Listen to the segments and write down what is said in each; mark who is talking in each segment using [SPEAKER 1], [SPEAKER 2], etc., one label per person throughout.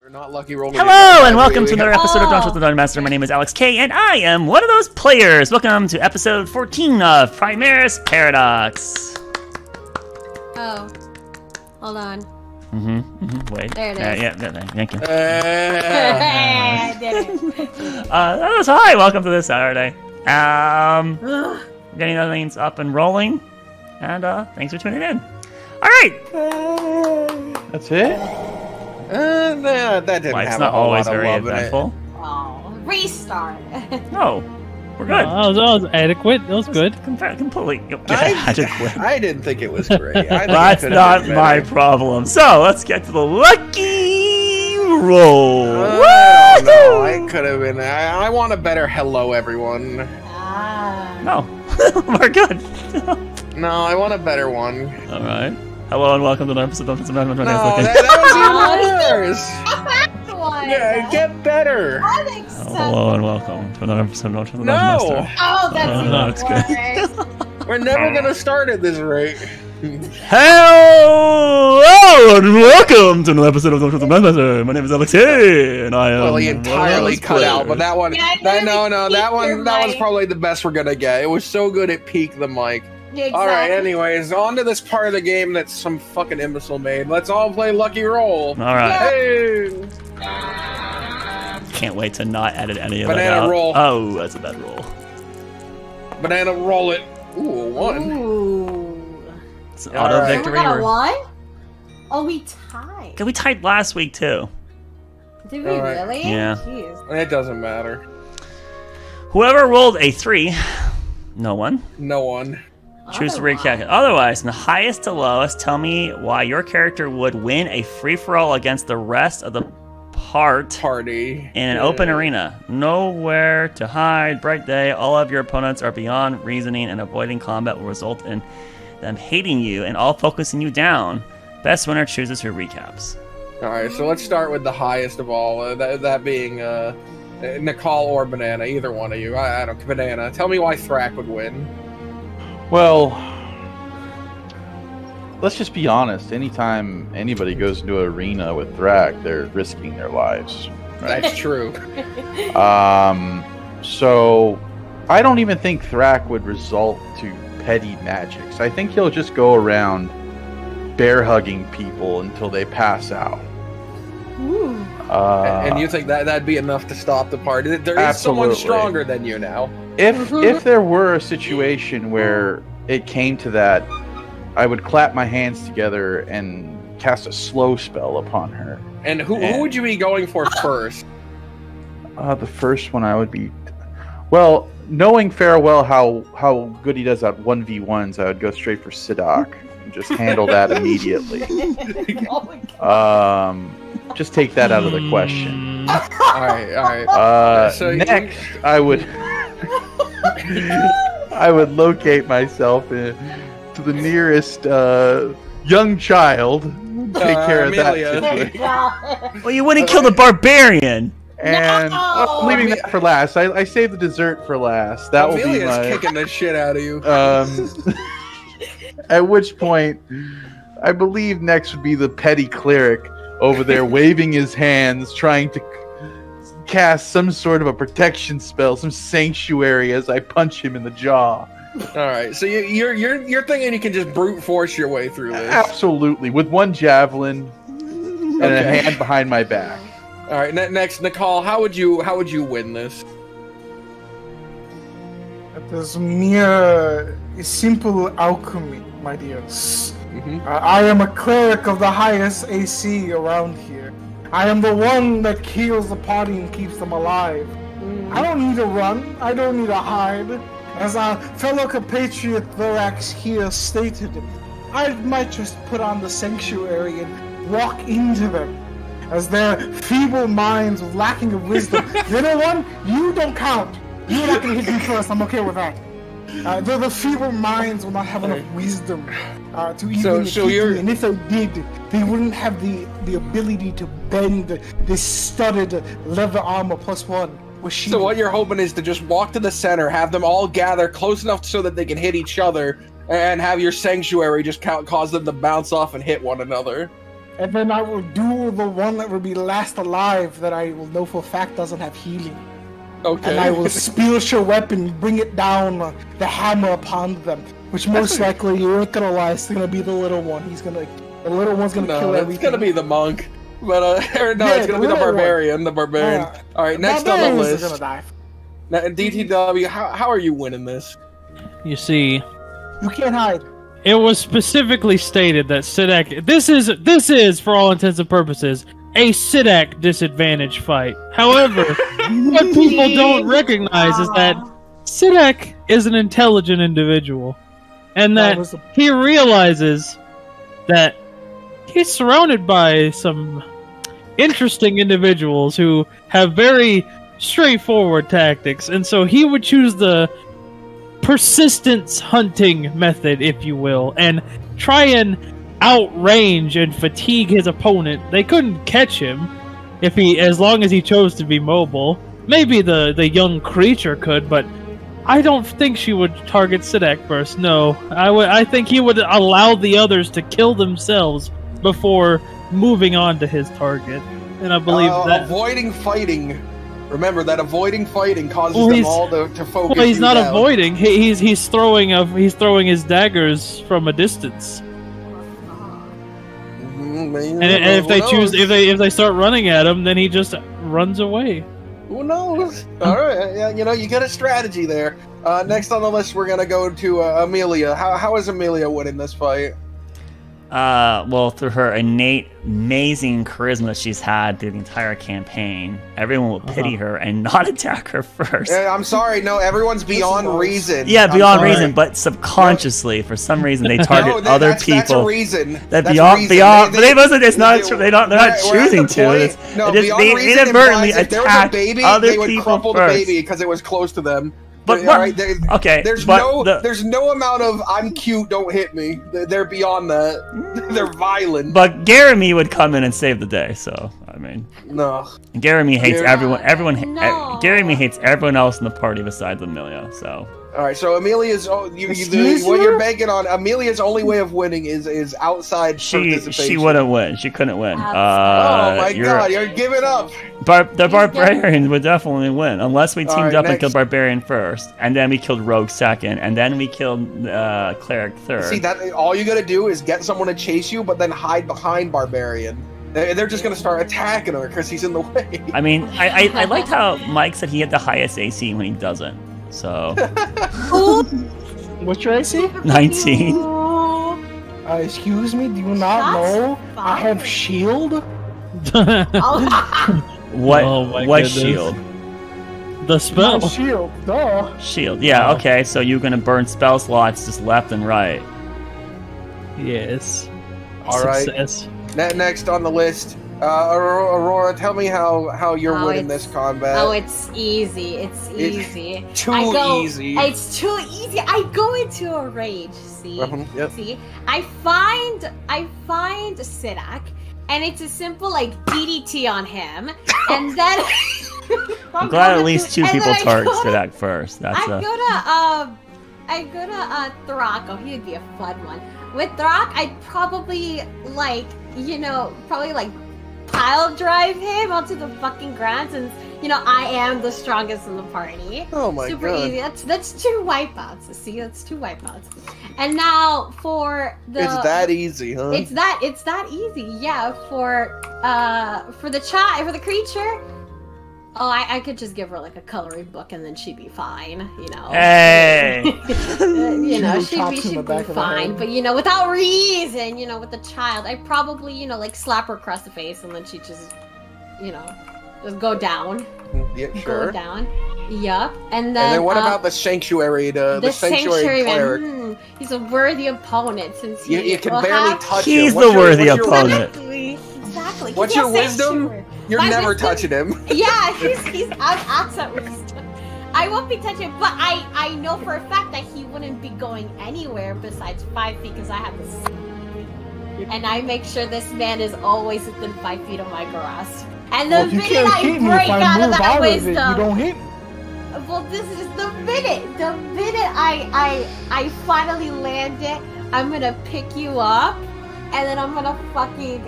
[SPEAKER 1] We're not lucky rolling.
[SPEAKER 2] Hello and welcome to another episode of Dungeons with the Dungeon Master. My name is Alex K, and I am one of those players. Welcome to episode 14 of Primerus Paradox.
[SPEAKER 3] Oh, hold on.
[SPEAKER 2] Wait.
[SPEAKER 3] There it is.
[SPEAKER 2] Yeah, thank you.
[SPEAKER 3] I did it.
[SPEAKER 2] Hi, welcome to this Saturday. Getting other things up and rolling, and thanks for tuning in. All right.
[SPEAKER 4] That's it?
[SPEAKER 1] That didn't
[SPEAKER 2] Life's
[SPEAKER 1] have
[SPEAKER 2] not
[SPEAKER 1] a whole
[SPEAKER 2] always
[SPEAKER 1] lot of
[SPEAKER 2] very
[SPEAKER 1] love in it.
[SPEAKER 2] eventful.
[SPEAKER 3] Oh, restart.
[SPEAKER 2] No, we're good.
[SPEAKER 4] That was adequate. That was good.
[SPEAKER 2] Completely.
[SPEAKER 1] I didn't think it was great. I think it
[SPEAKER 2] That's
[SPEAKER 1] could have
[SPEAKER 2] not
[SPEAKER 1] been
[SPEAKER 2] my
[SPEAKER 1] better.
[SPEAKER 2] problem. So let's get to the lucky roll.
[SPEAKER 1] I don't know. I could have been. I want a better hello, everyone.
[SPEAKER 2] No, we're good.
[SPEAKER 1] No, I want a better one.
[SPEAKER 2] All right. Hello and welcome to another episode of
[SPEAKER 1] No, that was even worse.
[SPEAKER 3] One.
[SPEAKER 1] Yeah, get better.
[SPEAKER 2] Hello and welcome to another episode of the Dungeon
[SPEAKER 1] No.
[SPEAKER 2] Master.
[SPEAKER 3] Oh, that's
[SPEAKER 2] that's
[SPEAKER 1] We're never gonna start at this rate.
[SPEAKER 2] Hello and welcome to another episode of Dungeons with the Dungeon Master. My name is Alex K, and I am.
[SPEAKER 1] Well, he entirely cut out, but that one,
[SPEAKER 3] Yeah,
[SPEAKER 1] that was
[SPEAKER 3] mic.
[SPEAKER 1] probably the best we're gonna get. It was so good it peaked the mic.
[SPEAKER 3] Exactly.
[SPEAKER 1] All right. Anyways, on to this part of the game that some fucking imbecile made. Let's all play Lucky Roll.
[SPEAKER 2] All right.
[SPEAKER 1] Hey.
[SPEAKER 2] Can't wait to not edit any of
[SPEAKER 1] Banana
[SPEAKER 2] that out.
[SPEAKER 1] roll.
[SPEAKER 2] Oh, that's a bad roll.
[SPEAKER 1] Banana roll it. Ooh, one.
[SPEAKER 3] Ooh.
[SPEAKER 2] It's an
[SPEAKER 1] All
[SPEAKER 2] auto
[SPEAKER 1] right.
[SPEAKER 3] We
[SPEAKER 2] victory.
[SPEAKER 3] got a one? Oh, we tied.
[SPEAKER 2] Okay, we tied last week too.
[SPEAKER 3] Did we
[SPEAKER 1] All right.
[SPEAKER 3] really?
[SPEAKER 2] Yeah.
[SPEAKER 3] Jeez.
[SPEAKER 1] It doesn't matter.
[SPEAKER 2] Whoever rolled a 3, no one.
[SPEAKER 1] No one.
[SPEAKER 2] Choose to recalculate. Otherwise, from the highest to lowest, tell me why your character would win a free-for-all against the rest of the
[SPEAKER 1] Party.
[SPEAKER 2] in an open arena. Nowhere to hide, bright day, all of your opponents are beyond reasoning, and avoiding combat will result in them hating you and all focusing you down. Best winner chooses who recaps.
[SPEAKER 1] All right. So let's start with the highest of all. That being Nicole or Banana. Either one of you. I don't. Banana. Tell me why Thrak would win.
[SPEAKER 4] Well, let's just be honest. Anytime anybody goes into an arena with Thrak, they're risking their lives.
[SPEAKER 1] That's true.
[SPEAKER 4] So I don't even think Thrak would resort to petty magics. I think he'll just go around bear hugging people until they pass out.
[SPEAKER 3] Ooh.
[SPEAKER 1] And you think that'd be enough to stop the party? There is someone
[SPEAKER 4] Absolutely.
[SPEAKER 1] stronger than you now.
[SPEAKER 4] If there were a situation where it came to that, I would clap my hands together and cast a slow spell upon her.
[SPEAKER 1] And who would you be going for first?
[SPEAKER 4] The first one I would be... Well, knowing Farewell how good he does at 1v1s, I would go straight for Sidok and just handle that immediately.
[SPEAKER 3] Oh my God.
[SPEAKER 4] Just take that out of the question.
[SPEAKER 1] All right. So
[SPEAKER 4] Next, I would... I would locate myself to the nearest young child. Take care of that
[SPEAKER 1] Amelia.
[SPEAKER 4] situation.
[SPEAKER 2] Well, you wouldn't kill the barbarian.
[SPEAKER 4] And I'm leaving that for last. I saved the dessert for last. That will be
[SPEAKER 1] Amelia's
[SPEAKER 4] my...
[SPEAKER 1] kicking the shit out of you.
[SPEAKER 4] At which point, I believe next would be the petty cleric over there waving his hands, trying to cast some sort of a protection spell, some sanctuary as I punch him in the jaw.
[SPEAKER 1] All right. So you're thinking you can just brute force your way through this?
[SPEAKER 4] Absolutely, with one javelin and a hand behind my back.
[SPEAKER 1] All right. Next, Nicole, how would you win this?
[SPEAKER 5] It is mere simple alchemy, my dears. I am a cleric of the highest AC around here. I am the one that heals the party and keeps them alive. I don't need to run. I don't need to hide. As our fellow compatriot Thorax here stated, I might just put on the sanctuary and walk into them. As their feeble minds lacking of wisdom. You know what? You don't count. You're not going to hit me first. I'm okay with that. The feeble minds will not have enough wisdom to even defeat me. And if they did, they wouldn't have the ability to bend this studded leather armor +1.
[SPEAKER 1] So what you're hoping is to just walk to the center, have them all gather close enough so that they can hit each other, and have your sanctuary just cause them to bounce off and hit one another.
[SPEAKER 5] And then I will do the one that will be last alive that I will know for a fact doesn't have healing.
[SPEAKER 1] Okay.
[SPEAKER 5] And I will spilch your weapon, bring it down, the hammer upon them. Which most likely, you ain't gonna lie, it's gonna be the little one. The little one's gonna kill everything.
[SPEAKER 1] It's gonna be the monk. But, it's gonna be the barbarian. The barbarian. Alright, next on the list.
[SPEAKER 5] Gonna die.
[SPEAKER 1] Now, DTW, how are you winning this?
[SPEAKER 6] You see,
[SPEAKER 5] You can't hide.
[SPEAKER 6] it was specifically stated that Sidak. This is for all intents and purposes a Sidak disadvantage fight. However, what people don't recognize is that Sidak is an intelligent individual, and that he realizes that he's surrounded by some interesting individuals who have very straightforward tactics, and so he would choose the persistence hunting method, if you will, and try and outrange and fatigue his opponent. They couldn't catch him as long as he chose to be mobile. Maybe the young creature could, but I don't think she would target Sidak first. No, I think he would allow the others to kill themselves before moving on to his target. And I believe that
[SPEAKER 1] avoiding fighting. Remember that avoiding fighting causes them all to focus.
[SPEAKER 6] Well, he's not avoiding. He's throwing his daggers from a distance. And if they start running at him, then he just runs away.
[SPEAKER 1] Who knows? All right, yeah, you get a strategy there. Next on the list, we're gonna go to Amelia. How is Amelia winning this fight?
[SPEAKER 2] Well, through her innate, amazing charisma she's had through the entire campaign, everyone will pity her and not attack her first.
[SPEAKER 1] I'm sorry, no, everyone's beyond reason.
[SPEAKER 2] Yeah, beyond reason, but subconsciously, for some reason, they target other people. That's
[SPEAKER 1] a reason.
[SPEAKER 2] But they wasn't. It's not. They're not choosing to.
[SPEAKER 1] No,
[SPEAKER 2] they inadvertently attack other
[SPEAKER 1] they would
[SPEAKER 2] people
[SPEAKER 1] crumple
[SPEAKER 2] first.
[SPEAKER 1] the baby because it was close to them.
[SPEAKER 2] But okay,
[SPEAKER 1] there's no amount of I'm cute, don't hit me. They're beyond that. They're violent.
[SPEAKER 2] But Jeremy would come in and save the day. So I mean,
[SPEAKER 1] no.
[SPEAKER 2] Jeremy hates everyone. Jeremy hates everyone else in the party besides Amelia. So.
[SPEAKER 1] All right, so Amelia's what you're banking on. Amelia's only way of winning is outside participation.
[SPEAKER 2] She wouldn't win. She couldn't win.
[SPEAKER 1] Oh my God, you're giving up.
[SPEAKER 2] The barbarian would definitely win unless we teamed up and killed barbarian first, and then we killed rogue second, and then we killed cleric third.
[SPEAKER 1] See that all you gotta do is get someone to chase you, but then hide behind barbarian. They're just gonna start attacking her because he's in the way.
[SPEAKER 2] I mean, I liked how Mike said he had the highest AC when he doesn't. So.
[SPEAKER 5] What's your AC?
[SPEAKER 2] 19.
[SPEAKER 5] Excuse me, do you not know I have shield?
[SPEAKER 2] What shield?
[SPEAKER 6] The spell.
[SPEAKER 5] No, shield, duh.
[SPEAKER 2] Shield, yeah, okay, so you're gonna burn spell slots just left and right.
[SPEAKER 6] Yes.
[SPEAKER 1] Alright. Next on the list, Aurora, tell me how you're winning this combat.
[SPEAKER 3] Oh, it's easy. It's easy.
[SPEAKER 1] It's too easy.
[SPEAKER 3] It's too easy. I go into a rage. See,
[SPEAKER 1] yep.
[SPEAKER 3] See, I find Sidak, and it's a simple like DDT on him, and then
[SPEAKER 2] I'm glad at least two people target Sidak first.
[SPEAKER 3] I go to Thrak. Oh, he would be a fun one. With Thrak, I'd probably pile drive him onto the fucking ground, since I am the strongest in the party.
[SPEAKER 1] Oh my
[SPEAKER 3] Super
[SPEAKER 1] God.
[SPEAKER 3] easy. That's 2 wipeouts. See, that's 2 wipeouts. And now for the
[SPEAKER 1] it's that easy, huh?
[SPEAKER 3] It's that easy. Yeah. For the creature. Oh, I could just give her like a coloring book and then she'd be fine,
[SPEAKER 2] Hey!
[SPEAKER 3] she'd be fine. But without reason, with the child, I'd probably, slap her across the face and then she'd just, just go down.
[SPEAKER 1] Yeah, sure.
[SPEAKER 3] Go down. Yup.
[SPEAKER 1] And then what about the sanctuary? The sanctuary cleric.
[SPEAKER 3] He's a worthy opponent since
[SPEAKER 1] you can barely touch him.
[SPEAKER 2] He's the worthy opponent.
[SPEAKER 3] Exactly.
[SPEAKER 1] What's your wisdom? You're never touching him.
[SPEAKER 3] Yeah, he's outside wisdom. I won't be touching him, but I know for a fact that he wouldn't be going anywhere besides 5 feet because I have this. And I make sure this man is always within 5 feet of my grasp. And the minute I break out of that wisdom,
[SPEAKER 5] you don't hit me.
[SPEAKER 3] Well, this is the minute. The minute I finally land it, I'm gonna pick you up, and then I'm gonna fucking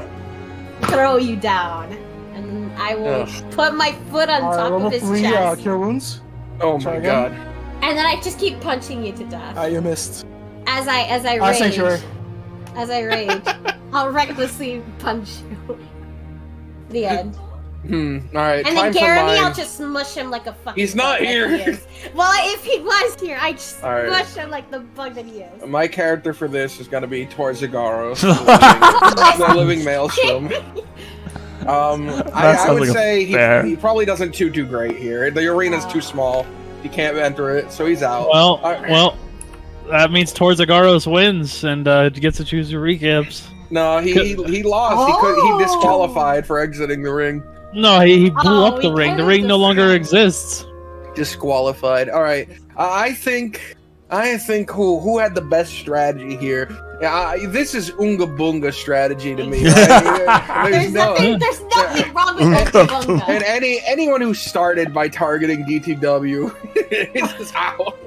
[SPEAKER 3] throw you down. And I will put my foot on top of his
[SPEAKER 5] level 3,
[SPEAKER 3] chest.
[SPEAKER 5] cure wounds.
[SPEAKER 1] Oh
[SPEAKER 5] Try
[SPEAKER 1] my
[SPEAKER 5] again.
[SPEAKER 1] god.
[SPEAKER 3] And then I just keep punching you to death.
[SPEAKER 5] You missed.
[SPEAKER 3] As I rage.
[SPEAKER 5] Sanctuary.
[SPEAKER 3] As I rage. I'll recklessly punch you. The end.
[SPEAKER 1] Alright,
[SPEAKER 3] And then Jeremy, I'll just smush him like a fucking
[SPEAKER 1] He's not
[SPEAKER 3] bug that
[SPEAKER 1] here.
[SPEAKER 3] he is. Well, if he was here, I'd just
[SPEAKER 1] Alright.
[SPEAKER 3] smush him like the bug that he is.
[SPEAKER 1] My character for this is gonna be Torzagaro, the living maelstrom. I would say he probably doesn't too great here. The arena's too small. He can't enter it, so he's out.
[SPEAKER 6] Well, that means Torzagaros wins and gets to choose your recaps.
[SPEAKER 1] No, he lost. He disqualified for exiting the ring.
[SPEAKER 6] No, he blew up the ring. The ring no longer exists.
[SPEAKER 1] Disqualified. All right. I think who had the best strategy here? This is Unga Bunga strategy to me. Right? There's
[SPEAKER 3] nothing wrong with Unga Bunga.
[SPEAKER 1] And anyone who started by targeting DTW is out.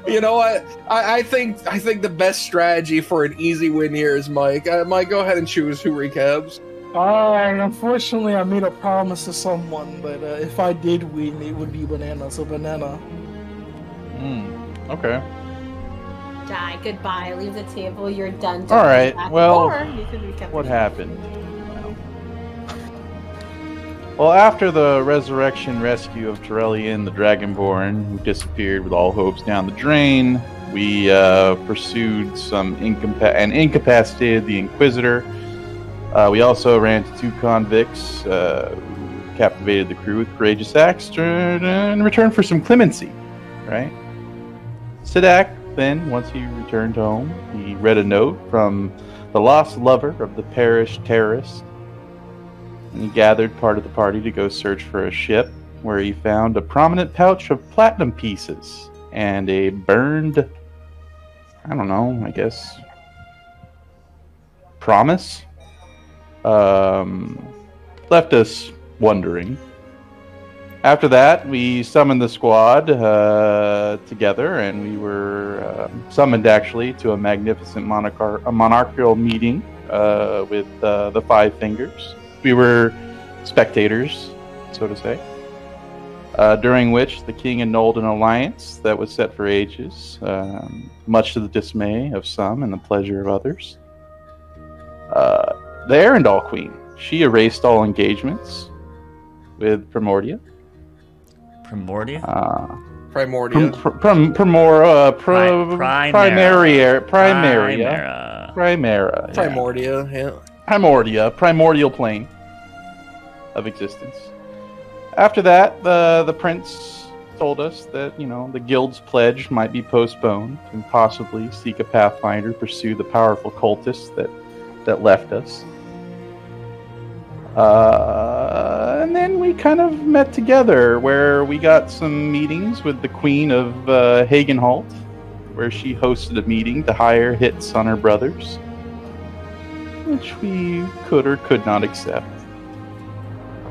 [SPEAKER 1] You know what? I think the best strategy for an easy win here is Mike. Mike, go ahead and choose who recaps.
[SPEAKER 5] Unfortunately, I made a promise to someone that if I did win, it would be Banana. So Banana.
[SPEAKER 4] Okay.
[SPEAKER 3] Die. Goodbye. Leave the table. You're done.
[SPEAKER 4] All right. Well,
[SPEAKER 3] or you can recap
[SPEAKER 4] what happened? Well, after the resurrection rescue of Arkelya the Dragonborn, who disappeared with all hopes down the drain, we pursued some and incapacitated the Inquisitor. We also ran into 2 convicts, who captivated the crew with courageous acts in return for some clemency, right? Sidak, then, once he returned home, he read a note from the lost lover of the perished terrorist. And he gathered part of the party to go search for a ship, where he found a prominent pouch of platinum pieces and a burned, I don't know, I guess, promise? Left us wondering. After that, we summoned the squad together, and we were summoned actually to a magnificent monarchical meeting with the Five Fingers. We were spectators, so to say, during which the king annulled an alliance that was set for ages, much to the dismay of some and the pleasure of others. The Arendelle Queen, she erased all engagements with Primordia.
[SPEAKER 2] Primordia?
[SPEAKER 1] Primordia.
[SPEAKER 2] Primera.
[SPEAKER 1] Yeah.
[SPEAKER 4] Primordial plane of existence. After that, the prince told us that, the guild's pledge might be postponed and possibly seek a pathfinder, pursue the powerful cultists that left us. And then we kind of met together, where we got some meetings with the Queen of Hagenholt, where she hosted a meeting to hire hits on her brothers, which we could or could not accept.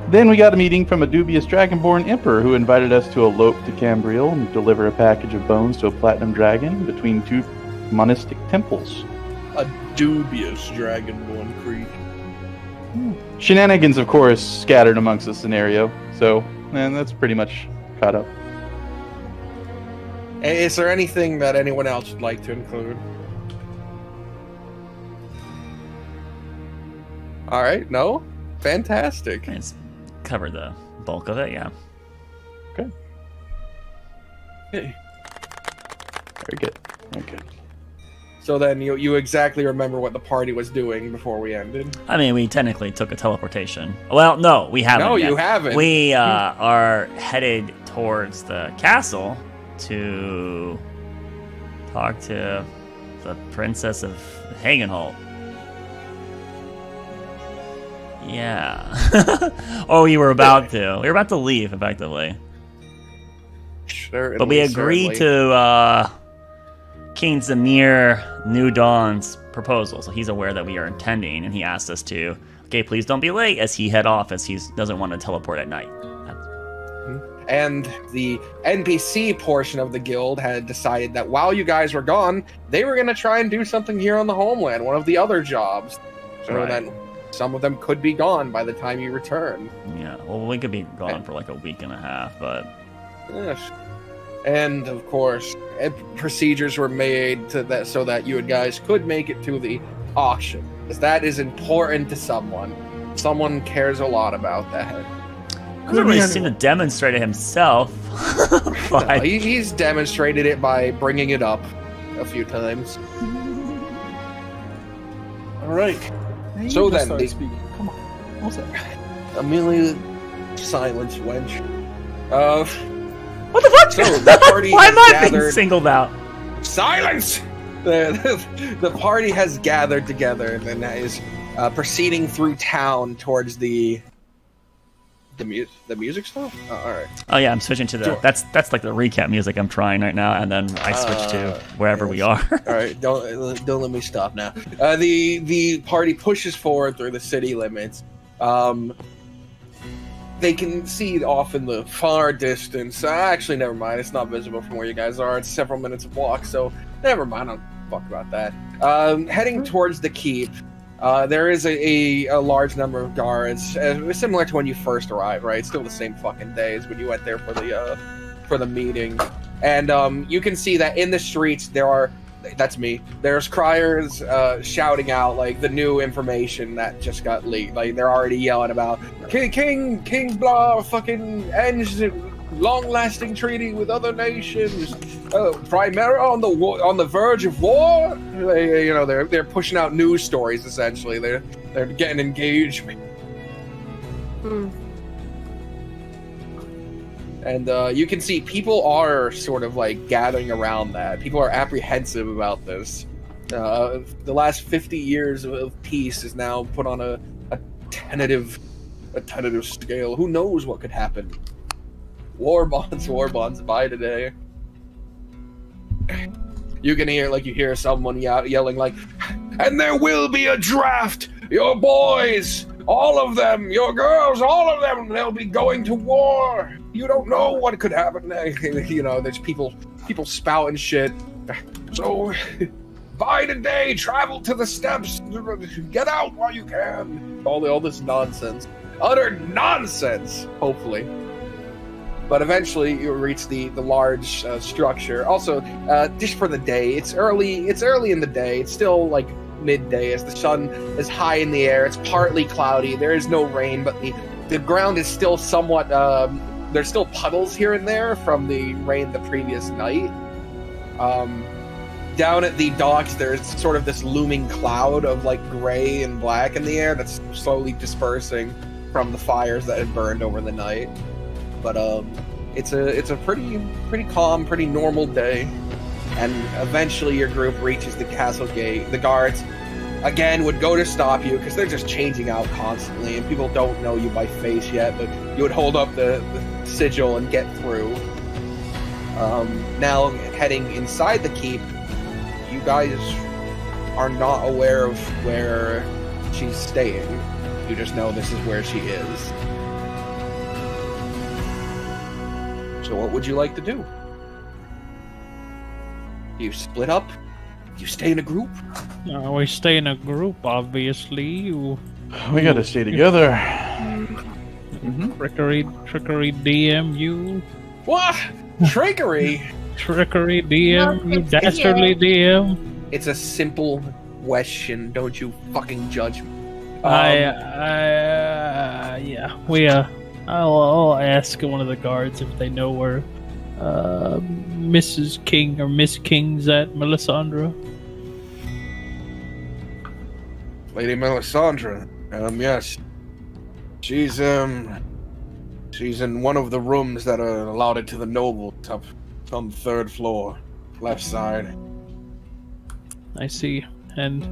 [SPEAKER 4] Then we got a meeting from a dubious Dragonborn Emperor who invited us to elope to Camboril and deliver a package of bones to a platinum dragon between 2 monistic temples.
[SPEAKER 1] A dubious Dragonborn creature.
[SPEAKER 4] Shenanigans, of course, scattered amongst the scenario, so that's pretty much caught up.
[SPEAKER 1] Is there anything that anyone else would like to include? All right, no? Fantastic.
[SPEAKER 2] It's covered the bulk of it, yeah.
[SPEAKER 4] Okay.
[SPEAKER 1] Hey.
[SPEAKER 4] Very good. Very good.
[SPEAKER 1] So then you exactly remember what the party was doing before we ended?
[SPEAKER 2] I mean, we technically took a teleportation. Well, no, we haven't.
[SPEAKER 1] No,
[SPEAKER 2] yet.
[SPEAKER 1] you haven't.
[SPEAKER 2] We are headed towards the castle to talk to the Princess of Hagenholt. Yeah. Or we were about to. We were about to leave, effectively.
[SPEAKER 1] Certainly,
[SPEAKER 2] but we agreed to King Zamir New Dawn's proposal, so he's aware that we are intending, and he asked us to, okay, please don't be late, as he head off, as he doesn't want to teleport at night.
[SPEAKER 1] And the NPC portion of the guild had decided that while you guys were gone, they were going to try and do something here on the homeland, one of the other jobs. So
[SPEAKER 2] right.
[SPEAKER 1] then some of them could be gone by the time you return.
[SPEAKER 2] Yeah, well, we could be gone for like a week and a half, but...
[SPEAKER 1] Yes. And, of course, procedures were made so that you guys could make it to the auction. Because that is important to someone. Someone cares a lot about that.
[SPEAKER 2] He doesn't really seem to demonstrate it himself. But...
[SPEAKER 1] No, he's demonstrated it by bringing it up a few times. Alright. So then,
[SPEAKER 5] come on. What's that?
[SPEAKER 1] Amelia, silence, wench.
[SPEAKER 2] What the fuck?
[SPEAKER 1] So the party
[SPEAKER 2] Why am I being
[SPEAKER 1] gathered...
[SPEAKER 2] singled out?
[SPEAKER 1] Silence! The party has gathered together and is proceeding through town towards the music stuff. Oh, all right.
[SPEAKER 2] Oh yeah, I'm switching to the that's like the recap music I'm trying right now, and then I switch to wherever we are.
[SPEAKER 1] All right, don't let me stop now. The party pushes forward through the city limits. They can see off in the far distance. Actually, never mind. It's not visible from where you guys are. It's several minutes of walk, so never mind. I don't fuck about that. Heading towards the keep, there is a large number of guards, similar to when you first arrived. Right, still the same fucking day as when you went there for the meeting. And you can see that in the streets there are. That's me. There's criers shouting out like the new information that just got leaked. Like they're already yelling about King blah fucking ends long-lasting treaty with other nations. Primera on the verge of war. They're pushing out news stories essentially. They're getting engaged. And you can see people are sort of like gathering around that. People are apprehensive about this. The last 50 years of peace is now put on a tentative scale. Who knows what could happen? War bonds by today. You can hear someone yelling like, and there will be a draft. Your boys, all of them, your girls, all of them, they'll be going to war. You don't know what could happen. There's people spouting shit. So, by today, travel to the steppes. Get out while you can. All this nonsense. Utter nonsense, hopefully. But eventually, you'll reach the large structure. Also, just for the day, it's early in the day. It's still, like, midday as the sun is high in the air. It's partly cloudy. There is no rain, but the ground is still somewhat... there's still puddles here and there from the rain the previous night. Down at the docks, there's sort of this looming cloud of like gray and black in the air that's slowly dispersing from the fires that had burned over the night. But it's a pretty calm, pretty normal day. And eventually your group reaches the castle gate. The guards, again, would go to stop you because they're just changing out constantly and people don't know you by face yet, but you would hold up the sigil and get through. Now, heading inside the keep, you guys are not aware of where she's staying. You just know this is where she is. So what would you like to do? Do you split up? Do you stay in a group?
[SPEAKER 6] We stay in a group, obviously.
[SPEAKER 4] We gotta stay together.
[SPEAKER 6] Trickery DM you.
[SPEAKER 1] What? Trickery?
[SPEAKER 6] Trickery DM, you dastardly DM.
[SPEAKER 1] It's a simple question. Don't you fucking judge me.
[SPEAKER 6] I'll ask one of the guards if they know where Mrs. King or Miss King's at, Melisandre.
[SPEAKER 1] Lady Melisandre. Yes. She's in one of the rooms that are allotted to the nobles up on the 3rd floor, left side.
[SPEAKER 6] I see. And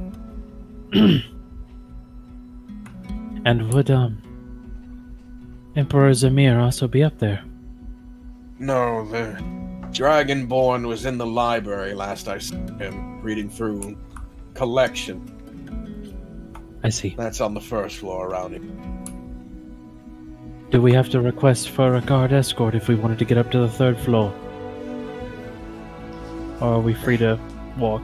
[SPEAKER 6] and would Emperor Zamir also be up there?
[SPEAKER 1] No, the Dragonborn was in the library last I saw him, reading through collection.
[SPEAKER 6] I see.
[SPEAKER 1] That's on the 1st floor around him.
[SPEAKER 6] Do we have to request for a guard escort if we wanted to get up to the 3rd floor? Or are we free to walk?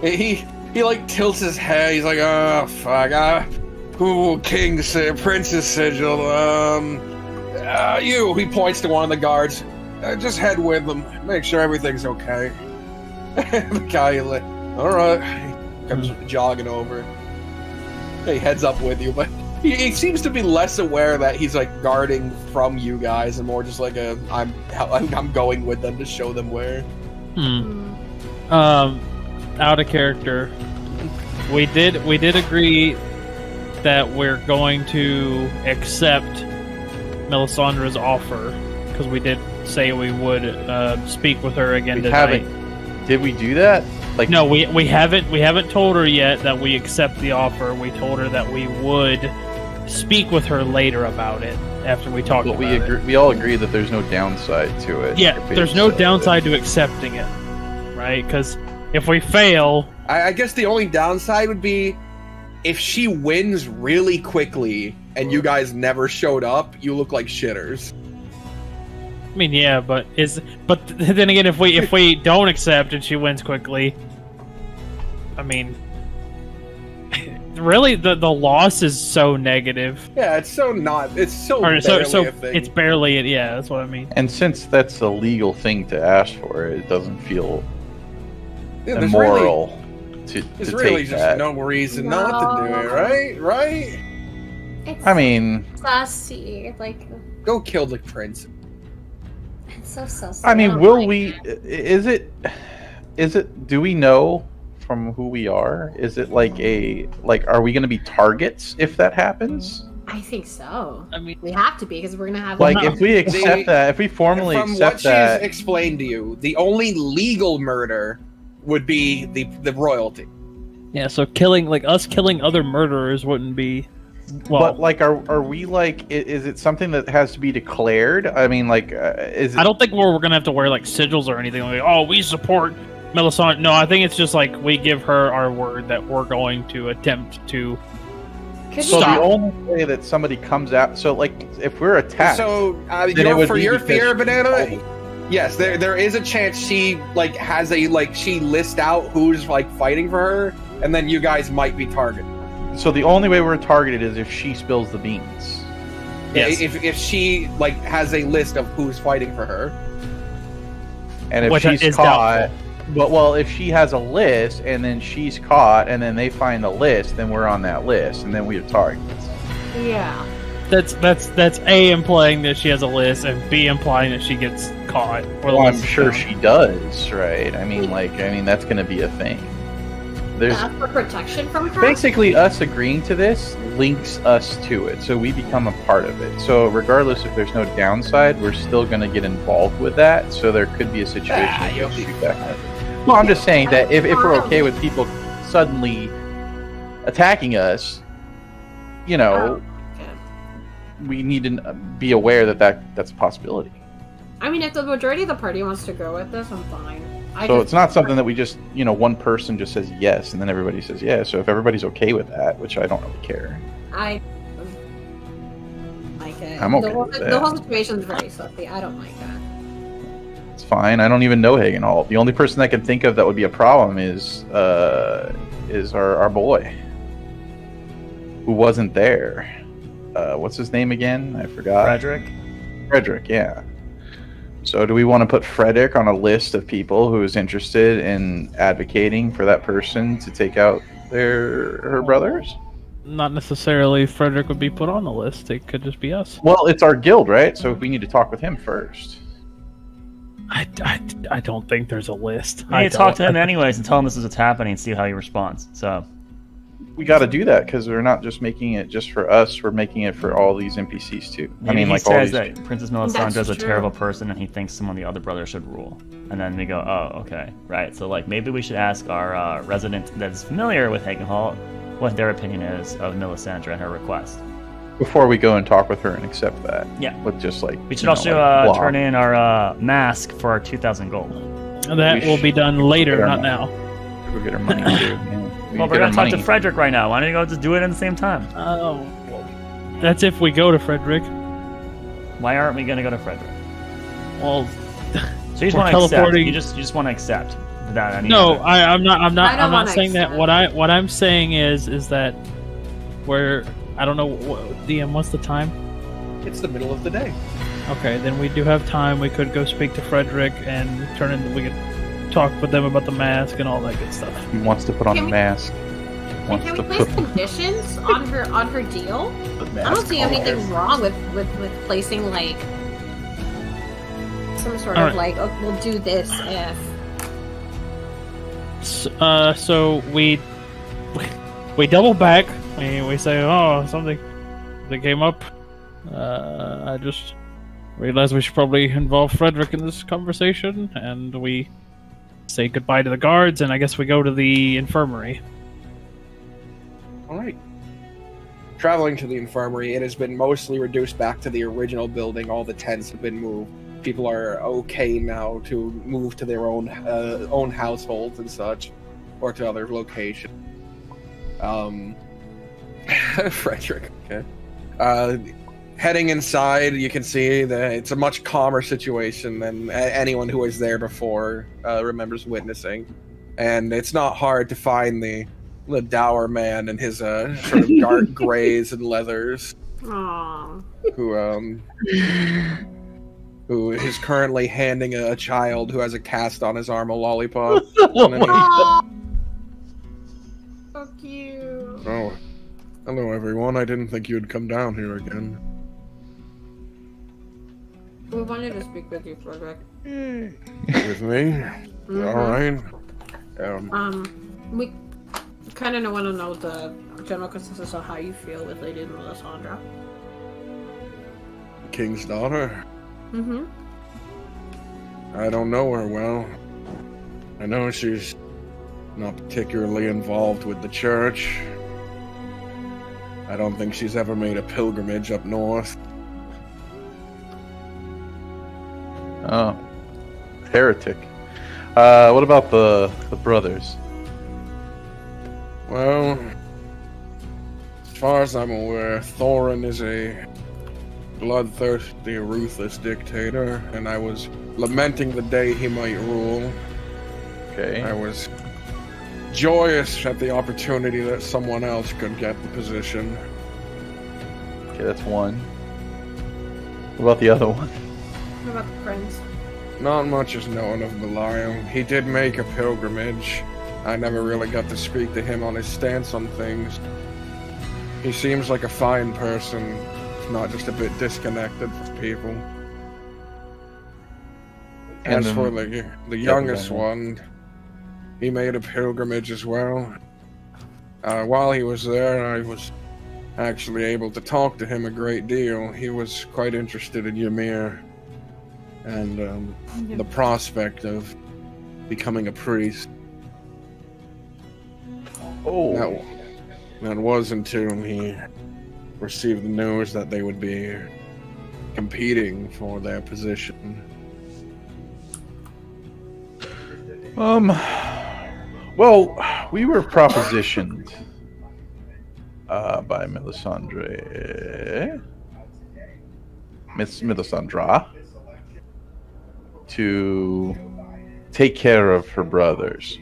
[SPEAKER 1] He like tilts his head. He's like, oh fuck. Ooh, Princess Sigil, he points to one of the guards. Just head with them. Make sure everything's okay. The guy, like, alright. He comes jogging over. He heads up with you, but he seems to be less aware that he's, like, guarding from you guys, and more just like I'm going with them to show them where.
[SPEAKER 6] Out of character. We did agree that we're going to accept Melisandre's offer, because we did say we would speak with her again tonight.
[SPEAKER 4] Did we do that? Like,
[SPEAKER 6] no, we haven't told her yet that we accept the offer. We told her that we would speak with her later about it after we talked about it.
[SPEAKER 4] We all agree that there's no downside to it.
[SPEAKER 6] Yeah, there's no downside to accepting it, right? Because if we fail,
[SPEAKER 1] I guess the only downside would be if she wins really quickly and you guys never showed up, you look like shitters.
[SPEAKER 6] I mean, yeah, but then again, if we don't accept and she wins quickly, I mean, really, the loss is so negative.
[SPEAKER 1] Yeah, it's so barely a thing.
[SPEAKER 6] It's barely it. Yeah, that's what I mean.
[SPEAKER 4] And since that's a legal thing to ask for, it doesn't feel immoral to
[SPEAKER 1] there's
[SPEAKER 4] take
[SPEAKER 1] really just
[SPEAKER 4] that.
[SPEAKER 1] no reason not to do it, right?
[SPEAKER 3] It's
[SPEAKER 4] I mean,
[SPEAKER 3] sassy. Like,
[SPEAKER 1] go kill the prince.
[SPEAKER 3] it's so sassy.
[SPEAKER 4] I mean,
[SPEAKER 3] don't
[SPEAKER 4] will
[SPEAKER 3] like
[SPEAKER 4] we?
[SPEAKER 3] it.
[SPEAKER 4] Is it? Do we know from who we are? Is it like are we going to be targets if that happens?
[SPEAKER 3] I think so.
[SPEAKER 6] I mean,
[SPEAKER 3] We have to be, because we're gonna have
[SPEAKER 4] Like, if we accept that, if we formally
[SPEAKER 1] From
[SPEAKER 4] accept
[SPEAKER 1] what
[SPEAKER 4] that,
[SPEAKER 1] she's explained to you, the only legal murder would be the royalty.
[SPEAKER 6] yeah. So killing other murderers wouldn't be. Well,
[SPEAKER 4] but like, are we like? Is it something that has to be declared? I mean, like, is it?
[SPEAKER 6] I don't think we're gonna have to wear like sigils or anything. Like, oh, we support Melisandre. No, I think it's just like we give her our word that we're going to attempt to.
[SPEAKER 4] So the only way that somebody comes out, so like, if we're attacked,
[SPEAKER 1] So for your fear, Banana, yes, there is a chance she like has she lists out who's like fighting for her, and then you guys might be targeted.
[SPEAKER 4] So the only way we're targeted is if she spills the beans.
[SPEAKER 6] Yes.
[SPEAKER 1] If she like has a list of who's fighting for her.
[SPEAKER 4] And if
[SPEAKER 6] Which
[SPEAKER 4] she's
[SPEAKER 6] is
[SPEAKER 4] caught, well, if she has a list and then she's caught and then they find the list, then we're on that list and then we are targets.
[SPEAKER 3] Yeah.
[SPEAKER 6] That's A, implying that she has a list, and B, implying that she gets caught. Or
[SPEAKER 4] Well, I'm sure she does, right? I mean, that's going to be a thing. There's
[SPEAKER 3] For protection from her.
[SPEAKER 4] basically us agreeing to this links us to it, so we become a part of it. So regardless if there's no downside, we're still going to get involved with that. So there could be a situation where you'll shoot back at it. Well, I'm just saying that if we're okay with people suddenly attacking us, we need to be aware that's a possibility.
[SPEAKER 3] I mean, if the majority of the party wants to go with this, I'm fine.
[SPEAKER 4] So it's not something that we just, one person just says yes and then everybody says yes. So if everybody's okay with that, which I don't really care.
[SPEAKER 3] I like it.
[SPEAKER 4] I'm okay with
[SPEAKER 3] The
[SPEAKER 4] that.
[SPEAKER 3] whole situation is very sussy. I don't like that.
[SPEAKER 4] It's fine. I don't even know Hagenhall. The only person I can think of that would be a problem is our boy, who wasn't there. What's his name again? I forgot. Frederick, yeah. So do we want to put Frederick on a list of people who is interested in advocating for that person to take out her brothers?
[SPEAKER 6] Not necessarily Frederick would be put on the list. It could just be us.
[SPEAKER 4] Well, it's our guild, right? So we need to talk with him first.
[SPEAKER 6] I don't think there's a list.
[SPEAKER 2] You need to talk to him anyways and tell him this is what's happening and see how he responds. So
[SPEAKER 4] We got to do that because we're not just making it just for us. We're making it for all these NPCs too.
[SPEAKER 2] maybe he
[SPEAKER 4] all
[SPEAKER 2] says
[SPEAKER 4] these.
[SPEAKER 2] that Princess Melisandre is a
[SPEAKER 3] true.
[SPEAKER 2] terrible person and he thinks some of the other brothers should rule. And then we go, oh, okay, right. So like maybe we should ask our resident that's familiar with Hagenhall what their opinion is of Melisandre and her request.
[SPEAKER 4] Before we go and talk with her and accept that.
[SPEAKER 2] Yeah.
[SPEAKER 4] With just like
[SPEAKER 2] We should also turn in our mask for our 2,000 gold.
[SPEAKER 6] That will be done later, not now.
[SPEAKER 4] We'll get our money too.
[SPEAKER 2] Well, we're going to talk to Frederick right now. Why don't you go just do it at the same time?
[SPEAKER 6] Oh, that's if we go to Frederick.
[SPEAKER 2] Why aren't we going to go to Frederick?
[SPEAKER 6] Well,
[SPEAKER 2] So you just want to accept. You just want to accept without any.
[SPEAKER 6] no,
[SPEAKER 2] other-
[SPEAKER 6] I'm not
[SPEAKER 3] I don't
[SPEAKER 6] saying
[SPEAKER 3] wanna
[SPEAKER 6] that.
[SPEAKER 3] accept.
[SPEAKER 6] What I'm saying is that we're I don't know, DM, what's the time?
[SPEAKER 1] It's the middle of the day.
[SPEAKER 6] Okay, then we do have time. We could go speak to Frederick and we could talk with them about the mask and all that good stuff.
[SPEAKER 4] He wants to put on a mask.
[SPEAKER 3] Can we place conditions on her deal? I don't see anything wrong with placing like some sort of like, oh, we'll do this if.
[SPEAKER 6] So we double back. We say, oh, something came up. I just realized we should probably involve Frederick in this conversation, and we say goodbye to the guards, and I guess we go to the infirmary.
[SPEAKER 1] Alright. Traveling to the infirmary, it has been mostly reduced back to the original building. All the tents have been moved. People are okay now to move to their own households and such, or to other locations. Frederick, okay. Heading inside, you can see that it's a much calmer situation than anyone who was there before remembers witnessing. And it's not hard to find the dour man in his sort of dark grays and leathers.
[SPEAKER 3] Aww.
[SPEAKER 1] Who is currently handing a child who has a cast on his arm a lollipop.
[SPEAKER 3] So cute.
[SPEAKER 1] Oh, hello everyone. I didn't think you'd come down here again.
[SPEAKER 3] We wanted to speak with you, Frederick.
[SPEAKER 1] With me?
[SPEAKER 3] Mm-hmm.
[SPEAKER 1] Alright.
[SPEAKER 3] We kind of want to know the general consensus of how you feel with Lady Melisandre.
[SPEAKER 1] King's daughter?
[SPEAKER 3] Mm-hmm.
[SPEAKER 1] I don't know her well. I know she's not particularly involved with the church. I don't think she's ever made a pilgrimage up north.
[SPEAKER 4] Oh. Heretic. What about the brothers?
[SPEAKER 1] Well, as far as I'm aware, Thorin is a bloodthirsty, ruthless dictator, and I was lamenting the day he might rule.
[SPEAKER 4] Okay.
[SPEAKER 1] I was joyous at the opportunity that someone else could get the position.
[SPEAKER 4] Okay, that's one. What about the other one?
[SPEAKER 3] What about the prince?
[SPEAKER 1] Not much is known of Belial. He did make a pilgrimage. I never really got to speak to him on his stance on things. He seems like a fine person, if not just a bit disconnected from people.
[SPEAKER 4] And
[SPEAKER 1] as for the youngest one, he made a pilgrimage as well. While he was there, I was actually able to talk to him a great deal. He was quite interested in Ymir and the prospect of becoming a priest.
[SPEAKER 4] Oh.
[SPEAKER 1] That was until he received the news that they would be competing for their position.
[SPEAKER 4] Well, we were propositioned by Melisandre, Miss Melisandre, to take care of her brothers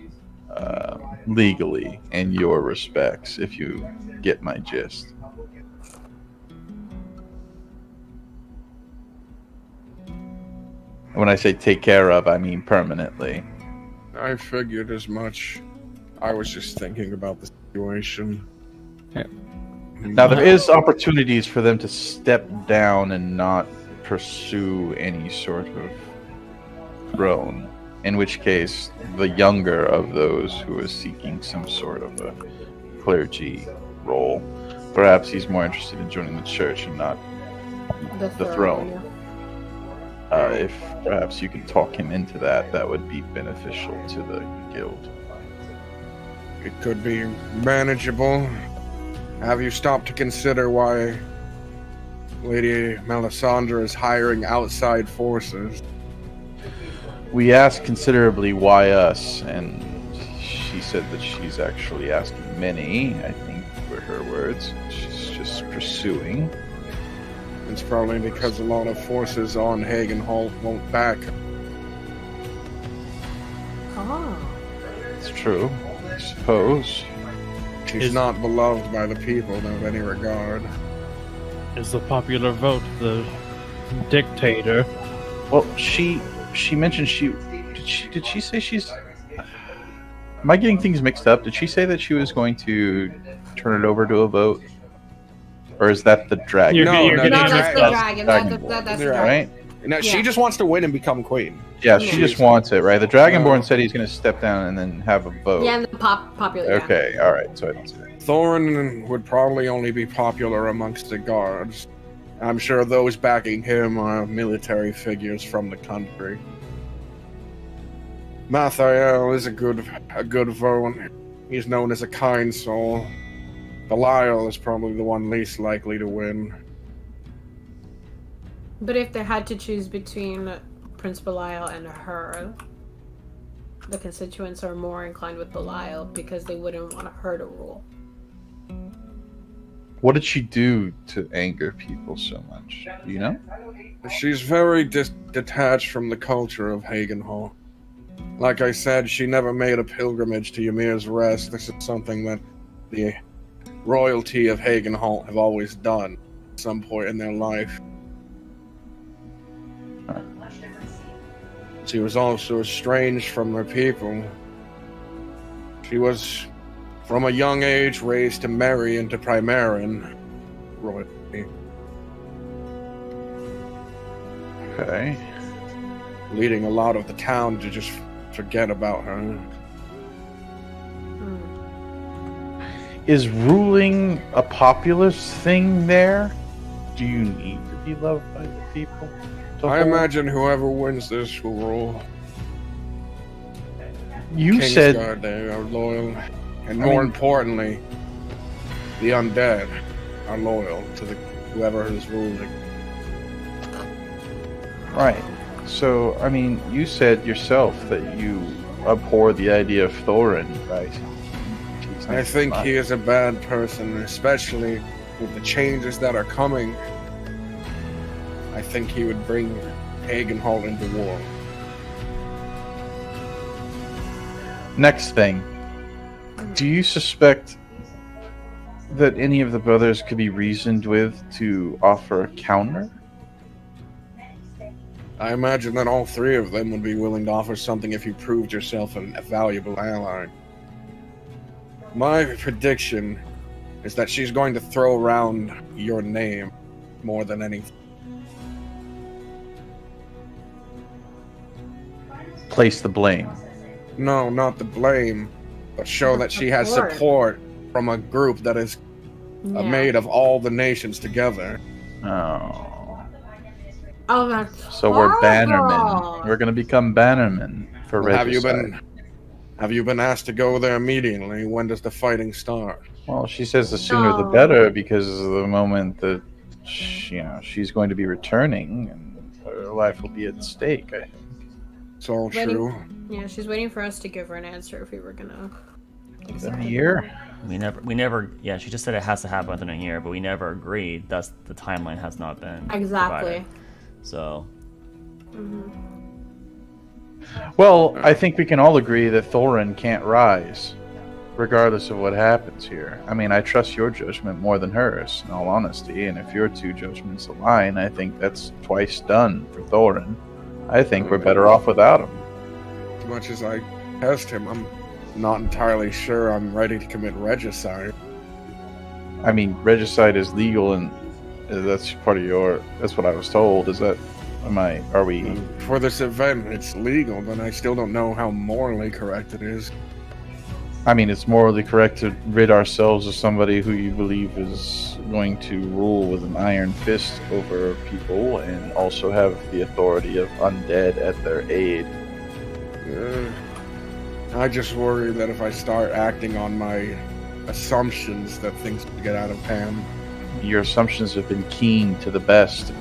[SPEAKER 4] legally in your respects, if you get my gist. When I say take care of, I mean permanently.
[SPEAKER 1] I figured as much. I was just thinking about the situation.
[SPEAKER 4] Now, there is opportunities for them to step down and not pursue any sort of throne, in which case the younger of those who is seeking some sort of a clergy role, perhaps he's more interested in joining the church and not the throne. If perhaps you can talk him into that, that would be beneficial to the guild.
[SPEAKER 1] It could be manageable. Have you stopped to consider why Lady Melisandre is hiring outside forces?
[SPEAKER 4] We asked considerably why us, and she said that she's actually asking many, I think were her words. She's just pursuing.
[SPEAKER 1] It's probably because a lot of forces on Hagenholt won't back.
[SPEAKER 3] Oh.
[SPEAKER 4] It's true, I suppose.
[SPEAKER 1] She's not beloved by the people of any regard.
[SPEAKER 6] Is the popular vote the dictator?
[SPEAKER 4] Well, she mentioned did she say she's... Am I getting things mixed up? Did she say that she was going to turn it over to a vote? Or is that the dragon?
[SPEAKER 1] No,
[SPEAKER 3] that's the dragon. That's the dragon.
[SPEAKER 4] Right?
[SPEAKER 1] No, she just wants to win and become queen.
[SPEAKER 4] Yeah, she just wants it, right? The Dragonborn said he's going to step down and then have a vote.
[SPEAKER 3] Yeah, and the popular.
[SPEAKER 4] Okay, alright, so I don't see that.
[SPEAKER 1] Thorin would probably only be popular amongst the guards. I'm sure those backing him are military figures from the country. Mathael is a good vote. He's known as a kind soul. Belial is probably the one least likely to win.
[SPEAKER 3] But if they had to choose between Prince Belial and her, the constituents are more inclined with Belial because they wouldn't want her to rule.
[SPEAKER 4] What did she do to anger people so much? Do you know?
[SPEAKER 1] She's very detached from the culture of Hagenhall. Like I said, she never made a pilgrimage to Ymir's Rest. This is something that the royalty of Hagenhall have always done at some point in their life. She was also estranged from her people. She was, from a young age, raised to marry into Primeran royalty.
[SPEAKER 4] Okay.
[SPEAKER 1] Leading a lot of the town to just forget about her.
[SPEAKER 4] Is ruling a populist thing there? Do you need to be loved by the people?
[SPEAKER 1] I imagine whoever wins this will rule.
[SPEAKER 4] You said
[SPEAKER 1] Kingsguard, they are loyal. And more importantly, the undead are loyal to whoever is ruling.
[SPEAKER 4] right. So, I mean, you said yourself that you abhor the idea of Thorin, right?
[SPEAKER 1] I think he is a bad person, especially with the changes that are coming. I think he would bring Hagenhall into war.
[SPEAKER 4] Next thing. Do you suspect that any of the brothers could be reasoned with to offer a counter?
[SPEAKER 1] I imagine that all three of them would be willing to offer something if you proved yourself a valuable ally. My prediction is that she's going to throw around your name more than anything.
[SPEAKER 4] Place the blame.
[SPEAKER 1] No, not the blame, but show that she has support from a group that is made of all the nations together.
[SPEAKER 4] Oh.
[SPEAKER 3] Oh, that's
[SPEAKER 4] So we're bannermen. We're going to become bannermen for regicide.
[SPEAKER 1] Have you been asked to go there immediately? When does the fighting start?
[SPEAKER 4] Well, she says the sooner the better because of the moment that she's going to be returning and her life will be at stake, I think.
[SPEAKER 1] It's all true.
[SPEAKER 3] Yeah, she's waiting for us to give her an answer if we were gonna.
[SPEAKER 4] Within a year?
[SPEAKER 2] We never. Yeah, she just said it has to happen within a year, but we never agreed. Thus, the timeline has not been
[SPEAKER 3] Exactly.
[SPEAKER 2] provided. So.
[SPEAKER 4] Well, I think we can all agree that Thorin can't rise, regardless of what happens here. I mean, I trust your judgment more than hers, in all honesty, and if your two judgments align, I think that's twice done for Thorin. I think we're better off without him.
[SPEAKER 1] As much as I test him, I'm not entirely sure I'm ready to commit regicide.
[SPEAKER 4] I mean, regicide is legal, and that's part of your... That's what I was told. Is that... Are we...
[SPEAKER 1] For this event, it's legal, but I still don't know how morally correct it is.
[SPEAKER 4] I mean, it's morally correct to rid ourselves of somebody who you believe is going to rule with an iron fist over people and also have the authority of undead at their aid.
[SPEAKER 1] I just worry that if I start acting on my assumptions that things could get out of hand.
[SPEAKER 4] Your assumptions have been keen to the best.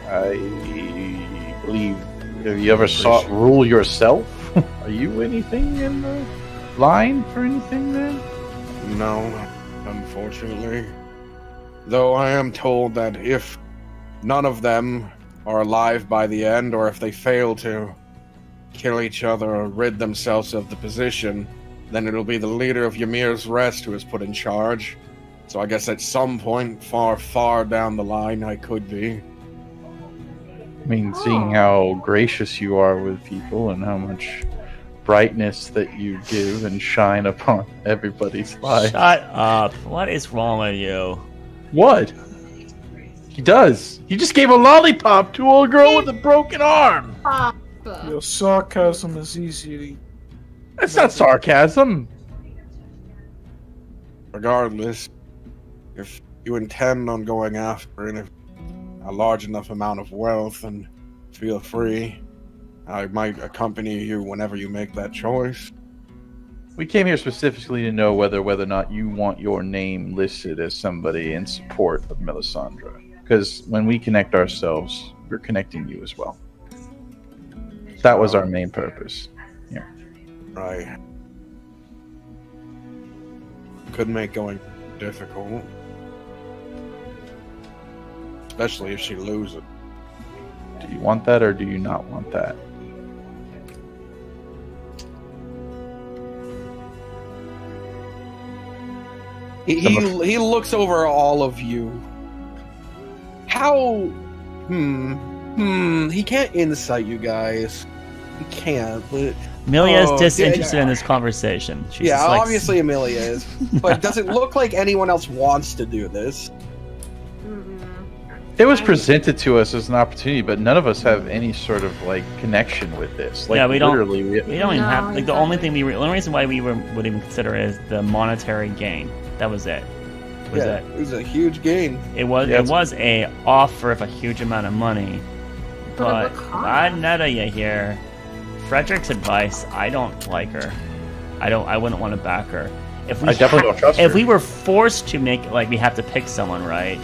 [SPEAKER 4] I believe... Have you ever sought rule yourself? Are you anything in the line for anything then?
[SPEAKER 1] No, unfortunately. Though I am told that if none of them are alive by the end, or if they fail to kill each other or rid themselves of the position, then it'll be the leader of Ymir's Rest who is put in charge. So I guess at some point, far, far down the line, I could be.
[SPEAKER 4] I mean, seeing how gracious you are with people and how much brightness that you give and shine upon everybody's life.
[SPEAKER 2] Shut up. What is wrong with you?
[SPEAKER 4] What? He does. He just gave a lollipop to a girl with a broken arm.
[SPEAKER 5] Your sarcasm is easy to eat.
[SPEAKER 4] That's not sarcasm.
[SPEAKER 1] Regardless, if you intend on going after a large enough amount of wealth, then feel free. I might accompany you whenever you make that choice.
[SPEAKER 4] We came here specifically to know whether or not you want your name listed as somebody in support of Melisandre. Because when we connect ourselves, we're connecting you as well. That was our main purpose. Yeah.
[SPEAKER 1] Right. Could make going difficult. Especially if she loses.
[SPEAKER 4] Do you want that or do you not want that?
[SPEAKER 1] He looks over all of you. How? He can't insight you guys. He can't. But
[SPEAKER 2] Amelia is disinterested in this conversation. She's
[SPEAKER 1] yeah,
[SPEAKER 2] just like,
[SPEAKER 1] obviously Amelia is. But it doesn't look like anyone else wants to do this.
[SPEAKER 4] It was presented to us as an opportunity, but none of us have any sort of like connection with this. Like,
[SPEAKER 2] yeah, we don't.
[SPEAKER 4] Literally,
[SPEAKER 2] We don't even have like the only thing the only reason why we would even consider it is the monetary gain. That was it.
[SPEAKER 1] It was a huge gain.
[SPEAKER 2] It was a offer of a huge amount of money, but I netta you here. Frederick's advice, I don't like her. I wouldn't want to back her. If we
[SPEAKER 4] I definitely don't trust her.
[SPEAKER 2] If we were forced to make we have to pick someone, right?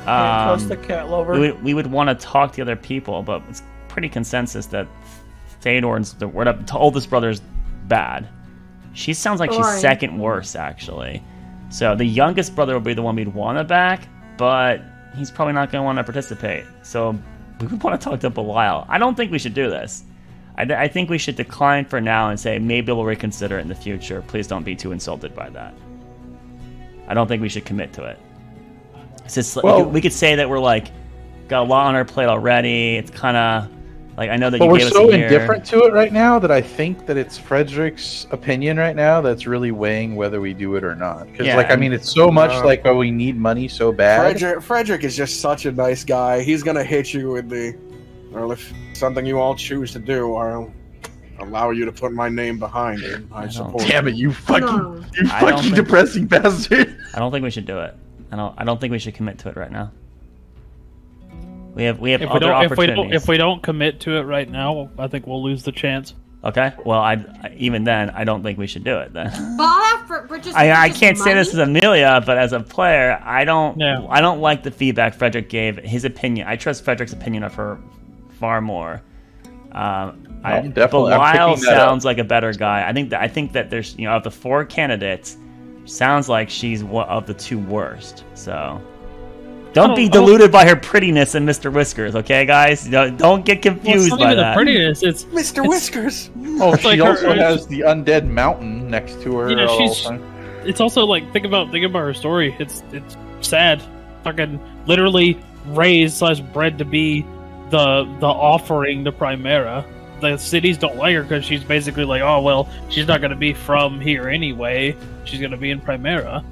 [SPEAKER 6] Trust the cat lover.
[SPEAKER 2] We would want to talk to other people, but it's pretty consensus that Theodor's the oldest brother's bad. She sounds like she's second worst, actually. So the youngest brother will be the one we'd want to back, but he's probably not going to want to participate. So we would want to talk to Belial. I don't think we should do this. I think we should decline for now and say maybe we'll reconsider it in the future. Please don't be too insulted by that. I don't think we should commit to it. It's just, we could say that we're got a lot on our plate already. It's kind of I know that you gave us a year.
[SPEAKER 4] We're so indifferent to it right now that I think that it's Frederick's opinion right now that's really weighing whether we do it or not. Because it's so much we need money so bad.
[SPEAKER 1] Frederick is just such a nice guy. He's gonna hit you with if something you all choose to do, I'll allow you to put my name behind it. I support.
[SPEAKER 4] Damn it, you fucking depressing bastard!
[SPEAKER 2] I don't think we should do it. I don't think we should commit to it right now. We have other opportunities.
[SPEAKER 6] If we don't commit to it right now, I think we'll lose the chance.
[SPEAKER 2] Okay. Well, even then, I don't think we should do it then.
[SPEAKER 3] I
[SPEAKER 2] can't say this as Amelia, but as a player, I don't like the feedback Frederick gave. His opinion. I trust Frederick's opinion of her far more. Belial sounds like a better guy. I think that there's of the four candidates, sounds like she's one of the two worst. So. Don't be deluded by her prettiness and Mr. Whiskers, okay, guys? Don't get confused by that.
[SPEAKER 6] The prettiness, it's
[SPEAKER 1] Mr. Whiskers.
[SPEAKER 4] Oh, she also has the undead mountain next to her.
[SPEAKER 6] It's also think about her story. It's sad. Fucking literally raised/bred to be the offering to Primera. The cities don't like her because she's basically she's not going to be from here anyway. She's going to be in Primera,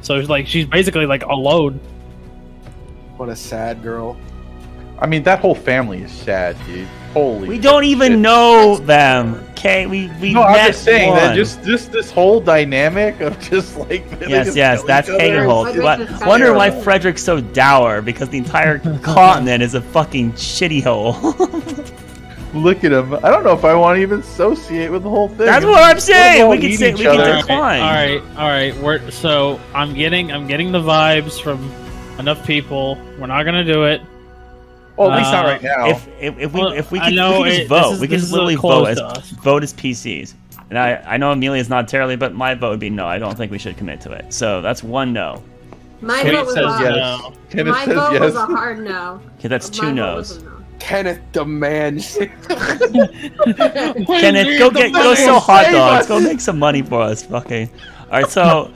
[SPEAKER 6] So she's basically alone.
[SPEAKER 1] What a sad girl.
[SPEAKER 4] I mean, that whole family is sad, dude. Holy.
[SPEAKER 2] We don't even know them. Okay, we
[SPEAKER 4] No, I'm just saying that just this whole dynamic of just
[SPEAKER 2] yes, that's Hagerholt. Wonder why Frederick's so dour, because the entire continent is a fucking shitty hole.
[SPEAKER 4] Look at him. I don't know if I want to even associate with the whole thing.
[SPEAKER 2] That's what I'm saying. We can decline.
[SPEAKER 6] All right. So I'm getting the vibes from enough people. We're not gonna do it.
[SPEAKER 4] Well, at least not right now.
[SPEAKER 2] If we can just vote, we can literally vote as PCs. And I know Amelia's not terribly, but my vote would be no. I don't think we should commit to it. So that's one no.
[SPEAKER 3] My vote was a hard no.
[SPEAKER 2] Okay, that's two no's.
[SPEAKER 1] Kenneth demands.
[SPEAKER 2] Kenneth, go sell hot dogs. Go make some money for us. Fucking. All right, so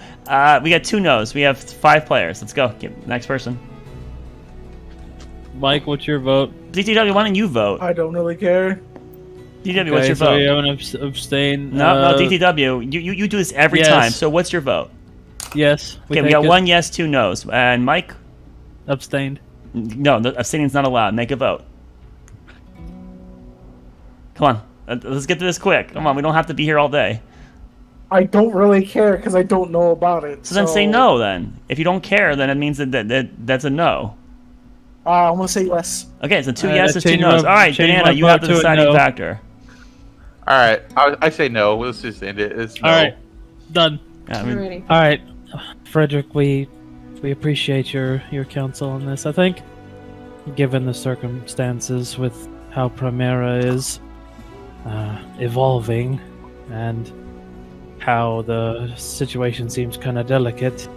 [SPEAKER 2] we got 2 no's. We have 5 players. Let's go. Next person.
[SPEAKER 6] Mike, what's your vote?
[SPEAKER 2] DTW, why don't you vote?
[SPEAKER 5] I don't really care.
[SPEAKER 2] DTW, what's your vote?
[SPEAKER 6] So you have an abstain.
[SPEAKER 2] No, DTW, you do this every time. So what's your vote?
[SPEAKER 6] Yes.
[SPEAKER 2] Okay, we got 1 yes, 2 no's. And Mike?
[SPEAKER 6] Abstained.
[SPEAKER 2] No, abstaining's not allowed. Make a vote. Come on, let's get to this quick. Come on, we don't have to be here all day.
[SPEAKER 5] I don't really care because I don't know about it.
[SPEAKER 2] So then say no then. If you don't care, then it means that's a no.
[SPEAKER 5] I'm gonna say yes.
[SPEAKER 2] Okay, so 2 yeses, 2 no's. All right, Banana, you have the deciding factor.
[SPEAKER 4] All right, I say no. Let's just end it. It's no.
[SPEAKER 6] All right, done.
[SPEAKER 3] Alrighty.
[SPEAKER 6] All right, Frederick, we appreciate your counsel on this. I think, given the circumstances with how Primera is evolving and how the situation seems kind of delicate,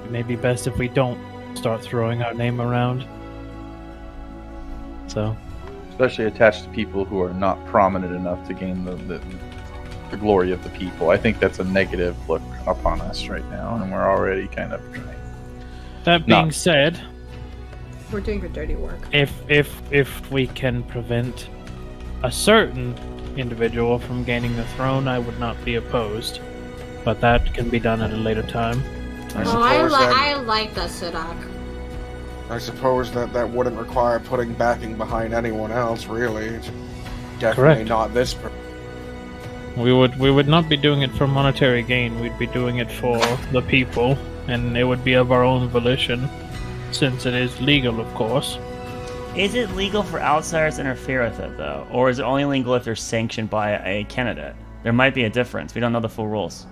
[SPEAKER 6] it may be best if we don't start throwing our name around. So,
[SPEAKER 4] especially attached to people who are not prominent enough to gain the glory of the people. I think that's a negative look upon us right now, and we're already kind of trying.
[SPEAKER 6] That being said,
[SPEAKER 3] We're doing the dirty work.
[SPEAKER 6] if we can prevent a certain individual from gaining the throne, I would not be opposed. But that can be done at a later time.
[SPEAKER 3] I like that, Sidak.
[SPEAKER 7] I suppose that wouldn't require putting backing behind anyone else, really. Definitely
[SPEAKER 6] Correct.
[SPEAKER 7] not this person.
[SPEAKER 6] We would not be doing it for monetary gain. We'd be doing it for the people, and it would be of our own volition, since it is legal, of course.
[SPEAKER 2] Is it legal for outsiders to interfere with it, though? Or is it only legal if they're sanctioned by a candidate? There might be a difference. We don't know the full rules.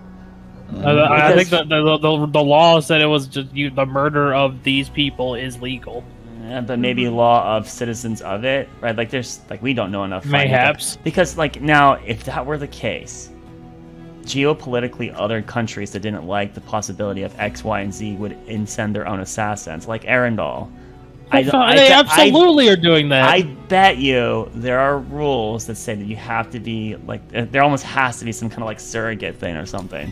[SPEAKER 6] I think the law said it was just the murder of these people is legal.
[SPEAKER 2] Yeah, but maybe law of citizens of it, right? Like there's we don't know enough.
[SPEAKER 6] Mayhaps.
[SPEAKER 2] Because now, if that were the case, geopolitically, other countries that didn't like the possibility of X, Y, and Z would send their own assassins, like Arendelle.
[SPEAKER 6] They absolutely are doing that.
[SPEAKER 2] I bet you there are rules that say that you have to be there almost has to be some kind of surrogate thing or something.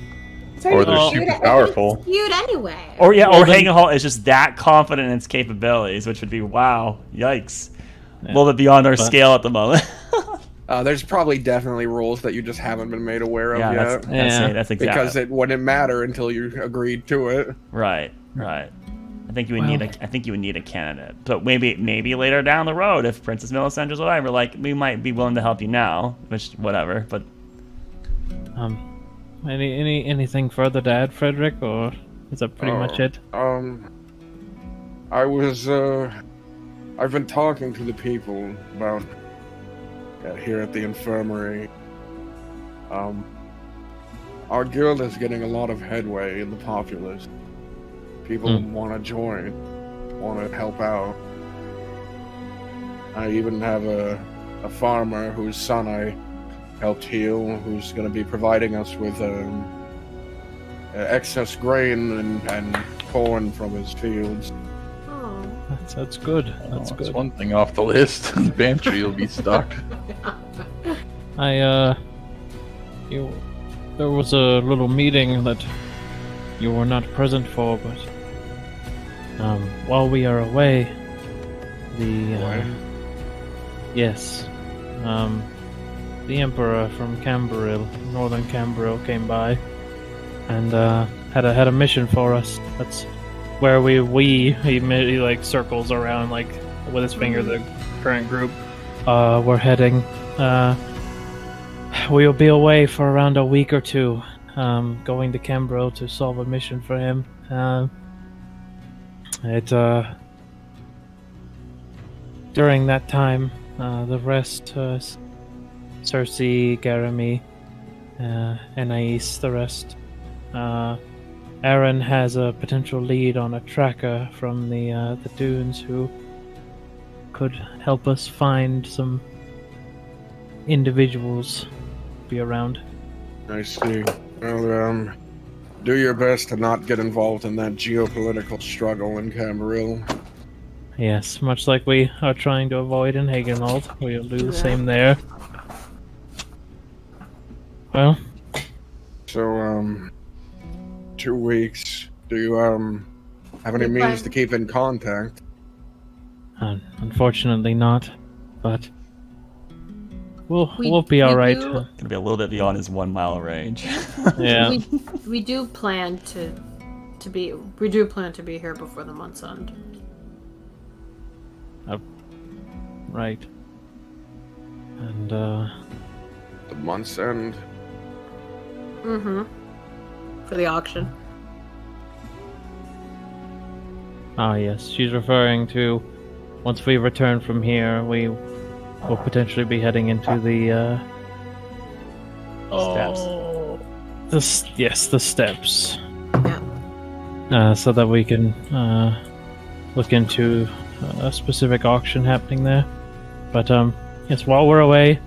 [SPEAKER 4] Or they're super powerful.
[SPEAKER 3] Feud anyway.
[SPEAKER 2] Or Hangahall is just that confident in its capabilities, which would be wow, yikes, a little bit beyond our scale at the moment.
[SPEAKER 1] There's probably definitely rules that you just haven't been made aware of yet.
[SPEAKER 2] That's exactly
[SPEAKER 1] because it wouldn't matter until you agreed to it.
[SPEAKER 2] Right. I think you would need a candidate, but maybe later down the road, if Princess Millicent or whatever, we might be willing to help you now, which whatever. But
[SPEAKER 6] anything further to add, Frederick, or is that pretty much it?
[SPEAKER 1] I've been talking to the people about here at the infirmary. Our guild is getting a lot of headway in the populace. People want to join, want to help out. I even have a farmer whose son I helped heal, who's going to be providing us with excess grain and corn from his fields.
[SPEAKER 3] Oh.
[SPEAKER 6] That's good. That's good.
[SPEAKER 4] One thing off the list. The pantry will be stocked.
[SPEAKER 6] There was a little meeting that you were not present for, but while we are away, the Emperor from Camboril, northern Camboril, came by and had a mission for us. That's where he circles around with his finger the current group. We're heading. We'll be away for around a week or two, going to Camboril to solve a mission for him. During that time, the rest, Cersei, Garamy, Anais, the rest. Aaron has a potential lead on a tracker from the dunes who could help us find some individuals be around.
[SPEAKER 1] I see. Well, do your best to not get involved in that geopolitical struggle in Camboril.
[SPEAKER 6] Yes, much like we are trying to avoid in Hagenwald, we'll do the same there. Well,
[SPEAKER 7] So, 2 weeks. Do you, have any means to keep in contact?
[SPEAKER 6] unfortunately not, but we'll be alright.
[SPEAKER 2] Gonna be a little bit beyond his 1 mile range.
[SPEAKER 6] Yeah.
[SPEAKER 8] We do plan to be here before the month's end.
[SPEAKER 6] Right. And
[SPEAKER 7] The month's end?
[SPEAKER 8] Mm-hmm. For the auction.
[SPEAKER 6] ah yes, she's referring to once we return from here, we will potentially be heading into the
[SPEAKER 2] Steps.
[SPEAKER 6] the steppes.
[SPEAKER 8] Yeah.
[SPEAKER 6] So that we can look into a specific auction happening there. But yes, while we're away,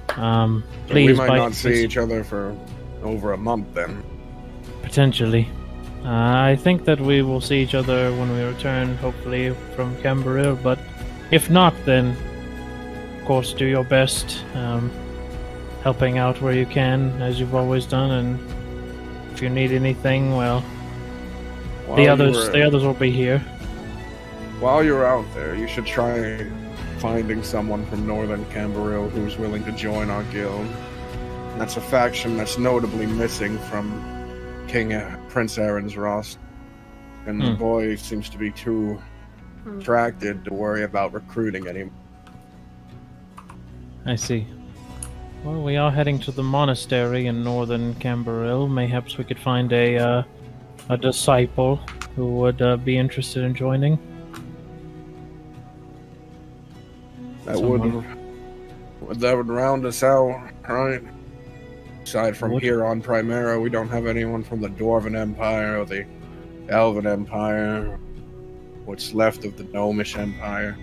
[SPEAKER 6] please.
[SPEAKER 7] We might not see each other for over a month then.
[SPEAKER 6] Potentially. I think that we will see each other when we return, hopefully from Camboril. But if not, then of course do your best, helping out where you can, as you've always done. And if you need anything, well, the others will be here.
[SPEAKER 7] While you're out there, you should try finding someone from northern Camboril who's willing to join our guild. That's a faction that's notably missing from Prince Aaron's roster. And the boy seems to be too distracted to worry about recruiting anymore.
[SPEAKER 6] I see. Well, we are heading to the monastery in northern Camboril. Mayhaps we could find a disciple who would be interested in joining.
[SPEAKER 7] That would round us out, right? Aside from here on Primera, we don't have anyone from the Dwarven Empire or the Elven Empire. What's left of the Gnomish Empire.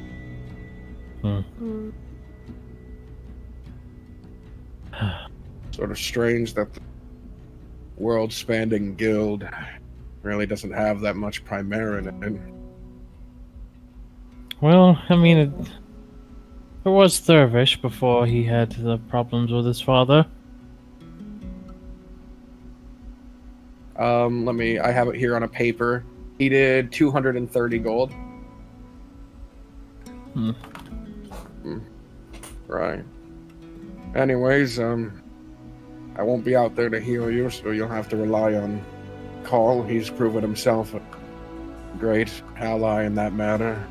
[SPEAKER 7] Sort of strange that the world-spanning guild really doesn't have that much Primera in it.
[SPEAKER 6] Well, I mean, it was Thurvish before he had the problems with his father.
[SPEAKER 1] I have it here on a paper. He did 230 gold.
[SPEAKER 7] Right. Anyways, I won't be out there to heal you, so you'll have to rely on Carl. He's proven himself a great ally in that matter.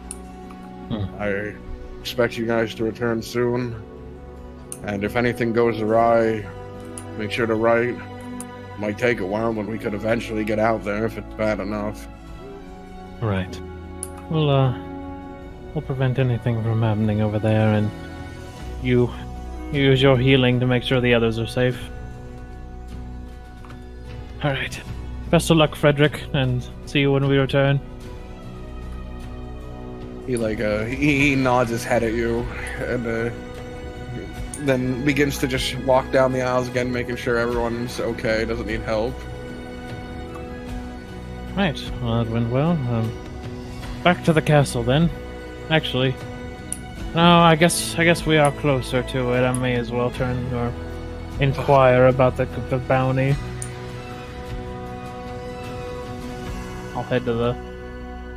[SPEAKER 7] I expect you guys to return soon. And if anything goes awry, make sure to write. Might take a while, but we could eventually get out there if it's bad enough.
[SPEAKER 6] Right. We'll prevent anything from happening over there, and you use your healing to make sure the others are safe. Alright. Best of luck, Frederick, and see you when we return.
[SPEAKER 1] He nods his head at you, and then begins to just walk down the aisles again, making sure everyone's okay, doesn't need help.
[SPEAKER 6] Right, well, that went well. Back to the castle then. Actually, no, I guess we are closer to it. I may as well turn or inquire about the bounty. I'll head to the.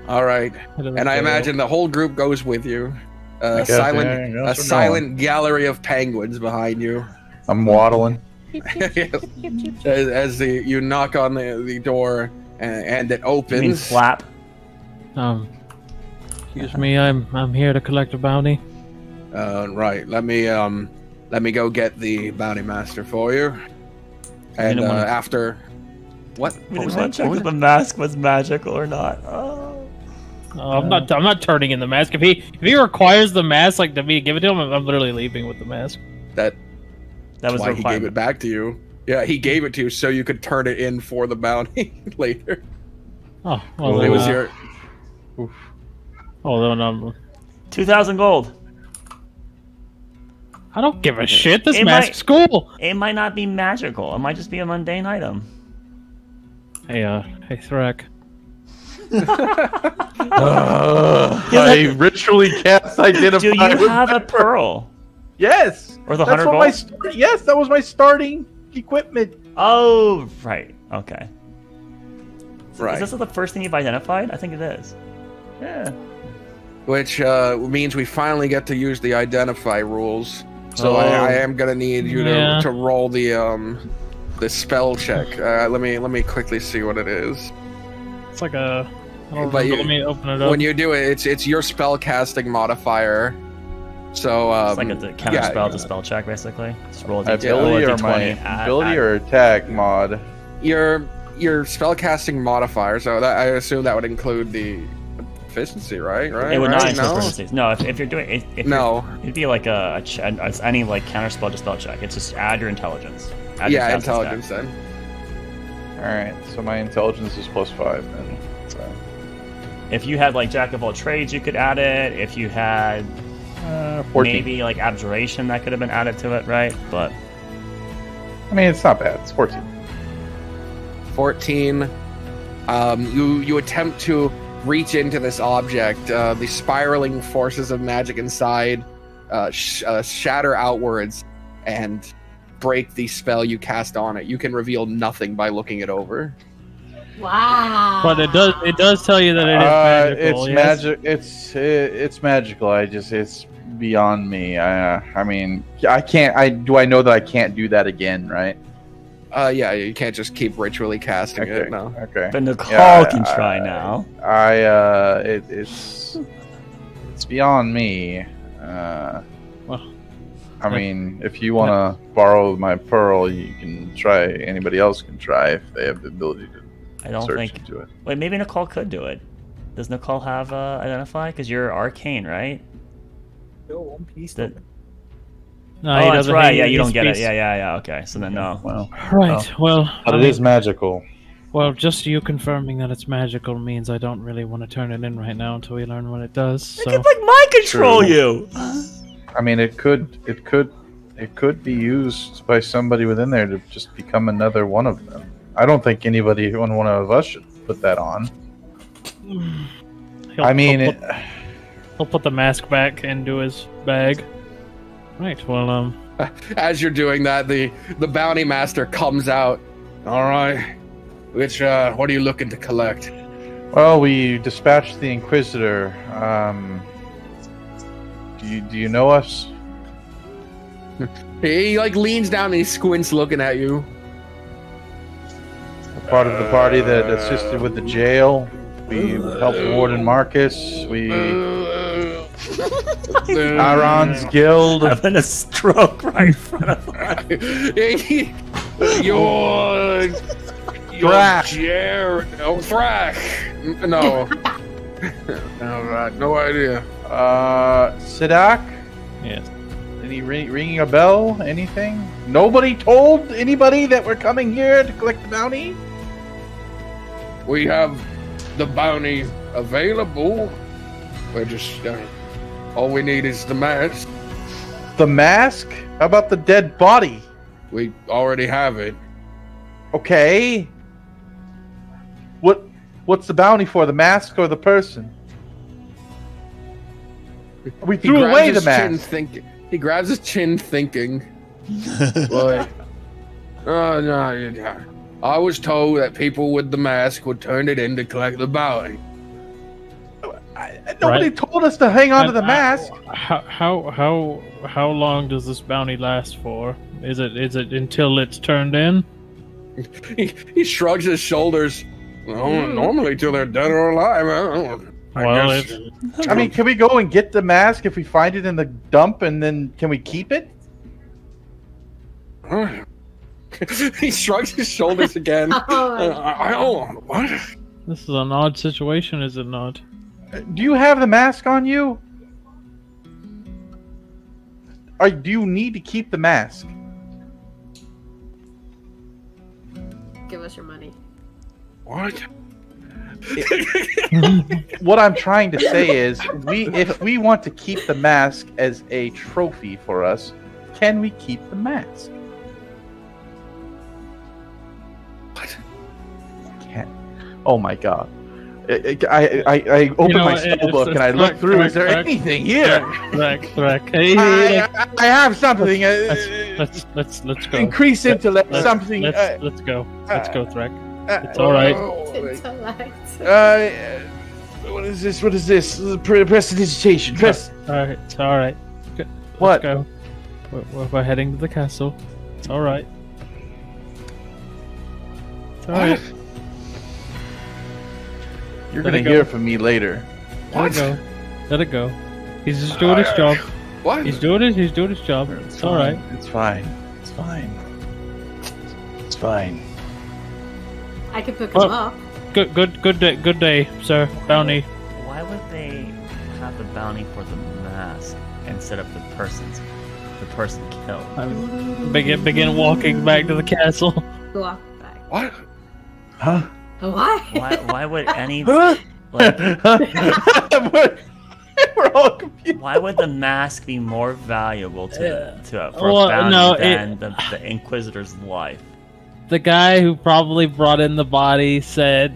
[SPEAKER 1] All right, and I imagine the whole group goes with you. A silent gallery of penguins behind you.
[SPEAKER 4] I'm waddling.
[SPEAKER 1] as you knock on the door and it opens.
[SPEAKER 2] You mean flap?
[SPEAKER 6] Excuse me, I'm here to collect a bounty.
[SPEAKER 1] Right. Let me go get the bounty master for you. And after what?
[SPEAKER 2] We didn't want to check if the mask was magical or not.
[SPEAKER 6] I'm not turning in the mask. If he requires the mask, like to me to give it to him, I'm literally leaving with the mask.
[SPEAKER 1] That
[SPEAKER 2] was
[SPEAKER 1] why he gave it back to you. Yeah, he gave it to you so you could turn it in for the bounty later.
[SPEAKER 6] Oh, well,
[SPEAKER 1] it was your.
[SPEAKER 6] Oof. Oh, no.
[SPEAKER 2] 2,000 gold.
[SPEAKER 6] I don't give a shit. This mask's cool.
[SPEAKER 2] It might not be magical. It might just be a mundane item.
[SPEAKER 6] Hey, Threk.
[SPEAKER 4] I ritually cast identify.
[SPEAKER 2] Do you
[SPEAKER 4] with
[SPEAKER 2] have a
[SPEAKER 4] my
[SPEAKER 2] pearl?
[SPEAKER 4] Yes.
[SPEAKER 2] Or the
[SPEAKER 4] That's
[SPEAKER 2] 100
[SPEAKER 4] what
[SPEAKER 2] gold?
[SPEAKER 4] yes, that was my starting equipment.
[SPEAKER 2] Oh, right. Okay.
[SPEAKER 1] Right.
[SPEAKER 2] Is this the first thing you've identified? I think it is.
[SPEAKER 4] Yeah.
[SPEAKER 1] Which means we finally get to use the identify rules. So
[SPEAKER 2] Oh.
[SPEAKER 1] I am gonna need you
[SPEAKER 6] Yeah.
[SPEAKER 1] to roll the spell check. Let me quickly see what it is.
[SPEAKER 6] It's like a. I don't
[SPEAKER 1] But
[SPEAKER 6] remember.
[SPEAKER 1] you-
[SPEAKER 6] Let me open it up.
[SPEAKER 1] When you do it, it's your spell casting modifier. So
[SPEAKER 2] It's like a counter
[SPEAKER 1] yeah,
[SPEAKER 2] spell to spell check, basically. Just roll a
[SPEAKER 4] Ability or my ability or attack mod?
[SPEAKER 1] your spell casting modifier. So that I assume that would include the efficiency, right? Right?
[SPEAKER 2] It would
[SPEAKER 1] right?
[SPEAKER 2] not include
[SPEAKER 1] No?
[SPEAKER 2] proficiencies. No, if you're doing if
[SPEAKER 1] No.
[SPEAKER 2] it'd be like any like counter spell to spell check. It's just add your intelligence. Add your
[SPEAKER 1] Yeah,
[SPEAKER 2] stats and
[SPEAKER 1] intelligence
[SPEAKER 2] stats.
[SPEAKER 1] then.
[SPEAKER 4] Alright, so my intelligence is +5 then. So.
[SPEAKER 2] If you had like jack of all trades, you could add it. If you had
[SPEAKER 4] 14.
[SPEAKER 2] maybe like abjuration, that could have been added to it, right? But
[SPEAKER 4] I mean, it's not bad. It's 14.
[SPEAKER 1] 14. You attempt to reach into this object. The spiraling forces of magic inside shatter outwards and break the spell you cast on it. You can reveal nothing by looking it over.
[SPEAKER 3] Wow.
[SPEAKER 6] But it does tell you that it is magical.
[SPEAKER 4] It's
[SPEAKER 6] yes?
[SPEAKER 4] magic. It's magical. It's beyond me. I mean, I can't. Do I know that I can't do that again? Right?
[SPEAKER 1] Yeah, you can't just keep ritually casting
[SPEAKER 4] Okay.
[SPEAKER 1] it. No.
[SPEAKER 4] Okay.
[SPEAKER 2] but Nicole
[SPEAKER 4] Yeah,
[SPEAKER 2] can try now.
[SPEAKER 4] It's beyond me.
[SPEAKER 6] Well,
[SPEAKER 4] I mean, if you want to borrow my pearl, you can try. Anybody else can try if they have the ability to
[SPEAKER 2] I don't
[SPEAKER 4] search
[SPEAKER 2] think.
[SPEAKER 4] into it.
[SPEAKER 2] Wait, maybe Nicole could do it. Does Nicole have identify? Because you're arcane, right? That-
[SPEAKER 6] no,
[SPEAKER 2] oh,
[SPEAKER 6] he
[SPEAKER 2] that's
[SPEAKER 6] doesn't.
[SPEAKER 2] right.
[SPEAKER 6] He-
[SPEAKER 2] Yeah, you don't
[SPEAKER 6] he's
[SPEAKER 2] get it.
[SPEAKER 6] beast-
[SPEAKER 2] Yeah. Okay, so then no.
[SPEAKER 4] Well,
[SPEAKER 6] Right. Well,
[SPEAKER 4] but
[SPEAKER 6] I
[SPEAKER 4] it
[SPEAKER 6] mean,
[SPEAKER 4] is magical.
[SPEAKER 6] well, just you confirming that it's magical means I don't really want to turn it in right now until we learn what it does. So.
[SPEAKER 2] It could like mind control
[SPEAKER 4] True.
[SPEAKER 2] you.
[SPEAKER 4] I mean, it could be used by somebody within there to just become another one of them. I don't think one of us should put that on. I mean,
[SPEAKER 6] he'll put the mask back into his bag. Right. Well,
[SPEAKER 1] As you're doing that, the bounty master comes out. All right. Which what are you looking to collect?
[SPEAKER 4] well, we dispatched the Inquisitor. Do you know us?
[SPEAKER 1] He like leans down and he squints, looking at you.
[SPEAKER 4] Part of the party that assisted with the jail. We helped Warden Marcus. We Aaron's Guild.
[SPEAKER 2] Having a stroke right in front of him.
[SPEAKER 1] You're
[SPEAKER 4] Thrak.
[SPEAKER 1] Jared. Oh, Thrak. No. No idea.
[SPEAKER 4] Sidak?
[SPEAKER 6] yes.
[SPEAKER 4] Any ringing a bell? Anything? Nobody told anybody that we're coming here to collect the bounty?
[SPEAKER 1] We have the bounty available. We're just all we need is the mask.
[SPEAKER 4] The mask? How about the dead body?
[SPEAKER 1] We already have it.
[SPEAKER 4] Okay. What's the bounty for? The mask or the person? We
[SPEAKER 1] He
[SPEAKER 4] threw
[SPEAKER 1] grabs
[SPEAKER 4] away the
[SPEAKER 1] his chin
[SPEAKER 4] mask.
[SPEAKER 1] He grabs his chin, thinking. Like, oh no! Yeah. I was told that people with the mask would turn it in to collect the bounty.
[SPEAKER 4] Nobody
[SPEAKER 6] Right.
[SPEAKER 4] told us to hang on to
[SPEAKER 6] And
[SPEAKER 4] the mask.
[SPEAKER 6] How long does this bounty last for? Is it until it's turned in?
[SPEAKER 1] He shrugs his shoulders. Well, normally till they're dead or alive.
[SPEAKER 6] Well,
[SPEAKER 4] I mean, can we go and get the mask if we find it in the dump, and then can we keep it?
[SPEAKER 1] He shrugs his shoulders again.
[SPEAKER 3] Oh my
[SPEAKER 1] I don't. What?
[SPEAKER 6] This is an odd situation, is it not?
[SPEAKER 4] Do you have the mask on you? Or do you need to keep the mask?
[SPEAKER 8] Give us your money.
[SPEAKER 1] What?
[SPEAKER 4] What I'm trying to say is, if we want to keep the mask as a trophy for us, can we keep the mask?
[SPEAKER 1] What?
[SPEAKER 4] Can't. Oh my god. I open my spell book and I look through. Is there anything here?
[SPEAKER 6] Threk.
[SPEAKER 4] I have something.
[SPEAKER 6] Let's go.
[SPEAKER 4] Increase intellect. Something.
[SPEAKER 6] Let's go. Let's go, Threk. It's all right.
[SPEAKER 4] What is this? What is this? Prestidigitation.
[SPEAKER 6] All right. It's all right.
[SPEAKER 4] What?
[SPEAKER 6] Let's go. We're heading to the castle. It's all right. It's all right.
[SPEAKER 4] You're gonna hear from me later.
[SPEAKER 6] Let it go. He's just doing his job.
[SPEAKER 1] What?
[SPEAKER 6] He's doing his job. It's all right.
[SPEAKER 4] It's fine. It's fine. It's fine.
[SPEAKER 8] I can pick him up.
[SPEAKER 6] Good day, sir. Bounty.
[SPEAKER 2] Why would they have the bounty for the mask instead of the person killed?
[SPEAKER 6] Begin walking back to the castle.
[SPEAKER 8] Walk back.
[SPEAKER 1] What?
[SPEAKER 4] Huh?
[SPEAKER 8] Why?
[SPEAKER 2] Why would any
[SPEAKER 4] Huh?
[SPEAKER 2] like
[SPEAKER 4] We're all confused.
[SPEAKER 2] why would the mask be more valuable for a bounty than the Inquisitor's life?
[SPEAKER 6] The guy who probably brought in the body saw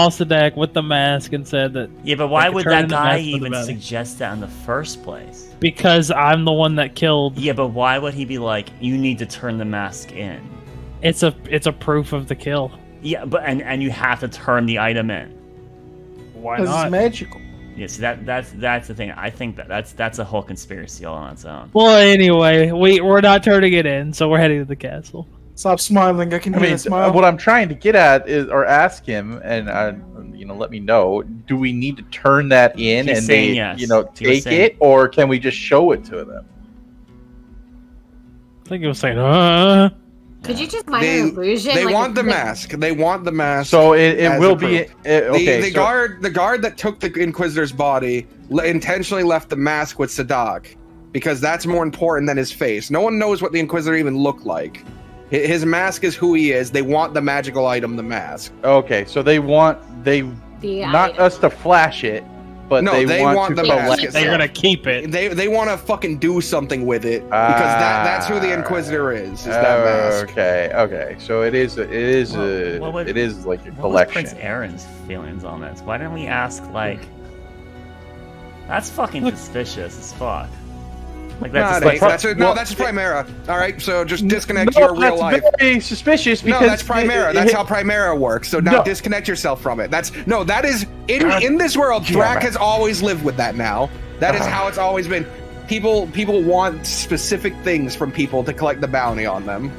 [SPEAKER 6] Sadek with the mask and said that.
[SPEAKER 2] Yeah, but why would that guy even
[SPEAKER 6] suggest
[SPEAKER 2] suggest that in the first place?
[SPEAKER 6] Because I'm the one that killed.
[SPEAKER 2] Yeah, but why would he be like, you need to turn the mask in?
[SPEAKER 6] It's a proof of the kill.
[SPEAKER 2] Yeah, but and you have to turn the item in.
[SPEAKER 6] Why
[SPEAKER 5] Because
[SPEAKER 6] not?
[SPEAKER 5] it's magical.
[SPEAKER 2] Yeah, so that's the thing. I think that's a whole conspiracy all on its own.
[SPEAKER 6] Well, anyway, we're not turning it in, so we're heading to the castle.
[SPEAKER 5] Stop smiling. I can hear the smile.
[SPEAKER 4] What I'm trying to get at is, or ask him, and let me know. Do we need to turn that in
[SPEAKER 2] He's
[SPEAKER 4] and
[SPEAKER 2] saying
[SPEAKER 4] they,
[SPEAKER 2] yes.
[SPEAKER 4] take it, or can we just show it to them?
[SPEAKER 6] I think it was saying,
[SPEAKER 8] Could you just minor illusion?
[SPEAKER 1] They
[SPEAKER 8] like
[SPEAKER 1] want the mask. They want the mask.
[SPEAKER 4] So it will be okay.
[SPEAKER 1] The guard that took the Inquisitor's body intentionally left the mask with Sadak because that's more important than his face. No one knows what the Inquisitor even looked like. His mask is who he is. They want the magical item, the mask.
[SPEAKER 4] Okay, so they not
[SPEAKER 8] item.
[SPEAKER 4] us to flash it, but
[SPEAKER 1] No, they want the mask.
[SPEAKER 6] they're gonna keep it.
[SPEAKER 1] They want to fucking do something with it because that's who the Inquisitor is that mask.
[SPEAKER 4] Okay. So it is like a
[SPEAKER 2] What was
[SPEAKER 4] collection.
[SPEAKER 2] Prince Aaron's feelings on this? Why didn't we ask like? That's fucking suspicious as fuck. Like that's
[SPEAKER 1] that's Primera. All right, so just disconnect your real life.
[SPEAKER 4] That's very suspicious because
[SPEAKER 1] that's Primera. That's how Primera works. So now disconnect yourself from it. That is in this world. Thrak has always lived with that. Now that is how it's always been. People want specific things from people to collect the bounty on them.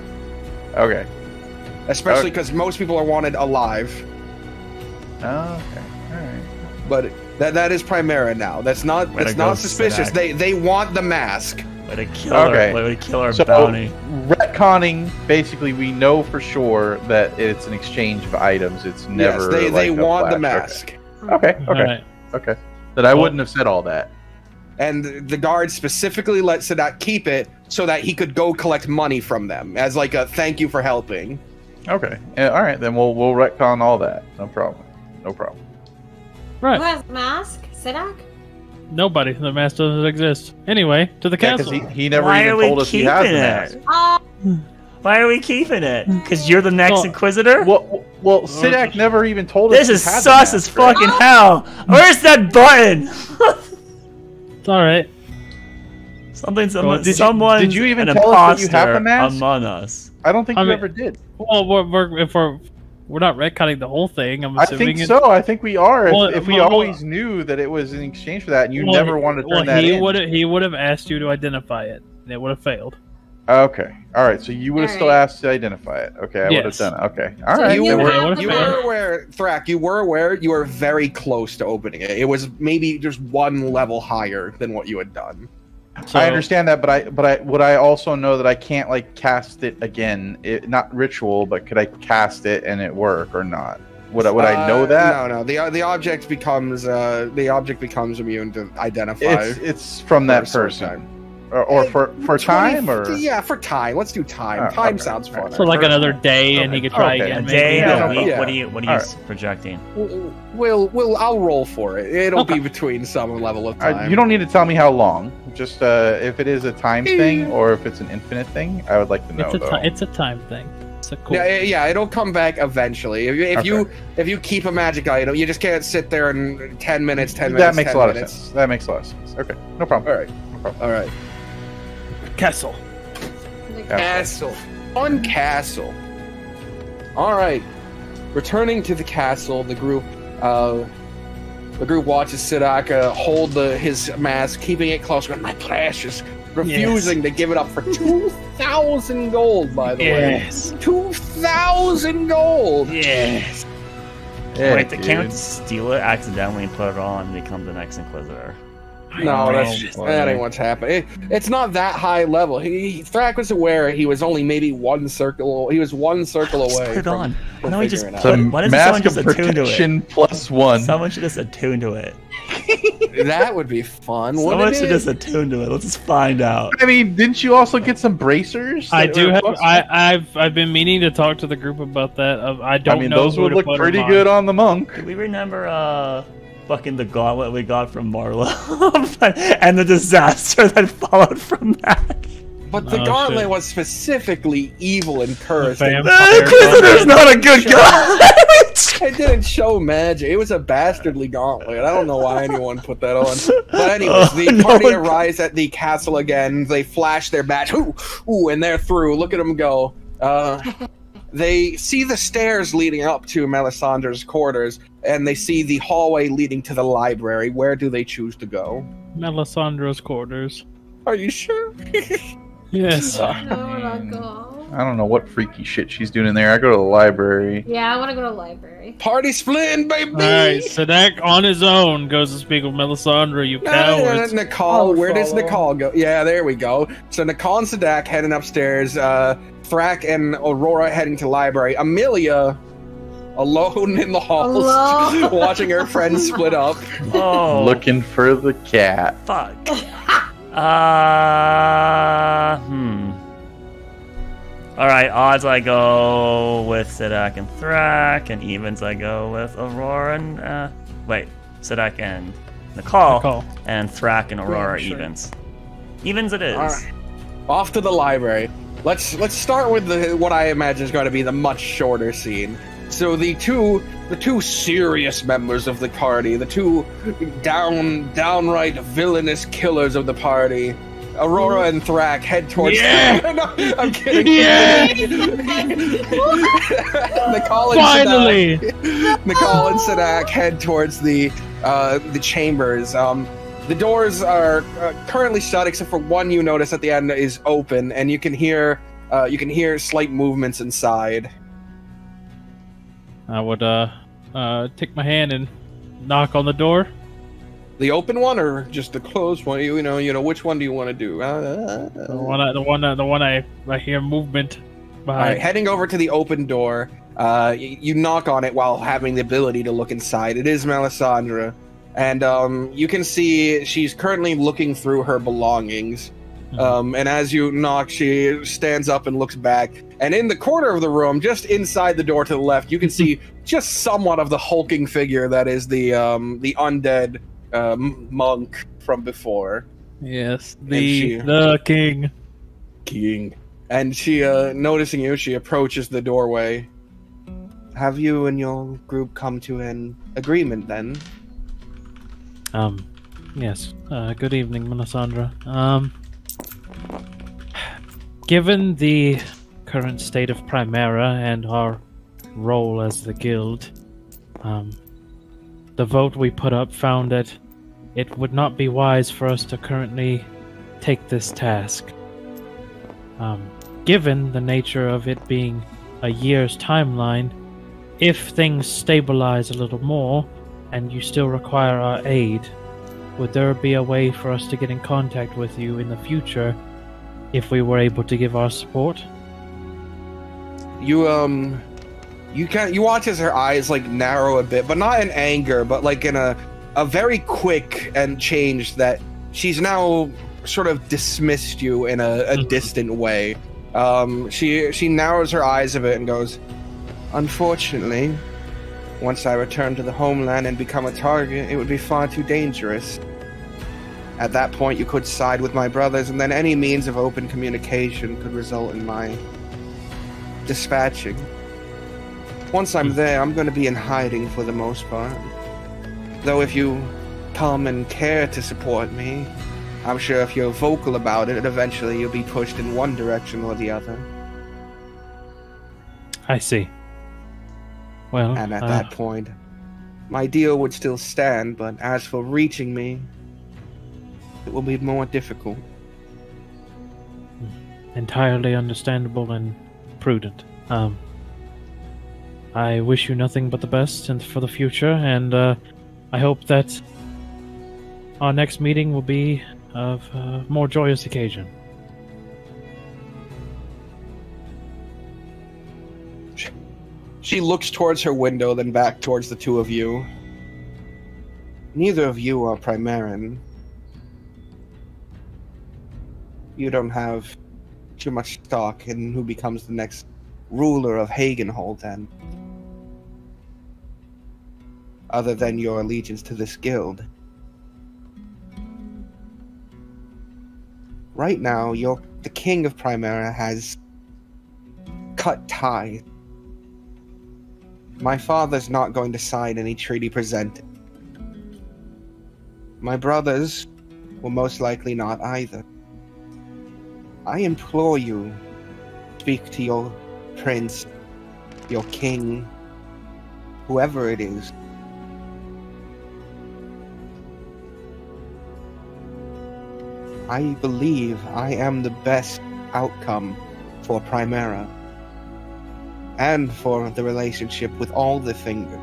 [SPEAKER 4] Okay.
[SPEAKER 1] Especially because most people are wanted alive.
[SPEAKER 4] Oh, okay. All right.
[SPEAKER 1] But that is Primera now. That's not suspicious. They want the mask.
[SPEAKER 2] Way to kill our bounty.
[SPEAKER 4] Retconning, basically, we know for sure that it's an exchange of items. It's never.
[SPEAKER 1] Yes, they want the mask.
[SPEAKER 4] Okay. That I wouldn't have said all that.
[SPEAKER 1] And the guard specifically let Sadat keep it so that he could go collect money from them as like a thank you for helping.
[SPEAKER 4] Okay. All right, then we'll retcon all that. No problem.
[SPEAKER 6] Right.
[SPEAKER 8] Who has the mask? Sadak?
[SPEAKER 6] Nobody. The mask doesn't exist. Anyway, to the castle.
[SPEAKER 4] Because he never even told us he has the mask.
[SPEAKER 2] Why are we keeping it? Because you're the next Inquisitor?
[SPEAKER 4] Well, Sidak never even told us.
[SPEAKER 2] This is sus as fucking hell. Where's that button?
[SPEAKER 6] It's alright.
[SPEAKER 2] Someone.
[SPEAKER 4] Did you even tell us that you have the mask?
[SPEAKER 2] Among us.
[SPEAKER 4] I don't think you ever did.
[SPEAKER 6] Well, we're not retconning the whole thing. I'm assuming.
[SPEAKER 4] I think so. I think we are. If we always knew that it was in exchange for that, and you never wanted to turn that in.
[SPEAKER 6] He would have asked you to identify it, and it would have failed.
[SPEAKER 4] Okay. All right. So you would have still asked to identify it. Okay. I would have done it. Okay. All right.
[SPEAKER 1] You were aware, Thrak. You were aware. You were very close to opening it. It was maybe just one level higher than what you had done.
[SPEAKER 4] So, I understand that, but would I also know that I can't like cast it again? Not ritual, but could I cast it and it work or not? Would I know that?
[SPEAKER 1] No. The object becomes immune to identify.
[SPEAKER 4] It's from that person. Or for time, or
[SPEAKER 1] yeah, for time. Let's do time. Time sounds fun.
[SPEAKER 6] So like another day, and he could try again.
[SPEAKER 2] A day, a week. What are you projecting?
[SPEAKER 1] I'll roll for it. It'll be between some level of time.
[SPEAKER 4] You don't need to tell me how long. Just if it is a time thing or if it's an infinite thing, I would like to know.
[SPEAKER 6] It's a time thing.
[SPEAKER 1] Yeah, it'll come back eventually. If you keep a magic item, you just can't sit there in 10 minutes.
[SPEAKER 4] That makes a lot of sense. That makes a lot of sense. Okay, no problem.
[SPEAKER 1] All right, no problem. All right.
[SPEAKER 6] Castle.
[SPEAKER 1] Castle. Fun castle. All right. Returning to the castle, the group watches Sidak hold his mask, keeping it close. My precious, refusing to give it up for 2,000 gold. By the way, 2,000 gold.
[SPEAKER 2] Yes.
[SPEAKER 4] Yeah,
[SPEAKER 2] Wait, can't steal it accidentally and put it on and become the next Inquisitor?
[SPEAKER 1] No, that ain't what's happening. It's not that high level. Thrak was aware he was only maybe one circle. He was one circle away.
[SPEAKER 2] Put it on.
[SPEAKER 1] No,
[SPEAKER 2] he just.
[SPEAKER 4] Why does mask of protection +1.
[SPEAKER 2] Someone should just attune to it.
[SPEAKER 1] That would be fun.
[SPEAKER 2] Someone should just attune to it. Let's just find out.
[SPEAKER 4] I mean, didn't you also get some bracers?
[SPEAKER 6] I do have. I've been meaning to talk to the group about that. I don't know.
[SPEAKER 4] Those would look pretty good on the monk.
[SPEAKER 2] Do we remember fucking the gauntlet we got from Marlowe and the disaster that followed from that?
[SPEAKER 1] But the gauntlet was specifically evil and cursed.
[SPEAKER 2] Inquisitor's not a good guy.
[SPEAKER 1] It didn't show magic. It was a bastardly gauntlet. I don't know why anyone put that on. But anyways, the party arrives at the castle again. They flash their badge. Ooh, and they're through. Look at them go. They see the stairs leading up to Melisandre's quarters, and they see the hallway leading to the library. Where do they choose to go?
[SPEAKER 6] Melisandre's quarters.
[SPEAKER 1] Are you sure?
[SPEAKER 6] Yes.
[SPEAKER 4] I don't know what freaky shit she's doing in there. I go to the library.
[SPEAKER 3] Yeah, I want to go to the library.
[SPEAKER 1] Party splitting, baby!
[SPEAKER 6] Alright, Sadak on his own goes to speak with Melisandre, you cowards.
[SPEAKER 1] Nicole, where does Nicole go? Yeah, there we go. So Nicole and Sadak heading upstairs. Thrak and Aurora heading to the library. Amelia alone in the halls, watching her friends split up.
[SPEAKER 2] Oh,
[SPEAKER 4] looking for the cat.
[SPEAKER 2] Fuck. Alright, odds I go with Sadak and Thrak, and evens I go with Aurora and Sadak and Nicole. And Thrak and Aurora evens. Evens it is.
[SPEAKER 1] Right. Off to the library. Let's start with what I imagine is going to be the much shorter scene. So the two serious members of the party, the two downright villainous killers of the party, Aurora and Thrak, head towards. Yeah! No, I'm kidding. Yeah! Nicole and Sadak head towards the chambers. The doors are currently shut, except for one you notice at the end is open, and you can hear slight movements inside.
[SPEAKER 6] I would take my hand and knock on the door.
[SPEAKER 1] The open one or just the closed one? You know which one do you want to do?
[SPEAKER 6] The one I hear movement behind.
[SPEAKER 1] All right, heading over to the open door. You knock on it while having the ability to look inside. It is Melisandre. And you can see she's currently looking through her belongings. And as you knock, she stands up and looks back. And in the corner of the room, just inside the door to the left, you can see just somewhat of the hulking figure that is the undead monk from before.
[SPEAKER 6] Yes, the king.
[SPEAKER 1] King. And she, noticing you, she approaches the doorway. Have you and your group come to an agreement then?
[SPEAKER 6] Yes. Good evening, Melisandre. Given the current state of Primera and our role as the guild, the vote we put up found that it would not be wise for us to currently take this task. Given the nature of it being a year's timeline, if things stabilize a little more, and you still require our aid, would there be a way for us to get in contact with you in the future if we were able to give our support?
[SPEAKER 1] You watch as her eyes narrow a bit, but not in anger, but in a very quick and change that she's now sort of dismissed you in a distant way. She narrows her eyes a bit and goes, "Unfortunately, once I return to the homeland and become a target, it would be far too dangerous. At that point, you could side with my brothers, and then any means of open communication could result in my
[SPEAKER 7] dispatching. Once I'm there, I'm going to be in hiding for the most part. Though if you come and care to support me, I'm sure if you're vocal about it, eventually you'll be pushed in one direction or the other.
[SPEAKER 6] I see. Well,
[SPEAKER 7] And at that point, my deal would still stand, but as for reaching me, it will be more difficult.
[SPEAKER 6] Entirely understandable and prudent. I wish you nothing but the best and for the future, and I hope that our next meeting will be of a more joyous occasion.
[SPEAKER 7] She looks towards her window, then back towards the two of you. Neither of you are Primaran. You don't have too much stock in who becomes the next ruler of Hagenholt, and other than your allegiance to this guild. Right now, the king of Primera has cut ties. My father's not going to sign any treaty presented. My brothers will most likely not either. I implore you, speak to your prince, your king, whoever it is. I believe I am the best outcome for Primera and for the relationship with all the Finger.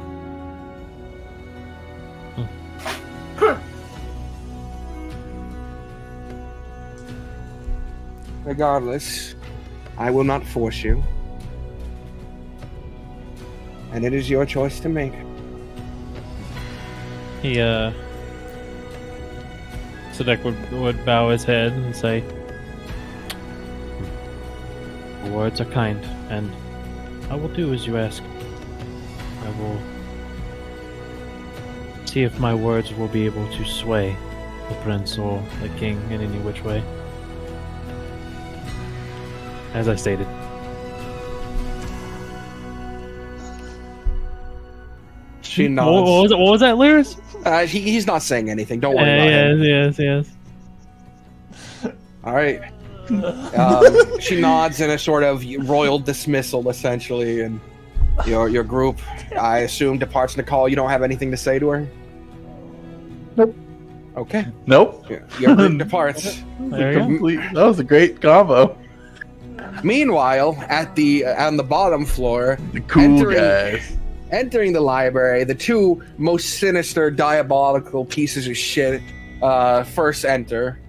[SPEAKER 7] Regardless, I will not force you. And it is your choice to make.
[SPEAKER 6] He, Sadek would bow his head and say, "Your words are kind, and I will do as you ask. I will see if my words will be able to sway the prince or the king in any which way. As I stated."
[SPEAKER 7] She nods.
[SPEAKER 6] What was that, Lyris?
[SPEAKER 7] He's not saying anything. Don't worry about him.
[SPEAKER 6] Yes.
[SPEAKER 7] All right. She nods in a sort of royal dismissal, essentially, and your group, I assume, departs in the call. You don't have anything to say to her?
[SPEAKER 4] Nope.
[SPEAKER 7] Okay.
[SPEAKER 4] Nope.
[SPEAKER 7] Your group departs.
[SPEAKER 6] There you go.
[SPEAKER 4] That was a great combo.
[SPEAKER 7] Meanwhile, on the bottom floor,
[SPEAKER 4] The cool guys.
[SPEAKER 7] entering the library, the two most sinister, diabolical pieces of shit first enter.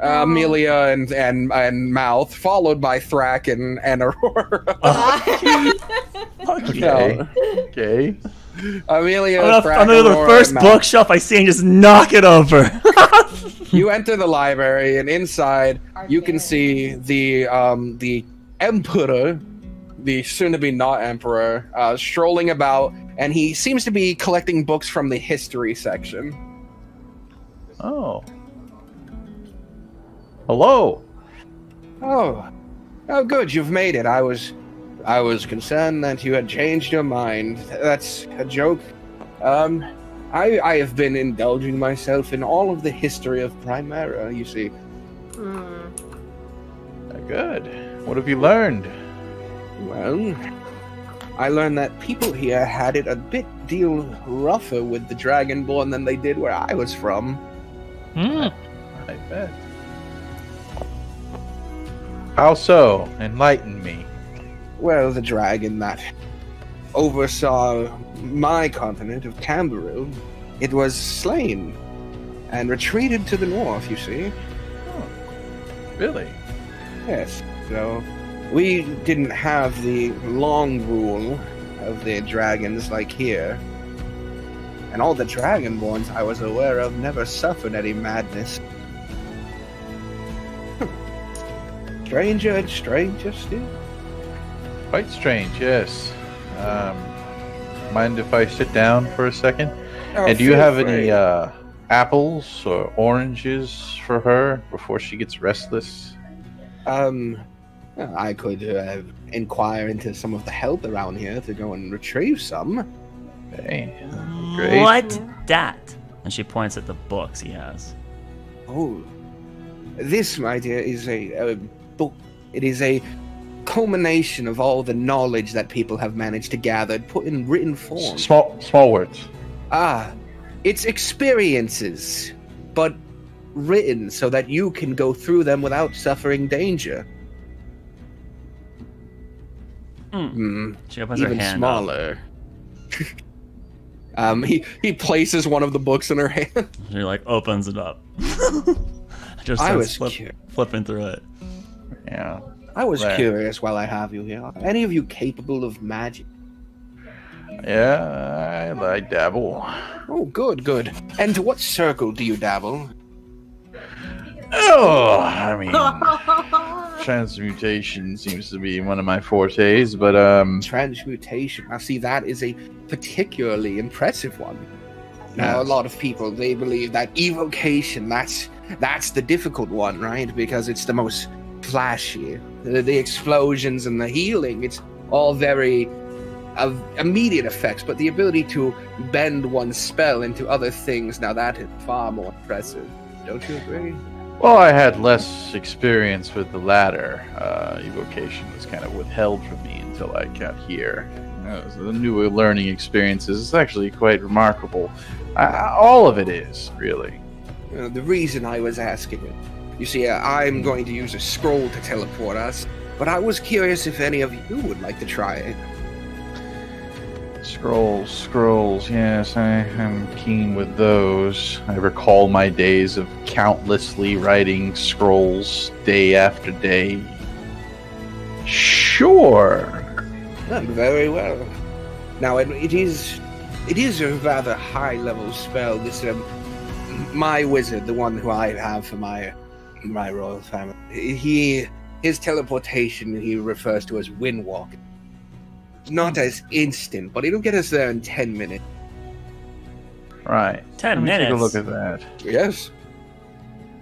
[SPEAKER 7] Amelia and Mouth, followed by Thrak and Aurora.
[SPEAKER 4] Okay.
[SPEAKER 7] Amelia, Thrak,
[SPEAKER 2] I'm gonna go to the
[SPEAKER 7] Aurora,
[SPEAKER 2] first
[SPEAKER 7] and Mouth.
[SPEAKER 2] bookshelf I see and just knock it over.
[SPEAKER 7] You enter the library, and inside you can see the Emperor, the soon-to-be not Emperor, strolling about, and he seems to be collecting books from the history section.
[SPEAKER 4] Oh. Hello.
[SPEAKER 7] Oh, good, you've made it. I was concerned that you had changed your mind. That's a joke. I have been indulging myself in all of the history of Primera, you see.
[SPEAKER 4] Good. What have you learned?
[SPEAKER 7] Well, I learned that people here had it a deal rougher with the Dragonborn than they did where I was from.
[SPEAKER 4] I bet. How so? Enlighten me.
[SPEAKER 7] Well, the dragon that oversaw my continent of Camboril, it was slain and retreated to the north, you see.
[SPEAKER 4] Oh, really?
[SPEAKER 7] Yes, so we didn't have the long rule of the dragons like here. And all the Dragonborns I was aware of never suffered any madness. Stranger still?
[SPEAKER 4] Quite strange, yes. Mind if I sit down for a second?
[SPEAKER 7] Oh,
[SPEAKER 4] And do you
[SPEAKER 7] feel
[SPEAKER 4] have
[SPEAKER 7] free.
[SPEAKER 4] any apples or oranges for her before she gets restless?
[SPEAKER 7] I could inquire into some of the help around here to go and retrieve some.
[SPEAKER 4] Hey, great.
[SPEAKER 2] What? That? And she points at the books he has.
[SPEAKER 7] Oh, this, my dear, is a book. It is a culmination of all the knowledge that people have managed to gather and put in written form.
[SPEAKER 4] Small words.
[SPEAKER 7] It's experiences, but written so that you can go through them without suffering danger.
[SPEAKER 2] She opens her
[SPEAKER 7] Even
[SPEAKER 2] hand
[SPEAKER 7] smaller. He places one of the books in her hand.
[SPEAKER 2] Up. She like opens it up. Just
[SPEAKER 7] I was
[SPEAKER 2] flipping through it.
[SPEAKER 4] Yeah.
[SPEAKER 7] I was curious while I have you here. Are any of you capable of magic?
[SPEAKER 4] Yeah, I dabble.
[SPEAKER 7] Oh, good. And to what circle do you dabble?
[SPEAKER 4] Oh, I mean, transmutation seems to be one of my fortes, but
[SPEAKER 7] Transmutation. I see that is a particularly impressive one. Now,
[SPEAKER 4] Yes.
[SPEAKER 7] a lot of people, they believe that evocation, that's the difficult one, right? Because it's the most flashy. The explosions and the healing, it's all very immediate effects, but the ability to bend one's spell into other things, now that is far more impressive. Don't you agree?
[SPEAKER 4] well, I had less experience with the latter. Evocation was kind of withheld from me until I got here. So the new learning experiences is actually quite remarkable. All of it is, really.
[SPEAKER 7] The reason I was asking it, you see, I'm going to use a scroll to teleport us, but I was curious if any of you would like to try it.
[SPEAKER 4] Scrolls, yes, I am keen with those. I recall my days of countlessly writing scrolls day after day. Sure.
[SPEAKER 7] Very well. Now, it is a rather high-level spell. This, my wizard, the one who I have for my royal family, his teleportation he refers to as wind walking. Not as instant, but it'll get us there in 10 minutes.
[SPEAKER 4] Right.
[SPEAKER 2] 10
[SPEAKER 4] Let me
[SPEAKER 2] minutes?
[SPEAKER 4] Take a look at that.
[SPEAKER 7] Yes.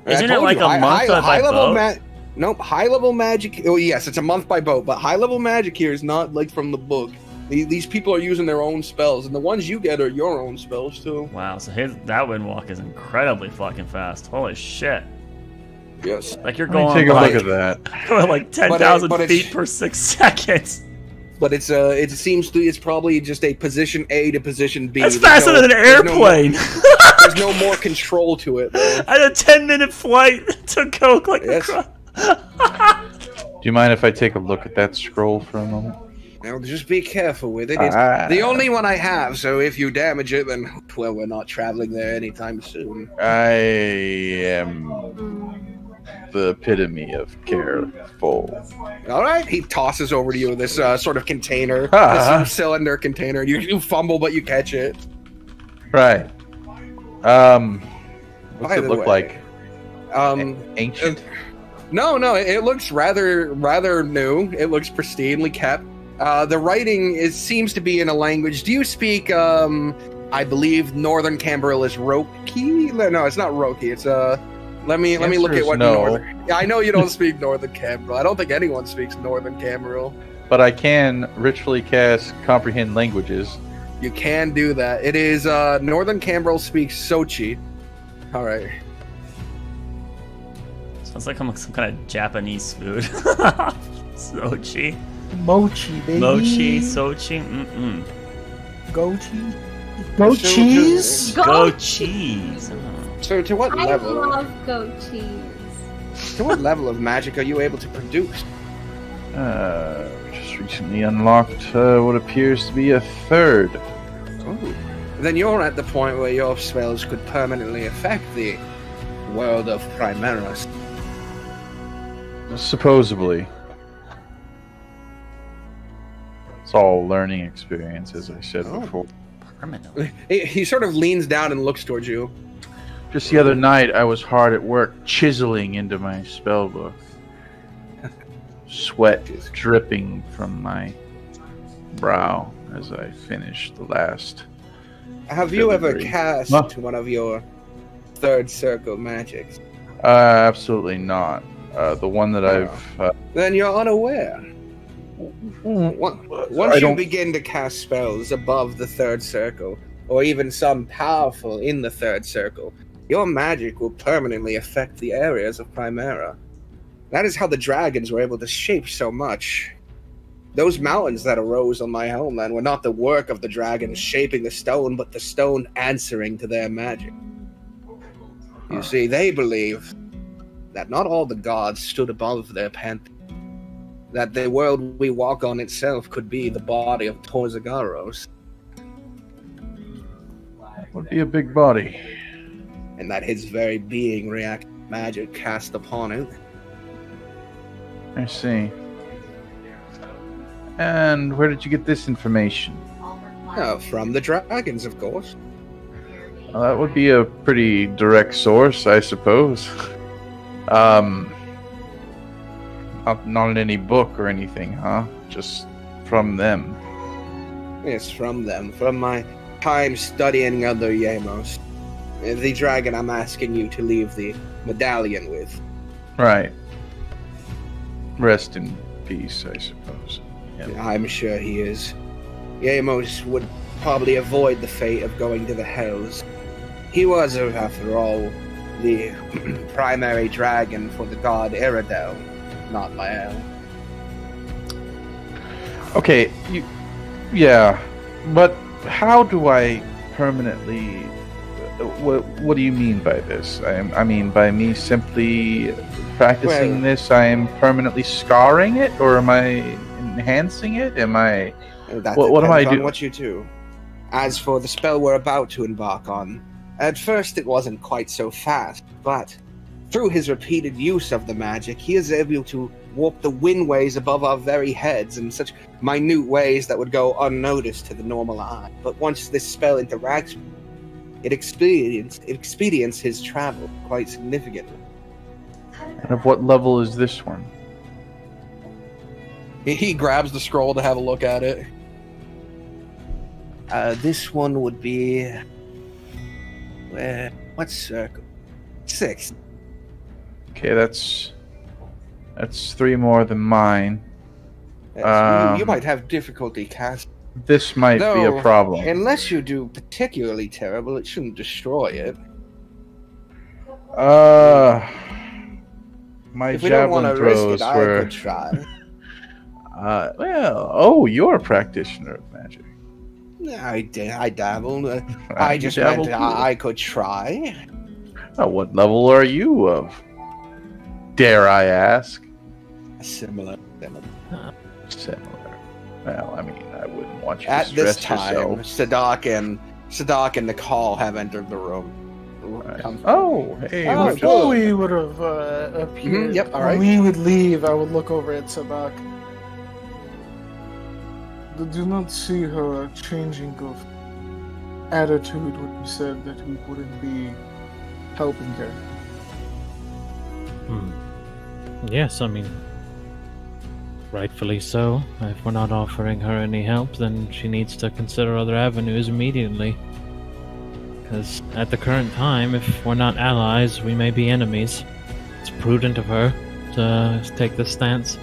[SPEAKER 2] Isn't
[SPEAKER 7] I
[SPEAKER 2] it
[SPEAKER 7] told
[SPEAKER 2] like
[SPEAKER 7] you,
[SPEAKER 2] a month by boat?
[SPEAKER 7] Nope, high-level magic. Oh, yes, it's a month by boat, but high-level magic here is not like from the book. These people are using their own spells, and the ones you get are your own spells, too.
[SPEAKER 2] Wow, so that wind walk is incredibly fucking fast. Holy shit.
[SPEAKER 7] Yes.
[SPEAKER 2] Like you're
[SPEAKER 4] Let me
[SPEAKER 2] going
[SPEAKER 4] take a
[SPEAKER 2] like,
[SPEAKER 4] look at that.
[SPEAKER 2] going like 10,000
[SPEAKER 7] but
[SPEAKER 2] feet per 6 seconds.
[SPEAKER 7] But it's probably just a position A to position B.
[SPEAKER 2] That's faster than an airplane.
[SPEAKER 7] There's no more control to it, though.
[SPEAKER 2] I had a 10-minute flight to go like
[SPEAKER 7] Yes.
[SPEAKER 2] across.
[SPEAKER 4] Do you mind if I take a look at that scroll for a moment?
[SPEAKER 7] Now, just be careful with it. It's the only one I have, so if you damage it, then, well, we're not traveling there anytime soon.
[SPEAKER 4] I am the epitome of careful.
[SPEAKER 7] All right, he tosses over to you this sort of container, this cylinder container. You fumble, but you catch it.
[SPEAKER 4] Right. What's
[SPEAKER 7] By
[SPEAKER 4] it
[SPEAKER 7] the
[SPEAKER 4] look
[SPEAKER 7] way,
[SPEAKER 4] like?
[SPEAKER 7] Ancient? No, it looks rather new. It looks pristinely kept. The writing seems to be in a language. Do you speak? I believe Northern Camboril is Roki. No, it's not Roki. It's Let me look at what Northern. Yeah, I know you don't speak Northern Camboril. I don't think anyone speaks Northern Camboril.
[SPEAKER 4] But I can ritually cast comprehend languages.
[SPEAKER 7] You can do that. It is Northern Camboril speaks Sochi. All right.
[SPEAKER 2] Sounds like some kind of Japanese food. Sochi.
[SPEAKER 5] Mochi, baby.
[SPEAKER 2] Mochi, Sochi. Mm-mm.
[SPEAKER 5] Gochi. Go cheese.
[SPEAKER 2] Go cheese.
[SPEAKER 7] So to what
[SPEAKER 3] I
[SPEAKER 7] level?
[SPEAKER 3] love goat cheese.
[SPEAKER 7] To what level of magic are you able to produce?
[SPEAKER 4] Just recently unlocked what appears to be a third.
[SPEAKER 7] Oh. Then you're at the point where your spells could permanently affect the world of Primerus.
[SPEAKER 4] Supposedly. It's all learning experience, as I said before.
[SPEAKER 2] Permanently.
[SPEAKER 7] He sort of leans down and looks towards you.
[SPEAKER 4] Just the other night, I was hard at work chiseling into my spell book. Sweat dripping from my brow as I finished the last.
[SPEAKER 7] Have you ever
[SPEAKER 4] delivery.
[SPEAKER 7] cast one of your third circle magics?
[SPEAKER 4] Absolutely not. The one that I've...
[SPEAKER 1] Then you're unaware. Once you begin to cast spells above the third circle, or even some powerful in the third circle, your magic will permanently affect the areas of Primera. That is how the dragons were able to shape so much. Those mountains that arose on my homeland were not the work of the dragons shaping the stone, but the stone answering to their magic. You see, they believe that not all the gods stood above their pantheon. That the world we walk on itself could be the body of Torzagaros.
[SPEAKER 4] Would be a big body.
[SPEAKER 1] And that his very being reacts to magic cast upon it.
[SPEAKER 4] I see. And where did you get this information?
[SPEAKER 1] From the dragons, of course.
[SPEAKER 4] Well, that would be a pretty direct source, I suppose. Not in any book or anything, huh? Just from them.
[SPEAKER 1] Yes, from them. From my time studying under Yamos. The dragon I'm asking you to leave the medallion with.
[SPEAKER 4] Right. Rest in peace, I suppose. Yep.
[SPEAKER 1] I'm sure he is. Yamos would probably avoid the fate of going to the Hells. He was, after all, the primary dragon for the god Eridel, not my own.
[SPEAKER 4] Okay, yeah, but how do I permanently... What do you mean by this? I mean, by me simply practicing this, I am permanently scarring it, or am I enhancing it? Am I... What am I doing?
[SPEAKER 1] What you do. As for the spell we're about to embark on, at first it wasn't quite so fast, but through his repeated use of the magic, he is able to warp the windways above our very heads in such minute ways that would go unnoticed to the normal eye. But once this spell interacts, it expedients his travel quite significantly.
[SPEAKER 4] And of what level is this one?
[SPEAKER 1] He grabs the scroll to have a look at it. This one would be... what circle? 6.
[SPEAKER 4] Okay, that's 3 more than mine.
[SPEAKER 1] Yes, you might have difficulty casting.
[SPEAKER 4] This might be a problem.
[SPEAKER 1] Unless you do particularly terrible, it shouldn't destroy it.
[SPEAKER 4] My
[SPEAKER 1] if we don't want
[SPEAKER 4] javelin
[SPEAKER 1] to risk
[SPEAKER 4] throws
[SPEAKER 1] it, I
[SPEAKER 4] were...
[SPEAKER 1] could try.
[SPEAKER 4] You're a practitioner of magic.
[SPEAKER 1] I dabbled. I just meant I could try.
[SPEAKER 4] What level are you of? Dare I ask?
[SPEAKER 1] Similar.
[SPEAKER 4] Well, I mean, I wouldn't want you to
[SPEAKER 1] At
[SPEAKER 4] stress
[SPEAKER 1] this time,
[SPEAKER 4] yourself.
[SPEAKER 1] Sadak and Nicole have entered the room.
[SPEAKER 4] Right. Oh, hey.
[SPEAKER 5] Before we would have appeared,
[SPEAKER 1] yep, all right.
[SPEAKER 5] when we would leave, I would look over at Sadak. I do not see her changing of attitude when you said that we wouldn't be helping her.
[SPEAKER 6] Yes, I mean, rightfully so. If we're not offering her any help, then she needs to consider other avenues immediately. Because at the current time, if we're not allies, we may be enemies. It's prudent of her to take this stance.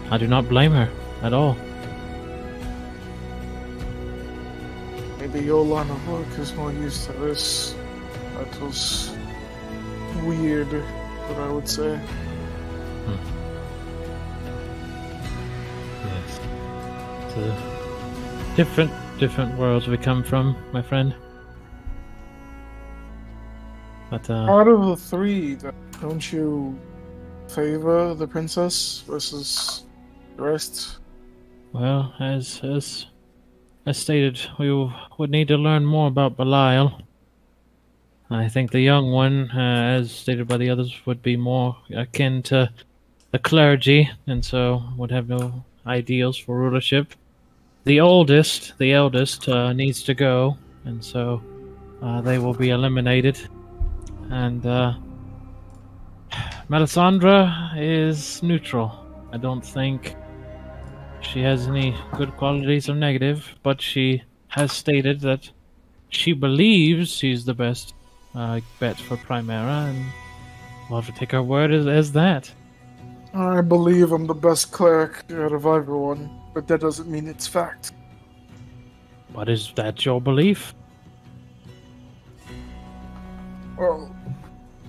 [SPEAKER 6] I do not blame her at all.
[SPEAKER 5] Maybe your line of work is more used to this. That was weird, what I would say.
[SPEAKER 6] Yes. It's a different worlds we come from, my friend. But
[SPEAKER 5] out of the 3, don't you favor the princess versus the rest?
[SPEAKER 6] Well, as stated, we would need to learn more about Belial. I think the young one, as stated by the others, would be more akin to the clergy, and so would have no ideals for rulership. The eldest needs to go, and so they will be eliminated. And Melisandre is neutral. I don't think she has any good qualities or negative, but she has stated that she believes she's the best bet for Primera, and we'll have to take her word as that.
[SPEAKER 5] I believe I'm the best cleric out of everyone, but that doesn't mean it's fact.
[SPEAKER 6] But is that your belief?
[SPEAKER 5] Well,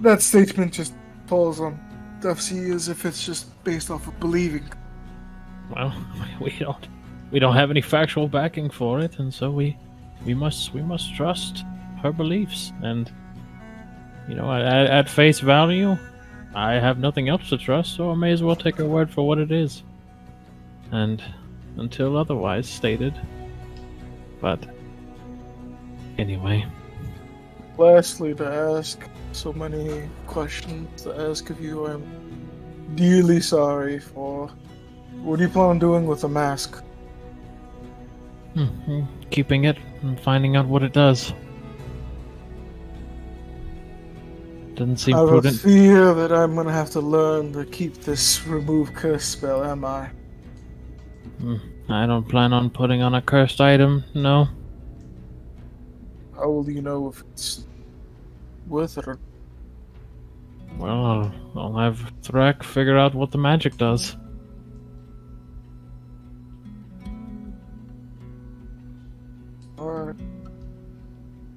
[SPEAKER 5] that statement just falls on FC as if it's just based off of believing.
[SPEAKER 6] Well, we don't have any factual backing for it, and so we must trust her beliefs. And you know, at face value, I have nothing else to trust, so I may as well take her word for what it is. And until otherwise stated. But anyway.
[SPEAKER 5] Lastly, to ask so many questions to ask of you, I'm dearly sorry for. What do you plan on doing with the mask?
[SPEAKER 6] Keeping it and finding out what it does. Doesn't seem prudent.
[SPEAKER 5] I have a fear that I'm gonna have to learn to keep this remove curse spell, am I?
[SPEAKER 6] I don't plan on putting on a cursed item, no.
[SPEAKER 5] How will you know if it's worth it or...
[SPEAKER 6] Well, I'll have Threk figure out what the magic does.
[SPEAKER 5] Alright.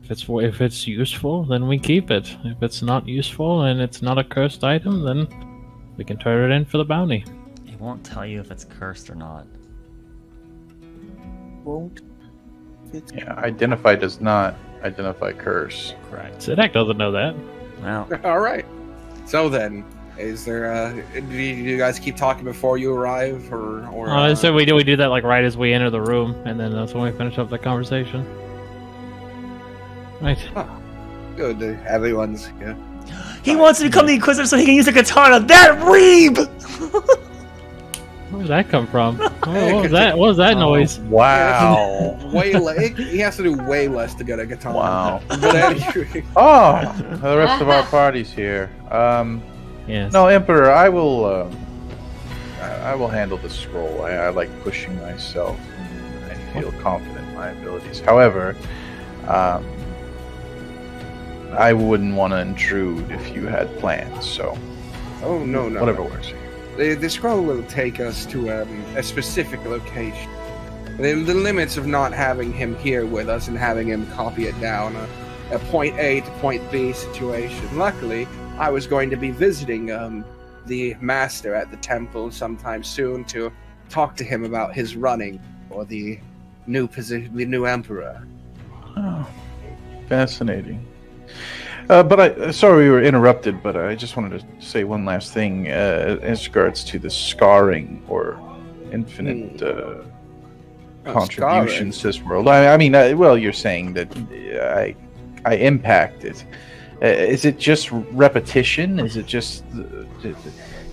[SPEAKER 6] If it's useful, then we keep it. If it's not useful and it's not a cursed item, then we can turn it in for the bounty.
[SPEAKER 2] He won't tell you if it's cursed or not.
[SPEAKER 5] Won't.
[SPEAKER 4] Yeah, identify does not identify curse.
[SPEAKER 2] Correct.
[SPEAKER 6] Sidak doesn't know that.
[SPEAKER 2] Well,
[SPEAKER 1] All right. So then, is there? Do you guys keep talking before you arrive, or?
[SPEAKER 6] So we do that like right as we enter the room, and then that's when we finish up the conversation. Right.
[SPEAKER 1] Good. Everyone's good.
[SPEAKER 2] he wants to become the Inquisitor so he can use the katana. That weeb!
[SPEAKER 6] Where did that come from? What was that? What was that noise?
[SPEAKER 4] Wow.
[SPEAKER 1] He has to do way less to get a katana.
[SPEAKER 4] Wow.
[SPEAKER 1] But anyway,
[SPEAKER 4] The rest of our party's here.
[SPEAKER 6] Yes.
[SPEAKER 4] No, Emperor, I will handle the scroll. I like pushing myself. I feel confident in my abilities. However, I wouldn't want to intrude if you had plans, so...
[SPEAKER 1] oh no,
[SPEAKER 4] Whatever works.
[SPEAKER 1] The scroll will take us to a specific location. The limits of not having him here with us and having him copy it down, a point A to point B situation. Luckily, I was going to be visiting the master at the temple sometime soon to talk to him about his running for the new position, the new emperor.
[SPEAKER 4] Oh, fascinating. Sorry we were interrupted, but I just wanted to say one last thing as regards to the scarring or infinite contributions to this world. I mean, well, you're saying that I impact it. Is it just repetition? Is it just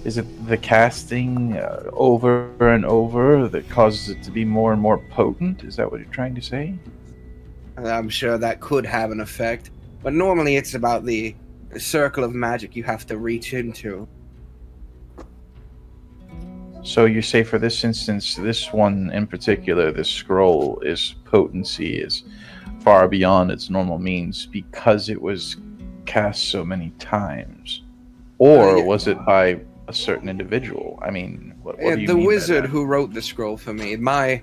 [SPEAKER 4] is it the casting over and over that causes it to be more and more potent? Is that what you're trying to say?
[SPEAKER 1] I'm sure that could have an effect. But normally it's about the circle of magic you have to reach into.
[SPEAKER 4] So you say for this instance, this one in particular, this scroll, is potency is far beyond its normal means because it was cast so many times? Or
[SPEAKER 1] Yeah.
[SPEAKER 4] was it by a certain individual? I mean, what do you mean
[SPEAKER 1] The
[SPEAKER 4] by
[SPEAKER 1] wizard
[SPEAKER 4] that?
[SPEAKER 1] who wrote the scroll for me, my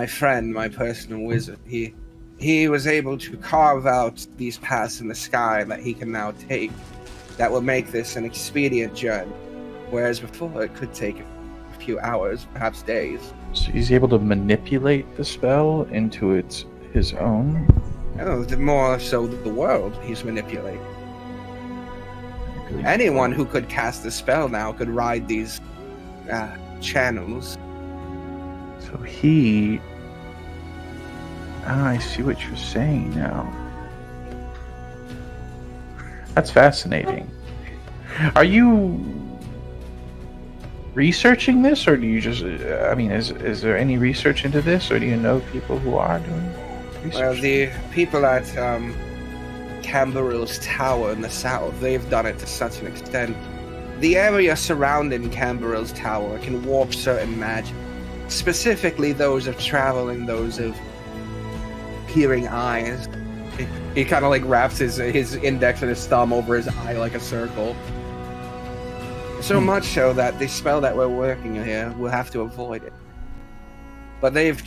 [SPEAKER 1] friend, my personal wizard, he was able to carve out these paths in the sky that he can now take that will make this an expedient journey, whereas before it could take a few hours, perhaps days.
[SPEAKER 4] So he's able to manipulate the spell into his own?
[SPEAKER 1] Oh, the more so the world he's manipulating. Anyone who could cast the spell now could ride these channels.
[SPEAKER 4] So he... I see what you're saying now. That's fascinating. Are you researching this, or do you just... I mean, is there any research into this, or do you know people who are doing research?
[SPEAKER 1] Well, the people at Camboril's tower in the south, they've done it to such an extent. The area surrounding Camboril's tower can warp certain magic, specifically those of travel and those of peering eyes. He kind of like wraps his index and his thumb over his eye like a circle. So much so that the spell that we're working here, we'll have to avoid it. But they've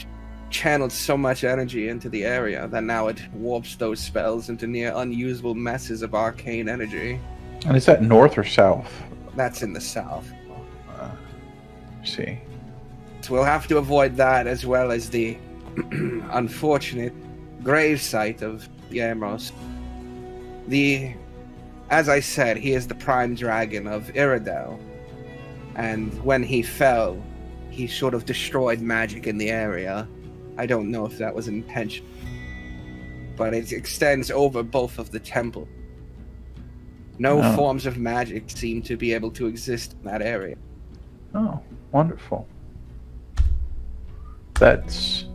[SPEAKER 1] channeled so much energy into the area that now it warps those spells into near unusable messes of arcane energy.
[SPEAKER 4] And is that north or south?
[SPEAKER 1] That's in the south.
[SPEAKER 4] See.
[SPEAKER 1] So we'll have to avoid that, as well as the unfortunate grave site of Yamos. As I said, he is the prime dragon of Iridel. And when he fell, he sort of destroyed magic in the area. I don't know if that was intentional, but it extends over both of the temple. No forms of magic seem to be able to exist in that area.
[SPEAKER 4] Oh, wonderful. That's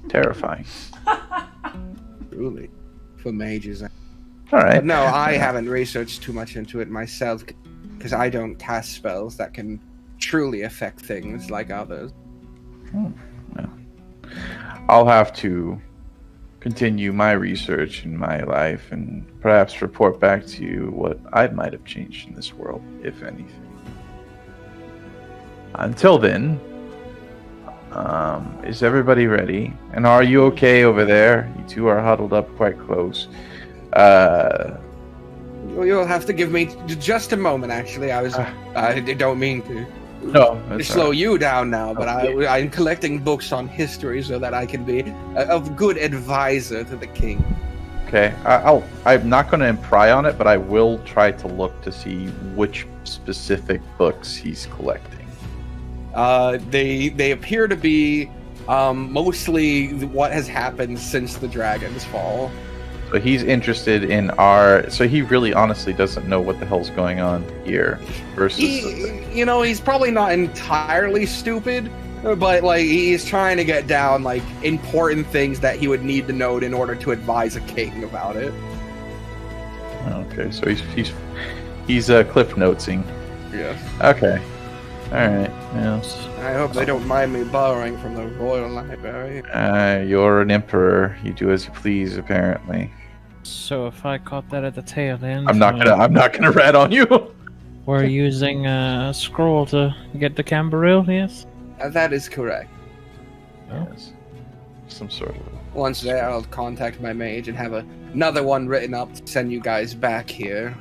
[SPEAKER 4] terrifying.
[SPEAKER 1] Truly, for mages.
[SPEAKER 4] All right.
[SPEAKER 1] But no, I haven't researched too much into it myself, because I don't cast spells that can truly affect things like others.
[SPEAKER 4] Well, I'll have to continue my research in my life and perhaps report back to you what I might have changed in this world, if anything. Until then, is everybody ready? And are you okay over there? You two are huddled up quite close.
[SPEAKER 1] You'll have to give me just a moment, actually. I don't mean to slow you down now, but I'm collecting books on history so that I can be a good advisor to the king.
[SPEAKER 4] Okay, I'm not going to pry on it, but I will try to look to see which specific books he's collecting.
[SPEAKER 1] They appear to be mostly what has happened since the dragon's fall.
[SPEAKER 4] So he's interested in so he really honestly doesn't know what the hell's going on here versus...
[SPEAKER 1] he's probably not entirely stupid, but, like, he's trying to get down, like, important things that he would need to know in order to advise a king about it.
[SPEAKER 4] Okay, so he's cliff notesing.
[SPEAKER 1] Yes.
[SPEAKER 4] Okay. Alright, yes.
[SPEAKER 1] I hope they don't mind me borrowing from the royal library.
[SPEAKER 4] You're an emperor. You do as you please, apparently.
[SPEAKER 6] So if I caught that at the tail end,
[SPEAKER 4] I'm not gonna rat on you.
[SPEAKER 6] We're using a scroll to get to Camboril, yes?
[SPEAKER 1] That is correct.
[SPEAKER 4] Yes. Some sort of...
[SPEAKER 1] Once there, I'll contact my mage and have another one written up to send you guys back here.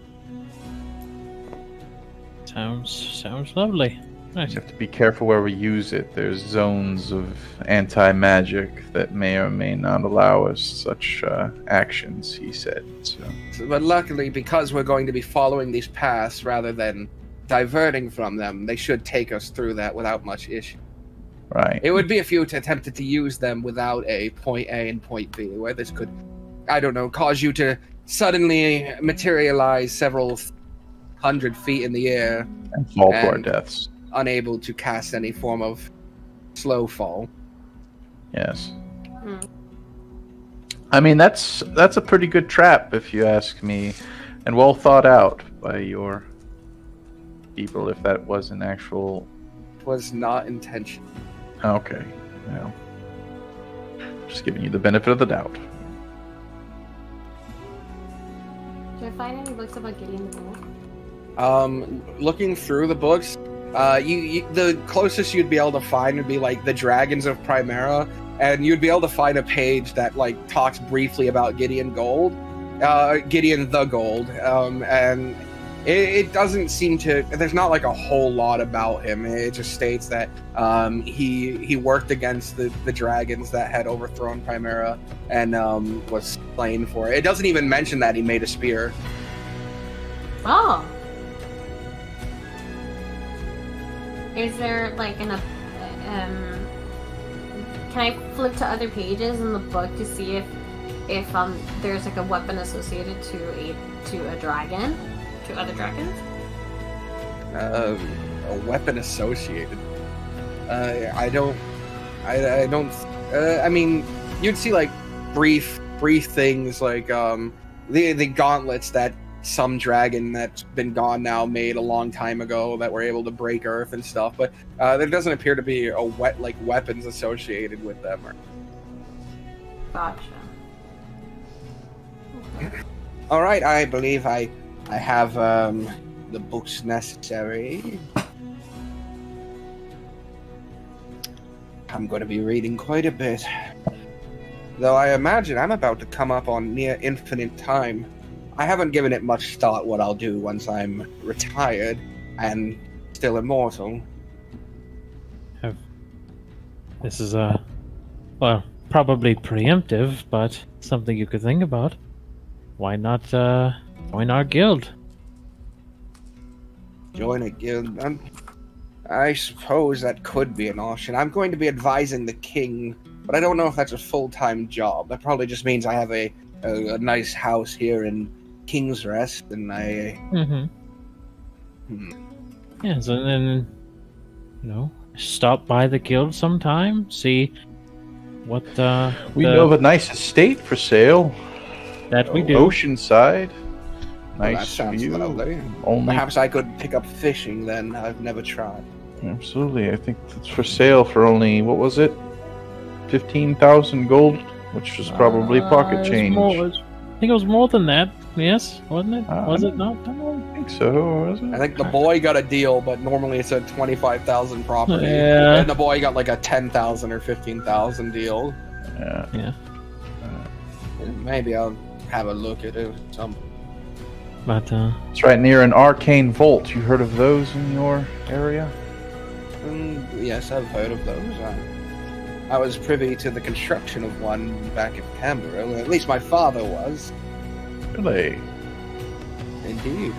[SPEAKER 6] Sounds lovely. Nice.
[SPEAKER 4] You have to be careful where we use it. There's zones of anti-magic that may or may not allow us such actions, he said.
[SPEAKER 1] But luckily, because we're going to be following these paths rather than diverting from them, they should take us through that without much issue.
[SPEAKER 4] Right.
[SPEAKER 1] It would be if you attempted to use them without a point A and point B, where this could, I don't know, cause you to suddenly materialize several 100 feet in the air
[SPEAKER 4] and fall to our deaths.
[SPEAKER 1] Unable to cast any form of slow fall.
[SPEAKER 4] Yes. I mean, that's a pretty good trap, if you ask me, and well thought out by your people, if that was an actual...
[SPEAKER 1] It was not intentional.
[SPEAKER 4] Okay. Well, just giving you the benefit of the doubt.
[SPEAKER 3] Did I find any books about Gideon the Bull?
[SPEAKER 1] Looking through the books, the closest you'd be able to find would be like the Dragons of Primera, and you'd be able to find a page that like talks briefly about Gideon the Gold, and it doesn't seem to. There's not like a whole lot about him. It just states that he worked against the dragons that had overthrown Primera and was slain for it. It doesn't even mention that he made a spear.
[SPEAKER 3] Oh. Is there like can I flip to other pages in the book to see if there's like a weapon associated to a dragon, to other dragons?
[SPEAKER 1] A weapon associated. I mean, you'd see like brief things like the gauntlets that some dragon that's been gone now made a long time ago that were able to break earth and stuff, but there doesn't appear to be weapons associated with them.
[SPEAKER 3] Gotcha. Okay.
[SPEAKER 1] All right, I believe I have
[SPEAKER 7] the books necessary. I'm going to be reading quite a bit. Though I imagine I'm about to come up on near infinite time. I haven't given it much thought what I'll do once I'm retired and still immortal.
[SPEAKER 6] This is well, probably preemptive, but something you could think about. Why not join our guild?
[SPEAKER 7] Join a guild? I suppose that could be an option. I'm going to be advising the king, but I don't know if that's a full-time job. That probably just means I have a nice house here in King's Rest, and I...
[SPEAKER 6] Yeah, so then, you know, stop by the guild sometime, see what
[SPEAKER 4] we know of a nice estate for sale.
[SPEAKER 6] That we do.
[SPEAKER 4] Oceanside.
[SPEAKER 7] Well,
[SPEAKER 4] Nice
[SPEAKER 7] that sounds
[SPEAKER 4] view.
[SPEAKER 7] lovely.
[SPEAKER 4] Only
[SPEAKER 7] Perhaps I could pick up fishing then. I've never tried.
[SPEAKER 4] absolutely. I think it's for sale for only what was it? 15,000 gold, which was probably pocket
[SPEAKER 6] it's
[SPEAKER 4] change.
[SPEAKER 6] I think it was more than that. Yes, wasn't it? Was it not?
[SPEAKER 4] I don't think so. Was it?
[SPEAKER 1] I think the boy got a deal, but normally it's a 25,000 property.
[SPEAKER 6] Yeah.
[SPEAKER 1] And the boy got like a 10,000 or 15,000 deal.
[SPEAKER 4] Yeah.
[SPEAKER 7] Maybe I'll have a look at it.
[SPEAKER 6] But
[SPEAKER 4] It's right near an arcane vault. You heard of those in your area?
[SPEAKER 7] Yes, I've heard of those. I was privy to the construction of one back in Camboril. At least my father was.
[SPEAKER 4] Really?
[SPEAKER 7] Indeed.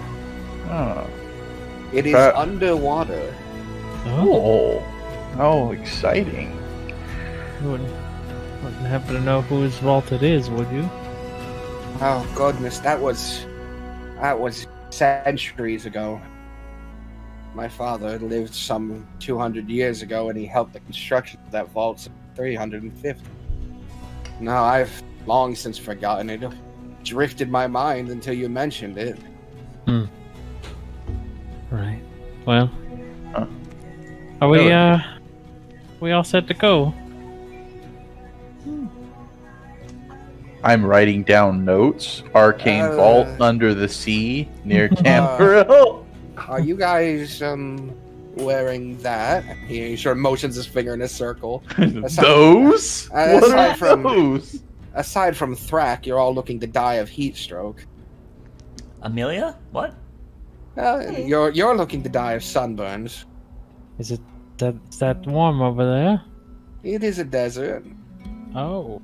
[SPEAKER 4] Oh.
[SPEAKER 7] It is
[SPEAKER 4] That-
[SPEAKER 7] underwater.
[SPEAKER 4] Oh. Oh, exciting.
[SPEAKER 6] you wouldn't happen to know whose vault it is, would you?
[SPEAKER 7] Oh goodness, that was centuries ago. My father lived some 200 years ago, and he helped the construction of that vault some 350. Now I've long since forgotten it. Drifted my mind until you mentioned it.
[SPEAKER 6] Right. Well,
[SPEAKER 4] Huh.
[SPEAKER 6] are we all set to go?
[SPEAKER 4] I'm writing down notes. Arcane vault under the sea near
[SPEAKER 7] Uh,
[SPEAKER 4] Camboril.
[SPEAKER 7] Are you guys wearing that? He sort of motions his finger in a circle.
[SPEAKER 4] Those? What
[SPEAKER 7] aside
[SPEAKER 4] are
[SPEAKER 7] from-
[SPEAKER 4] those?
[SPEAKER 7] Aside from Thrak, you're all looking to die of heat stroke.
[SPEAKER 2] Amelia? What?
[SPEAKER 7] You're looking to die of sunburns.
[SPEAKER 6] Is that warm over there?
[SPEAKER 7] It is a desert.
[SPEAKER 6] Oh,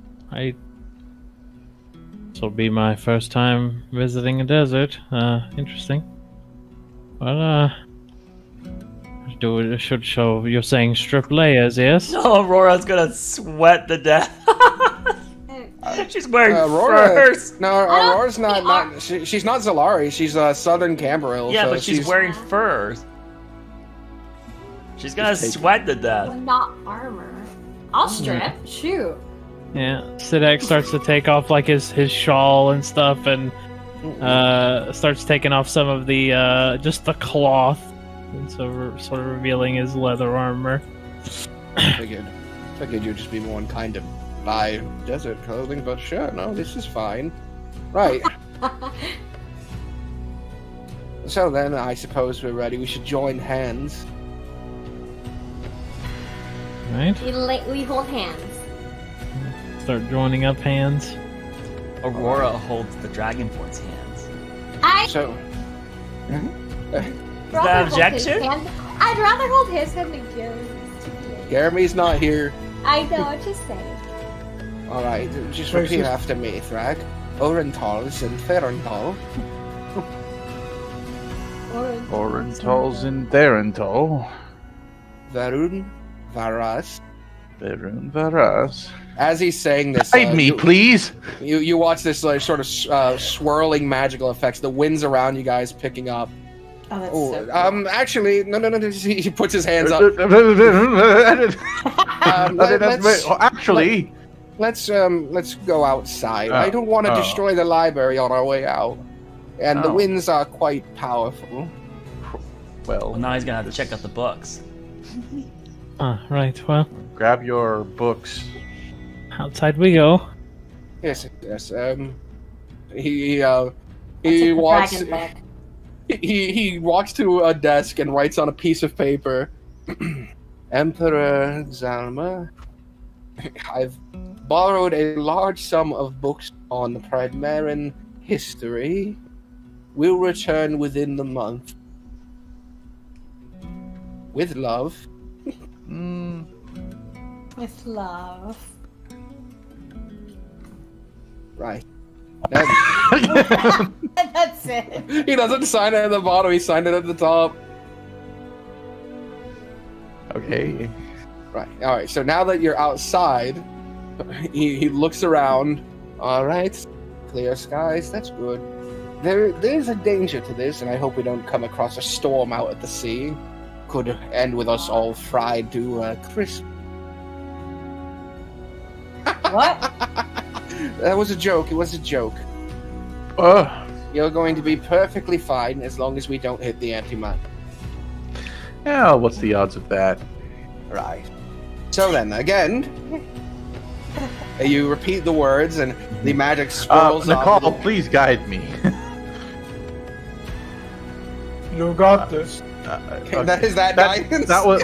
[SPEAKER 6] this'll be my first time visiting a desert. Interesting. Well, should show. You're saying strip layers, yes?
[SPEAKER 2] No, Aurora's gonna sweat to death. She's wearing
[SPEAKER 7] Aurora.
[SPEAKER 2] furs.
[SPEAKER 7] No, Aurora's not. She's not Zalari. She's Southern Camboril.
[SPEAKER 2] Yeah,
[SPEAKER 7] so
[SPEAKER 2] but she's wearing furs. She's gonna sweat to death.
[SPEAKER 3] Well, not armor. I'll strip. Shoot.
[SPEAKER 6] Yeah. Sidak starts to take off like his shawl and stuff, and starts taking off some of the just the cloth, and so sort of revealing his leather armor.
[SPEAKER 7] Figured you'd just be more inclined to buy desert clothing, but sure, no, this is fine. Right. So then, I suppose we're ready. We should join hands.
[SPEAKER 6] Right.
[SPEAKER 3] We hold hands.
[SPEAKER 6] Start joining up hands.
[SPEAKER 2] Aurora holds the Dragonborn's hands.
[SPEAKER 7] So,
[SPEAKER 3] I'd
[SPEAKER 2] objection?
[SPEAKER 3] I'd rather hold his hand than Jeremy's. To be honest.
[SPEAKER 7] Jeremy's not here.
[SPEAKER 3] I know. I'm just saying.
[SPEAKER 7] All right, just repeat after me, Thrak. Orentals and Ferental.
[SPEAKER 4] Orentals and Therental.
[SPEAKER 7] Varun, Varas.
[SPEAKER 4] Varun Varas.
[SPEAKER 7] As he's saying this,
[SPEAKER 4] Guide me, please.
[SPEAKER 7] You watch this like sort of swirling magical effects. The winds around you guys picking up.
[SPEAKER 3] Oh, that's
[SPEAKER 7] Oh,
[SPEAKER 3] so cool.
[SPEAKER 7] actually, no. He puts his hands up.
[SPEAKER 4] Actually,
[SPEAKER 7] Let's go outside. I don't want to
[SPEAKER 4] oh.
[SPEAKER 7] destroy the library on our way out, and the
[SPEAKER 4] Oh.
[SPEAKER 7] winds are quite powerful.
[SPEAKER 2] Well,
[SPEAKER 4] well,
[SPEAKER 2] now he's gonna have to check out the books.
[SPEAKER 6] Right. Well,
[SPEAKER 4] grab your books.
[SPEAKER 6] outside we go.
[SPEAKER 7] Yes.
[SPEAKER 3] I'll
[SPEAKER 7] He
[SPEAKER 3] take the
[SPEAKER 7] walks.
[SPEAKER 3] dragon back.
[SPEAKER 1] He walks to a desk and writes on a piece of paper, Emperor Zalma, I've borrowed a large sum of books on the Primeran history. Will return within the month. With love.
[SPEAKER 3] With love.
[SPEAKER 1] Right.
[SPEAKER 3] That's it.
[SPEAKER 1] He doesn't sign it at the bottom, he signed it at the top.
[SPEAKER 4] Okay.
[SPEAKER 1] Right. Alright, so now that you're outside, he looks around. Alright. Clear skies, that's good. There's a danger to this, and I hope we don't come across a storm out at the sea. Could end with us all fried to a crisp.
[SPEAKER 3] What?
[SPEAKER 1] That was a joke. It was a joke. You're going to be perfectly fine as long as we don't hit the antimatter.
[SPEAKER 4] Yeah, what's the odds of that?
[SPEAKER 1] Right. So then, again, you repeat the words, and the magic swirls off.
[SPEAKER 4] Nicole, please guide me.
[SPEAKER 5] You got this.
[SPEAKER 1] That is that guidance.
[SPEAKER 4] That was.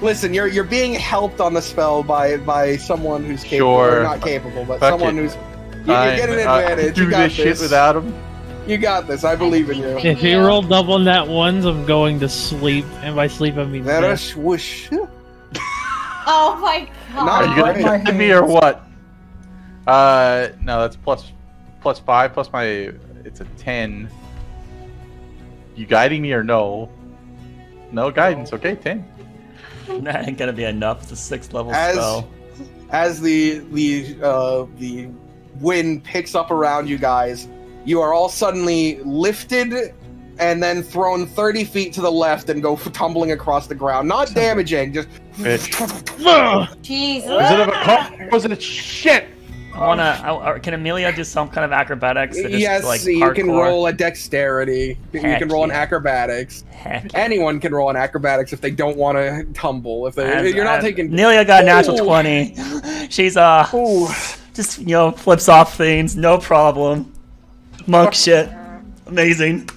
[SPEAKER 1] Listen. You're being helped on the spell by someone who's capable,
[SPEAKER 4] Sure.
[SPEAKER 1] or not capable, but
[SPEAKER 4] Fuck
[SPEAKER 1] someone
[SPEAKER 4] it.
[SPEAKER 1] who's. You get an advantage.
[SPEAKER 4] Do
[SPEAKER 1] You got
[SPEAKER 4] this shit without him.
[SPEAKER 1] You got this. I believe in you.
[SPEAKER 6] If you roll double nat ones, I'm going to sleep, and by sleep I mean
[SPEAKER 1] Let
[SPEAKER 6] death.
[SPEAKER 1] us whoosh.
[SPEAKER 3] Oh my god.
[SPEAKER 1] Not
[SPEAKER 4] Are you gonna
[SPEAKER 1] Right.
[SPEAKER 4] guide me or what? No, that's plus 5 plus my. It's a 10. You guiding me or no? No guidance. Okay, 10.
[SPEAKER 2] That ain't gonna be enough. It's a 6th level
[SPEAKER 1] As-
[SPEAKER 2] spell.
[SPEAKER 1] As the wind picks up around you guys, you are all suddenly lifted and then thrown 30 feet to the left and go tumbling across the ground. Not damaging, just.
[SPEAKER 3] Jesus.
[SPEAKER 4] Was it of a call? Was it a shit?
[SPEAKER 2] Can Amelia do some kind of acrobatics? Or just,
[SPEAKER 1] Yes,
[SPEAKER 2] like,
[SPEAKER 1] you can
[SPEAKER 2] hardcore?
[SPEAKER 1] roll a dexterity. You
[SPEAKER 2] Heck
[SPEAKER 1] can roll an
[SPEAKER 2] yeah.
[SPEAKER 1] acrobatics.
[SPEAKER 2] Heck.
[SPEAKER 1] Anyone can roll an acrobatics if they don't want to tumble. If you're not taking.
[SPEAKER 2] Amelia got a natural
[SPEAKER 1] Ooh.
[SPEAKER 2] 20. She's
[SPEAKER 1] Ooh.
[SPEAKER 2] just flips off things, no problem. Monk shit, amazing.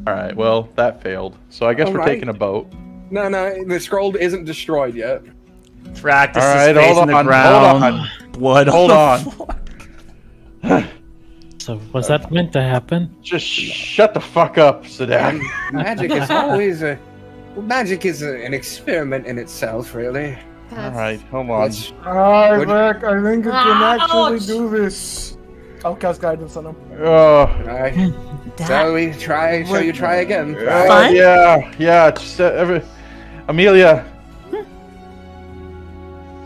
[SPEAKER 4] All right. Well, that failed. So I guess we're
[SPEAKER 1] Alright.
[SPEAKER 4] taking a boat.
[SPEAKER 1] No, the scroll isn't destroyed yet.
[SPEAKER 2] Practice
[SPEAKER 4] All right,
[SPEAKER 2] space
[SPEAKER 4] hold
[SPEAKER 2] in the
[SPEAKER 4] on,
[SPEAKER 2] ground.
[SPEAKER 4] hold on.
[SPEAKER 2] Blood.
[SPEAKER 4] Hold
[SPEAKER 2] on.
[SPEAKER 4] on.
[SPEAKER 6] So was that meant to happen?
[SPEAKER 4] Just shut the fuck up, Sadak.
[SPEAKER 1] Magic is always an experiment in itself, really.
[SPEAKER 4] All right, hold on.
[SPEAKER 1] Let's-
[SPEAKER 5] Alright, Rick, I think you can actually
[SPEAKER 3] Ouch.
[SPEAKER 5] do this. I'll cast guidance on him.
[SPEAKER 1] Alright. Shall we try? Shall you try again?
[SPEAKER 2] Fine.
[SPEAKER 4] Yeah. Just Amelia,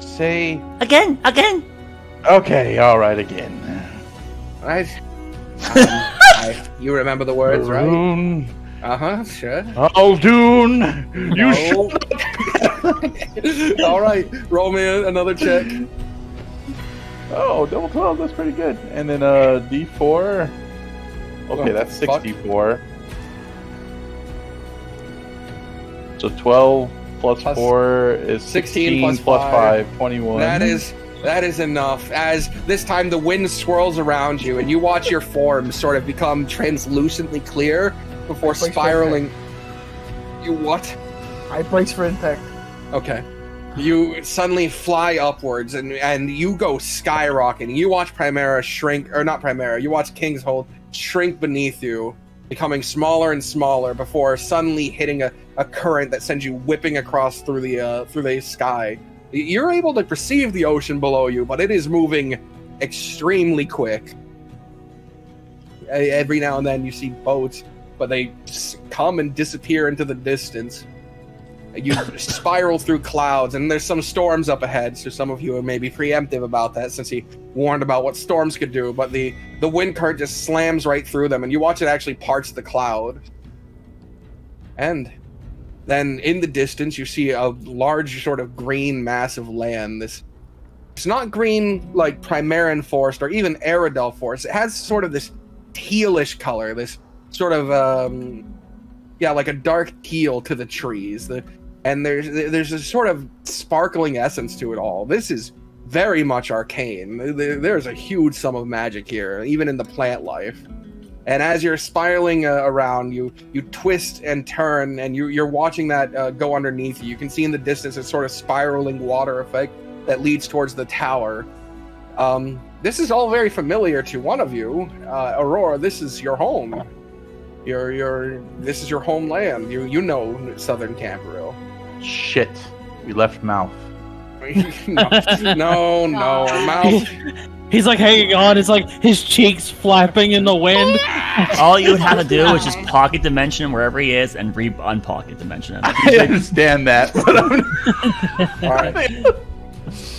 [SPEAKER 4] say
[SPEAKER 2] Again.
[SPEAKER 4] okay. All right, again.
[SPEAKER 1] Right. You remember the words, right?
[SPEAKER 4] Rune,
[SPEAKER 1] Sure.
[SPEAKER 4] Aldun, you
[SPEAKER 1] No. All right, roll me another check.
[SPEAKER 4] Oh, double 12. That's pretty good. And then D4. Okay,
[SPEAKER 1] Oh,
[SPEAKER 4] that's
[SPEAKER 1] fuck.
[SPEAKER 4] 64. So 12 plus
[SPEAKER 1] Plus
[SPEAKER 4] 4 is
[SPEAKER 1] 16 plus
[SPEAKER 4] 5, 21.
[SPEAKER 1] That is enough. As this time the wind swirls around you, and you watch your form sort of become translucently clear before
[SPEAKER 5] Brace for
[SPEAKER 1] spiraling. You what?
[SPEAKER 5] I brace for impact.
[SPEAKER 1] Okay. You suddenly fly upwards, and you go skyrocketing. You watch Primera shrink, or not Primera. You watch King's Hold shrink beneath you, becoming smaller and smaller before suddenly hitting a current that sends you whipping across through the sky. You're able to perceive the ocean below you, but it is moving extremely quick. Every now and then you see boats, but they just come and disappear into the distance. You spiral through clouds, and there's some storms up ahead, so some of you are maybe preemptive about that since he warned about what storms could do, but the wind current just slams right through them, and you watch it actually parts the cloud. And then in the distance, you see a large sort of green mass of land. It's not green like Primeran forest or even Aerodel forest. It has sort of this tealish color, this sort of like a dark teal to the trees. And there's a sort of sparkling essence to it all. This is very much arcane. There's a huge sum of magic here, even in the plant life. And as you're spiraling around, you twist and turn, and you're watching that go underneath you. You can see in the distance a sort of spiraling water effect that leads towards the tower. This is all very familiar to one of you, Aurora. This is your home. This is your homeland. You know Southern Camboril.
[SPEAKER 4] Shit. We left Mouth.
[SPEAKER 1] no, Mouth.
[SPEAKER 6] He's like hanging on. It's like his cheeks flapping in the wind.
[SPEAKER 2] All you would have to do is just pocket dimension him wherever he is and unpocket dimension him.
[SPEAKER 4] I understand that. But
[SPEAKER 1] All right.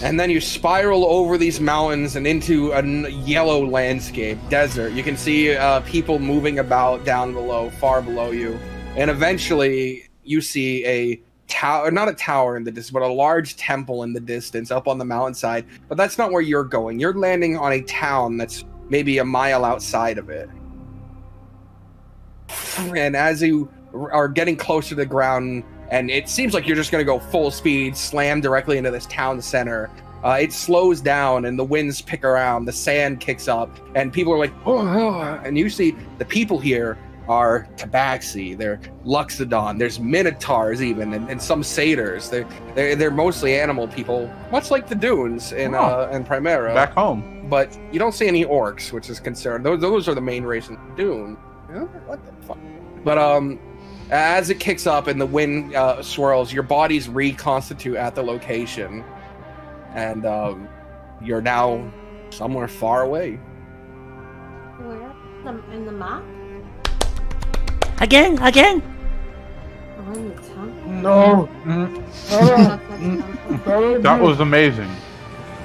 [SPEAKER 1] And then you spiral over these mountains and into a yellow landscape, desert. You can see people moving about down below, far below you. And eventually you see a tower, not a tower in the distance, but a large temple in the distance up on the mountainside. But that's not where you're going. You're landing on a town that's maybe a mile outside of it. And as you are getting closer to the ground, and it seems like you're just going to go full speed, slam directly into this town center, it slows down and the winds pick around, the sand kicks up, and people are like, oh, and you see the people here are tabaxi, they're luxodon, there's minotaurs even, and some satyrs. They're mostly animal people, much like the dunes in Primera.
[SPEAKER 4] back home.
[SPEAKER 1] But you don't see any orcs, which is concerned. Those are the main race in Dune. What the fuck? But as it kicks up and the wind swirls, your bodies reconstitute at the location, and you're now somewhere far away.
[SPEAKER 3] Where? In the map?
[SPEAKER 2] Again!
[SPEAKER 3] Oh, in the temple?
[SPEAKER 5] No.
[SPEAKER 4] That was amazing.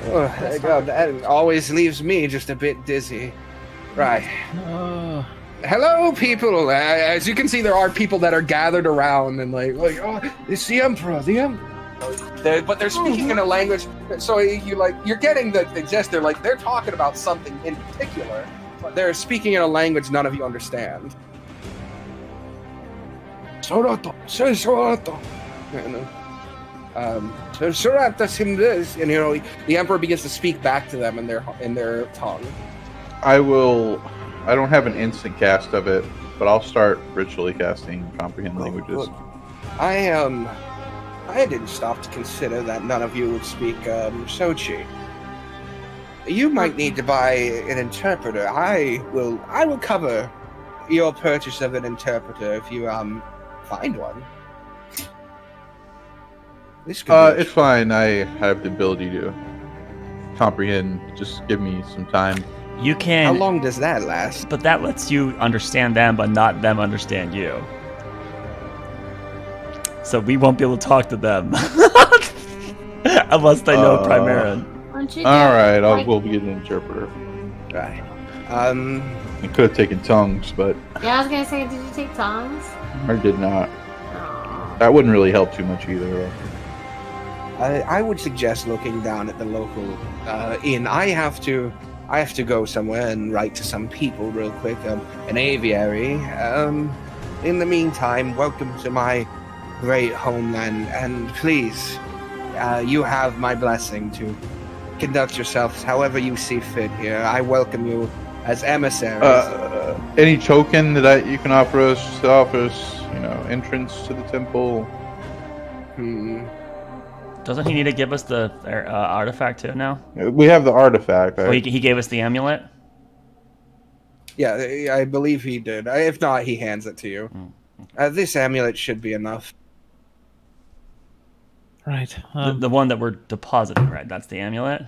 [SPEAKER 1] Oh, God, that always leaves me just a bit dizzy. Right. Hello, people. As you can see, there are people that are gathered around and like, oh, it's the Emperor, but they're speaking in a language. So you're getting the gist. They're talking about something in particular, but they're speaking in a language none of you understand. Sorato, Sorato. And the Emperor begins to speak back to them in their tongue.
[SPEAKER 4] I don't have an instant cast of it, but I'll start ritually casting Comprehend Languages.
[SPEAKER 1] Look, I didn't stop to consider that none of you would speak Sochi. You might need to buy an interpreter. I will cover your purchase of an interpreter if you find one. This could
[SPEAKER 4] It's fine. I have the ability to comprehend. Just give me some time.
[SPEAKER 2] You can.
[SPEAKER 1] How long does that last?
[SPEAKER 2] But that lets you understand them, but not them understand you. So we won't be able to talk to them unless they know Primeran.
[SPEAKER 4] All right, we'll get an interpreter.
[SPEAKER 1] Right.
[SPEAKER 4] I could have taken tongues, but
[SPEAKER 3] Yeah, I was gonna say, did you take tongues?
[SPEAKER 4] I did not.
[SPEAKER 3] Oh.
[SPEAKER 4] That wouldn't really help too much either.
[SPEAKER 1] I would suggest looking down at the local inn. I have to go somewhere and write to some people real quick. An aviary. In the meantime, welcome to my great homeland, and please, you have my blessing to conduct yourselves however you see fit here. I welcome you as emissaries.
[SPEAKER 4] Any token that you can offer us, entrance to the temple?
[SPEAKER 2] Doesn't he need to give us the artifact too now?
[SPEAKER 4] We have the artifact.
[SPEAKER 2] Well, he gave us the amulet?
[SPEAKER 1] Yeah, I believe he did. If not, he hands it to you. This amulet should be enough.
[SPEAKER 6] Right.
[SPEAKER 2] The one that we're depositing, right? That's the amulet?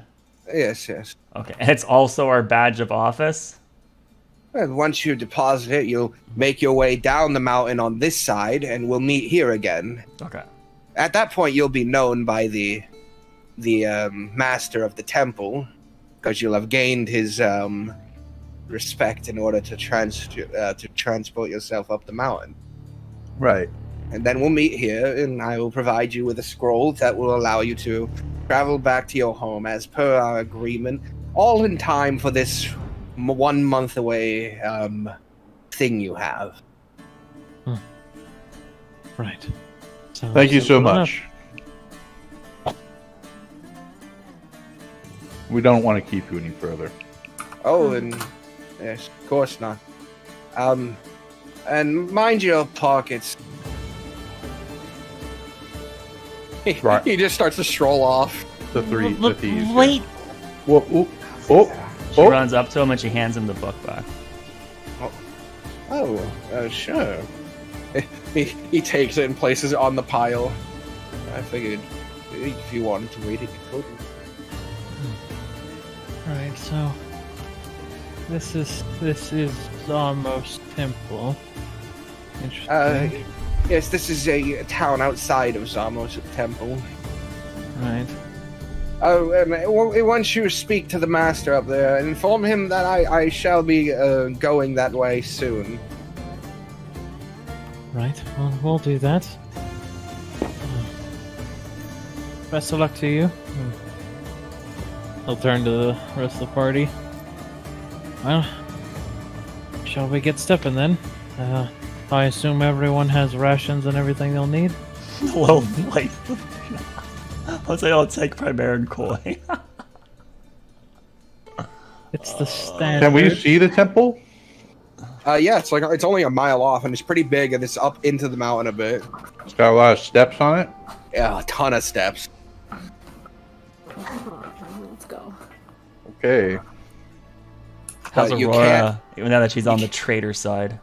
[SPEAKER 1] Yes.
[SPEAKER 2] Okay. And it's also our badge of office?
[SPEAKER 1] And once you deposit it, you'll make your way down the mountain on this side, and we'll meet here again.
[SPEAKER 2] Okay.
[SPEAKER 1] At that point, you'll be known by the master of the temple, because you'll have gained his respect in order to transport yourself up the mountain.
[SPEAKER 4] Right.
[SPEAKER 1] And then we'll meet here, and I will provide you with a scroll that will allow you to travel back to your home as per our agreement, all in time for this 1 month away thing you have.
[SPEAKER 6] Right.
[SPEAKER 4] Thank you so much. We don't want to keep you any further.
[SPEAKER 1] Oh, and yes, of course not. And mind your pockets.
[SPEAKER 4] Right.
[SPEAKER 1] He just starts to stroll off.
[SPEAKER 4] The thieves.
[SPEAKER 2] Wait.
[SPEAKER 4] Whoa,
[SPEAKER 2] She runs up to him and she hands him the book back.
[SPEAKER 1] Sure. He takes it and places it on the pile. I figured if you wanted to read it, you could.
[SPEAKER 6] Alright, so this is Zamos Temple. Interesting.
[SPEAKER 1] Yes, this is a town outside of Zamos Temple.
[SPEAKER 6] Right.
[SPEAKER 1] Once you speak to the master up there, inform him that I shall be going that way soon.
[SPEAKER 6] Right, well, we'll do that. Best of luck to you. He'll turn to the rest of the party. Well, shall we get stepping then? I assume everyone has rations and everything they'll need?
[SPEAKER 2] Well, like, let's say I'll take Primerus Koi.
[SPEAKER 6] It's the standard.
[SPEAKER 4] Can we see the temple?
[SPEAKER 1] Yeah, it's only a mile off, and it's pretty big, and it's up into the mountain a bit.
[SPEAKER 4] It's got a lot of steps on it.
[SPEAKER 1] Yeah, a ton of steps.
[SPEAKER 8] Let's go.
[SPEAKER 4] Okay.
[SPEAKER 2] How's
[SPEAKER 1] You
[SPEAKER 2] Aurora,
[SPEAKER 1] can't-
[SPEAKER 2] even now that she's on the traitor side?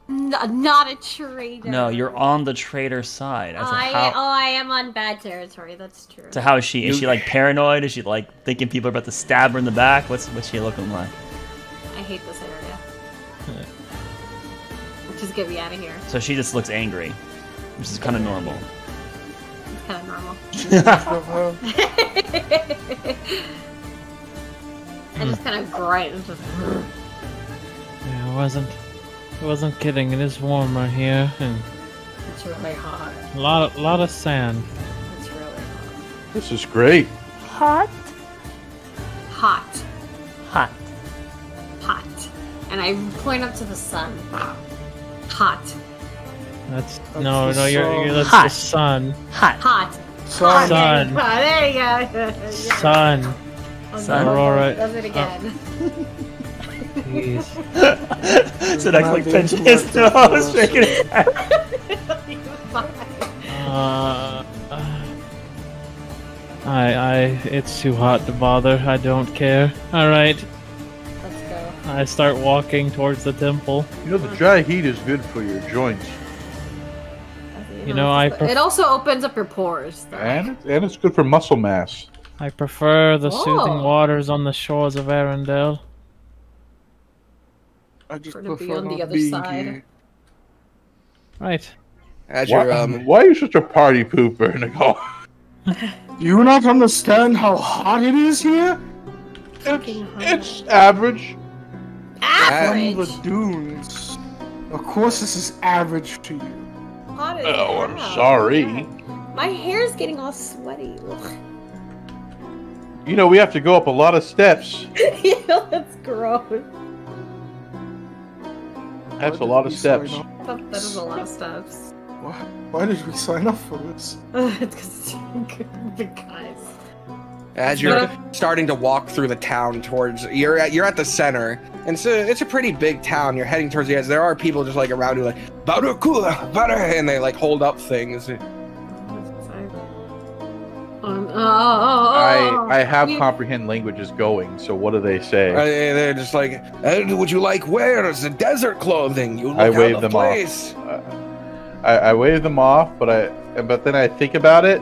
[SPEAKER 3] Not a traitor.
[SPEAKER 2] No, you're on the traitor side. As
[SPEAKER 3] I am on bad territory. That's true.
[SPEAKER 2] So how is she? Is she like paranoid? Is she like thinking people are about to stab her in the back? What's she looking like?
[SPEAKER 8] I hate this area. Just get me out of here.
[SPEAKER 2] So she just looks angry, which is kind of normal.
[SPEAKER 8] It's kind of normal. I just kind of grind. It's just...
[SPEAKER 6] Yeah, I wasn't kidding. It is warmer here, and
[SPEAKER 8] It's really hot.
[SPEAKER 6] a lot of sand.
[SPEAKER 8] It's really hot.
[SPEAKER 4] This is great.
[SPEAKER 3] Hot.
[SPEAKER 8] Hot.
[SPEAKER 2] Hot.
[SPEAKER 8] Hot. And I point up to the sun. Hot.
[SPEAKER 6] That's
[SPEAKER 5] the
[SPEAKER 6] no, that's
[SPEAKER 2] Hot.
[SPEAKER 6] the sun.
[SPEAKER 2] Hot.
[SPEAKER 8] Hot.
[SPEAKER 5] Sun.
[SPEAKER 6] Sun.
[SPEAKER 8] There you go.
[SPEAKER 6] Sun.
[SPEAKER 2] Sun.
[SPEAKER 6] Aurora.
[SPEAKER 8] Does it again.
[SPEAKER 6] Jeez.
[SPEAKER 2] So that's like pinching his nose, shaking his head.
[SPEAKER 6] It's too hot to bother. I don't care. All right.
[SPEAKER 8] Let's go.
[SPEAKER 6] I start walking towards the temple.
[SPEAKER 4] You know, the dry heat is good for your joints.
[SPEAKER 6] You know,
[SPEAKER 8] It also opens up your pores. Though.
[SPEAKER 4] And it's good for muscle mass.
[SPEAKER 6] I prefer the
[SPEAKER 8] Whoa.
[SPEAKER 6] soothing waters on the shores of Arendelle.
[SPEAKER 5] I just
[SPEAKER 8] For to be
[SPEAKER 5] prefer
[SPEAKER 8] on the
[SPEAKER 5] not
[SPEAKER 8] other
[SPEAKER 5] being
[SPEAKER 8] side.
[SPEAKER 5] here.
[SPEAKER 6] Right.
[SPEAKER 1] As
[SPEAKER 4] Why,
[SPEAKER 1] you're
[SPEAKER 4] why are you such a party pooper, Nicole?
[SPEAKER 5] Do you not understand how hot it is here?
[SPEAKER 4] It's average.
[SPEAKER 5] From
[SPEAKER 8] Average.
[SPEAKER 5] the dunes. Of course, this is average to you.
[SPEAKER 8] Hot as
[SPEAKER 4] Oh, I'm
[SPEAKER 8] hell.
[SPEAKER 4] sorry.
[SPEAKER 8] My hair's getting all sweaty. Ugh.
[SPEAKER 4] You know, we have to go up a lot of steps.
[SPEAKER 8] Ew, that's gross.
[SPEAKER 4] That's a
[SPEAKER 5] Why
[SPEAKER 4] lot
[SPEAKER 5] did
[SPEAKER 4] of
[SPEAKER 5] we
[SPEAKER 4] steps.
[SPEAKER 5] sign up?
[SPEAKER 8] That is a lot of steps.
[SPEAKER 5] Why did we sign up for this?
[SPEAKER 8] It's because
[SPEAKER 1] As you're starting to walk through the town towards, you're at the center, and so it's a pretty big town. You're heading towards the edge. There are people just like around you, like butter cooler, butter, and they like hold up things.
[SPEAKER 4] I have
[SPEAKER 8] You-
[SPEAKER 4] comprehend languages going, so what do they say?
[SPEAKER 1] They're just like, would you like wears the desert clothing? You look
[SPEAKER 4] I
[SPEAKER 1] out
[SPEAKER 4] wave
[SPEAKER 1] of
[SPEAKER 4] them
[SPEAKER 1] place.
[SPEAKER 4] I wave them off, but then I think about it,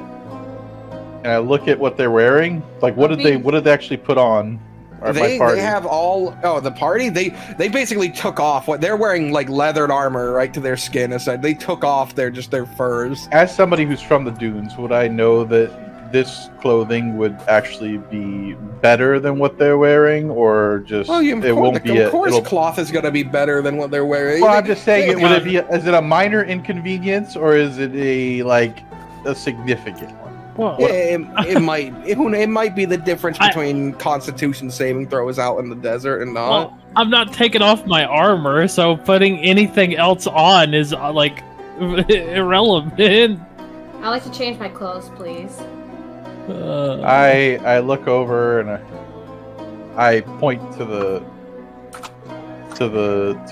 [SPEAKER 4] and I look at what they're wearing. Like, what did they actually put on? Or my party?
[SPEAKER 1] They have the party. They basically took off what they're wearing, like leathered armor right to their skin. Aside, they took off their furs.
[SPEAKER 4] As somebody who's from the dunes, would I know that this clothing would actually be better than what they're wearing, or just it won't be?
[SPEAKER 1] Of course, cloth is going to be better than what they're wearing.
[SPEAKER 4] Well, I'm just saying, would it be? Is it a minor inconvenience, or is it a significant one?
[SPEAKER 6] Well,
[SPEAKER 1] it might be the difference between Constitution saving throws out in the desert and not.
[SPEAKER 6] well, I'm not taking off my armor, so putting anything else on is like irrelevant.
[SPEAKER 8] I like to change my clothes, please.
[SPEAKER 4] I look over and I point to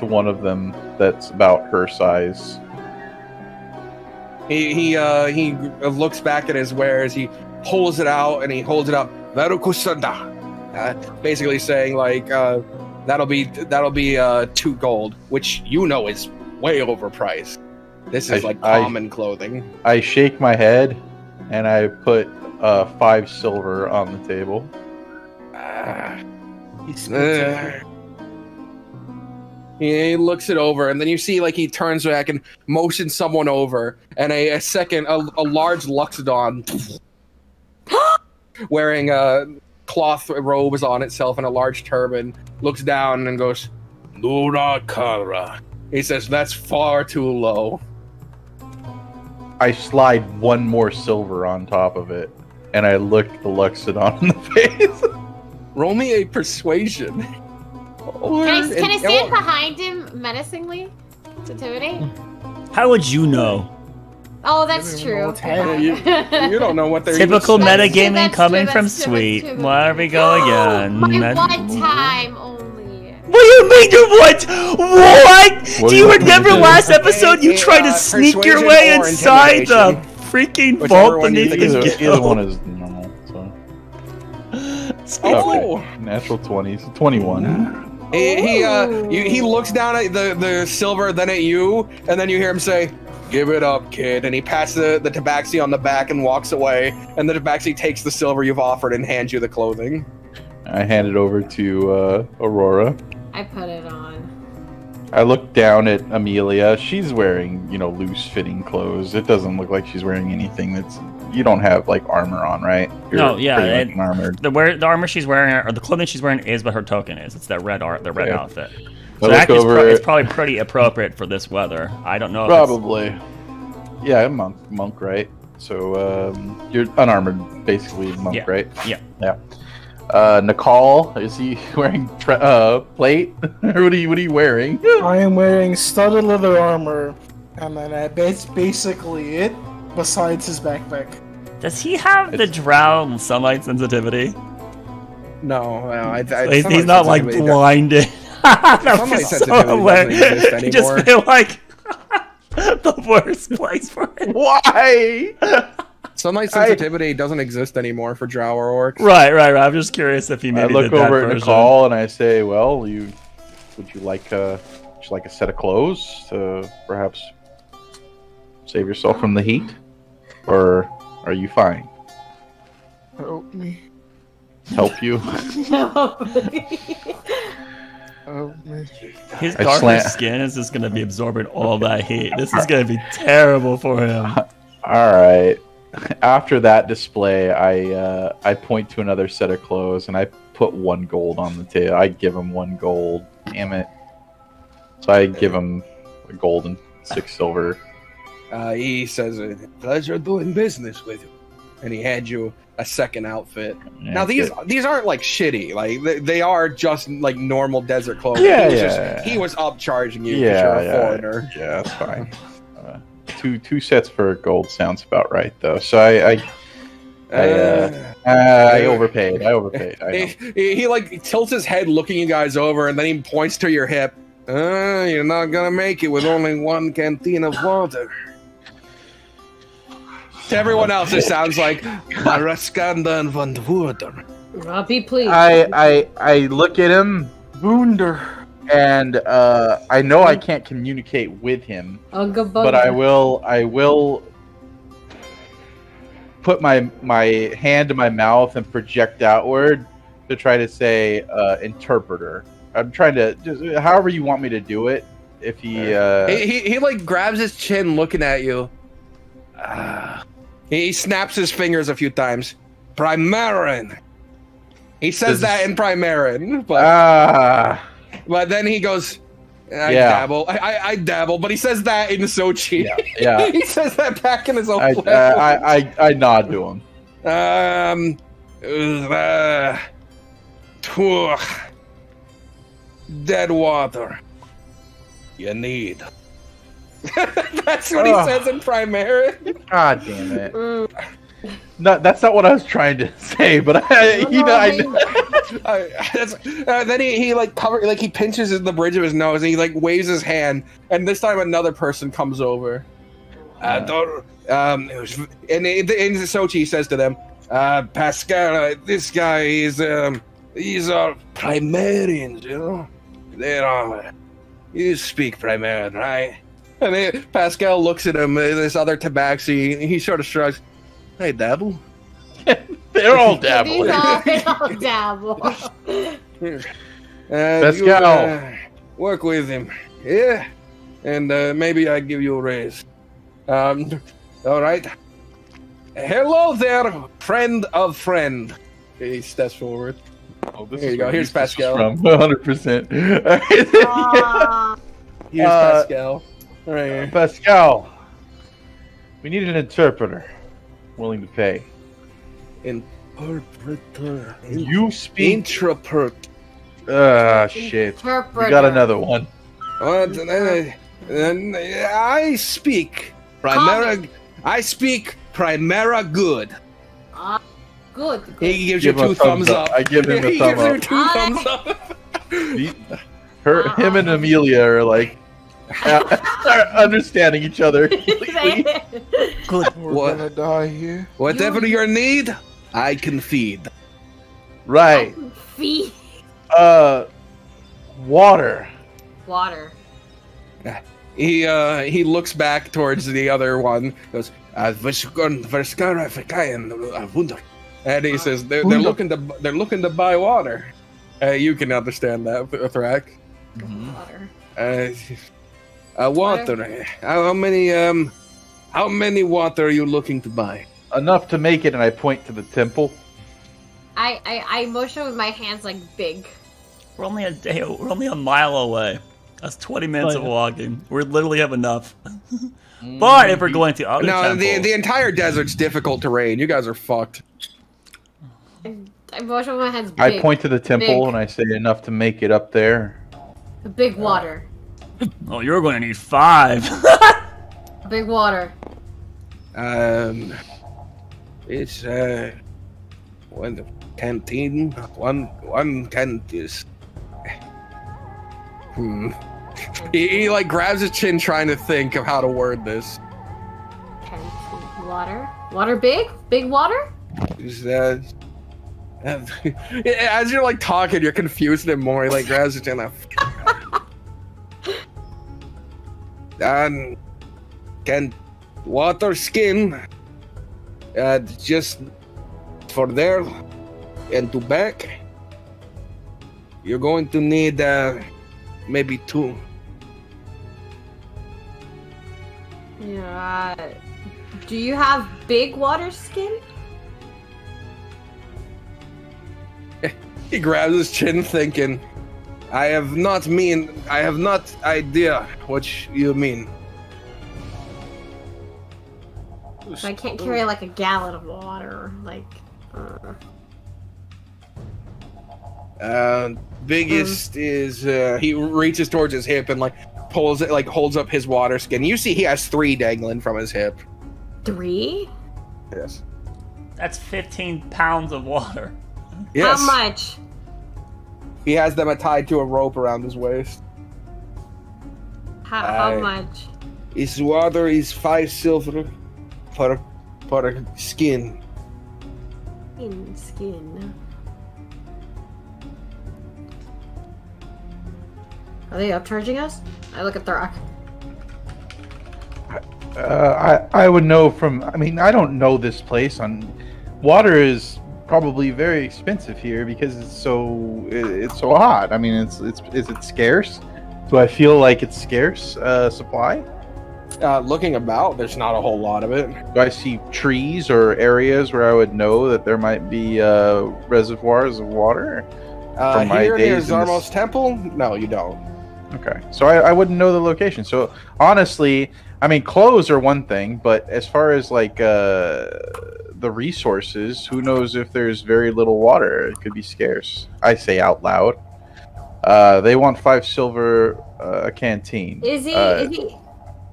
[SPEAKER 4] one of them that's about her size.
[SPEAKER 1] He looks back at his wares. He pulls it out and he holds it up. Basically saying like that'll be 2 gold, which you know is way overpriced. This is like common clothing.
[SPEAKER 4] I shake my head and I put 5 silver on the table.
[SPEAKER 1] He looks it over, and then you see like he turns back and motions someone over, and a large Luxodon wearing cloth robes on itself and a large turban looks down and goes, "Nura Kara." He says, "That's far too low."
[SPEAKER 4] I slide 1 more silver on top of it, and I look the Luxodon in the face.
[SPEAKER 1] Roll me a persuasion.
[SPEAKER 3] Can I stand behind him menacingly? To intimidate?
[SPEAKER 2] How would you know?
[SPEAKER 3] Oh, that's true.
[SPEAKER 1] You don't know what they're
[SPEAKER 2] Typical
[SPEAKER 1] even saying.
[SPEAKER 2] metagaming coming from Sweet. Where we go again?
[SPEAKER 3] My one time only.
[SPEAKER 2] What do you mean you what? Do you remember last episode you tried to sneak your way inside the freaking vault beneath his
[SPEAKER 4] Either one is normal, so. Okay. Natural 20s. 21.
[SPEAKER 1] He looks down at the silver, then at you, and then you hear him say, "Give it up, kid." And he pats the tabaxi on the back and walks away. And the tabaxi takes the silver you've offered and hands you the clothing.
[SPEAKER 4] I hand it over to Aurora.
[SPEAKER 8] I put it on.
[SPEAKER 4] I look down at Amelia. She's wearing, loose-fitting clothes. It doesn't look like she's wearing anything that's... You don't have, armor on, right?
[SPEAKER 2] No, yeah.
[SPEAKER 4] Armored.
[SPEAKER 2] The armor she's wearing, or the clothing she's wearing is what her token is. It's that red outfit. So it's probably pretty appropriate for this weather. I don't know if
[SPEAKER 4] Probably. Yeah, monk, right? So, you're unarmored, basically, monk, right?
[SPEAKER 2] Yeah.
[SPEAKER 4] Yeah. Nicole, is he wearing plate? Or what are you wearing?
[SPEAKER 5] I am wearing studded leather armor, and then that's basically it, besides his backpack.
[SPEAKER 2] Does he have the drow sunlight sensitivity?
[SPEAKER 1] No,
[SPEAKER 2] he's not blinded.
[SPEAKER 1] Sunlight sensitivity doesn't exist anymore.
[SPEAKER 2] Just feel like the worst place for it.
[SPEAKER 4] Why?
[SPEAKER 7] Sunlight sensitivity doesn't exist anymore for drow or orcs.
[SPEAKER 2] Right. I'm just curious if he maybe
[SPEAKER 4] I look
[SPEAKER 2] did that
[SPEAKER 4] over at
[SPEAKER 2] version.
[SPEAKER 4] Nicole and I say, "Well, would you like a set of clothes to perhaps save yourself from the heat, or are you fine?
[SPEAKER 5] Help me.
[SPEAKER 4] Help you?
[SPEAKER 5] Help me.
[SPEAKER 2] His darker skin is just going to be absorbing all that heat. This is going to be terrible for him.
[SPEAKER 4] All right. After that display, I point to another set of clothes and I put 1 gold on the table. I give him 1 gold. Damn it. So I give him a gold and 6 silver.
[SPEAKER 1] He says, "Pleasure doing business with you," and he hands you a second outfit.
[SPEAKER 4] Yeah,
[SPEAKER 1] now these aren't shitty. They are just normal desert clothes.
[SPEAKER 4] Yeah,
[SPEAKER 1] he was upcharging you because you're a foreigner.
[SPEAKER 4] Yeah, that's fine. Two sets for gold sounds about right though. So I overpaid.
[SPEAKER 1] He tilts his head, looking you guys over, and then he points to your hip. You're not gonna make it with only 1 canteen of water. To everyone else, it sounds like Raskanda van water.
[SPEAKER 8] Robbie, please.
[SPEAKER 4] I look at him,
[SPEAKER 5] Wunder.
[SPEAKER 4] and I know I can't communicate with him, but I will put my hand to my mouth and project outward to try to say interpreter. I'm trying to just however you want me to do it. If he
[SPEAKER 1] grabs his chin, looking at you. He snaps his fingers a few times. Primarin. He says that in Primarin, but then he goes, I dabble, but he says that in Sochi.
[SPEAKER 4] Yeah.
[SPEAKER 1] He says that back in his own
[SPEAKER 4] I nod to him.
[SPEAKER 1] Dead water. You need. That's what he says in Primarin.
[SPEAKER 4] God damn it. That's not what I was trying to say, but
[SPEAKER 1] then he like he pinches in the bridge of his nose and he like waves his hand, and this time another person comes over. And Sochi says to them, Pascal, this guy is these are Primarians, you know. They are. You speak Primarian, right? And Pascal looks at him, this other tabaxi, he sort of shrugs. Hey, dabble.
[SPEAKER 4] They're all dabbling.
[SPEAKER 3] They all dabble.
[SPEAKER 1] Pascal, work with him, yeah, and maybe I give you a raise. All right. Hello there, friend of friend. He steps forward.
[SPEAKER 4] Oh, this
[SPEAKER 1] Here you go. Here's Pascal.
[SPEAKER 4] 100%.
[SPEAKER 1] Here's Pascal. Right here.
[SPEAKER 4] Pascal, we need an interpreter. Willing to pay.
[SPEAKER 1] Interpreter.
[SPEAKER 4] You speak.
[SPEAKER 1] Interpret.
[SPEAKER 4] Shit. We got another one.
[SPEAKER 1] What? I speak Primera. I speak Primera good.
[SPEAKER 3] Good.
[SPEAKER 1] He gives you two thumbs up.
[SPEAKER 4] I give him a thumb up.
[SPEAKER 1] Two thumbs up.
[SPEAKER 4] Him and Amelia are like understanding each other completely.
[SPEAKER 2] Good.
[SPEAKER 7] We're gonna die here.
[SPEAKER 1] Whatever your need, I can feed.
[SPEAKER 4] Right.
[SPEAKER 3] Feed.
[SPEAKER 4] Water.
[SPEAKER 3] Water.
[SPEAKER 1] He looks back towards the other one. Goes, and he says they're looking to buy water. You can understand that, Thrak.
[SPEAKER 3] Water.
[SPEAKER 1] Water. How many water are you looking to buy?
[SPEAKER 4] Enough to make it, and I point to the temple.
[SPEAKER 3] I motion with my hands like big.
[SPEAKER 2] We're only a mile away. That's 20 minutes of walking. We literally have enough. But if we're going to other temples...
[SPEAKER 1] the entire desert's difficult terrain. You guys are fucked.
[SPEAKER 3] I motion with my hands big.
[SPEAKER 4] I point to the temple and I say enough to make it up there.
[SPEAKER 3] A big water.
[SPEAKER 2] Oh, you're going to need 5.
[SPEAKER 3] Big water.
[SPEAKER 1] It's one canteen. One can is. He like grabs his chin, trying to think of how to word this.
[SPEAKER 3] Water. Water big? Big water?
[SPEAKER 1] Is that? As you're like talking, you're confusing him more. He like grabs his chin. And can water skin just for there and to back. You're going to need maybe 2.
[SPEAKER 3] Yeah. Do you have big water skin?
[SPEAKER 1] He grabs his chin, thinking, I have not idea what you mean.
[SPEAKER 3] I can't carry like a gallon of water, like.
[SPEAKER 1] Biggest is he reaches towards his hip and like pulls it, like holds up his water skin. You see he has 3 dangling from his hip.
[SPEAKER 3] 3?
[SPEAKER 1] Yes.
[SPEAKER 2] That's 15 pounds of water.
[SPEAKER 1] Yes.
[SPEAKER 3] How much?
[SPEAKER 1] He has them tied to a rope around his waist.
[SPEAKER 3] How much?
[SPEAKER 1] His water is 5 silver per skin.
[SPEAKER 3] Skin. Are they upcharging us? I look at the rock.
[SPEAKER 4] I would know from. I mean, I don't know this place. Water is probably very expensive here because it's so hot. I mean, is it scarce? Do I feel like it's scarce supply?
[SPEAKER 1] Looking about, there's not a whole lot of it.
[SPEAKER 4] Do I see trees or areas where I would know that there might be reservoirs of water?
[SPEAKER 1] Here near Zarmos Temple? No, you don't.
[SPEAKER 4] Okay, so I wouldn't know the location. So honestly, I mean, clothes are one thing, but as far as like the resources, who knows if there's very little water? It could be scarce. I say out loud. They want 5 silver a canteen.
[SPEAKER 3] Is he?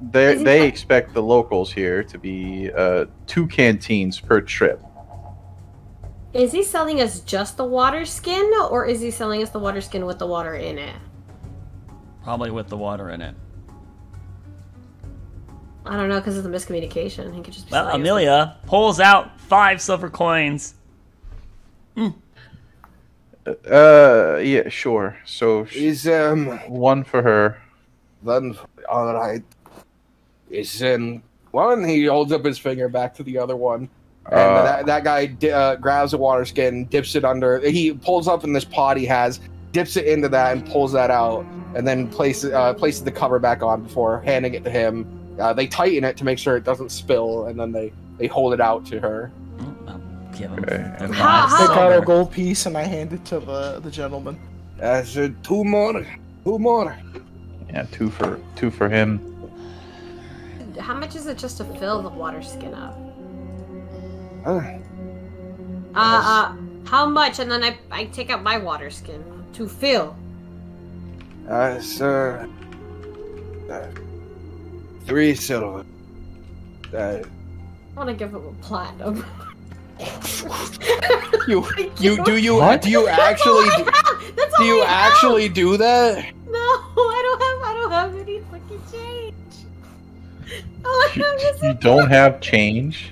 [SPEAKER 4] They expect the locals here to be 2 canteens per trip.
[SPEAKER 8] Is he selling us just the water skin, or is he selling us the water skin with the water in it?
[SPEAKER 2] Probably with the water in it.
[SPEAKER 8] I don't know, because of the miscommunication. He could just be
[SPEAKER 2] Well,
[SPEAKER 8] selling us
[SPEAKER 2] Amelia pulls out 5 silver coins.
[SPEAKER 4] Yeah, sure. So
[SPEAKER 7] Is
[SPEAKER 4] one for her.
[SPEAKER 7] then all right. Is one? He holds up his finger back to the other one, and that guy grabs a water skin, dips it under. He pulls up in this pot he has, dips it into that, and pulls that out, and then places the cover back on before handing it to him. They tighten it to make sure it doesn't spill, and then they hold it out to her.
[SPEAKER 2] Give him
[SPEAKER 4] Okay.
[SPEAKER 2] the
[SPEAKER 8] Ha,
[SPEAKER 2] 5
[SPEAKER 8] ha.
[SPEAKER 5] Take out
[SPEAKER 2] silver.
[SPEAKER 5] a gold piece and I hand it to the gentleman.
[SPEAKER 7] So 2 more. 2 more.
[SPEAKER 4] Yeah, two for him.
[SPEAKER 8] How much is it just to fill the water skin up? How much? And then I take out my water skin to fill.
[SPEAKER 7] Sir. 3 silver.
[SPEAKER 8] I want to give him a platinum.
[SPEAKER 1] Do you actually
[SPEAKER 8] That's
[SPEAKER 1] do
[SPEAKER 8] all
[SPEAKER 1] you
[SPEAKER 8] I have.
[SPEAKER 1] actually do that?
[SPEAKER 8] No, I don't have any fucking change. All I have is
[SPEAKER 4] You don't have change?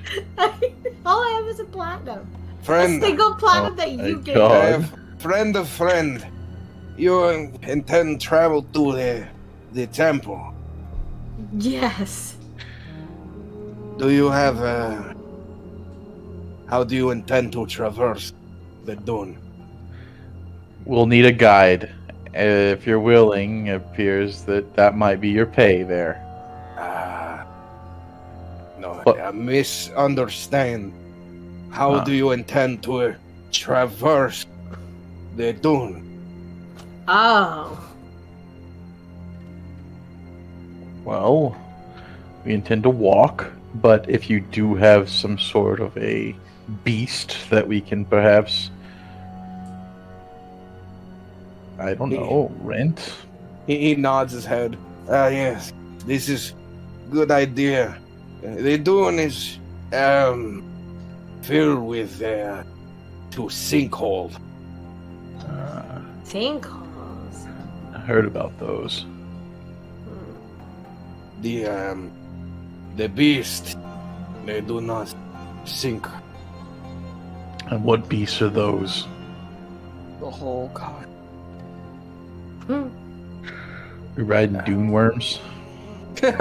[SPEAKER 8] all I have is a platinum. A
[SPEAKER 7] Friend.
[SPEAKER 8] single platinum
[SPEAKER 4] Oh
[SPEAKER 8] that you
[SPEAKER 4] my
[SPEAKER 8] gave.
[SPEAKER 4] God.
[SPEAKER 7] Friend of friend. You intend to travel to the temple.
[SPEAKER 8] Yes.
[SPEAKER 7] Do you have how do you intend to traverse the dune?
[SPEAKER 4] We'll need a guide. If you're willing, it appears that might be your pay there.
[SPEAKER 7] No,
[SPEAKER 4] But-
[SPEAKER 7] I misunderstand. How
[SPEAKER 4] Huh.
[SPEAKER 7] do you intend to traverse the dune?
[SPEAKER 8] Oh.
[SPEAKER 4] Well, we intend to walk, but if you do have some sort of a beast that we can perhaps, I don't know, rent?
[SPEAKER 7] He nods his head. Yes, this is good idea. The dune is filled with two sinkholes.
[SPEAKER 8] Sinkholes.
[SPEAKER 4] I heard about those.
[SPEAKER 7] The beast, they do not sink.
[SPEAKER 4] And what beasts are those?
[SPEAKER 1] Oh god.
[SPEAKER 4] We riding dune worms?
[SPEAKER 8] Oh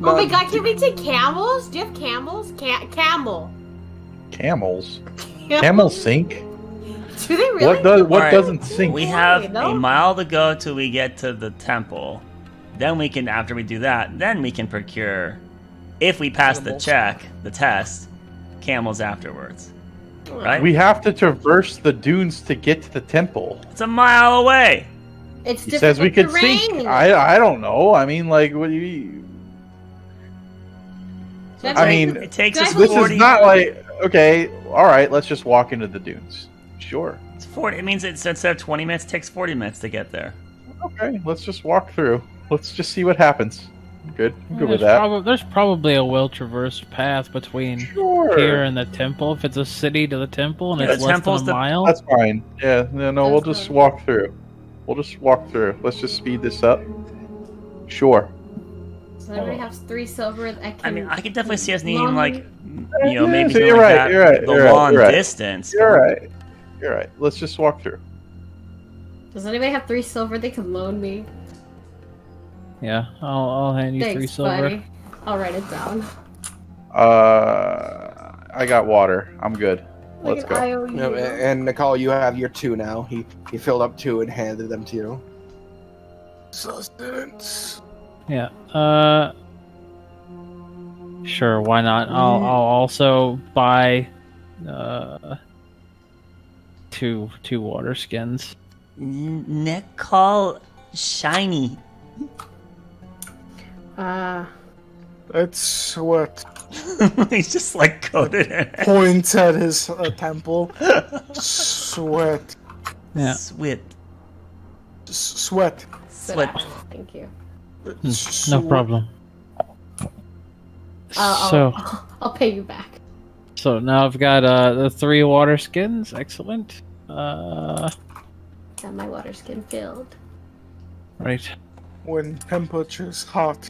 [SPEAKER 8] my god, can we take camels? Do you have camels? Camel.
[SPEAKER 4] Camels? Camels sink?
[SPEAKER 8] Do they really?
[SPEAKER 4] What
[SPEAKER 2] Alright,
[SPEAKER 4] doesn't sink?
[SPEAKER 2] We have
[SPEAKER 8] No.
[SPEAKER 2] a mile to go till we get to the temple. Then we can, after we do that, then we can procure, if we pass the test, camels afterwards. Right?
[SPEAKER 4] We have to traverse the dunes to get to the temple.
[SPEAKER 2] It's a mile away.
[SPEAKER 8] It's
[SPEAKER 4] He says we could
[SPEAKER 8] terrain.
[SPEAKER 4] sink. I don't know. I mean, like, what do you?
[SPEAKER 8] That's
[SPEAKER 4] I
[SPEAKER 8] right.
[SPEAKER 4] mean,
[SPEAKER 2] It takes
[SPEAKER 8] Guys,
[SPEAKER 2] us
[SPEAKER 4] this
[SPEAKER 2] 40.
[SPEAKER 4] is not like, okay, all right, let's just walk into the dunes. Sure.
[SPEAKER 2] It's 40. It means it's instead of 20 minutes, it takes 40 minutes to get there.
[SPEAKER 4] Okay, let's just walk through. Let's just see what happens. Good. I'm good with that.
[SPEAKER 6] There's probably a well-traversed path between
[SPEAKER 4] Sure.
[SPEAKER 6] here and the temple. If it's a city to the temple and
[SPEAKER 2] Yeah,
[SPEAKER 6] it's
[SPEAKER 2] the
[SPEAKER 6] less
[SPEAKER 2] temple's
[SPEAKER 6] than a
[SPEAKER 2] the-
[SPEAKER 6] mile.
[SPEAKER 4] That's fine. Yeah, no, we'll
[SPEAKER 8] That's
[SPEAKER 4] just
[SPEAKER 8] fine.
[SPEAKER 4] walk through. We'll just walk through. Let's just speed this up. Sure.
[SPEAKER 8] So everybody has 3 silver.
[SPEAKER 2] I mean, I could definitely see us needing,
[SPEAKER 8] Long-
[SPEAKER 2] like, maybe
[SPEAKER 4] So
[SPEAKER 2] doing
[SPEAKER 4] you're
[SPEAKER 2] like
[SPEAKER 4] right,
[SPEAKER 2] that,
[SPEAKER 4] you're right,
[SPEAKER 2] the
[SPEAKER 4] you're right,
[SPEAKER 2] long
[SPEAKER 4] you're right.
[SPEAKER 2] distance.
[SPEAKER 4] You're right. You're right. Let's just walk through.
[SPEAKER 8] Does anybody have 3 silver they can loan me?
[SPEAKER 6] Yeah, I'll hand you 3
[SPEAKER 8] Thanks,
[SPEAKER 6] silver.
[SPEAKER 8] buddy. I'll write it down.
[SPEAKER 4] I got water. I'm good. Let's
[SPEAKER 8] Like an
[SPEAKER 4] go.
[SPEAKER 8] IOU.
[SPEAKER 1] No, and Nicole, you have your 2 now. He filled up 2 and handed them to you.
[SPEAKER 7] Sustenance.
[SPEAKER 6] Yeah. Sure. Why not? I'll also buy two water skins.
[SPEAKER 2] Nicole Shiny.
[SPEAKER 5] That's what
[SPEAKER 2] He's just like coated in it.
[SPEAKER 5] points at his temple. Sweat.
[SPEAKER 6] Yeah.
[SPEAKER 2] Sweat.
[SPEAKER 5] Sweat.
[SPEAKER 2] Sweat.
[SPEAKER 8] Thank you.
[SPEAKER 6] No problem.
[SPEAKER 8] I'll,
[SPEAKER 6] So-
[SPEAKER 8] I'll pay you back.
[SPEAKER 6] So now I've got the 3 water skins. Excellent.
[SPEAKER 3] Got my water skin filled.
[SPEAKER 6] Right.
[SPEAKER 5] When temperature's hot.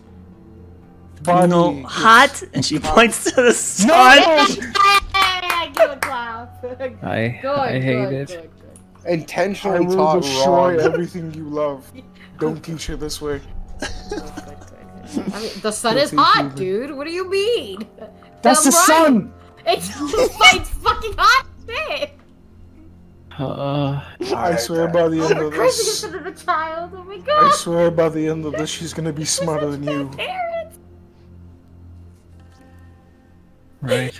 [SPEAKER 2] No,
[SPEAKER 5] Body
[SPEAKER 2] hot, and she points to the sun.
[SPEAKER 3] I give a clap.
[SPEAKER 6] I
[SPEAKER 3] Good,
[SPEAKER 6] hate
[SPEAKER 3] good,
[SPEAKER 6] it.
[SPEAKER 3] good, good.
[SPEAKER 5] I
[SPEAKER 7] Intentionally
[SPEAKER 5] will
[SPEAKER 7] taught
[SPEAKER 5] destroy
[SPEAKER 7] wrong.
[SPEAKER 5] everything you love. Don't teach her this way.
[SPEAKER 3] I mean, the sun is hot, dude. What do you mean?
[SPEAKER 5] That's the sun!
[SPEAKER 3] It's fucking hot shit.
[SPEAKER 5] I swear by the end of
[SPEAKER 3] Crazy
[SPEAKER 5] this,
[SPEAKER 3] in front of a child. Oh my
[SPEAKER 5] I
[SPEAKER 3] god.
[SPEAKER 5] swear by the end of this, she's gonna be smarter than you.
[SPEAKER 3] Parents.
[SPEAKER 6] Right.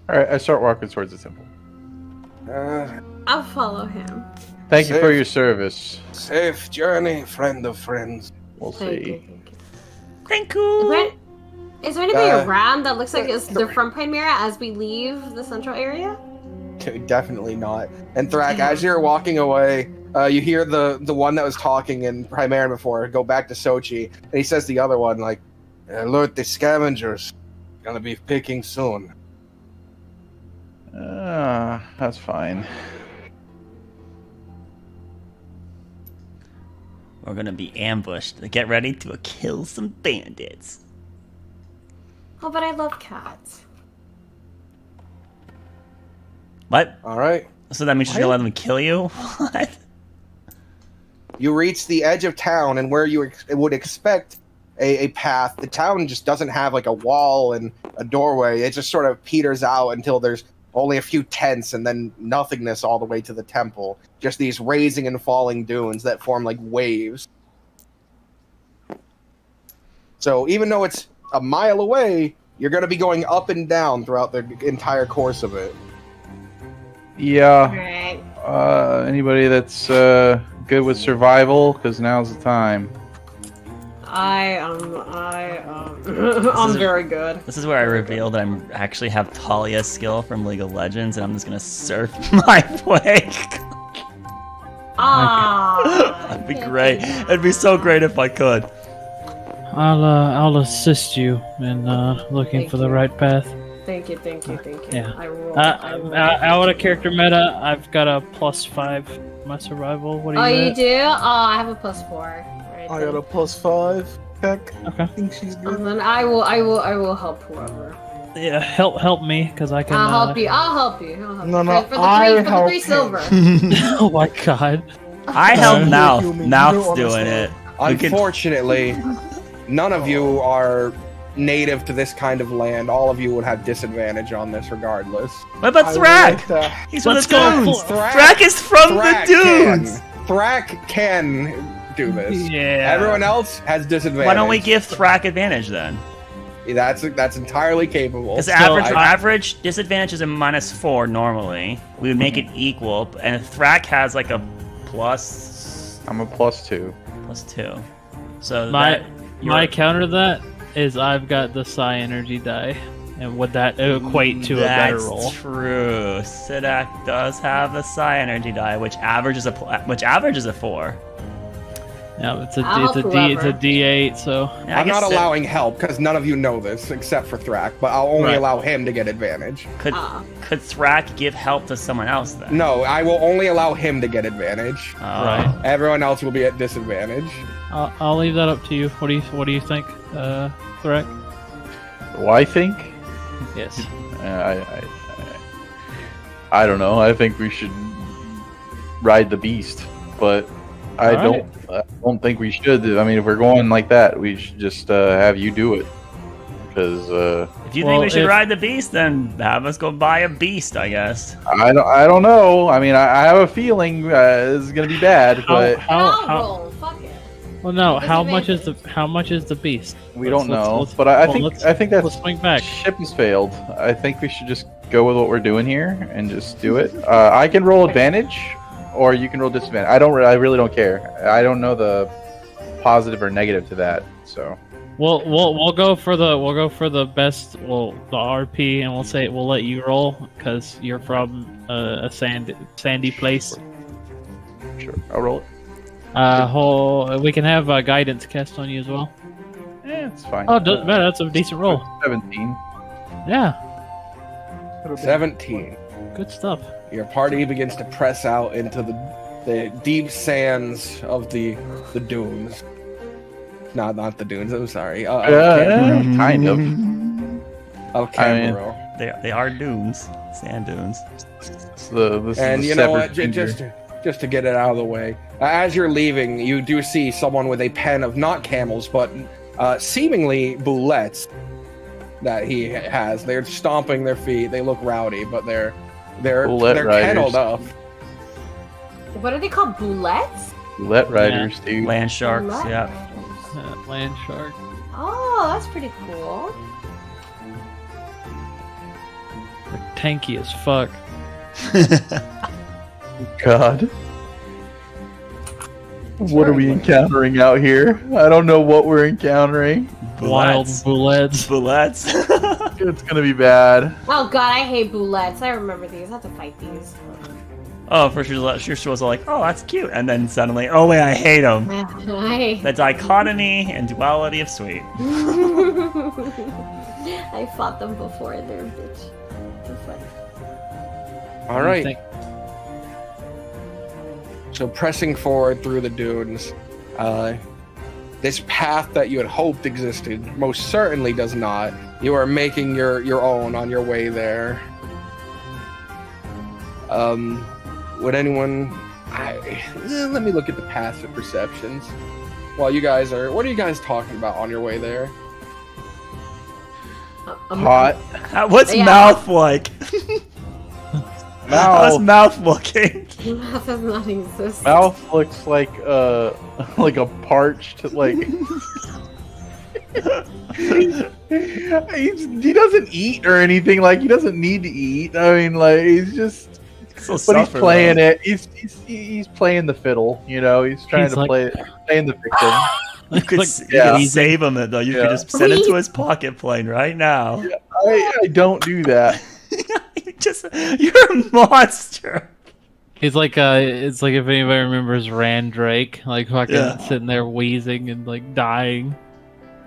[SPEAKER 4] Alright, I start walking towards the temple.
[SPEAKER 8] I'll follow him.
[SPEAKER 4] Thank you for
[SPEAKER 7] Safe.
[SPEAKER 4] your service.
[SPEAKER 7] Safe journey, friend of friends.
[SPEAKER 4] We'll
[SPEAKER 8] Thank
[SPEAKER 4] see.
[SPEAKER 8] you, thank you.
[SPEAKER 2] Thank you.
[SPEAKER 3] Is there anybody
[SPEAKER 7] Uh,
[SPEAKER 3] around that looks like they're from Primera as we leave the central area?
[SPEAKER 1] Definitely not. And Thrak, as you're walking away, you hear the one that was talking in Primera before go back to Sochi, and he says to the other one, like, alert the scavengers. Gonna be picking soon.
[SPEAKER 4] That's fine.
[SPEAKER 2] We're gonna be ambushed. Get ready to kill some bandits.
[SPEAKER 3] Oh, but I love cats.
[SPEAKER 2] What?
[SPEAKER 1] Alright.
[SPEAKER 2] So that means she's gonna let them kill you? What?
[SPEAKER 1] You reach the edge of town, and where you would expect a path, the town just doesn't have like a wall and a doorway. It just sort of peters out until there's only a few tents and then nothingness all the way to the temple. Just these raising and falling dunes that form like waves. So even though it's a mile away, you're going to be going up and down throughout the entire course of it.
[SPEAKER 4] Yeah.
[SPEAKER 3] Alright.
[SPEAKER 4] Anybody that's good with survival? Because now's the time.
[SPEAKER 8] I'm very good.
[SPEAKER 2] This is where I reveal that I actually have Talia's skill from League of Legends, and I'm just gonna surf my way. That'd be great. It'd be so great if I could.
[SPEAKER 6] I'll assist you in looking
[SPEAKER 8] Thank
[SPEAKER 6] for the
[SPEAKER 8] you.
[SPEAKER 6] right path.
[SPEAKER 8] Thank you, thank you, thank you.
[SPEAKER 6] Yeah.
[SPEAKER 8] I roll.
[SPEAKER 6] Out of character meta, I've got a +5 my survival. What do you
[SPEAKER 3] Oh, you
[SPEAKER 6] got?
[SPEAKER 3] do? Oh, I have a +4. Right
[SPEAKER 5] I
[SPEAKER 3] then.
[SPEAKER 5] got a +5. Heck,
[SPEAKER 6] Okay.
[SPEAKER 5] I think she's good.
[SPEAKER 8] And then I will help whoever.
[SPEAKER 6] Yeah, help me, because I can.
[SPEAKER 3] I'll help you. I'll help you.
[SPEAKER 5] No, no,
[SPEAKER 3] For the
[SPEAKER 5] I
[SPEAKER 3] for the
[SPEAKER 5] help
[SPEAKER 3] 3
[SPEAKER 5] him.
[SPEAKER 3] silver.
[SPEAKER 6] Oh my god.
[SPEAKER 2] I help
[SPEAKER 5] Don't
[SPEAKER 2] Mouth.
[SPEAKER 5] kill me, you
[SPEAKER 2] Mouth's
[SPEAKER 5] don't
[SPEAKER 2] doing
[SPEAKER 5] understand.
[SPEAKER 2] it. We can-
[SPEAKER 1] Unfortunately, none of you are native to this kind of land. All of you would have disadvantage on this regardless.
[SPEAKER 2] What about
[SPEAKER 5] I would
[SPEAKER 2] Thrak?
[SPEAKER 5] like that.
[SPEAKER 2] He's from the
[SPEAKER 6] Let's go.
[SPEAKER 2] dunes.
[SPEAKER 1] Thrak-
[SPEAKER 2] Thrak is from
[SPEAKER 1] Thrak
[SPEAKER 2] the dunes.
[SPEAKER 1] Thrak can do this.
[SPEAKER 6] Yeah.
[SPEAKER 1] Everyone else has disadvantage.
[SPEAKER 2] Why don't we give Thrak advantage then?
[SPEAKER 1] That's entirely capable.
[SPEAKER 2] Because
[SPEAKER 6] Still,
[SPEAKER 2] average disadvantage is a -4 normally. We would make it equal, and if Thrak has like a plus
[SPEAKER 4] I'm a +2.
[SPEAKER 2] +2. So
[SPEAKER 6] My
[SPEAKER 2] you're-
[SPEAKER 6] counter to that is I've got the Psi energy die, and would that equate to a better
[SPEAKER 2] That's
[SPEAKER 6] roll?
[SPEAKER 2] true. Sidak does have the Psi energy die, which averages a 4.
[SPEAKER 6] Yeah, it's
[SPEAKER 3] I'll
[SPEAKER 6] a
[SPEAKER 3] help
[SPEAKER 6] D8,
[SPEAKER 3] whoever.
[SPEAKER 6] so
[SPEAKER 2] Yeah, I
[SPEAKER 1] I'm
[SPEAKER 2] guess
[SPEAKER 1] not
[SPEAKER 2] that-
[SPEAKER 1] allowing help because none of you know this except for Thrak, but I'll only
[SPEAKER 6] Right.
[SPEAKER 1] allow him to get advantage.
[SPEAKER 2] Could Thrak give help to someone else then?
[SPEAKER 1] No, I will only allow him to get advantage.
[SPEAKER 2] Oh.
[SPEAKER 6] Right.
[SPEAKER 1] Everyone else will be at disadvantage.
[SPEAKER 6] I'll leave that up to you. What do you think, Thrak?
[SPEAKER 4] Do I think?
[SPEAKER 6] Yes.
[SPEAKER 4] I don't know. I think we should ride the beast, but I
[SPEAKER 6] Alright.
[SPEAKER 4] don't think we should. I mean, if we're going like that, we should just have you do it. Because
[SPEAKER 2] If you think
[SPEAKER 6] Well,
[SPEAKER 2] we should
[SPEAKER 6] if-
[SPEAKER 2] ride the beast, then have us go buy a beast, I guess.
[SPEAKER 4] I don't know. I mean, I have a feeling this is gonna be bad, but
[SPEAKER 3] I'll roll. Fuck it.
[SPEAKER 6] Well, no.
[SPEAKER 3] What's
[SPEAKER 6] How
[SPEAKER 3] the
[SPEAKER 6] much is the beast?
[SPEAKER 4] we
[SPEAKER 6] Let's-
[SPEAKER 4] don't know.
[SPEAKER 6] let's-
[SPEAKER 4] But I
[SPEAKER 6] well,
[SPEAKER 4] think
[SPEAKER 6] let's-
[SPEAKER 4] I think that
[SPEAKER 6] Let's swing back.
[SPEAKER 4] ship has failed. I think we should just go with what we're doing here and just do it. I can roll advantage, or you can roll disadvantage. I really don't care. I don't know the positive or negative to that. So
[SPEAKER 6] We'll go for the best. Well, the RP, and we'll let you roll because you're from a sandy place.
[SPEAKER 4] sure, I'll roll it.
[SPEAKER 6] We can have guidance cast on you as well.
[SPEAKER 4] It's fine.
[SPEAKER 6] Oh, doesn't matter. That's a decent roll.
[SPEAKER 4] 17.
[SPEAKER 6] Yeah,
[SPEAKER 1] 17.
[SPEAKER 6] good stuff.
[SPEAKER 1] Your party begins to press out into the deep sands of the dunes. Not the dunes. I'm sorry.
[SPEAKER 4] Kind of.
[SPEAKER 1] Of Camboril.
[SPEAKER 2] They are dunes, sand dunes.
[SPEAKER 1] And you know what? Just to get it out of the way, as you're leaving, you do see someone with a pen of not camels, but seemingly boulettes that he has. They're stomping their feet. They look rowdy, but they're kenneled up.
[SPEAKER 3] What are they called? Boulettes?
[SPEAKER 4] Boulette riders, dude.
[SPEAKER 2] Land sharks,
[SPEAKER 3] Boulette
[SPEAKER 2] yeah.
[SPEAKER 3] riders.
[SPEAKER 6] Land shark.
[SPEAKER 3] Oh, that's pretty cool.
[SPEAKER 6] They're tanky as fuck.
[SPEAKER 4] God. What are we encountering out here? I don't know what we're encountering.
[SPEAKER 6] Wild bullets.
[SPEAKER 2] Bullets.
[SPEAKER 4] It's gonna be bad.
[SPEAKER 3] Oh god, I hate boulettes. I remember these. I have to fight these.
[SPEAKER 2] Oh, first she was like, oh, that's cute. And then suddenly, oh wait, I hate them. The dichotomy and duality of sweet.
[SPEAKER 3] I fought them before and they're a bitch. They're fun.
[SPEAKER 1] All right. So pressing forward through the dunes, this path that you had hoped existed most certainly does not. You are making your own on your way there. Would anyone? Let me look at the passive perceptions. While you guys are, what are you guys talking about on your way there?
[SPEAKER 4] Hot.
[SPEAKER 2] What's mouth like? How's mouth looking?
[SPEAKER 3] Mouth does not exist.
[SPEAKER 4] Mouth looks like a parched he doesn't eat or anything. Like, he doesn't need to eat. I mean, like, he's just. But he's playing it. He's playing the fiddle. You know, he's trying to playing the victim.
[SPEAKER 2] You could save him though. You could just send it to his pocket plane right now.
[SPEAKER 4] Yeah, I don't do that.
[SPEAKER 2] You're a monster.
[SPEAKER 6] He's like it's like if anybody remembers Randrake, like fucking sitting there wheezing and like dying.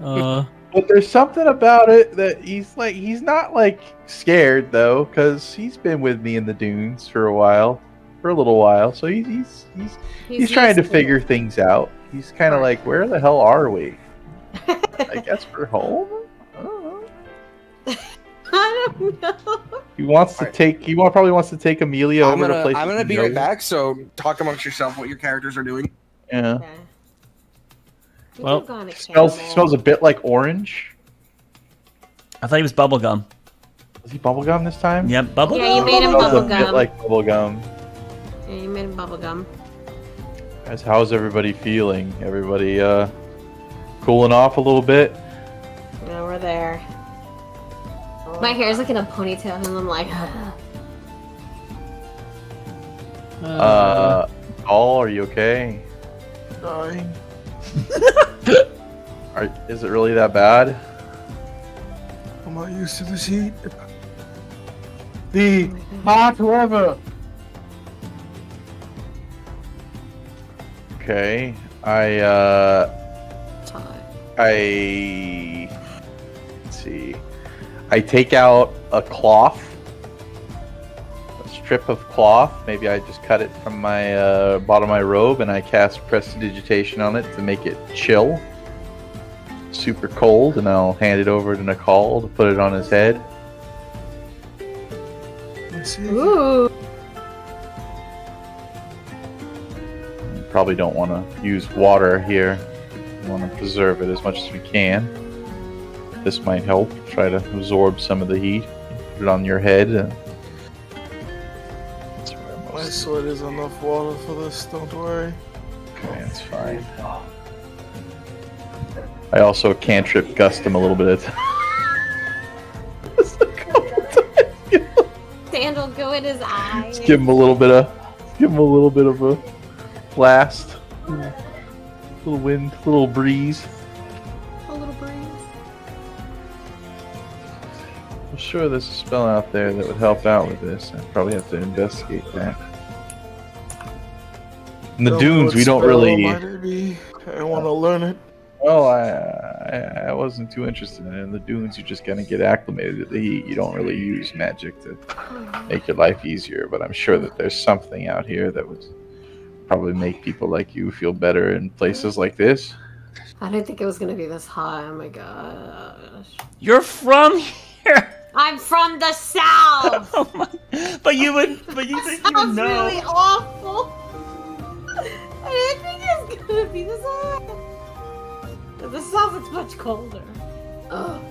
[SPEAKER 4] But there's something about it that he's not like scared though, because he's been with me in the dunes for a little while. So he's trying to figure things out. He's kind of like, where the hell are we? I guess we're home. I don't know.
[SPEAKER 3] I don't know.
[SPEAKER 4] He probably wants to take Amelia over to place.
[SPEAKER 1] I'm gonna be right back. So talk amongst yourself what your characters are doing.
[SPEAKER 4] Yeah.
[SPEAKER 3] Okay.
[SPEAKER 6] Well,
[SPEAKER 4] smells a bit like orange.
[SPEAKER 2] I thought he was bubblegum.
[SPEAKER 4] Was he bubblegum this time?
[SPEAKER 2] Yep, bubblegum.
[SPEAKER 3] Yeah, you made him
[SPEAKER 4] Smells a
[SPEAKER 3] bubblegum.
[SPEAKER 4] bit like bubblegum.
[SPEAKER 3] Yeah, you made him bubblegum.
[SPEAKER 4] Guys, how's everybody feeling? Everybody cooling off a little bit?
[SPEAKER 3] Yeah, we're there. My hair's like in a ponytail and I'm like
[SPEAKER 4] Paul, are you okay?
[SPEAKER 5] Dying.
[SPEAKER 4] Is it really that bad?
[SPEAKER 5] I'm not used to this heat. The hot weather.
[SPEAKER 4] Okay. Let's see. I take out a cloth. A strip of cloth. Maybe I just cut it from my bottom of my robe and I cast prestidigitation on it to make it chill. Super cold, and I'll hand it over to Nicole to put it on his head.
[SPEAKER 3] ooh.
[SPEAKER 4] Probably don't want to use water here. We want to preserve it as much as we can. This might help. Try to absorb some of the heat. Put it on your head. That's where
[SPEAKER 5] My sweat is enough water for this, don't worry.
[SPEAKER 4] Okay, that's fine. I also cantrip gust him a little bit.
[SPEAKER 3] Sandal go in his eyes.
[SPEAKER 4] Just give him a little bit of a blast. Little wind, little breeze.
[SPEAKER 3] A little breeze.
[SPEAKER 4] I'm sure there's a spell out there that would help out with this. I'd probably have to investigate that. In the dunes, we don't really.
[SPEAKER 5] I want to learn it.
[SPEAKER 4] Well, I I wasn't too interested in it. In the dunes, you're just gonna get acclimated to the heat. You don't really use magic to make your life easier. But I'm sure that there's something out here that would probably make people like you feel better in places like this.
[SPEAKER 8] I didn't think it was gonna be this hot. Oh my gosh.
[SPEAKER 2] You're from here.
[SPEAKER 3] I'm from the south.
[SPEAKER 2] Oh my! But you didn't even know.
[SPEAKER 3] Really awful. I didn't think it was gonna be this hot. The south is much colder. Ugh.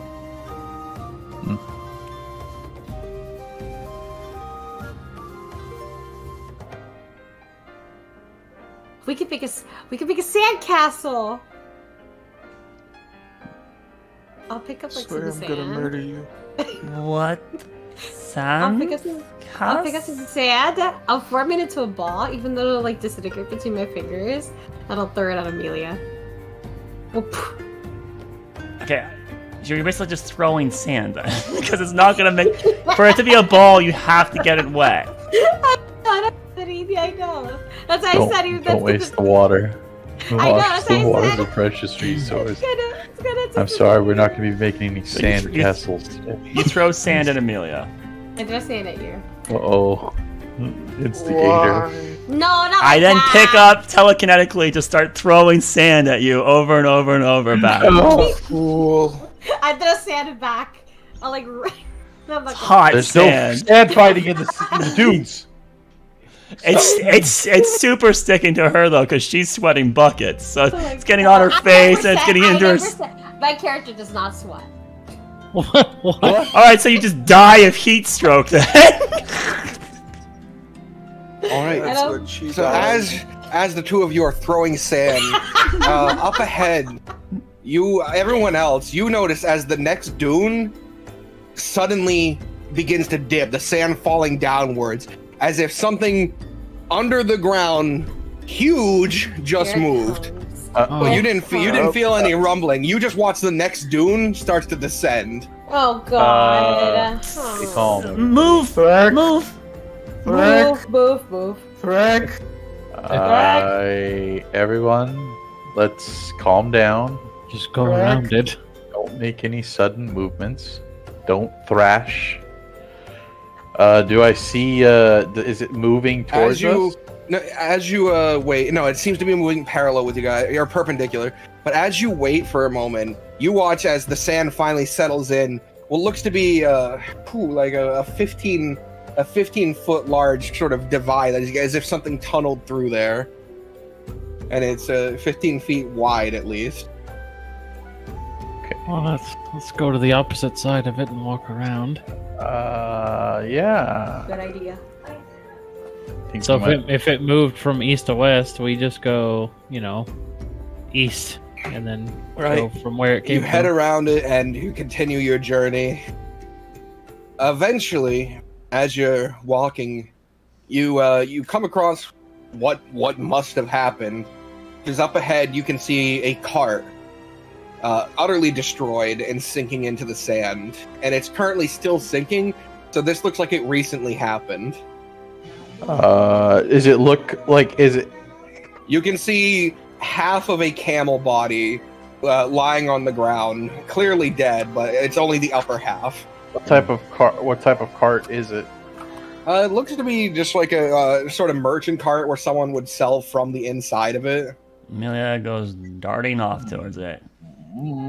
[SPEAKER 3] We could make a sandcastle. I'll pick up like
[SPEAKER 5] Swear
[SPEAKER 3] some
[SPEAKER 5] I'm
[SPEAKER 3] sand.
[SPEAKER 5] gonna murder you.
[SPEAKER 2] What?
[SPEAKER 3] I'll
[SPEAKER 2] Sand?
[SPEAKER 3] pick up some sand. I'll form it into a ball, even though it'll like disintegrate between my fingers. And I'll throw it at Amelia. Oop.
[SPEAKER 2] Okay, so you're basically just throwing sand because it's not gonna make. For it to be a ball, you have to get it wet.
[SPEAKER 3] I know. That's why I said he was.
[SPEAKER 4] Don't waste the water.
[SPEAKER 3] I know, that's
[SPEAKER 4] The
[SPEAKER 3] why I
[SPEAKER 4] water's
[SPEAKER 3] said-
[SPEAKER 4] a precious resource.
[SPEAKER 3] It's gonna
[SPEAKER 4] I'm sorry, we're not going to be making any sand castles today.
[SPEAKER 2] You throw sand at Amelia.
[SPEAKER 3] I throw sand at you.
[SPEAKER 4] Uh-oh. Instigator.
[SPEAKER 3] No, not like
[SPEAKER 2] I then
[SPEAKER 3] that.
[SPEAKER 2] pick up telekinetically to start throwing sand at you over and over and over back.
[SPEAKER 5] Oh, fool.
[SPEAKER 3] I throw sand back. I'll like. I'm like,
[SPEAKER 2] Hot
[SPEAKER 4] There's
[SPEAKER 2] sand.
[SPEAKER 4] no sand fighting in the dunes.
[SPEAKER 2] It's super sticking to her though, because she's sweating buckets. So it's getting on her
[SPEAKER 3] I've
[SPEAKER 2] face
[SPEAKER 3] never
[SPEAKER 2] and it's
[SPEAKER 3] said-
[SPEAKER 2] getting
[SPEAKER 3] I
[SPEAKER 2] into her.
[SPEAKER 3] never said- My character does not sweat.
[SPEAKER 6] What?
[SPEAKER 2] All right, so you just die of heat stroke then.
[SPEAKER 7] All right.
[SPEAKER 3] I don't-
[SPEAKER 7] So as the two of you are throwing sand up ahead, everyone else, you notice as the next dune suddenly begins to dip, the sand falling downwards, as if something under the ground huge just
[SPEAKER 3] Here it
[SPEAKER 7] moved.
[SPEAKER 3] comes.
[SPEAKER 7] But you didn't feel any rumbling. You just watched the next dune starts to descend.
[SPEAKER 3] Oh god.
[SPEAKER 4] Calm.
[SPEAKER 2] Move,
[SPEAKER 5] Frick.
[SPEAKER 2] move.
[SPEAKER 5] Frick.
[SPEAKER 3] Move.
[SPEAKER 5] Frick.
[SPEAKER 4] Everyone, let's calm down.
[SPEAKER 6] Just go around it.
[SPEAKER 4] Don't make any sudden movements. Don't thrash. Do I see, is it moving towards us?
[SPEAKER 7] As you wait, no, it seems to be moving parallel with you guys, or perpendicular. But as you wait for a moment, you watch as the sand finally settles in what looks to be like a 15-foot large sort of divide, as if something tunneled through there. And it's 15 feet wide at least.
[SPEAKER 6] Well, let's go to the opposite side of it and walk around.
[SPEAKER 4] Yeah.
[SPEAKER 3] Good idea.
[SPEAKER 4] Think
[SPEAKER 6] So
[SPEAKER 4] we might-
[SPEAKER 6] if it moved from east to west, we just go, east, and then go from where it came
[SPEAKER 7] You
[SPEAKER 6] from.
[SPEAKER 7] head around it and you continue your journey. Eventually, as you're walking, you come across what must have happened. Because up ahead you can see a cart, utterly destroyed and sinking into the sand, and it's currently still sinking. So this looks like it recently happened.
[SPEAKER 4] Is it?
[SPEAKER 7] You can see half of a camel body lying on the ground, clearly dead, but it's only the upper half.
[SPEAKER 4] What type of cart is it?
[SPEAKER 7] It looks to be just like a sort of merchant cart where someone would sell from the inside of it.
[SPEAKER 2] Amelia goes darting off towards it.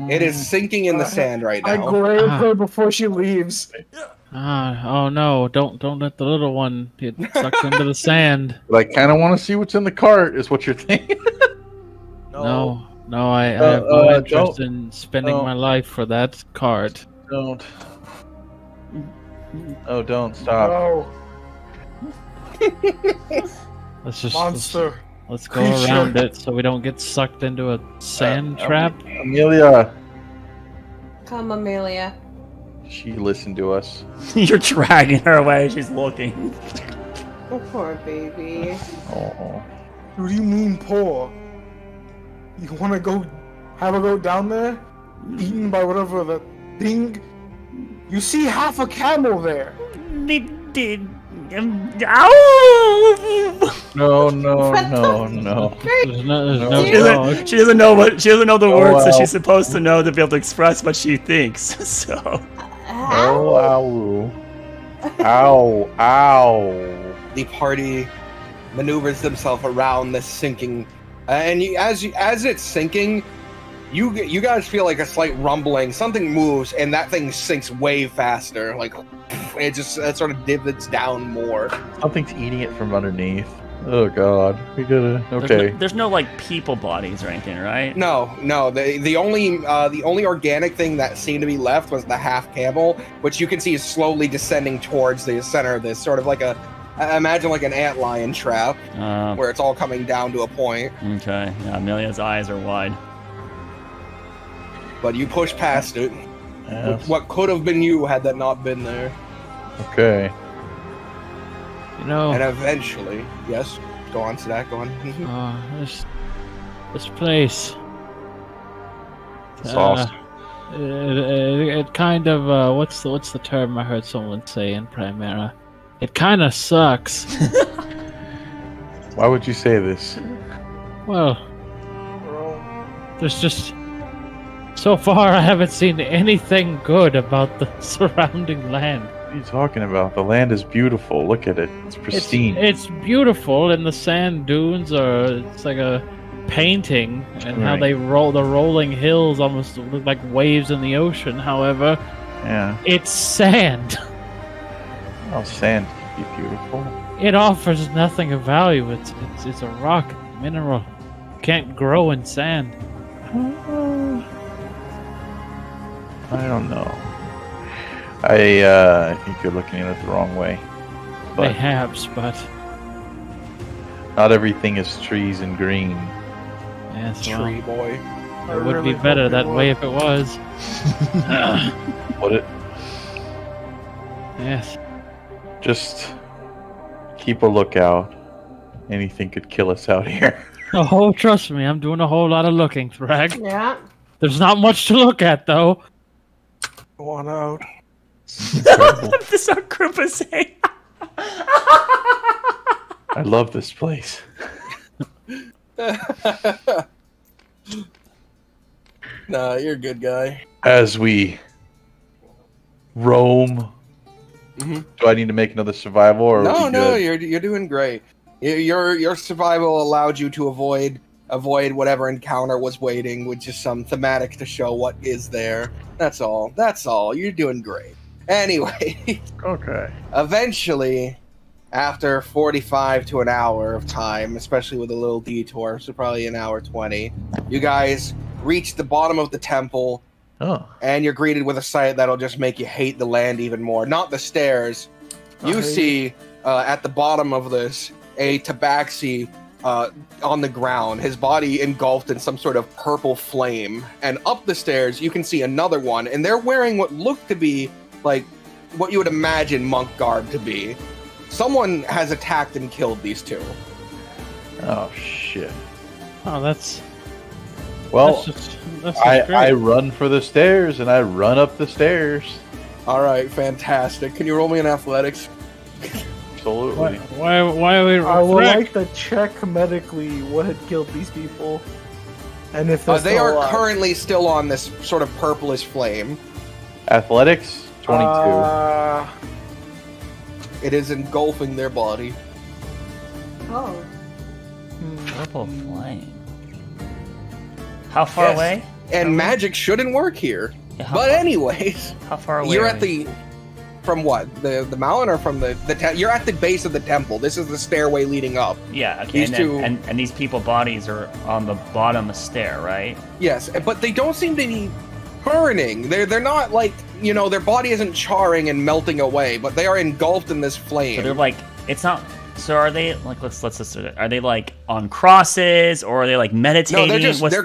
[SPEAKER 7] It is sinking in the sand right
[SPEAKER 5] I
[SPEAKER 7] now.
[SPEAKER 5] grab her before she leaves.
[SPEAKER 6] Oh no! Don't let the little one get sucked into the sand.
[SPEAKER 4] But I kind of want to see what's in the cart. Is what you're thinking?
[SPEAKER 6] No, I have no interest
[SPEAKER 4] don't.
[SPEAKER 6] in spending
[SPEAKER 4] No.
[SPEAKER 6] my life for that cart.
[SPEAKER 4] Don't. Oh, don't stop.
[SPEAKER 5] Oh,
[SPEAKER 6] Let's just
[SPEAKER 5] monster.
[SPEAKER 6] let's go
[SPEAKER 5] Creature.
[SPEAKER 6] around it so we don't get sucked into a sand trap.
[SPEAKER 4] Amelia,
[SPEAKER 3] Come, Amelia.
[SPEAKER 4] she listened to us.
[SPEAKER 2] You're dragging her away. She's looking.
[SPEAKER 3] Oh, poor baby.
[SPEAKER 4] Oh,
[SPEAKER 5] What do you mean poor? You want to go have a go down there? Eaten by whatever the thing? You see half a camel there.
[SPEAKER 2] Ow!
[SPEAKER 4] No.
[SPEAKER 6] There's no
[SPEAKER 2] She doesn't know the words that
[SPEAKER 4] well.
[SPEAKER 2] she's supposed to know to be able to express what she thinks. So.
[SPEAKER 4] Oh, ow.
[SPEAKER 1] The party maneuvers themselves around this sinking, and as it's sinking, you guys feel like a slight rumbling. Something moves, and that thing sinks way faster. Like it sort of divots down more.
[SPEAKER 4] Something's eating it from underneath. Oh god, we gotta. Okay.
[SPEAKER 2] There's no like people bodies or anything, right?
[SPEAKER 1] No. The only organic thing that seemed to be left was the half camel, which you can see is slowly descending towards the center of this, sort of like imagine like an antlion trap, where it's all coming down to a point.
[SPEAKER 2] Okay. Yeah, Amelia's eyes are wide.
[SPEAKER 1] But you push past it.
[SPEAKER 4] Yes.
[SPEAKER 1] What could have been you had that not been there.
[SPEAKER 4] Okay.
[SPEAKER 6] You know.
[SPEAKER 1] And eventually, yes, go on, Sadak, go on.
[SPEAKER 6] This place.
[SPEAKER 4] It's awesome.
[SPEAKER 6] It kind of what's the term I heard someone say in Primera? It kind of sucks.
[SPEAKER 4] Why would you say this?
[SPEAKER 6] Well, there's just so far I haven't seen anything good about the surrounding land.
[SPEAKER 4] What are you talking about? The land is beautiful. Look at it. It's pristine.
[SPEAKER 6] It's beautiful, and the sand dunes it's like a painting, and how they roll the rolling hills almost look like waves in the ocean. However,
[SPEAKER 4] Yeah.
[SPEAKER 6] it's sand.
[SPEAKER 4] Oh, sand can be beautiful.
[SPEAKER 6] It offers nothing of value. It's a rock mineral. Can't grow in sand.
[SPEAKER 4] I don't know. I think you're looking at it the wrong way. But
[SPEAKER 6] Perhaps, but
[SPEAKER 4] not everything is trees and green.
[SPEAKER 6] yes, well,
[SPEAKER 1] Tree boy.
[SPEAKER 6] it would be better that way if it was.
[SPEAKER 4] Would it?
[SPEAKER 6] Yes.
[SPEAKER 4] Just keep a lookout. Anything could kill us out here.
[SPEAKER 6] Oh, trust me, I'm doing a whole lot of looking, Thrag.
[SPEAKER 8] Yeah.
[SPEAKER 6] There's not much to look at, though.
[SPEAKER 1] Go on out.
[SPEAKER 2] This our group is saying.
[SPEAKER 4] I love this place.
[SPEAKER 1] Nah, you're a good guy.
[SPEAKER 4] As we roam,
[SPEAKER 1] Mhm.
[SPEAKER 4] do I need to make another survival or? are we
[SPEAKER 1] No,
[SPEAKER 4] good?
[SPEAKER 1] you're doing great. Your survival allowed you to avoid whatever encounter was waiting, with just some thematic to show what is there. That's all. You're doing great. Anyway,
[SPEAKER 4] Okay.
[SPEAKER 1] eventually, after 45 to an hour of time, especially with a little detour, so probably an hour 20, you guys reach the bottom of the temple,
[SPEAKER 4] Oh.
[SPEAKER 1] and you're greeted with a sight that'll just make you hate the land even more. Not the stairs. You see at the bottom of this a tabaxi on the ground, his body engulfed in some sort of purple flame. And up the stairs, you can see another one, and they're wearing what looked to be like what you would imagine monk garb to be. Someone has attacked and killed these two.
[SPEAKER 4] Oh shit.
[SPEAKER 6] Oh, that's
[SPEAKER 4] Well,
[SPEAKER 6] that's
[SPEAKER 4] I
[SPEAKER 6] great.
[SPEAKER 4] run for the stairs and I run up the stairs.
[SPEAKER 1] All right, fantastic. Can you roll me an athletics?
[SPEAKER 4] Absolutely.
[SPEAKER 6] Why are we?
[SPEAKER 5] I would
[SPEAKER 6] Thrag,
[SPEAKER 5] like to check medically what had killed these people, and if they're
[SPEAKER 1] They
[SPEAKER 5] still
[SPEAKER 1] are
[SPEAKER 5] alive.
[SPEAKER 1] currently still on this sort of purplish flame.
[SPEAKER 4] Athletics 22.
[SPEAKER 1] It is engulfing their body.
[SPEAKER 8] Oh.
[SPEAKER 2] Purple flame. How far
[SPEAKER 1] Yes.
[SPEAKER 2] away?
[SPEAKER 1] And magic shouldn't work here.
[SPEAKER 2] Yeah, how
[SPEAKER 1] But
[SPEAKER 2] far-
[SPEAKER 1] anyways,
[SPEAKER 2] How far away?
[SPEAKER 1] you're
[SPEAKER 2] are
[SPEAKER 1] at
[SPEAKER 2] we?
[SPEAKER 1] the from what the mountain or from the you're at the base of the temple. This is the stairway leading up.
[SPEAKER 2] Yeah. Okay.
[SPEAKER 1] these
[SPEAKER 2] and,
[SPEAKER 1] two-
[SPEAKER 2] and these people bodies are on the bottom stair, right?
[SPEAKER 1] Yes, but they don't seem to be burning. They're not like, you know, their body isn't charring and melting away, but they are engulfed in this flame.
[SPEAKER 2] So they're like, it's not. So are they like? Let's are they like on crosses or are they like meditating?
[SPEAKER 1] no, they're just
[SPEAKER 2] What's-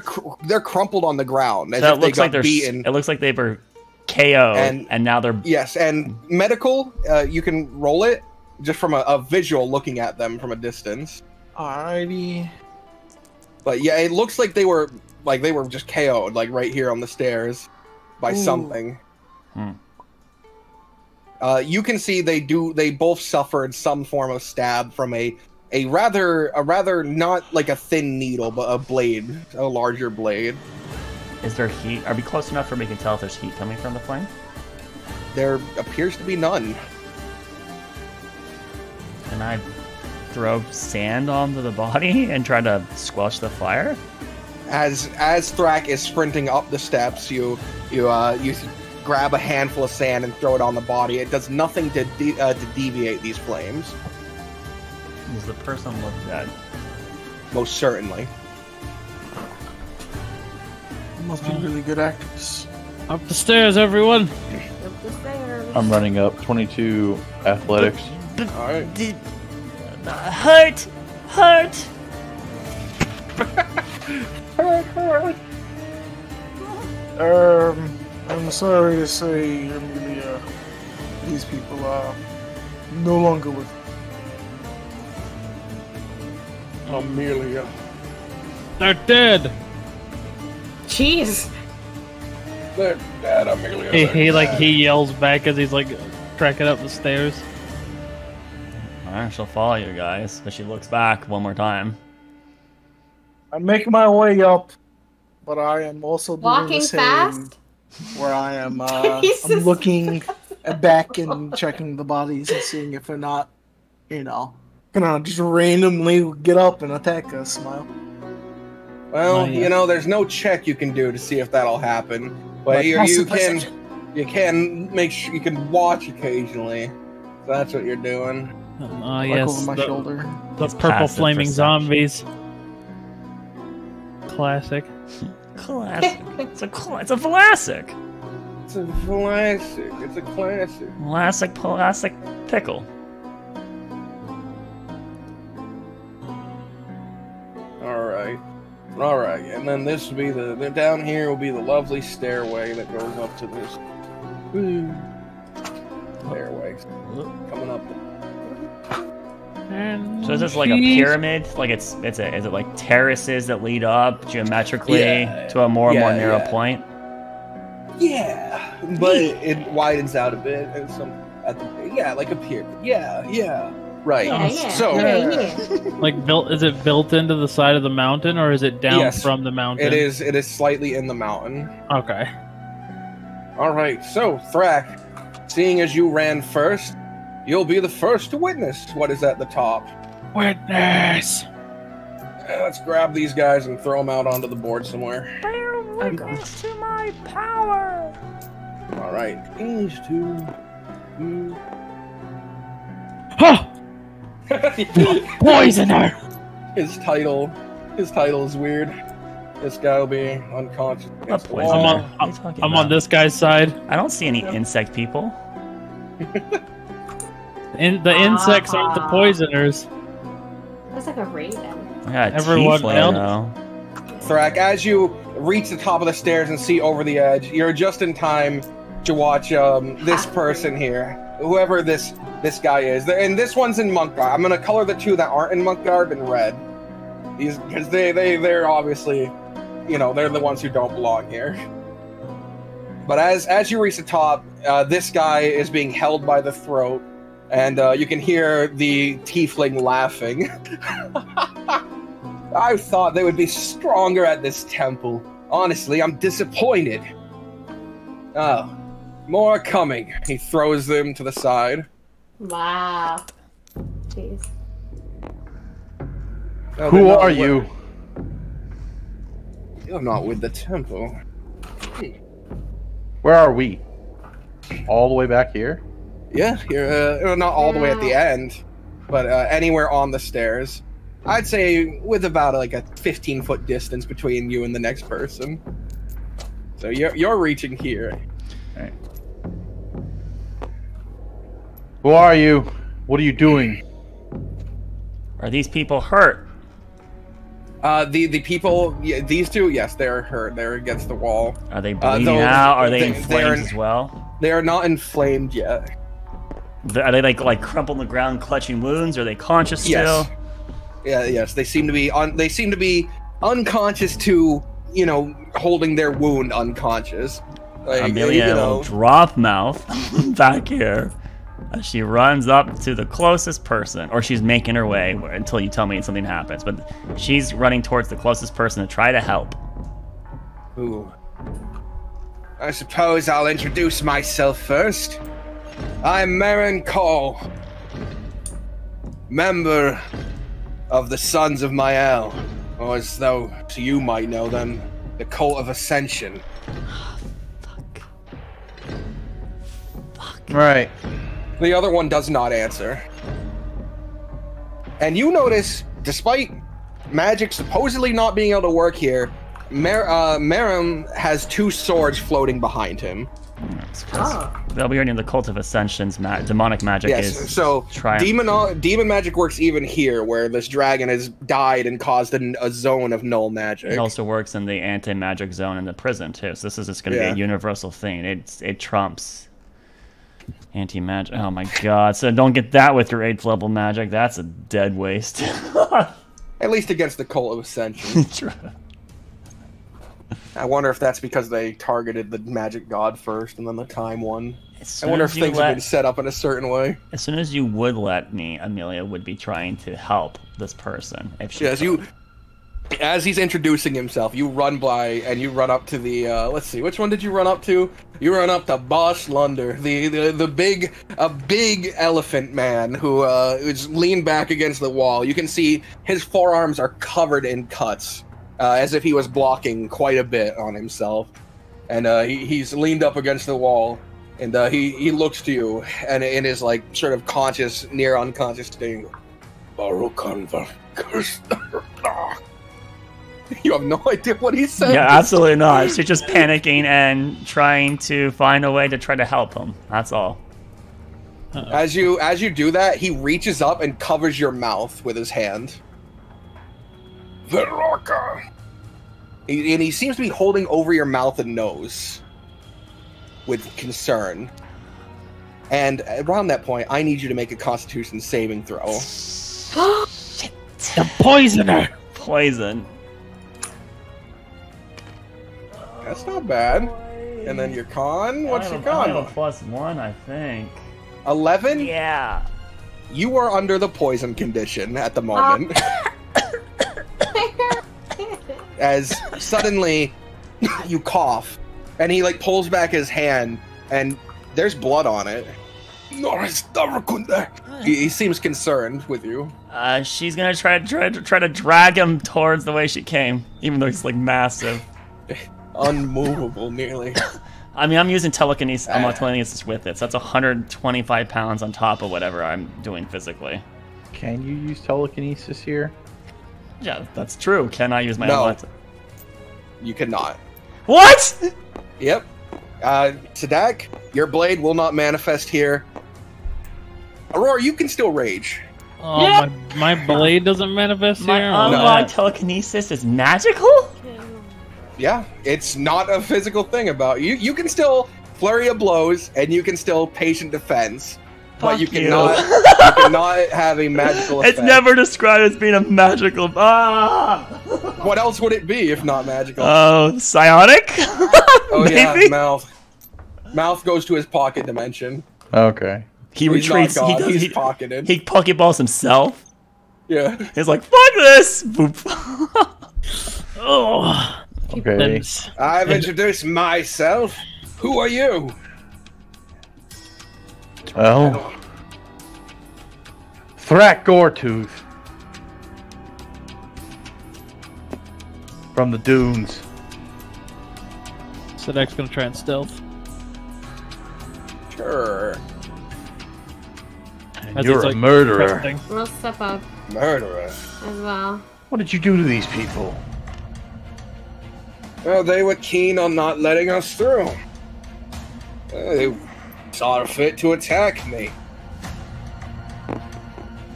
[SPEAKER 1] they're crumpled on the ground as
[SPEAKER 2] so
[SPEAKER 1] if
[SPEAKER 2] it
[SPEAKER 1] they
[SPEAKER 2] looks
[SPEAKER 1] got
[SPEAKER 2] like they're.
[SPEAKER 1] beaten.
[SPEAKER 2] It looks like they were KO'd
[SPEAKER 1] And-
[SPEAKER 2] and now they're.
[SPEAKER 1] Yes, and medical, you can roll it just from a visual looking at them from a distance.
[SPEAKER 5] Alrighty.
[SPEAKER 1] But yeah, it looks like they were just KO'd, like right here on the stairs by
[SPEAKER 5] Ooh.
[SPEAKER 1] something. You can see they both suffered some form of stab from a rather not like a thin needle, but a blade, a larger blade.
[SPEAKER 2] Is there heat? Are we close enough for me to tell if there's heat coming from the flame?
[SPEAKER 1] There appears to be none.
[SPEAKER 2] Can I throw sand onto the body and try to squelch the fire?
[SPEAKER 1] As Thrak is sprinting up the steps, you grab a handful of sand and throw it on the body. It does nothing to deviate these flames.
[SPEAKER 2] Does the person look dead?
[SPEAKER 1] Most certainly.
[SPEAKER 5] Must be really good actors.
[SPEAKER 6] Up the stairs, everyone.
[SPEAKER 8] Up the stairs.
[SPEAKER 4] I'm running up 22 athletics.
[SPEAKER 1] All right.
[SPEAKER 2] Hurt!
[SPEAKER 5] I'm sorry to say, Amelia, these people are no longer with me.
[SPEAKER 7] Amelia.
[SPEAKER 6] They're dead.
[SPEAKER 8] Jeez.
[SPEAKER 7] They're dead, Amelia.
[SPEAKER 6] He yells back as he's like tracking up the stairs.
[SPEAKER 2] Alright, she'll follow you guys, but she looks back one more time.
[SPEAKER 5] I make my way up, but I am also doing
[SPEAKER 3] Walking
[SPEAKER 5] the same,
[SPEAKER 3] fast?
[SPEAKER 5] where I am
[SPEAKER 3] Jesus.
[SPEAKER 5] I'm looking back and checking the bodies and seeing if they're not, gonna just randomly get up and attack us, Smile.
[SPEAKER 1] Well,
[SPEAKER 6] Oh, yeah.
[SPEAKER 1] there's no check you can do to see if that'll happen, but you can make sure you can watch occasionally. So that's what you're doing.
[SPEAKER 5] Like
[SPEAKER 6] Yes,
[SPEAKER 5] over my shoulder.
[SPEAKER 6] the
[SPEAKER 2] It's
[SPEAKER 6] purple
[SPEAKER 2] passive
[SPEAKER 6] flaming
[SPEAKER 2] perception.
[SPEAKER 6] zombies. Classic.
[SPEAKER 2] Classic. It's a classic.
[SPEAKER 1] It's a classic. It's a classic.
[SPEAKER 2] Classic pickle.
[SPEAKER 1] All right, and then this will be the down here will be the lovely stairway that goes up to this stairway coming up.
[SPEAKER 2] So is this like a pyramid? Like is it like terraces that lead up geometrically to a more and more narrow point?
[SPEAKER 1] Yeah, but it widens out a bit and like a pyramid. Yeah. Right.
[SPEAKER 3] Yeah.
[SPEAKER 1] So
[SPEAKER 6] Like is it built into the side of the mountain or is it down
[SPEAKER 1] Yes,
[SPEAKER 6] from the mountain?
[SPEAKER 1] it is slightly in the mountain.
[SPEAKER 6] Okay.
[SPEAKER 1] All right. So Thrak, seeing as you ran first, you'll be the first to witness what is at the top.
[SPEAKER 6] Witness.
[SPEAKER 1] Let's grab these guys and throw them out onto the board somewhere.
[SPEAKER 2] Bear witness to my power.
[SPEAKER 1] All right. These two.
[SPEAKER 6] Huh! Poisoner.
[SPEAKER 1] His title is weird. This guy will be unconscious.
[SPEAKER 2] What
[SPEAKER 1] against the
[SPEAKER 2] poison?
[SPEAKER 1] wall.
[SPEAKER 2] What are you talking
[SPEAKER 6] I'm
[SPEAKER 2] about?
[SPEAKER 6] on this guy's side.
[SPEAKER 2] I don't see any insect people.
[SPEAKER 6] The insects aren't the poisoners.
[SPEAKER 3] That's like a raven.
[SPEAKER 2] I got a
[SPEAKER 6] Everyone
[SPEAKER 2] tiefling,
[SPEAKER 6] else?
[SPEAKER 2] though.
[SPEAKER 1] Thrak, as you reach the top of the stairs and see over the edge, you're just in time to watch this person here, whoever this guy is. And this one's in monk garb. I'm gonna color the two that aren't in monk garb in red. These, because they're obviously, they're the ones who don't belong here. But as you reach the top, this guy is being held by the throat, and you can hear the tiefling laughing. I thought they would be stronger at this temple. Honestly, I'm disappointed. Oh, more coming. He throws them to the side.
[SPEAKER 3] Wow. Jeez.
[SPEAKER 1] Oh,
[SPEAKER 4] Who
[SPEAKER 1] they're not
[SPEAKER 4] are
[SPEAKER 1] with-
[SPEAKER 4] you?
[SPEAKER 1] You're not with the temple.
[SPEAKER 4] Where are we? All the way back here?
[SPEAKER 1] Yeah, you're not all the way at the end, but anywhere on the stairs. I'd say with about like a 15-foot distance between you and the next person. So you're reaching here.
[SPEAKER 4] Who are you? What are you doing?
[SPEAKER 2] Are these people hurt?
[SPEAKER 1] The people, these two, yes, they're hurt. They're against the wall.
[SPEAKER 2] Are they bleeding
[SPEAKER 1] though
[SPEAKER 2] out? Are they
[SPEAKER 1] they-
[SPEAKER 2] in
[SPEAKER 1] they're
[SPEAKER 2] flames
[SPEAKER 1] in-
[SPEAKER 2] as well?
[SPEAKER 1] They are not inflamed yet.
[SPEAKER 2] Are they like crumpled on the ground, clutching wounds? Are they conscious still?
[SPEAKER 1] Yes. Yeah, yes, they seem to be unconscious to, holding their wound unconscious. Like,
[SPEAKER 2] Amelia will drop mouth back here. She runs up to the closest person, or she's making her way until you tell me something happens. But she's running towards the closest person to try to help.
[SPEAKER 1] Ooh. I suppose I'll introduce myself first. I'm Marin Call, member of the Sons of Mael, or as though you might know them, the Cult of Ascension.
[SPEAKER 4] Right.
[SPEAKER 1] The other one does not answer. And you notice, despite magic supposedly not being able to work here, Merim has 2 swords floating behind him.
[SPEAKER 2] They'll be earning the Cult of Ascension's demonic magic is.
[SPEAKER 1] So demon magic works even here, where this dragon has died and caused a zone of null magic.
[SPEAKER 2] It also works in the anti-magic zone in the prison too. So this is just going to be a universal thing. It trumps anti-magic. Oh my god! So don't get that with your 8th level magic. That's a dead waste.
[SPEAKER 1] At least against the Cult of Ascension. I wonder if that's because they targeted the magic god first and then the time one. I wonder if things have been set up in a certain way.
[SPEAKER 2] As soon as you would let me, Amelia would be trying to help this person. If she
[SPEAKER 1] as he's introducing himself, you run by and you run up to the, let's see, which one did you run up to? You run up to Boss Lunder, the big elephant man who is leaned back against the wall. You can see his forearms are covered in cuts. As if he was blocking quite a bit on himself. And he's leaned up against the wall, and he looks to you, and in his, like, sort of conscious, near unconscious state, you have no idea what he's saying.
[SPEAKER 2] Yeah, absolutely not. She's just panicking and trying to find a way to try to help him. That's all.
[SPEAKER 1] As you do that, he reaches up and covers your mouth with his hand. Veraka. And he seems to be holding over your mouth and nose with concern. And around that point, I need you to make a Constitution saving throw.
[SPEAKER 2] Shit.
[SPEAKER 6] The poisoner.
[SPEAKER 2] Poison.
[SPEAKER 1] That's not bad. And then your con? What's your con?
[SPEAKER 2] I have a +1, I think.
[SPEAKER 1] 11?
[SPEAKER 2] Yeah.
[SPEAKER 1] You are under the poison condition at the moment. As suddenly you cough, and he like pulls back his hand, and there's blood on it. He seems concerned with you.
[SPEAKER 2] She's gonna try to drag him towards the way she came, even though he's like massive,
[SPEAKER 1] unmovable, nearly.
[SPEAKER 2] I mean, I'm using telekinesis. I'm not telekinesis with it, so that's 125 pounds on top of whatever I'm doing physically.
[SPEAKER 4] Can you use telekinesis here?
[SPEAKER 2] Yeah, that's true. Can I use my
[SPEAKER 1] No.
[SPEAKER 2] own?
[SPEAKER 1] You cannot.
[SPEAKER 2] What?
[SPEAKER 1] Yep. Sadak, your blade will not manifest here. Aurora, you can still rage.
[SPEAKER 6] Oh, yeah. my blade doesn't manifest
[SPEAKER 2] my
[SPEAKER 6] here?
[SPEAKER 2] unlocked telekinesis is magical?
[SPEAKER 1] Yeah, it's not a physical thing about you. You can still flurry of blows, and you can still patient defense. But you cannot have a magical effect.
[SPEAKER 2] It's never described as being a magical...
[SPEAKER 1] What else would it be if not magical?
[SPEAKER 2] Oh, psionic?
[SPEAKER 1] Oh,
[SPEAKER 2] maybe?
[SPEAKER 1] Yeah, mouth. Mouth goes to his pocket dimension.
[SPEAKER 4] Okay.
[SPEAKER 2] He retreats.
[SPEAKER 1] He's pocketed.
[SPEAKER 2] He pokeballs himself.
[SPEAKER 1] Yeah.
[SPEAKER 2] He's like, fuck this! Boop.
[SPEAKER 6] Oh.
[SPEAKER 4] Okay.
[SPEAKER 1] I've introduced myself. Who are you?
[SPEAKER 4] Well, Thrak Goretooth from the dunes.
[SPEAKER 6] Sadek's gonna try and stealth.
[SPEAKER 1] Sure.
[SPEAKER 4] And you're a murderer.
[SPEAKER 8] We'll step up
[SPEAKER 1] Murderer.
[SPEAKER 8] as well.
[SPEAKER 4] What did you do to these people?
[SPEAKER 1] Well, they were keen on not letting us through. They saw fit to attack me.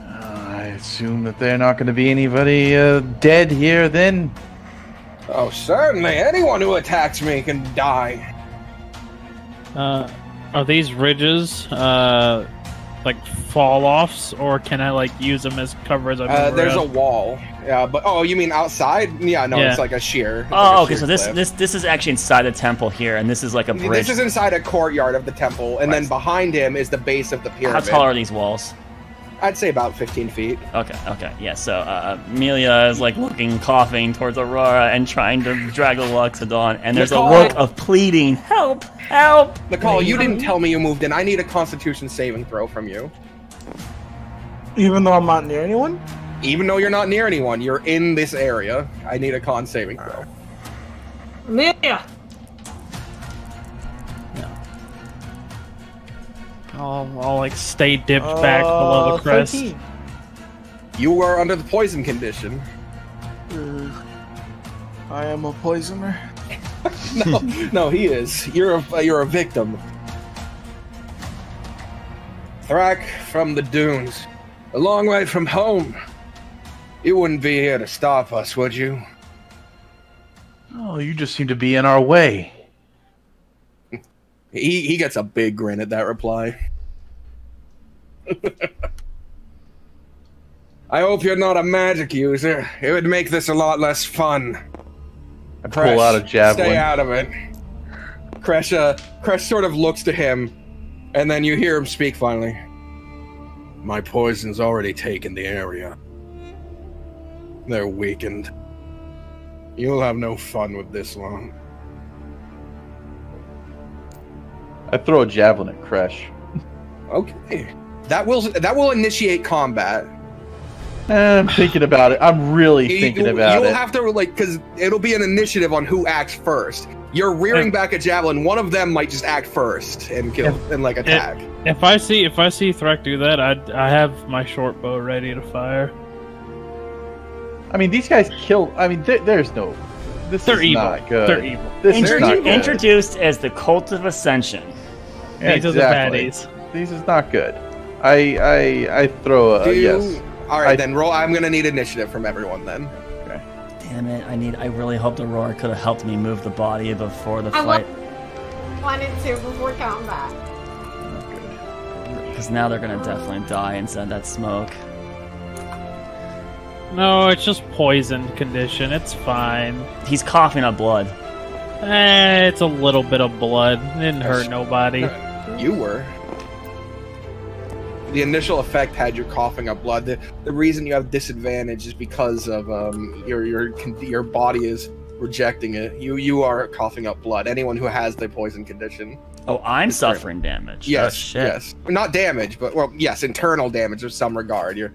[SPEAKER 4] I assume that they're not going to be anybody dead here then?
[SPEAKER 1] Oh, certainly. Anyone who attacks me can die.
[SPEAKER 6] Are these ridges, like fall-offs, or can I like use them as cover as I move
[SPEAKER 1] There's a
[SPEAKER 6] around?
[SPEAKER 1] wall. Yeah, but oh, you mean outside? Yeah, no,
[SPEAKER 6] Yeah.
[SPEAKER 1] it's like a sheer. It's
[SPEAKER 2] Oh,
[SPEAKER 1] like a
[SPEAKER 2] okay.
[SPEAKER 1] sheer
[SPEAKER 2] So this
[SPEAKER 1] cliff.
[SPEAKER 2] this is actually inside the temple here, and this is like a bridge.
[SPEAKER 1] This is inside a courtyard of the temple, and then
[SPEAKER 2] Right.
[SPEAKER 1] behind him is the base of the pyramid.
[SPEAKER 2] How tall are these walls?
[SPEAKER 1] I'd say about 15 feet.
[SPEAKER 2] Okay. Yeah. So Amelia is like looking, coughing towards Aurora, and trying to drag the Loxodon, and there's
[SPEAKER 1] Nicole!
[SPEAKER 2] a look of pleading, "Help! Help!"
[SPEAKER 1] Nicole, you didn't tell me you moved in. I need a Constitution saving throw from you.
[SPEAKER 5] Even though I'm not near anyone?
[SPEAKER 1] Even though you're not near anyone, you're in this area. I need a con saving throw.
[SPEAKER 8] Amelia!
[SPEAKER 6] I'll like stay dipped back below the crest.
[SPEAKER 5] 13.
[SPEAKER 1] You are under the poison condition.
[SPEAKER 5] I am a poisoner.
[SPEAKER 1] No, he is. You're a victim. Thrak from the dunes, a long way from home. You wouldn't be here to stop us, would you?
[SPEAKER 4] Oh, you just seem to be in our way.
[SPEAKER 1] He gets a big grin at that reply. I hope you're not a magic user. It would make this a lot less fun.
[SPEAKER 4] I pull out a javelin.
[SPEAKER 1] Stay out of it. Kresh sort of looks to him, and then you hear him speak finally. My poison's already taken the area. They're weakened. You'll have no fun with this long.
[SPEAKER 4] I throw a javelin at Kresh.
[SPEAKER 1] Okay. That will initiate combat.
[SPEAKER 4] I'm thinking about it. I'm really thinking about
[SPEAKER 1] You'll
[SPEAKER 4] it.
[SPEAKER 1] have to, because it'll be an initiative on who acts first. You're rearing back a javelin. One of them might just act first and kill and attack.
[SPEAKER 6] If I see Threk do that, I have my short bow ready to fire.
[SPEAKER 4] I mean, these guys kill. I mean, there's no. This
[SPEAKER 6] They're
[SPEAKER 4] is
[SPEAKER 6] evil.
[SPEAKER 4] not good.
[SPEAKER 6] They're evil.
[SPEAKER 4] This is not good.
[SPEAKER 2] Introduced as the Cult of Ascension.
[SPEAKER 4] Yeah,
[SPEAKER 6] These are the
[SPEAKER 4] exactly.
[SPEAKER 6] baddies.
[SPEAKER 4] This is not good. I throw a yes.
[SPEAKER 1] All right, then roll. I'm gonna need initiative from everyone then.
[SPEAKER 2] Damn it! I really hoped Aurora could have helped me move the body before the
[SPEAKER 3] I
[SPEAKER 2] fight.
[SPEAKER 3] wanted to before combat.
[SPEAKER 2] Because now they're gonna definitely die inside that smoke.
[SPEAKER 6] No, it's just poison condition. It's fine.
[SPEAKER 2] He's coughing up blood.
[SPEAKER 6] It's a little bit of blood. It didn't hurt nobody.
[SPEAKER 1] You were. The initial effect had you coughing up blood. The reason you have disadvantage is because of your body is rejecting it. You are coughing up blood. Anyone who has the poison condition.
[SPEAKER 2] Oh, I'm suffering damage.
[SPEAKER 1] Yes,
[SPEAKER 2] Oh, shit.
[SPEAKER 1] yes. Not damage, but yes, internal damage of some regard. You're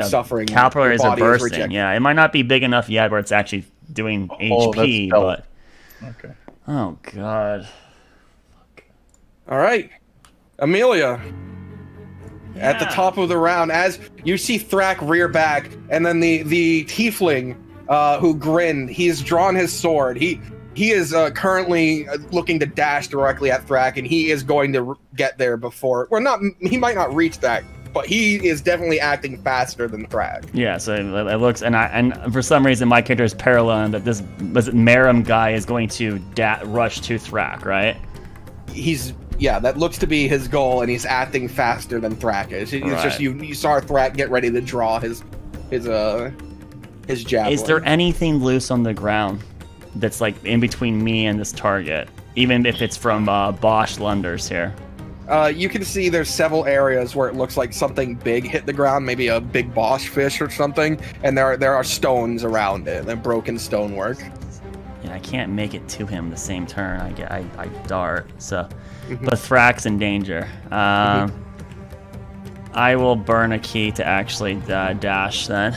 [SPEAKER 1] suffering.
[SPEAKER 2] Capillaries
[SPEAKER 1] your
[SPEAKER 2] are
[SPEAKER 1] body is
[SPEAKER 2] bursting.
[SPEAKER 1] rejecting.
[SPEAKER 2] Yeah, it might not be big enough yet where it's actually doing HP,
[SPEAKER 4] that's
[SPEAKER 2] but
[SPEAKER 4] Okay.
[SPEAKER 2] oh god.
[SPEAKER 1] All right, Amelia. At the top of the round, as you see Thrak rear back, and then the tiefling who grinned, he's drawn his sword. He is currently looking to dash directly at Thrak, and he is going to get there before. Well, not he might not reach that, but he is definitely acting faster than Thrak.
[SPEAKER 2] Yeah, so it looks, and for some reason my character is paralleling that this Merum guy is going to rush to Thrak, right?
[SPEAKER 1] That looks to be his goal, and he's acting faster than Thrak is. It's just you saw Thrak get ready to draw his javelin.
[SPEAKER 2] Is there anything loose on the ground that's like in between me and this target, even if it's from Bosch Lunders here?
[SPEAKER 1] You can see there's several areas where it looks like something big hit the ground, maybe a big Bosch fish or something, and there are stones around it, and broken stonework.
[SPEAKER 2] Yeah, I can't make it to him the same turn. I dart, so. But Thrak's in danger. I will burn a key to actually dash then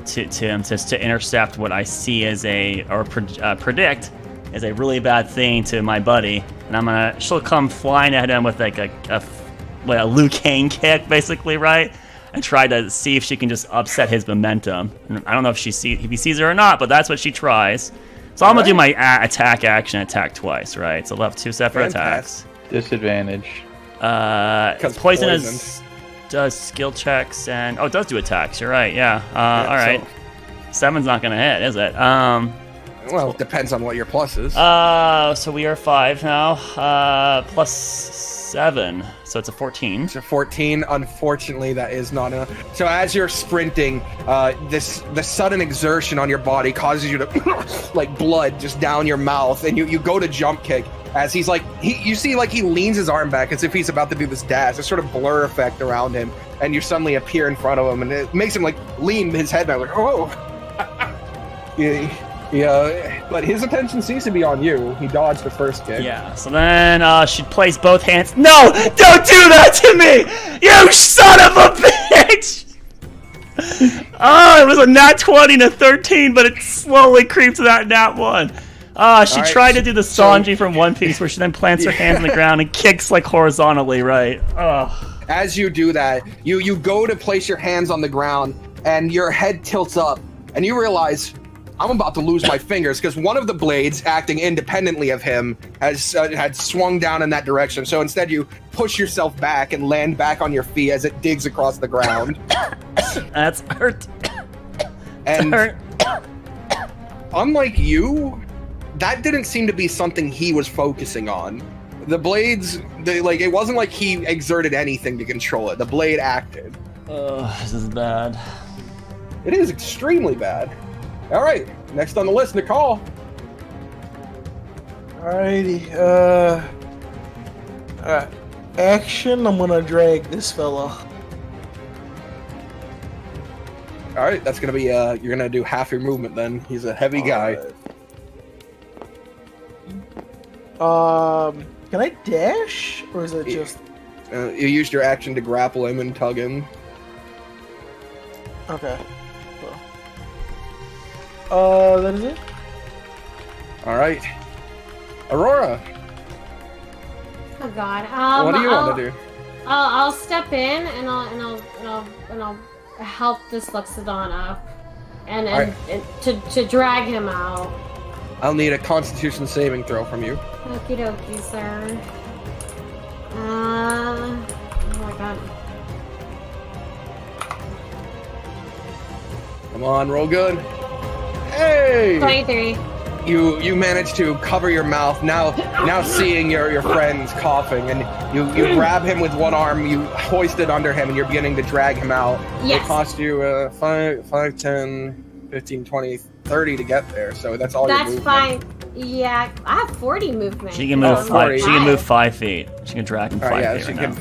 [SPEAKER 2] to him, just to intercept what I see as predict as a really bad thing to my buddy, and she'll come flying at him with like a Liu Kang kick, basically, right? And try to see if she can just upset his momentum. And I don't know if he sees her or not, but that's what she tries. So I'm gonna do my attack twice, right? So I'll have 2 separate attacks.
[SPEAKER 4] Disadvantage.
[SPEAKER 2] Poison does skill checks and it does do attacks. You're right. Yeah. All right. 7's not gonna hit, is it?
[SPEAKER 1] Well, it depends on what your plus is.
[SPEAKER 2] So we are 5 now. Plus 7, so it's a 14.
[SPEAKER 1] It's a 14. Unfortunately, that is not enough. So as you're sprinting, the sudden exertion on your body causes you to like blood just down your mouth, and you go to jump kick as he's like you see like he leans his arm back as if he's about to do this dash. A sort of blur effect around him, and you suddenly appear in front of him, and it makes him like lean his head back like, oh. Yeah, but his attention seems to be on you. He dodged the first kick.
[SPEAKER 2] Yeah, so then she placed both hands. No! Don't do that to me! You son of a bitch! Oh, it was a nat 20 to 13, but it slowly creeps to that nat 1. She tried to do the Sanji from One Piece, where she then plants her hands on the ground and kicks like horizontally, right? Oh.
[SPEAKER 1] As you do that, you go to place your hands on the ground, and your head tilts up, and you realize, I'm about to lose my fingers, because one of the blades, acting independently of him, had swung down in that direction. So instead you push yourself back and land back on your feet as it digs across the ground.
[SPEAKER 2] That's hurt.
[SPEAKER 1] And
[SPEAKER 2] hurt.
[SPEAKER 1] Unlike you, that didn't seem to be something he was focusing on. The blades, it wasn't like he exerted anything to control it. The blade acted.
[SPEAKER 2] This is bad.
[SPEAKER 1] It is extremely bad. All right, next on the list, Nicole.
[SPEAKER 5] Alrighty, action, I'm gonna drag this fella.
[SPEAKER 1] All right, that's gonna be, you're gonna do half your movement then. He's a heavy guy.
[SPEAKER 5] Can I dash, or is it just...
[SPEAKER 1] You used your action to grapple him and tug him.
[SPEAKER 5] Okay. That is it?
[SPEAKER 1] Alright. Aurora!
[SPEAKER 3] Oh god.
[SPEAKER 1] What do you want to do?
[SPEAKER 3] I'll step in and I'll help this Luxodon up and to drag him out.
[SPEAKER 1] I'll need a Constitution saving throw from you.
[SPEAKER 3] Okie dokie, sir. Oh my god.
[SPEAKER 1] Come on, roll good. Hey!
[SPEAKER 3] 23.
[SPEAKER 1] You manage to cover your mouth, now seeing your friends coughing, and you grab him with one arm, you hoist it under him, and you're beginning to drag him out.
[SPEAKER 3] Yes.
[SPEAKER 1] It cost you 5, 10, 15, 20, 30 to get there, so that's all your movement.
[SPEAKER 3] That's fine. Yeah, I have 40 movement.
[SPEAKER 2] She can move 5. She can move 5 feet. She can drag him 5 feet.
[SPEAKER 1] Yeah, she can.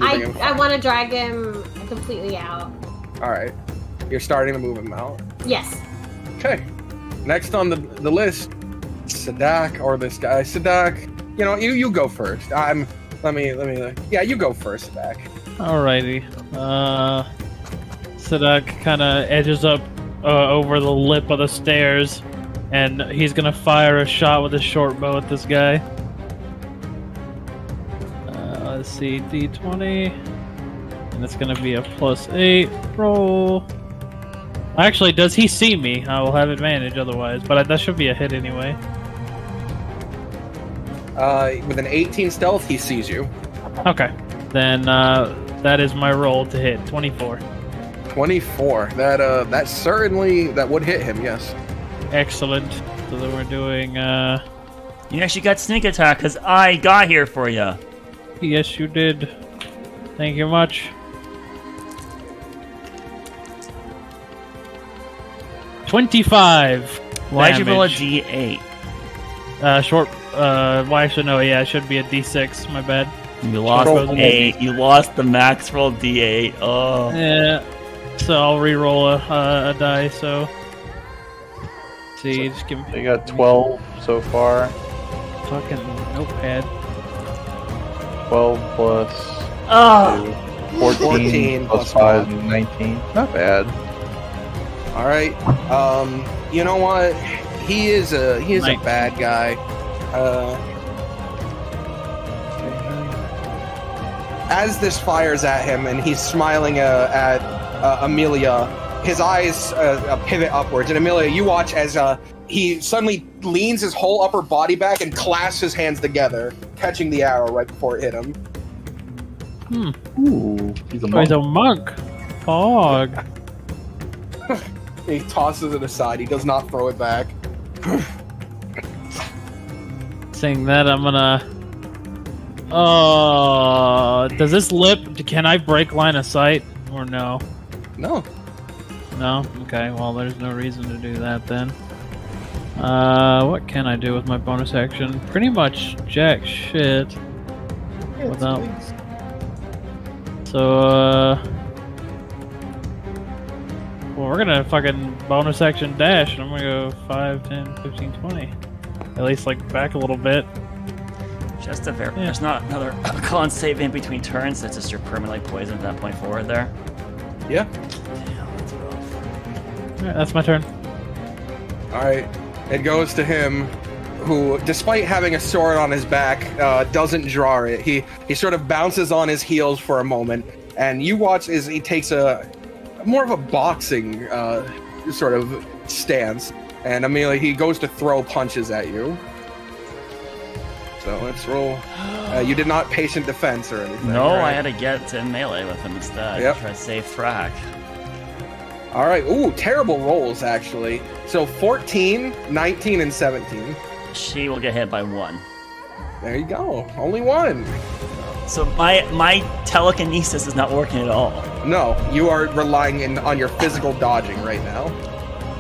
[SPEAKER 3] I want to drag him completely out.
[SPEAKER 1] All right, you're starting to move him out.
[SPEAKER 3] Yes.
[SPEAKER 1] Okay. Next on the list, Sadak, or this guy. Sadak, you go first. Let me. Yeah, you go first, Sadak.
[SPEAKER 6] Alrighty. Sadak kind of edges up over the lip of the stairs, and he's gonna fire a shot with his short bow at this guy. Let's see, D20, and it's gonna be a +8 roll. Actually, does he see me? I will have advantage otherwise, but that should be a hit anyway.
[SPEAKER 1] With an 18 stealth, he sees you.
[SPEAKER 6] Okay, then that is my roll to hit. 24.
[SPEAKER 1] 24. That certainly would hit him. Yes.
[SPEAKER 6] Excellent. So then we're doing.
[SPEAKER 2] You actually got sneak attack because I got here for you.
[SPEAKER 6] Yes, you did. Thank you much. 25.
[SPEAKER 2] Why'd you roll a
[SPEAKER 6] damage.
[SPEAKER 2] D8?
[SPEAKER 6] Short. Well, actually, no. Yeah, it should be a D6. My bad.
[SPEAKER 2] You lost 8. You lost the max roll D8. Oh.
[SPEAKER 6] Yeah. So I'll re-roll a die. So. Let's see, just give me.
[SPEAKER 4] You got 12 so far.
[SPEAKER 6] Fucking notepad.
[SPEAKER 4] 12 plus 2, 14 plus 5, 19. Not bad.
[SPEAKER 1] All right. You know what? He is a bad guy. As this fires at him, and he's smiling at Amelia, his eyes pivot upwards. And Amelia, you watch as he suddenly leans his whole upper body back and clasps his hands together, catching the arrow right before it hit him.
[SPEAKER 4] Ooh, he's a monk.
[SPEAKER 6] He's a monk. Fog.
[SPEAKER 1] He tosses it aside. He does not throw it back.
[SPEAKER 6] Saying that, I'm gonna Does this lip? Can I break line of sight or no?
[SPEAKER 1] No.
[SPEAKER 6] No. Okay. Well, there's no reason to do that then. What can I do with my bonus action? Pretty much jack shit. Without. So well, we're gonna fucking bonus action dash, and I'm gonna go 5, 10, 15, 20. At least like back a little bit.
[SPEAKER 2] Just a very. Yeah. There's not another con save in between turns. That's just you're permanently poisoned at that point forward there.
[SPEAKER 1] Yeah.
[SPEAKER 2] Damn, that's rough.
[SPEAKER 6] Alright, that's my turn.
[SPEAKER 1] Alright. It goes to him, who, despite having a sword on his back, doesn't draw it. He sort of bounces on his heels for a moment, and you watch as he takes a more of a boxing sort of stance, and immediately he goes to throw punches at you. So let's roll. You did not patient defense or anything.
[SPEAKER 2] No,
[SPEAKER 1] right?
[SPEAKER 2] I had to get to melee with him instead.
[SPEAKER 1] Yep.
[SPEAKER 2] Try to save Thrak.
[SPEAKER 1] All right. Ooh, terrible rolls, actually. So 14, 19, and 17.
[SPEAKER 2] She will get hit by 1.
[SPEAKER 1] There you go. Only 1.
[SPEAKER 2] So my telekinesis is not working at all.
[SPEAKER 1] No, you are relying on your physical dodging right now.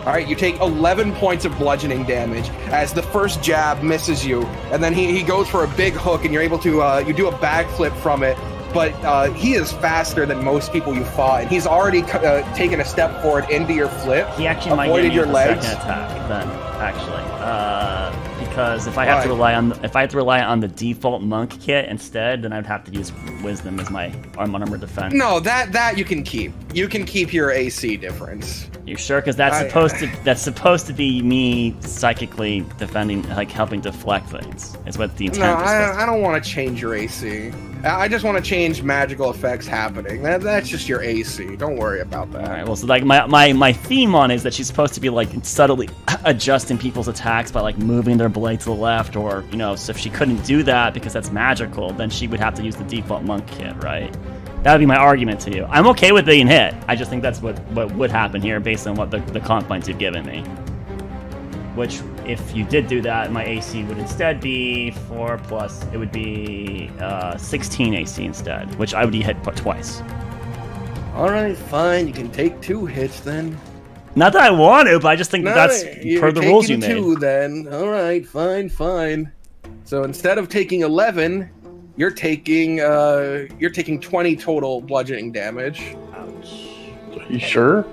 [SPEAKER 1] All right, you take 11 points of bludgeoning damage as the first jab misses you, and then he goes for a big hook, and you're able to you do a backflip from it. But he is faster than most people you fought, and he's already taken a step forward into your flip.
[SPEAKER 2] He actually might get your legs. Second attack then, actually, because if I have to rely on the default monk kit instead, then I'd have to use wisdom as my armor defense.
[SPEAKER 1] No, that you can keep. You can keep your AC difference.
[SPEAKER 2] You sure? Because that's supposed to be me psychically defending, like helping deflect things. Is what the intent.
[SPEAKER 1] No, I don't want to change your AC. I just want to change magical effects happening. That's just your AC. Don't worry about that.
[SPEAKER 2] All right. Well, so like my theme on is that she's supposed to be like subtly adjusting people's attacks by like moving their blade to the left, or so if she couldn't do that because that's magical, then she would have to use the default monk kit, right? That would be my argument to you. I'm okay with being hit. I just think that's what would happen here based on what the con points you've given me. Which, if you did do that, my AC would instead be 4 plus. It would be 16 AC instead, which I would be hit twice.
[SPEAKER 1] All right, fine. You can take 2 hits then.
[SPEAKER 2] Not that I want to, but I just think that's per the rules you made.
[SPEAKER 1] 2 then. All right, fine. So instead of taking 11, you're taking 20 total bludgeoning damage.
[SPEAKER 2] Ouch.
[SPEAKER 4] You sure?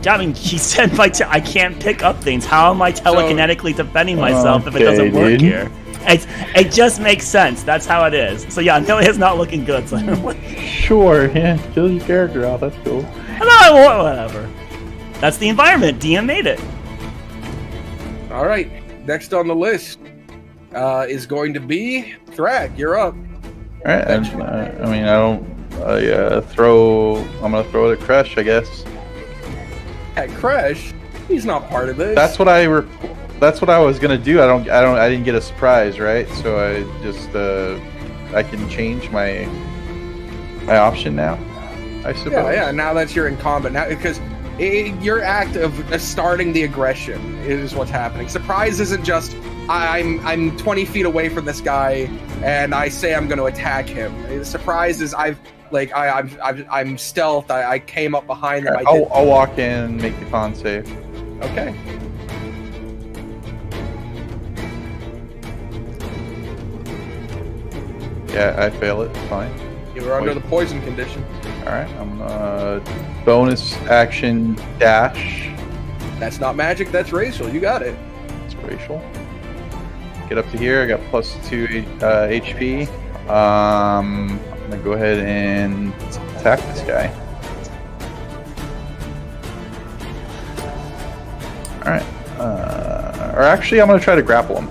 [SPEAKER 2] I mean, he said I can't pick up things. How am I telekinetically defending myself if it doesn't work here? It just makes sense. That's how it is. So yeah, no, it's not looking good. So
[SPEAKER 4] sure, yeah, kill your character out. That's cool.
[SPEAKER 2] No, whatever. That's the environment. DM made it.
[SPEAKER 1] All right, next on the list is going to be Thrak. You're up.
[SPEAKER 4] All right. I'm gonna throw it at Crush, I guess.
[SPEAKER 1] At Crush, he's not part of this.
[SPEAKER 4] That's what I was gonna do. I didn't get a surprise, right? So I just I can change my option now, I suppose.
[SPEAKER 1] Yeah. Now that you're in combat now, because your act of starting the aggression is what's happening. Surprise isn't just I'm 20 feet away from this guy and I say I'm going to attack him. Surprise is I'm stealthed. I came up behind him.
[SPEAKER 4] I'll walk in and make the con save.
[SPEAKER 1] Okay.
[SPEAKER 4] Yeah, I fail it. Fine.
[SPEAKER 1] You were under the poison condition.
[SPEAKER 4] All right. I'm bonus action dash.
[SPEAKER 1] That's not magic. That's racial. You got it.
[SPEAKER 4] It's racial. Get up to here. I got +2 HP. I'm gonna go ahead and attack this guy. All right. Or actually, I'm gonna try to grapple him.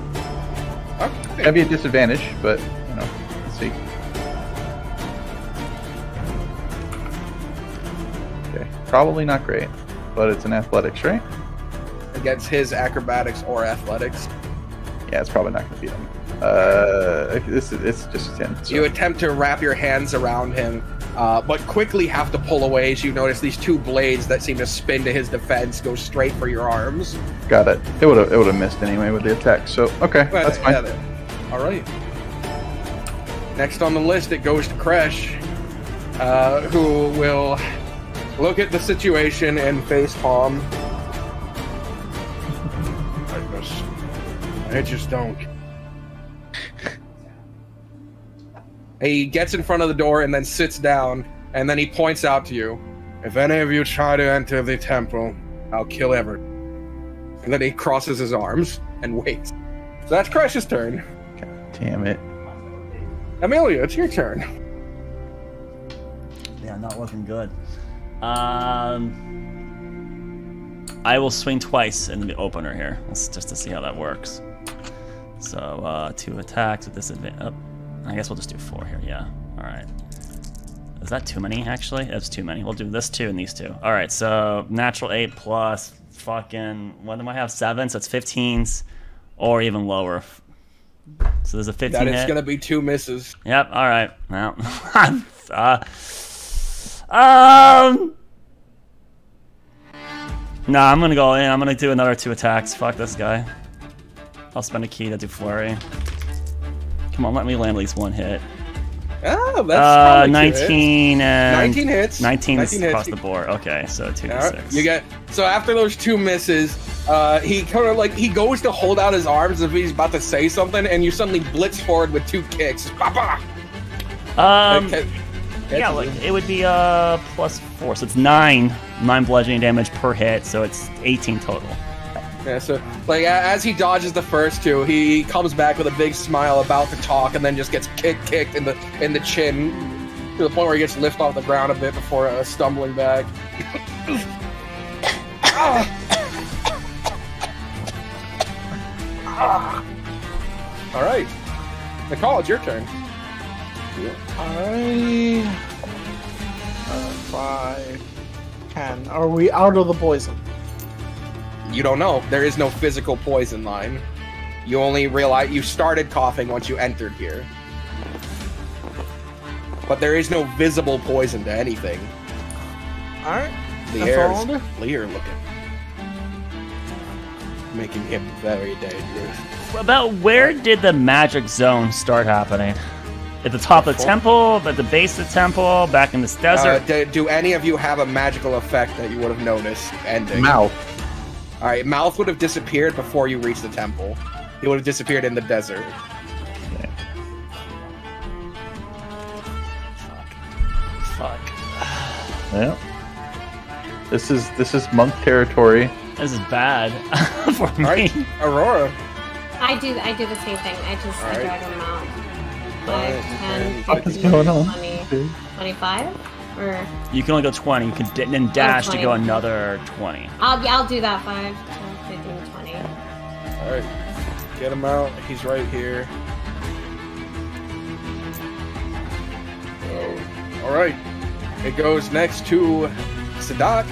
[SPEAKER 1] Okay.
[SPEAKER 4] That'd be a disadvantage, but let's see. Okay, probably not great, but it's an athletics, right?
[SPEAKER 1] Against his acrobatics or athletics.
[SPEAKER 4] Yeah, it's probably not going to beat him. It's just a 10. So.
[SPEAKER 1] You attempt to wrap your hands around him, but quickly have to pull away as you notice these 2 blades that seem to spin to his defense go straight for your arms.
[SPEAKER 4] Got it. It would have missed anyway with the attack. So okay, that's fine.
[SPEAKER 1] All All right. Next on the list, it goes to Kresh, who will look at the situation and facepalm.
[SPEAKER 7] I just don't.
[SPEAKER 1] He gets in front of the door and then sits down, and then he points out to you.
[SPEAKER 7] If any of you try to enter the temple, I'll kill everyone.
[SPEAKER 1] And then he crosses his arms and waits. So that's Kresh's turn.
[SPEAKER 4] God damn it.
[SPEAKER 1] Amelia, it's your turn.
[SPEAKER 2] Yeah, not looking good. I will swing twice in the opener here, just to see how that works. So 2 attacks with disadvantage. Oh, I guess we'll just do 4 here. Yeah. All right. Is that too many? Actually, that's too many. We'll do this 2 and these 2. All right. So natural 8 plus fucking. What do I have? 7. So it's 15s, or even lower. So there's a 15
[SPEAKER 1] That is
[SPEAKER 2] hit.
[SPEAKER 1] gonna be 2 misses.
[SPEAKER 2] Yep. All right. Well. Nah, I'm gonna go in. I'm gonna do another 2 attacks. Fuck this guy. I'll spend a key to do flurry. Come on, let me land at least 1 hit.
[SPEAKER 1] Oh, that's
[SPEAKER 2] 19 and
[SPEAKER 1] 19 hits.
[SPEAKER 2] 19
[SPEAKER 1] hits.
[SPEAKER 2] across the board. Okay, so 2d6.
[SPEAKER 1] Right, you get so after those 2 misses, he kind of like he goes to hold out his arms as if he's about to say something, and you suddenly blitz forward with 2 kicks. Papa.
[SPEAKER 2] Yeah, like it would be +4, so it's 9 bludgeoning damage per hit, so it's 18 total.
[SPEAKER 1] Yeah, so like as he dodges the first 2, he comes back with a big smile, about to talk, and then just gets kicked in the chin to the point where he gets lifted off the ground a bit before stumbling back. All right, Nicole, it's your turn.
[SPEAKER 5] Alright. 5, 10. Are we out of the poison?
[SPEAKER 1] You don't know. There is no physical poison line. You only realize you started coughing once you entered here. But there is no visible poison to anything.
[SPEAKER 5] Alright.
[SPEAKER 1] The
[SPEAKER 5] That's
[SPEAKER 1] air
[SPEAKER 5] all I'll
[SPEAKER 1] is
[SPEAKER 5] do.
[SPEAKER 1] clear looking. Making him very dangerous.
[SPEAKER 2] About where did the magic zone start happening? At the top of the temple, at the base of the temple, back in this desert?
[SPEAKER 1] Do any of you have a magical effect that you would have noticed ending?
[SPEAKER 4] Mouth.
[SPEAKER 1] Alright, Mouth would have disappeared before you reached the temple. He would have disappeared in the desert.
[SPEAKER 2] Fuck.
[SPEAKER 4] Yeah. This is monk territory.
[SPEAKER 2] This is bad for me.
[SPEAKER 1] Alright, Aurora.
[SPEAKER 3] I do the same thing. I just
[SPEAKER 1] All right.
[SPEAKER 3] drag them out. 5, 10,
[SPEAKER 4] What's
[SPEAKER 3] 15,
[SPEAKER 4] going on?
[SPEAKER 3] 20, 25? Or
[SPEAKER 2] You can only go 20. You can then dash to
[SPEAKER 3] 20.
[SPEAKER 2] go another 20.
[SPEAKER 3] I'll do that 5, 10, 15, 20.
[SPEAKER 1] Alright, get him out. He's right here. Alright, it goes next to Sadak.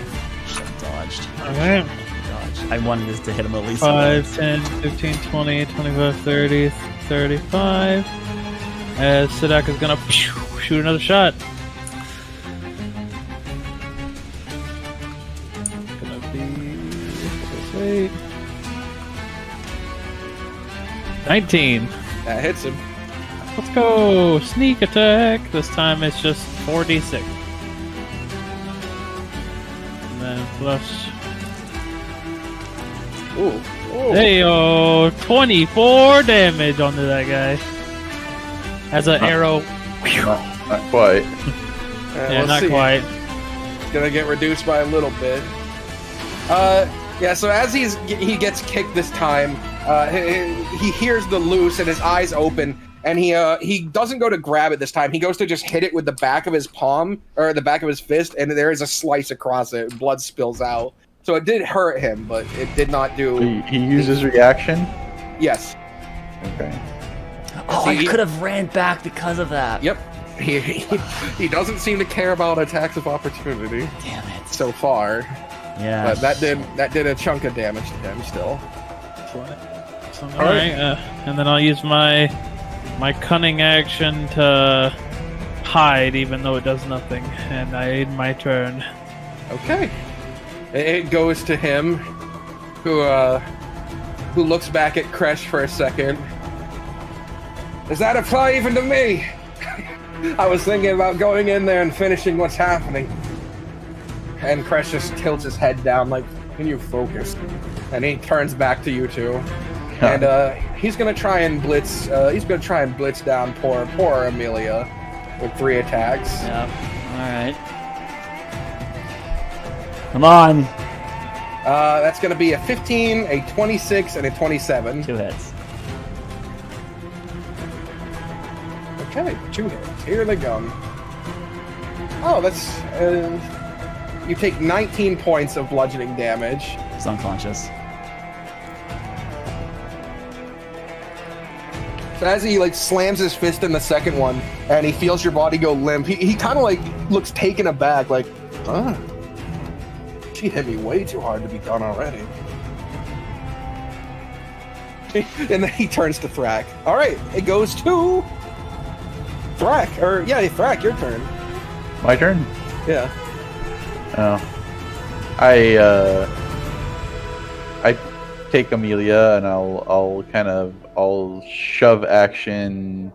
[SPEAKER 2] Shit, dodged.
[SPEAKER 6] Alright.
[SPEAKER 2] Dodged. I wanted this to hit him at least
[SPEAKER 6] 5,
[SPEAKER 2] once.
[SPEAKER 6] 10, 15, 20, 25, 30, 35. As Sadak is gonna shoot another shot. Gonna be 19.
[SPEAKER 1] That hits him.
[SPEAKER 6] Let's go! Sneak attack! This time it's just 4d6. And then plus.
[SPEAKER 1] Ooh.
[SPEAKER 6] Hey-o! 24 damage onto that guy. As an arrow.
[SPEAKER 4] Not quite.
[SPEAKER 6] Yeah,
[SPEAKER 1] let's
[SPEAKER 6] not
[SPEAKER 1] see.
[SPEAKER 6] quite.
[SPEAKER 1] It's gonna get reduced by a little bit. Yeah, so as he gets kicked this time, he hears the loose and his eyes open, and he doesn't go to grab it this time. He goes to just hit it with the back of his palm, or the back of his fist, and there is a slice across it. Blood spills out. So it did hurt him, but it did not do...
[SPEAKER 4] He uses reaction.
[SPEAKER 1] Yes.
[SPEAKER 4] Okay.
[SPEAKER 2] Oh, I could have ran back because of that.
[SPEAKER 1] Yep. He doesn't seem to care about attacks of opportunity.
[SPEAKER 2] Damn it.
[SPEAKER 1] So far.
[SPEAKER 2] Yeah.
[SPEAKER 1] But that did a chunk of damage to him still.
[SPEAKER 6] Alright, and then I'll use my cunning action to hide, even though it does nothing, and I end my turn.
[SPEAKER 1] Okay. It goes to him, who looks back at Kresh for a second, Does that apply even to me? I was thinking about going in there and finishing what's happening. And Kresh just tilts his head down like, can you focus? And he turns back to you two. And he's gonna try and blitz down poor Amelia with 3 attacks.
[SPEAKER 2] Yep. Alright. Come on!
[SPEAKER 1] That's gonna be a 15, a 26, and a 27.
[SPEAKER 2] 2 hits.
[SPEAKER 1] Okay, 2 hits. Here they come. Oh, that's... you take 19 points of bludgeoning damage.
[SPEAKER 2] He's unconscious.
[SPEAKER 1] So as he like slams his fist in the second one, and he feels your body go limp, he kind of like looks taken aback, like, huh? She hit me way too hard to be done already. And then he turns to Thrak. All right, it goes to Thrak. Thrak, your turn.
[SPEAKER 4] My turn?
[SPEAKER 1] Yeah.
[SPEAKER 4] Oh. I take Amelia and I'll shove action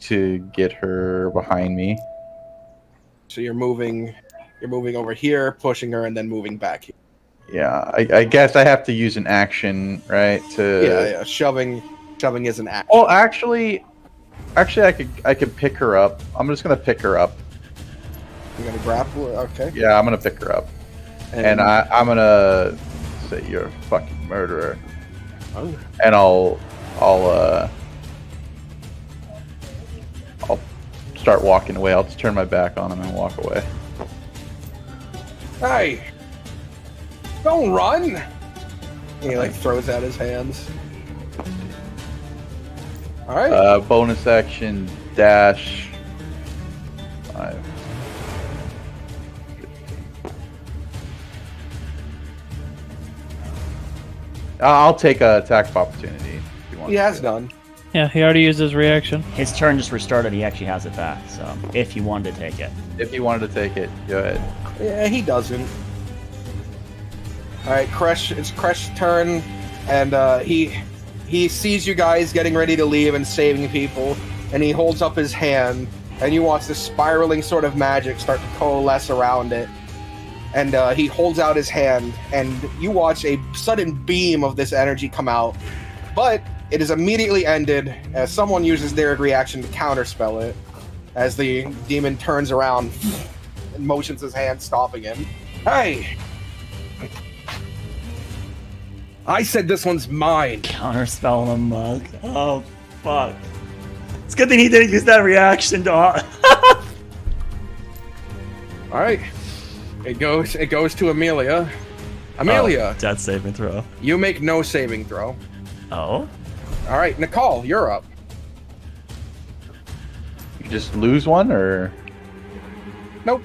[SPEAKER 4] to get her behind me.
[SPEAKER 1] So you're moving over here, pushing her, and then moving back here.
[SPEAKER 4] Yeah, I guess I have to use an action, right?
[SPEAKER 1] Yeah. Shoving is an action.
[SPEAKER 4] Oh, actually, I could pick her up. I'm just gonna pick her up.
[SPEAKER 1] You're gonna grapple? Okay.
[SPEAKER 4] Yeah, I'm gonna pick her up, and I'm gonna say you're a fucking murderer.
[SPEAKER 1] Oh.
[SPEAKER 4] And I'll start walking away. I'll just turn my back on him and walk away.
[SPEAKER 1] Hey! Don't run! And he like throws out his hands. Alright.
[SPEAKER 4] Bonus action, dash. 5. I'll take an attack of opportunity. If you want.
[SPEAKER 1] He has none.
[SPEAKER 6] Yeah, he already used his reaction.
[SPEAKER 2] His turn just restarted. He actually has it back. So if you wanted to take it.
[SPEAKER 4] If you wanted to take it, go ahead.
[SPEAKER 1] Yeah, he doesn't. Alright, it's Kresh's turn, and he sees you guys getting ready to leave and saving people, and he holds up his hand, and you watch the spiraling sort of magic start to coalesce around it. And he holds out his hand, and you watch a sudden beam of this energy come out. But it is immediately ended as someone uses their reaction to counterspell it, as the demon turns around and motions his hand, stopping him. Hey! I said this one's mine.
[SPEAKER 2] Counterspell the mug. Oh, fuck. It's a good thing he didn't use that reaction to...
[SPEAKER 1] Alright. It goes to Amelia. Amelia!
[SPEAKER 2] Death saving throw.
[SPEAKER 1] You make no saving throw.
[SPEAKER 2] Oh?
[SPEAKER 1] Alright, Nicole, you're up.
[SPEAKER 4] You just lose one, or?
[SPEAKER 1] Nope.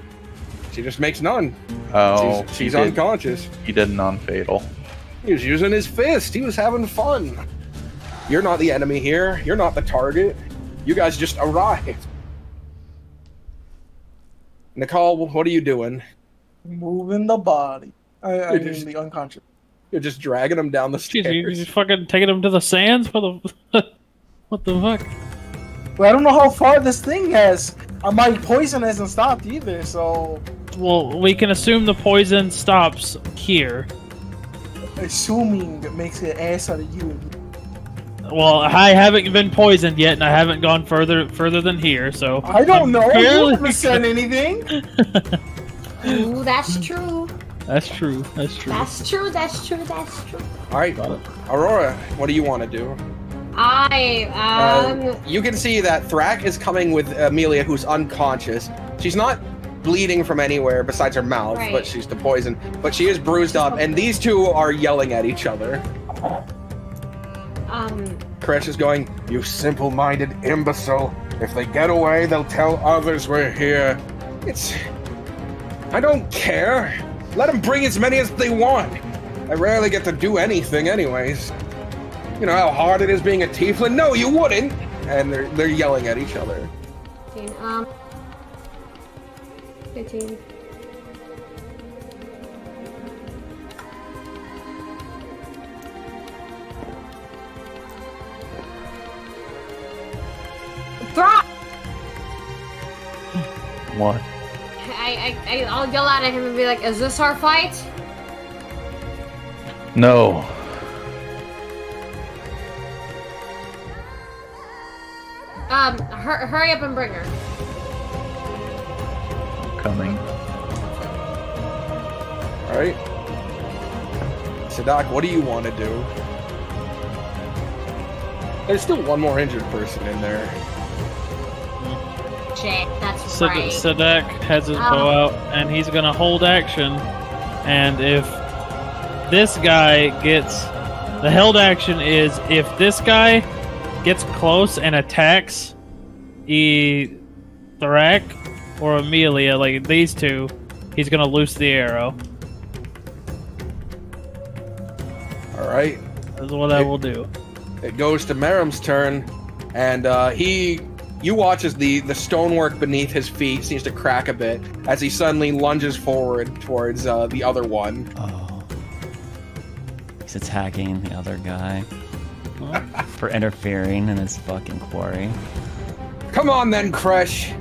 [SPEAKER 1] She just makes none.
[SPEAKER 4] Oh.
[SPEAKER 1] She's unconscious.
[SPEAKER 4] He did non-fatal.
[SPEAKER 1] He was using his fist. He was having fun. You're not the enemy here. You're not the target. You guys just arrived. Nicole, what are you doing?
[SPEAKER 5] Moving the body. I mean the unconscious.
[SPEAKER 1] You're just dragging him down the stairs.
[SPEAKER 6] Jeez, you just fucking taking him to the sands? What the fuck?
[SPEAKER 5] Well, I don't know how far this thing has. My poison hasn't stopped either, so...
[SPEAKER 6] Well, we can assume the poison stops here.
[SPEAKER 5] Assuming it makes an ass out of you.
[SPEAKER 6] Well, I haven't been poisoned yet, and I haven't gone further than here, so...
[SPEAKER 5] I don't know.
[SPEAKER 6] barely-
[SPEAKER 5] You haven't said anything.
[SPEAKER 3] Ooh, that's true.
[SPEAKER 6] That's true. That's true.
[SPEAKER 3] That's true. That's true. That's true.
[SPEAKER 1] All right, Aurora, what do you want to do? You can see that Thrak is coming with Amelia, who's unconscious. She's not bleeding from anywhere besides her mouth,
[SPEAKER 3] Right.
[SPEAKER 1] but she's the poison. But she is bruised up, and these two are yelling at each other. Kresh is going, "You simple-minded imbecile. If they get away, they'll tell others we're here. I don't care. Let them bring as many as they want. I rarely get to do anything anyways. You know how hard it is being a tiefling? No, you wouldn't!" And they're yelling at each other.
[SPEAKER 3] 15.
[SPEAKER 2] What?
[SPEAKER 8] I'll yell at him and be like, "Is this our fight?"
[SPEAKER 4] No.
[SPEAKER 8] Hurry up and bring her.
[SPEAKER 4] Coming.
[SPEAKER 1] All right. Sadak, what do you want to do? There's still one more injured person in there.
[SPEAKER 3] Shit, that's right.
[SPEAKER 6] Sadak has his bow out, and he's gonna hold action. And if this guy gets... The held action is if this guy gets close and attacks Thorak or Amelia, like these two, he's gonna loose the arrow.
[SPEAKER 1] Alright.
[SPEAKER 6] That's what I will do.
[SPEAKER 1] It goes to Merrim's turn, and you watch as the stonework beneath his feet seems to crack a bit as he suddenly lunges forward towards the other one.
[SPEAKER 2] Oh. He's attacking the other guy for interfering in his fucking quarry.
[SPEAKER 1] Come on then, Kresh.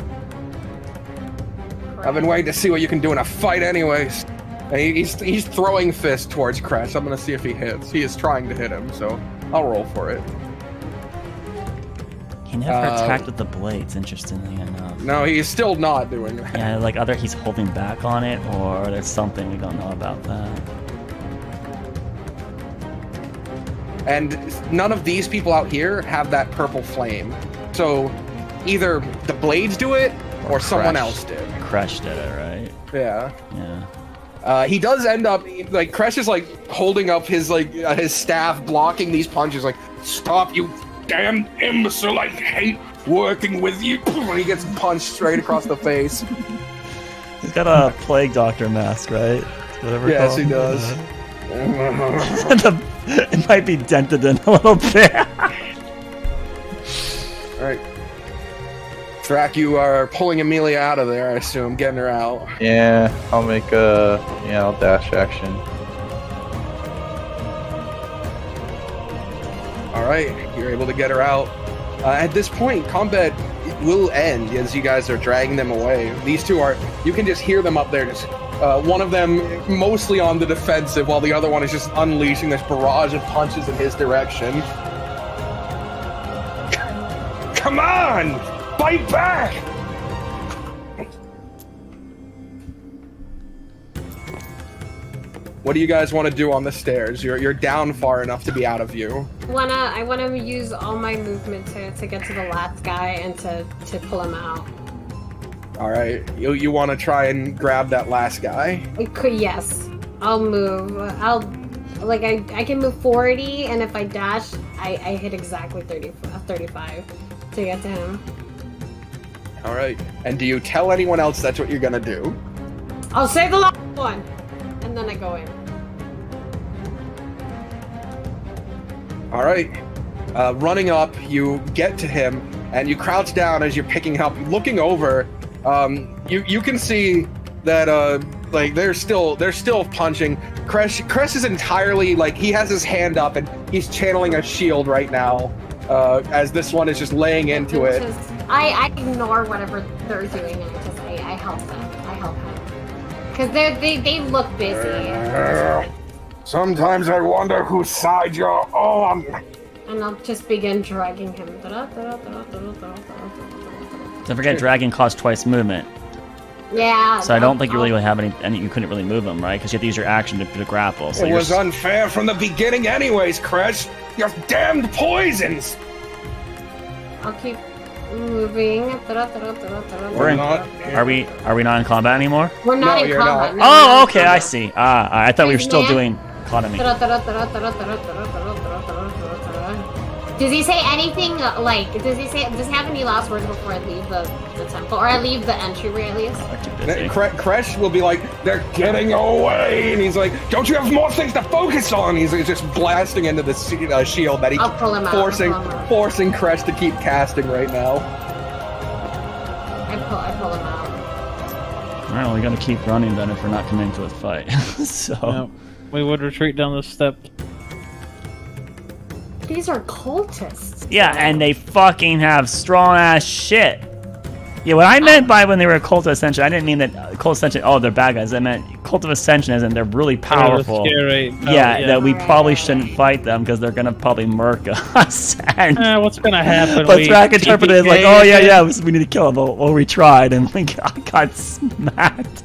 [SPEAKER 1] I've been waiting to see what you can do in a fight anyways. And he's throwing fists towards Kresh. I'm gonna see if he hits. He is trying to hit him, so I'll roll for it.
[SPEAKER 2] He never attacked with the blades, interestingly enough.
[SPEAKER 1] No, he's still not doing that.
[SPEAKER 2] Yeah, like either he's holding back on it or there's something we don't know about that.
[SPEAKER 1] And none of these people out here have that purple flame. So either the blades do it or someone else did.
[SPEAKER 2] Kresh did it, right?
[SPEAKER 1] Yeah.
[SPEAKER 2] Yeah.
[SPEAKER 1] He does end up like Kresh is like holding up his his staff, blocking these punches. Like, stop, you damn imbecile! I hate working with you. And he gets punched straight across the face.
[SPEAKER 2] He's got a plague doctor mask, right? Whatever.
[SPEAKER 1] Yes, he does.
[SPEAKER 2] It might be dented in a little bit.
[SPEAKER 1] All right. Thrak, you are pulling Amelia out of there, I assume, getting her out.
[SPEAKER 4] Yeah, I'll make I'll dash action.
[SPEAKER 1] All right, you're able to get her out. At this point, combat will end as you guys are dragging them away. These two are, you can just hear them up there, just one of them mostly on the defensive, while the other one is just unleashing this barrage of punches in his direction. Come on! Fight back! What do you guys want to do on the stairs? You're down far enough to be out of view.
[SPEAKER 8] I wanna use all my movement to get to the last guy and to pull him out.
[SPEAKER 1] All right, you want to try and grab that last guy?
[SPEAKER 8] Yes, I'll move. I can move 40, and if I dash, I hit exactly 35 to get to him.
[SPEAKER 1] All right, and do you tell anyone else that's what you're gonna do?
[SPEAKER 8] I'll save the last one, and then I go in.
[SPEAKER 1] All right, running up, you get to him, and you crouch down as you're picking him up, looking over. You can see that like they're still punching. Kresh is entirely like he has his hand up and he's channeling a shield right now, as this one is just laying into it.
[SPEAKER 8] I ignore whatever they're doing and I help them. I help them because they look busy.
[SPEAKER 7] Sometimes I wonder whose side you're on.
[SPEAKER 8] And I'll just begin dragging him.
[SPEAKER 2] Don't forget, dragging costs twice movement.
[SPEAKER 8] Yeah.
[SPEAKER 2] So I don't think you really have any. You couldn't really move him, right? Because you have to use your action to grapple. So
[SPEAKER 7] it was unfair from the beginning, anyways, Kresh. You're damned poisons.
[SPEAKER 8] I'll keep moving.
[SPEAKER 2] Are we not in combat anymore?
[SPEAKER 8] We're not in combat.
[SPEAKER 2] No, oh, okay, I see. I thought we were still doing economy.
[SPEAKER 8] Does he say anything like? Does he have any last words before I leave the temple, or I leave the entryway at least?
[SPEAKER 1] Kresh will be like, "They're getting away," and he's like, "Don't you have more things to focus on?" He's just blasting into the shield that he's forcing Kresh to keep casting right now.
[SPEAKER 8] I pull him out.
[SPEAKER 2] All right, well, we gotta keep running then if we're not coming to a fight. So
[SPEAKER 6] yeah, we would retreat down the steps.
[SPEAKER 8] These are cultists.
[SPEAKER 2] Yeah, and they fucking have strong ass shit. Yeah, what I meant by when they were a Cult of Ascension, I didn't mean that Cult of Ascension, oh, they're bad guys. I meant Cult of Ascension as in they're really powerful.
[SPEAKER 6] Scary.
[SPEAKER 2] Yeah, that we probably shouldn't fight them because they're going to probably murk us. And
[SPEAKER 6] what's going to happen?
[SPEAKER 2] but Thrak interpreted it like, oh, yeah, we need to kill him. Well, we tried, and we got smacked.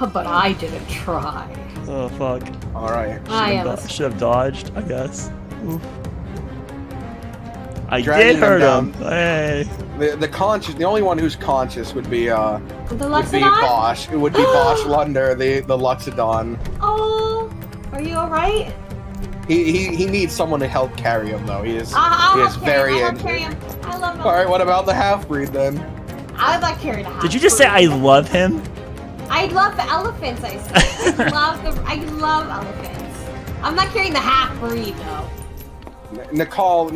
[SPEAKER 3] But I didn't try.
[SPEAKER 2] Oh, fuck.
[SPEAKER 1] Alright.
[SPEAKER 2] Should have dodged, I guess. Oof. I
[SPEAKER 1] Dragging
[SPEAKER 2] did hurt
[SPEAKER 1] them
[SPEAKER 2] him. Hey.
[SPEAKER 1] The only one who's conscious would be
[SPEAKER 3] The Luxodon?
[SPEAKER 1] Bosch. It would be Bosch Lunder, the Luxodon.
[SPEAKER 3] Oh, are you alright?
[SPEAKER 1] He needs someone to help carry him though. He is very injured.
[SPEAKER 3] I love him.
[SPEAKER 1] Alright, what about the half-breed then?
[SPEAKER 3] I would like carrying a half.
[SPEAKER 2] Did you just say I love him?
[SPEAKER 3] I love the elephants, I said. I love elephants. I'm not carrying the half-breed though.
[SPEAKER 1] Nicole,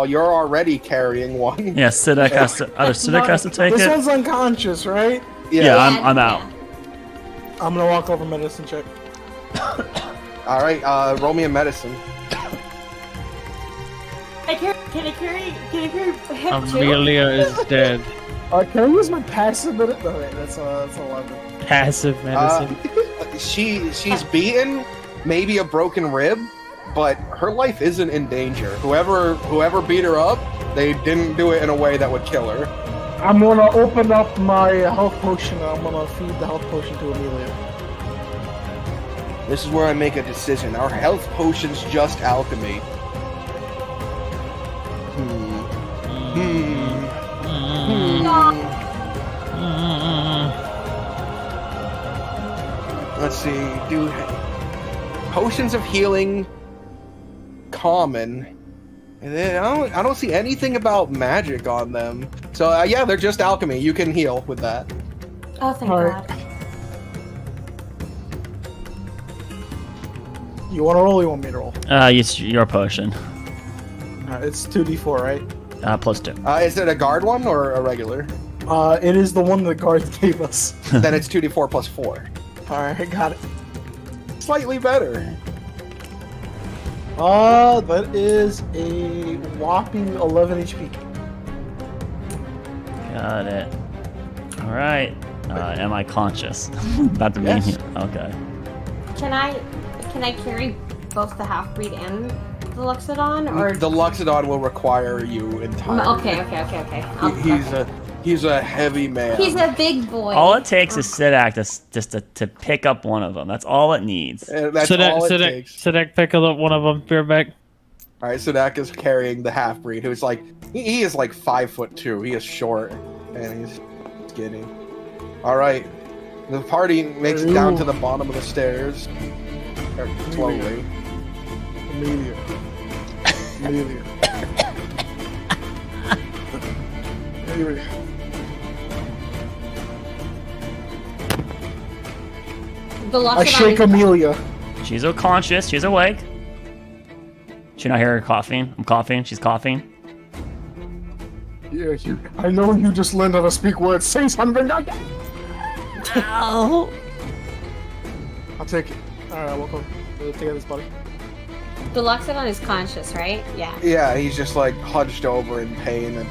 [SPEAKER 1] you're already carrying one.
[SPEAKER 2] Yeah, Sidek has to. Sidek has to take
[SPEAKER 5] this
[SPEAKER 2] it.
[SPEAKER 5] one's unconscious, right?
[SPEAKER 2] Yeah, I'm out.
[SPEAKER 5] I'm gonna walk over medicine check.
[SPEAKER 1] All right, roll me a medicine.
[SPEAKER 3] Can I carry him too?
[SPEAKER 6] Amelia is dead.
[SPEAKER 5] Can I use my passive medicine? No, wait, that's 11.
[SPEAKER 6] Passive medicine.
[SPEAKER 1] She's beaten, maybe a broken rib, but her life isn't in danger. Whoever beat her up, they didn't do it in a way that would kill her.
[SPEAKER 5] I'm gonna open up my health potion and I'm gonna feed the health potion to Amelia.
[SPEAKER 1] This is where I make a decision. Our health potion's just alchemy. Let's see. Do potions of healing common? And then I don't see anything about magic on them. So yeah, they're just alchemy. You can heal with that.
[SPEAKER 3] Oh, thank God.
[SPEAKER 5] You want to roll or you want me to roll?
[SPEAKER 2] It's your potion.
[SPEAKER 5] It's 2d4, right?
[SPEAKER 2] +2.
[SPEAKER 1] Is it a guard one or a regular?
[SPEAKER 5] It is the one the guards gave us.
[SPEAKER 1] Then it's 2d4 +4.
[SPEAKER 5] Alright, got it.
[SPEAKER 1] Slightly better.
[SPEAKER 5] That is a whopping 11 HP.
[SPEAKER 2] Got it. Alright. Am I conscious? About to be here. Okay.
[SPEAKER 3] Can I carry both the half-breed and the Luxodon, or
[SPEAKER 1] the Luxodon will require you entirely.
[SPEAKER 3] Okay.
[SPEAKER 1] He's a heavy man.
[SPEAKER 3] He's a big boy.
[SPEAKER 2] All it takes is Sidak to pick up one of them. That's all it needs.
[SPEAKER 1] That's all it takes.
[SPEAKER 6] Sidak pick up one of them. Bear back.
[SPEAKER 1] All right, Sidak is carrying the half-breed, who's like he is like 5'2". He is short and he's skinny. All right, the party makes it down to the bottom of the stairs. Slowly.
[SPEAKER 5] Amelia. I shake Amelia.
[SPEAKER 2] She's unconscious. She's awake. She not hear her coughing? I'm coughing. She's coughing.
[SPEAKER 5] Yeah, I know you just learned how to speak words. Say something.
[SPEAKER 2] Ow.
[SPEAKER 5] I'll take it. Alright, I'll walk over. Take out this body.
[SPEAKER 3] The Luxodon is conscious, right? Yeah.
[SPEAKER 1] Yeah, he's just like hunched over in pain and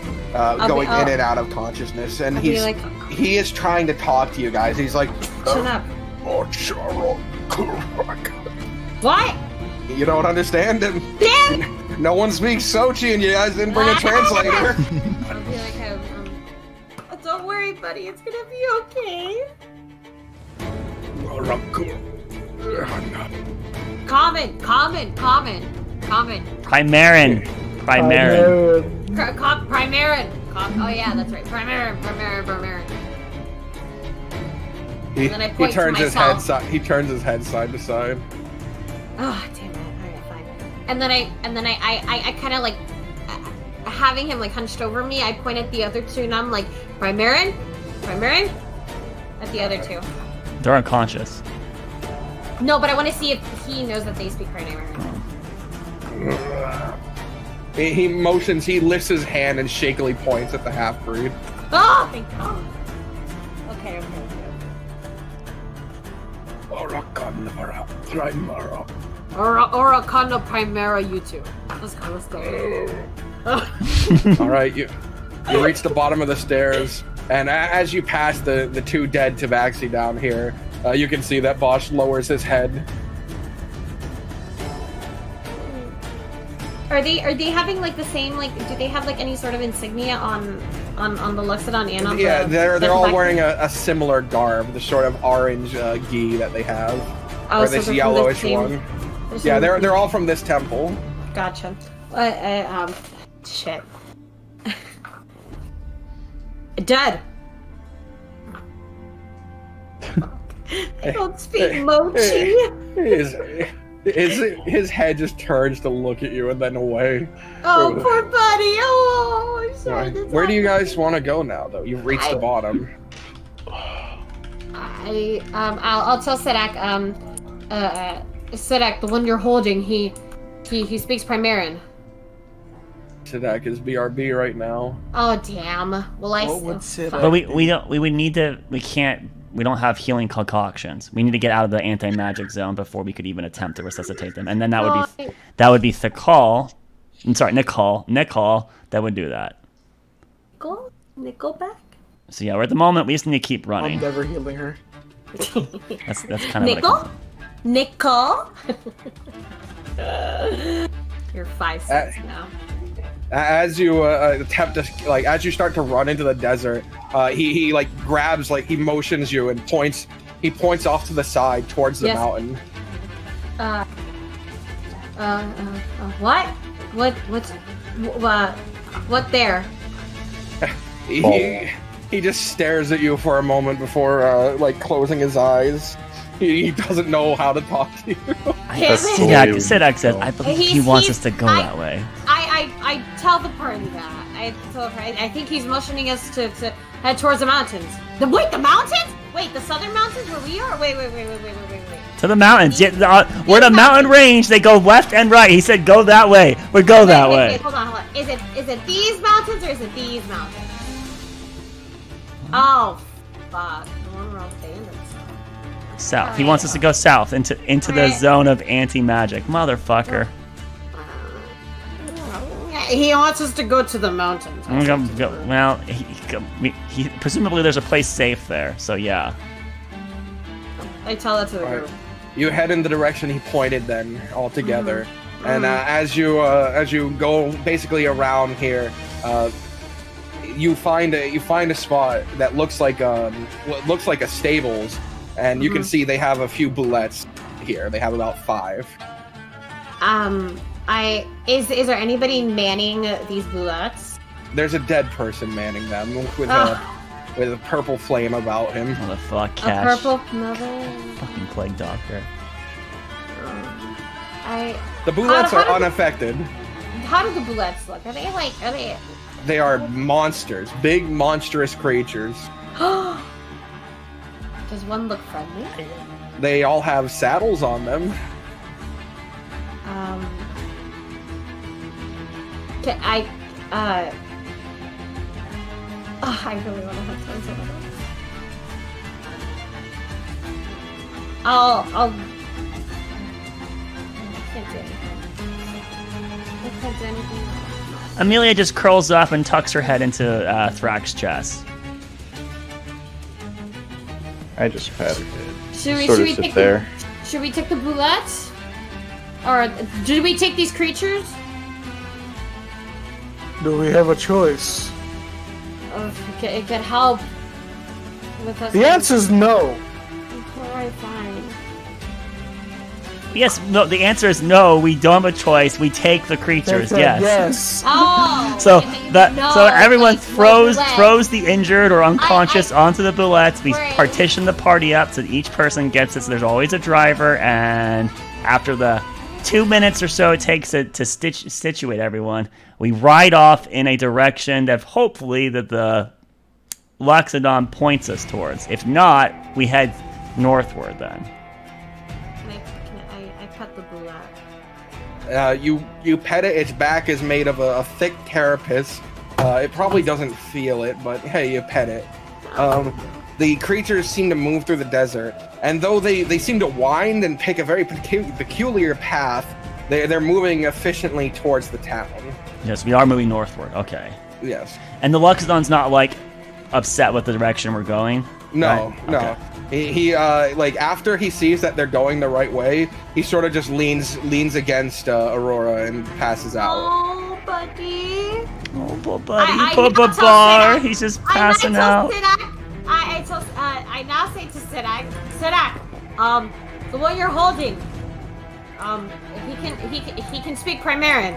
[SPEAKER 1] going in and out of consciousness, and he is trying to talk to you guys. He's like,
[SPEAKER 3] shut up. What?
[SPEAKER 1] You don't understand him.
[SPEAKER 3] Damn!
[SPEAKER 1] No one speaks Sochi, and you guys didn't bring a translator.
[SPEAKER 3] I'll be like, don't worry, buddy. It's gonna be okay. Common.
[SPEAKER 2] Primarin.
[SPEAKER 3] Primarin. Oh yeah, that's right. Primarin.
[SPEAKER 1] He turns his head side. He turns his head side to side.
[SPEAKER 3] Oh damn it! Alright, fine. And then I kind of like having him like hunched over me. I point at the other two, and I'm like, Primarin, at the other two.
[SPEAKER 2] They're unconscious.
[SPEAKER 3] No, but I want to see if he knows that they speak Primarin.
[SPEAKER 1] He motions. He lifts his hand and shakily points at the half-breed.
[SPEAKER 3] Oh, thank God. Okay.
[SPEAKER 7] Arkelya Primera.
[SPEAKER 3] Arkelya Primera, you two. Let's go.
[SPEAKER 1] All right, You reach the bottom of the stairs, and as you pass the two dead Tabaxi down here, you can see that Bosch lowers his head.
[SPEAKER 8] Are they having like the same like? Do they have like any sort of insignia on the Luxodon and on
[SPEAKER 1] yeah,
[SPEAKER 8] the
[SPEAKER 1] they're all
[SPEAKER 8] Tabaxi?
[SPEAKER 1] wearing a similar garb, the sort of orange gi that they have,
[SPEAKER 8] Oh,
[SPEAKER 1] or
[SPEAKER 8] so
[SPEAKER 1] this
[SPEAKER 8] they're from
[SPEAKER 1] yellowish
[SPEAKER 8] the same-
[SPEAKER 1] one. Yeah, they're all from this temple.
[SPEAKER 8] Gotcha. Shit. Dead. I don't speak Mochi.
[SPEAKER 1] His head just turns to look at you and then away.
[SPEAKER 8] Oh, poor buddy. Oh, I'm sorry.
[SPEAKER 1] Where do you guys want to go now, though? You've reached the bottom.
[SPEAKER 8] I'll tell Sedak. Sedak, the one you're holding, he speaks Primeran.
[SPEAKER 1] Sadak is BRB right now.
[SPEAKER 8] Oh damn. Well, I.
[SPEAKER 5] What would Sedak
[SPEAKER 2] But we would need to. We don't have healing concoctions. We need to get out of the anti-magic zone before we could even attempt to resuscitate them, and then that would be Thakal. I'm sorry, Nicole that would do that.
[SPEAKER 8] Nickelback?
[SPEAKER 2] So yeah, we're at the moment. We just need to keep running.
[SPEAKER 5] I'm never healing her.
[SPEAKER 2] That's kind of
[SPEAKER 8] Nicole? You're 5 cents now.
[SPEAKER 1] As you attempt to, like, as you start to run into the desert, he like grabs, like, he motions you and points. He points off to the side towards the mountain.
[SPEAKER 8] What? What there?
[SPEAKER 1] He just stares at you for a moment before like closing his eyes. He doesn't know how to talk to you.
[SPEAKER 2] Sidak says, I believe he wants us to go that way.
[SPEAKER 8] I tell the party that. I think he's motioning us to head towards the mountains. The mountains? Wait, the southern mountains where we are? Wait.
[SPEAKER 2] To the mountains. We're the mountain range. They go left and right. He said, go that way. We go that way.
[SPEAKER 8] Wait, hold on. Is it these mountains or is it these mountains? Oh, fuck. The one where all the bandits are.
[SPEAKER 2] South. He wants us to go south into the zone of anti-magic. Motherfucker.
[SPEAKER 8] He wants us to go to the mountains.
[SPEAKER 2] Well, he presumably there's a place safe there. So yeah.
[SPEAKER 8] I tell that to the group.
[SPEAKER 1] You head in the direction he pointed then, all together. And as you go basically around here, you find a spot that looks like what looks like a stables, and you can see they have a few bullets here. They have about 5.
[SPEAKER 8] Is there anybody manning these bullets?
[SPEAKER 1] There's a dead person manning them with a purple flame about him.
[SPEAKER 2] What the fuck, Cash?
[SPEAKER 8] A purple mother.
[SPEAKER 2] Fucking plague doctor.
[SPEAKER 1] The bullets are unaffected.
[SPEAKER 8] How do the bullets look? Are they?
[SPEAKER 1] They are monsters, big monstrous creatures.
[SPEAKER 8] Does one look friendly?
[SPEAKER 1] They all have saddles on them.
[SPEAKER 8] I really want to have fun with them. I'll I can't do anything.
[SPEAKER 2] Amelia just curls up and tucks her head into Thrax's chest.
[SPEAKER 4] I just pat her head.
[SPEAKER 8] Should we
[SPEAKER 4] sit there.
[SPEAKER 8] Should we take the bullets? Or do we take these creatures?
[SPEAKER 5] Do we have a choice?
[SPEAKER 8] It could help with us.
[SPEAKER 5] The answer's no.
[SPEAKER 8] Alright, fine.
[SPEAKER 2] Yes, no. The answer is no. We don't have a choice. We take the creatures. Yes.
[SPEAKER 8] Oh.
[SPEAKER 2] So everyone throws the injured or unconscious onto the bullets. We partition the party up so that each person gets it. So there's always a driver, and after the 2 minutes or so it takes to situate everyone, we ride off in a direction that hopefully that the Loxodon points us towards. If not, we head northward then.
[SPEAKER 8] I pet the bullet.
[SPEAKER 1] You pet it. Its back is made of a thick carapace. It probably doesn't feel it, but hey, you pet it. The creatures seem to move through the desert, and though they seem to wind and pick a very peculiar path, they're moving efficiently towards the town.
[SPEAKER 2] Yes, we are moving northward. Okay.
[SPEAKER 1] Yes.
[SPEAKER 2] And the Luxodon's not like upset with the direction we're going.
[SPEAKER 1] No,
[SPEAKER 2] right?
[SPEAKER 1] no.
[SPEAKER 2] Okay.
[SPEAKER 1] He like after he sees that they're going the right way, he sort of just leans against Aurora and passes out.
[SPEAKER 3] Oh, buddy.
[SPEAKER 2] Oh, poor buddy.
[SPEAKER 3] I
[SPEAKER 2] Poor bar. He's just passing out.
[SPEAKER 3] I now say to Sidak, the one you're holding, he can speak Primarian.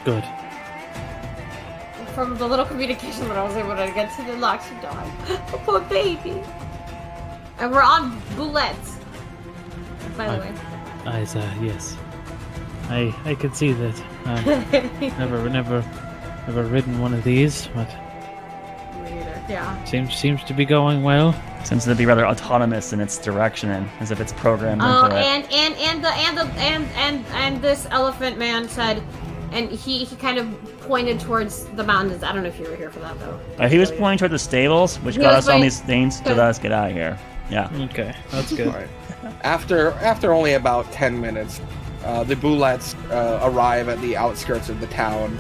[SPEAKER 6] Good.
[SPEAKER 3] From the little communication that I was able to get to the Loxodon. The poor baby. And we're on bullets. By the way.
[SPEAKER 6] Yes. I can see that. Never ridden one of these, but
[SPEAKER 3] yeah.
[SPEAKER 6] Seems to be going well.
[SPEAKER 2] Seems to be rather autonomous in its direction, and as if it's programmed into it.
[SPEAKER 3] And this elephant man said, and he kind of pointed towards the mountains. I don't know if you were here for that though.
[SPEAKER 2] He was pointing toward the stables, which got us on these things to let us get out of here. Yeah.
[SPEAKER 6] Okay, that's good.
[SPEAKER 1] Right. After only about 10 minutes, the bullets arrive at the outskirts of the town.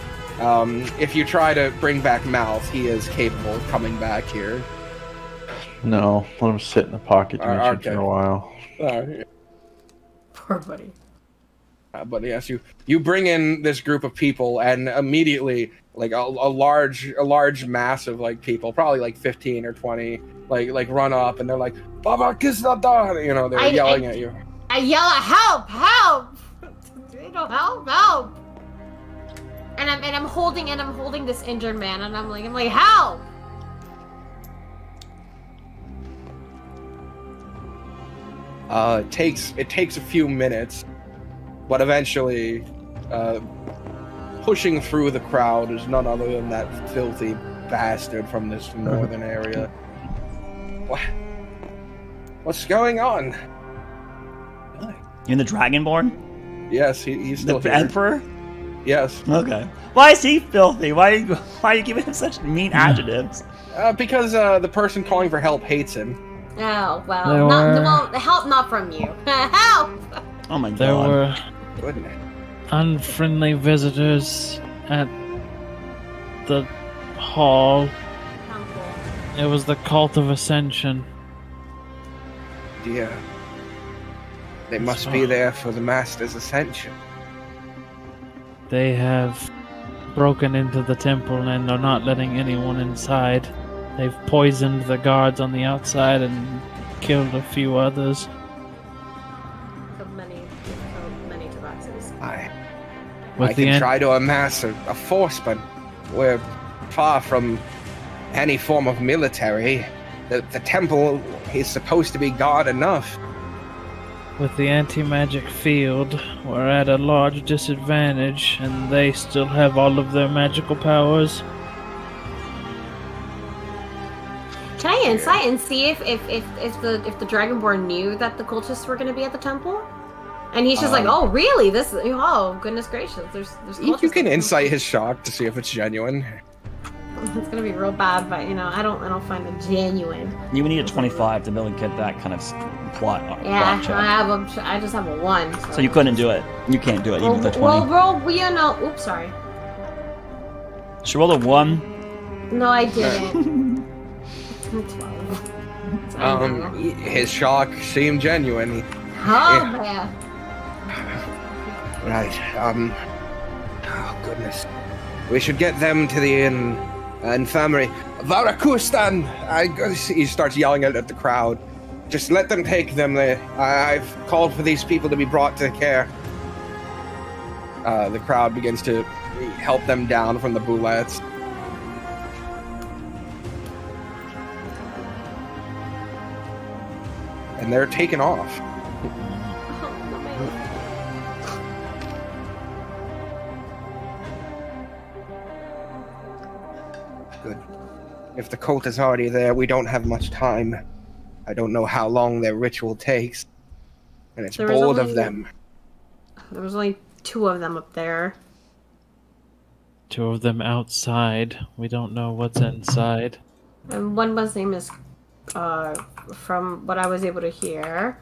[SPEAKER 1] If you try to bring back Mouth, he is capable of coming back here.
[SPEAKER 4] No, let him sit in the pocket dimension
[SPEAKER 1] okay.
[SPEAKER 4] for a while.
[SPEAKER 3] Poor buddy.
[SPEAKER 1] But yes, you bring in this group of people, and immediately, like a large mass of like people, probably like 15 or 20, like run up, and they're like, "Baba Kisnatan!" You know, they're yelling at you.
[SPEAKER 3] I yell at help! Help! And I'm holding this injured man, and I'm like help!
[SPEAKER 1] It takes a few minutes. But eventually, pushing through the crowd is none other than that filthy bastard from this northern area. What's going on?
[SPEAKER 2] You mean the Dragonborn?
[SPEAKER 1] Yes, he's still
[SPEAKER 2] the
[SPEAKER 1] here.
[SPEAKER 2] Emperor?
[SPEAKER 1] Yes.
[SPEAKER 2] Okay. Why is he filthy? Why are you giving him such mean adjectives?
[SPEAKER 1] Because the person calling for help hates him.
[SPEAKER 3] Oh well, help not from you. Help!
[SPEAKER 2] Oh my god.
[SPEAKER 6] There were
[SPEAKER 1] Goodness.
[SPEAKER 6] unfriendly visitors at the hall. It was the cult of Ascension.
[SPEAKER 1] Dear. They must be there for the Master's ascension.
[SPEAKER 6] They have broken into the temple and are not letting anyone inside. They've poisoned the guards on the outside and killed a few others.
[SPEAKER 3] Many tabaxis.
[SPEAKER 1] I can try to amass a force, but we're far from any form of military. The temple is supposed to be guard enough.
[SPEAKER 6] With the anti-magic field, we're at a large disadvantage, and they still have all of their magical powers.
[SPEAKER 3] Can I insight and see if the Dragonborn knew that the cultists were going to be at the temple? And he's just like, oh, really? Oh, goodness gracious. There's cultists.
[SPEAKER 1] You can insight his shock to see if it's genuine.
[SPEAKER 3] It's gonna be real bad, but I don't find it genuine.
[SPEAKER 2] You would need a 25 to really get that kind of plot.
[SPEAKER 3] Yeah,
[SPEAKER 2] plot check.
[SPEAKER 3] I just have a 1.
[SPEAKER 2] So you couldn't do it. You can't do it even with a 20.
[SPEAKER 3] Well, roll. Oops, sorry.
[SPEAKER 2] She rolled a 1.
[SPEAKER 3] No, I didn't. 12.
[SPEAKER 1] His shock seemed genuine.
[SPEAKER 3] Man.
[SPEAKER 1] Right. Oh goodness. We should get them to the infirmary. Varakustan! He starts yelling out at the crowd. Just let them take them there. I've called for these people to be brought to care. The crowd begins to help them down from the bullets. And they're taken off. Good. If the cult is already there, we don't have much time. I don't know how long their ritual takes. And it's bold of them.
[SPEAKER 3] There was only 2 of them up there.
[SPEAKER 6] 2 of them outside. We don't know what's inside.
[SPEAKER 3] And one was name is, from what I was able to hear,